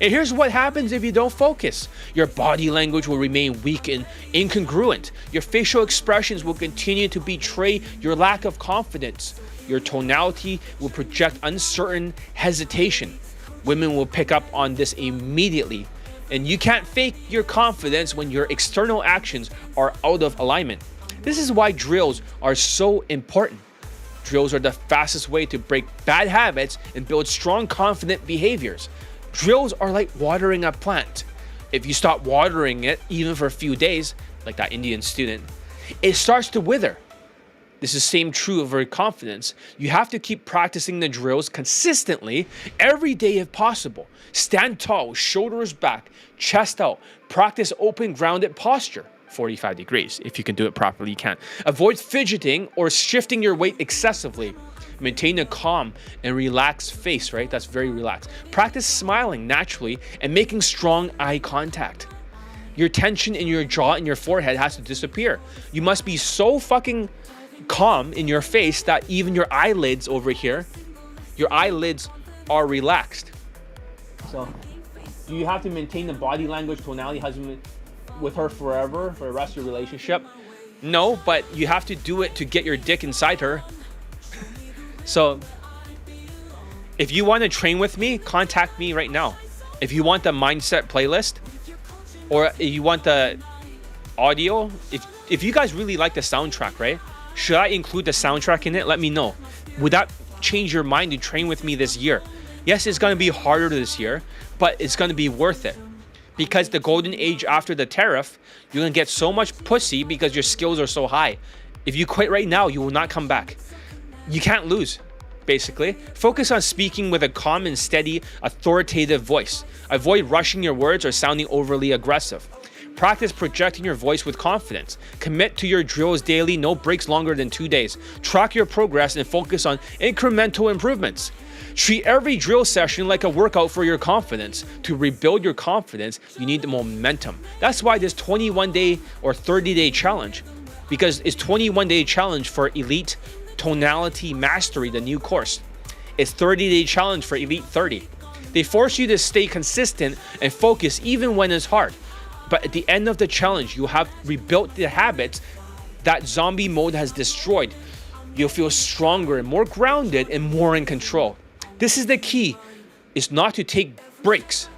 And here's what happens if you don't focus. Your body language will remain weak and incongruent. Your facial expressions will continue to betray your lack of confidence. Your tonality will project uncertain hesitation. Women will pick up on this immediately. And you can't fake your confidence when your external actions are out of alignment. This is why drills are so important. Drills are the fastest way to break bad habits and build strong, confident behaviors. Drills are like watering a plant. If you stop watering it, even for a few days, like that Indian student, it starts to wither. This is same true of your confidence. You have to keep practicing the drills consistently every day if possible. Stand tall, shoulders back, chest out. Practice open, grounded posture. 45 degrees. If you can do it properly, you can. Avoid fidgeting or shifting your weight excessively. Maintain a calm and relaxed face, right? That's very relaxed. Practice smiling naturally and making strong eye contact. Your tension in your jaw and your forehead has to disappear. You must be so fucking calm in your face that even your eyelids over here, your eyelids are relaxed. So, do you have to maintain the body language tonality husband with her forever for the rest of your relationship? No, but you have to do it to get your dick inside her. So, if you want to train with me, contact me right now. If you want the mindset playlist, or if you want the audio, if you guys really like the soundtrack, right? Should I include the soundtrack in it? Let me know. Would that change your mind to train with me this year? Yes, it's going to be harder this year, but it's going to be worth it. Because the golden age after the tariff, you're going to get so much pussy because your skills are so high. If you quit right now, you will not come back. You can't lose, basically. Focus on speaking with a calm and steady, authoritative voice. Avoid rushing your words or sounding overly aggressive. Practice projecting your voice with confidence. Commit to your drills daily, no breaks longer than 2 days. Track your progress and focus on incremental improvements. Treat every drill session like a workout for your confidence. To rebuild your confidence, you need the momentum. That's why this 21-day or 30-day challenge, because it's 21-day challenge for Elite Tonality Mastery, the new course. It's 30-day challenge for Elite 30. They force you to stay consistent and focus even when it's hard. But at the end of the challenge, you have rebuilt the habits that zombie mode has destroyed. You'll feel stronger and more grounded and more in control. This is the key, is not to take breaks.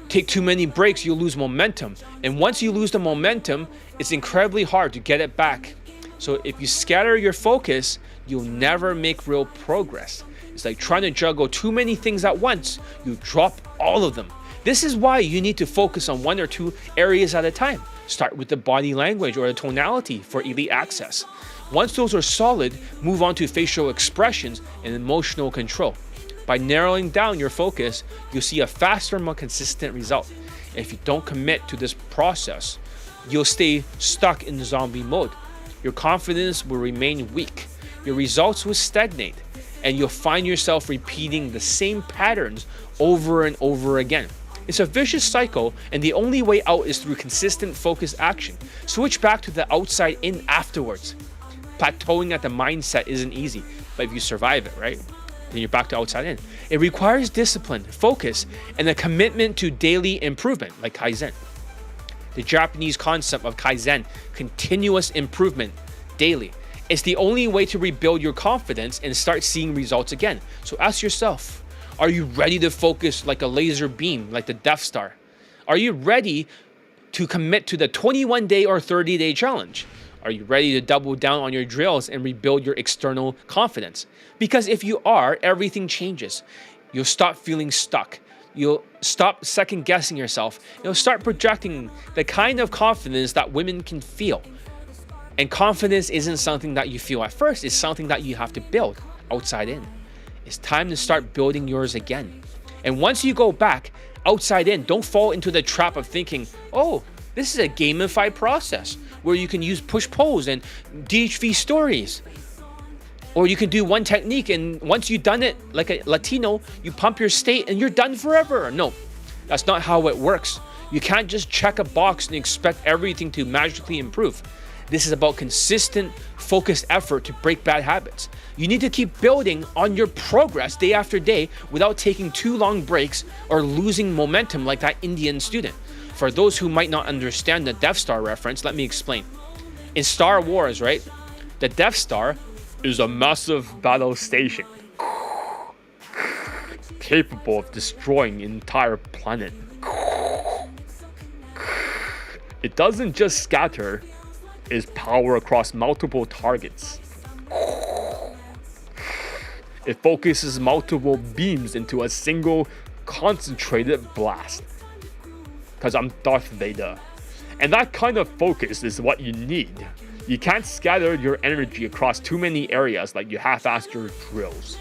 Take too many breaks, you'll lose momentum. And once you lose the momentum, it's incredibly hard to get it back. So if you scatter your focus, you'll never make real progress. It's like trying to juggle too many things at once. You drop all of them. This is why you need to focus on 1 or 2 areas at a time. Start with the body language or the tonality for elite access. Once those are solid, move on to facial expressions and emotional control. By narrowing down your focus, you'll see a faster, more consistent result. If you don't commit to this process, you'll stay stuck in zombie mode. Your confidence will remain weak. Your results will stagnate, and you'll find yourself repeating the same patterns over and over again. It's a vicious cycle, and the only way out is through consistent focused action. Switch back to the outside in afterwards. Plateauing at the mindset isn't easy, but if you survive it, right? Then you're back to outside in. It requires discipline, focus, and a commitment to daily improvement, like Kaizen. The Japanese concept of Kaizen, continuous improvement, daily. It's the only way to rebuild your confidence and start seeing results again. So ask yourself, are you ready to focus like a laser beam, like the Death Star? Are you ready to commit to the 21-day or 30-day challenge? Are you ready to double down on your drills and rebuild your external confidence? Because if you are, everything changes. You'll stop feeling stuck. You'll stop second guessing yourself. You'll start projecting the kind of confidence that women can feel. And confidence isn't something that you feel at first. It's something that you have to build outside in. It's time to start building yours again. And once you go back outside in, don't fall into the trap of thinking, oh, this is a gamified process where you can use push-pulls and DHV stories. Or you can do one technique, and once you've done it like a Latino, you pump your state and you're done forever. No, that's not how it works. You can't just check a box and expect everything to magically improve. This is about consistent, focused effort to break bad habits. You need to keep building on your progress day after day without taking too long breaks or losing momentum like that Indian student. For those who might not understand the Death Star reference, let me explain. In Star Wars, right, the Death Star is a massive battle station capable of destroying an entire planet. It doesn't just scatter its power across multiple targets. It focuses multiple beams into a single concentrated blast. Because I'm Darth Vader. And that kind of focus is what you need. You can't scatter your energy across too many areas like you half-assed your drills.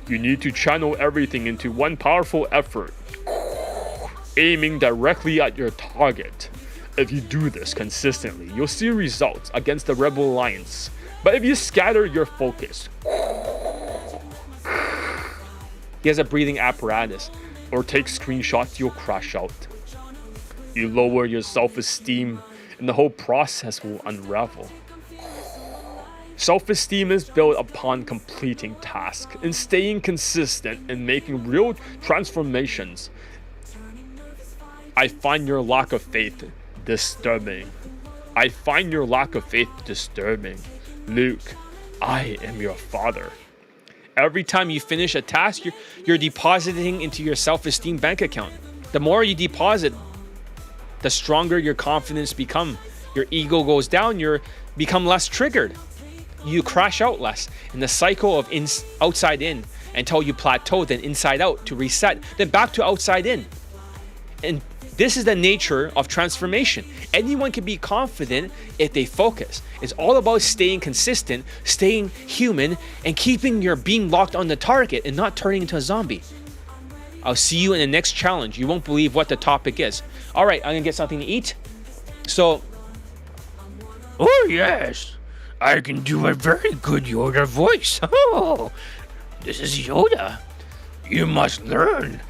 You need to channel everything into one powerful effort, aiming directly at your target. If you do this consistently, you'll see results against the Rebel Alliance. But if you scatter your focus, he has a breathing apparatus, or take screenshots, you'll crash out. You lower your self-esteem, and the whole process will unravel. Self-esteem is built upon completing tasks and staying consistent and making real transformations. I find your lack of faith disturbing. I find your lack of faith disturbing. Luke, I am your father. Every time you finish a task, you're depositing into your self-esteem bank account. The more you deposit, the stronger your confidence become. Your ego goes down, you become less triggered. You crash out less in the cycle of outside in until you plateau, then inside out to reset, then back to outside in. And this is the nature of transformation. Anyone can be confident if they focus. It's all about staying consistent, staying human, and keeping your beam locked on the target and not turning into a zombie. I'll see you in the next challenge. You won't believe what the topic is. All right, I'm gonna get something to eat. So, oh yes, I can do a very good Yoda voice. Oh, this is Yoda. You must learn.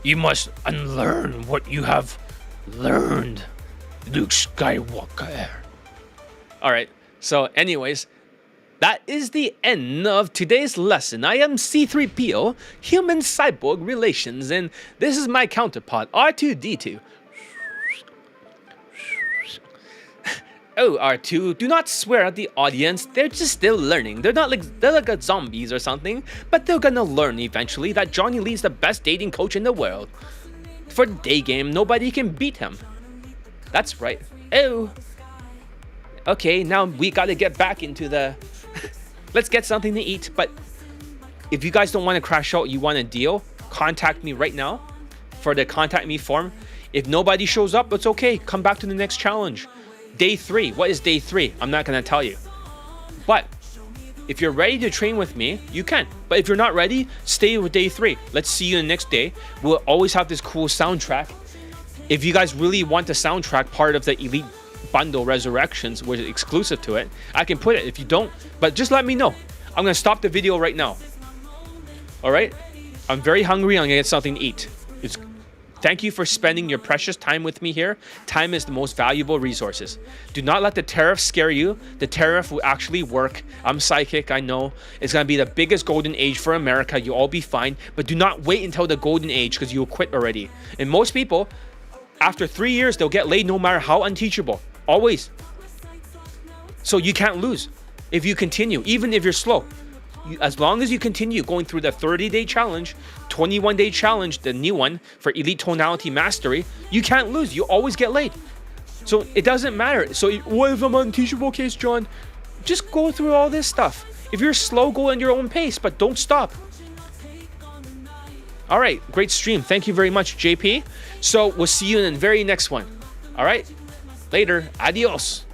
You must unlearn what you have learned, Luke Skywalker. all right. So anyways, that is the end of today's lesson. I am C-3PO, Human Cyborg Relations, and this is my counterpart, R2-D2. Oh, R2, do not swear at the audience. They're just still learning. They're like zombies or something, but they're gonna learn eventually that Johnny Lee's the best dating coach in the world. For Daygame, nobody can beat him. That's right. Oh. Okay, now we gotta get back into the... Let's get something to eat, but if you guys don't want to crash out, you want a deal, contact me right now for the contact me form. If nobody shows up, it's okay. Come back to the next challenge. Day 3. What is day 3? I'm not going to tell you. But if you're ready to train with me, you can. But if you're not ready, stay with day 3. Let's see you the next day. We'll always have this cool soundtrack. If you guys really want the soundtrack part of the Elite Bundle Resurrections, which is exclusive to it, I can put it. If you don't, but just let me know. I'm going to stop the video right now. All right? I'm very hungry. I'm going to get something to eat. Thank you for spending your precious time with me here. Time is the most valuable resources. Do not let the tariff scare you. The tariff will actually work. I'm psychic, I know. It's going to be the biggest golden age for America. You'll all be fine. But do not wait until the golden age because you'll quit already. And most people, after 3 years, they'll get laid no matter how unteachable. Always. So you can't lose if you continue, even if you're slow. As long as you continue going through the 30-day challenge, 21-day challenge, the new one for Elite Tonality Mastery, you can't lose. You always get laid. So it doesn't matter. So what if I'm unteachable case, John? Just go through all this stuff. If you're slow, go at your own pace, but don't stop. All right, great stream. Thank you very much, JP. So we'll see you in the very next one. All right, later. Adios.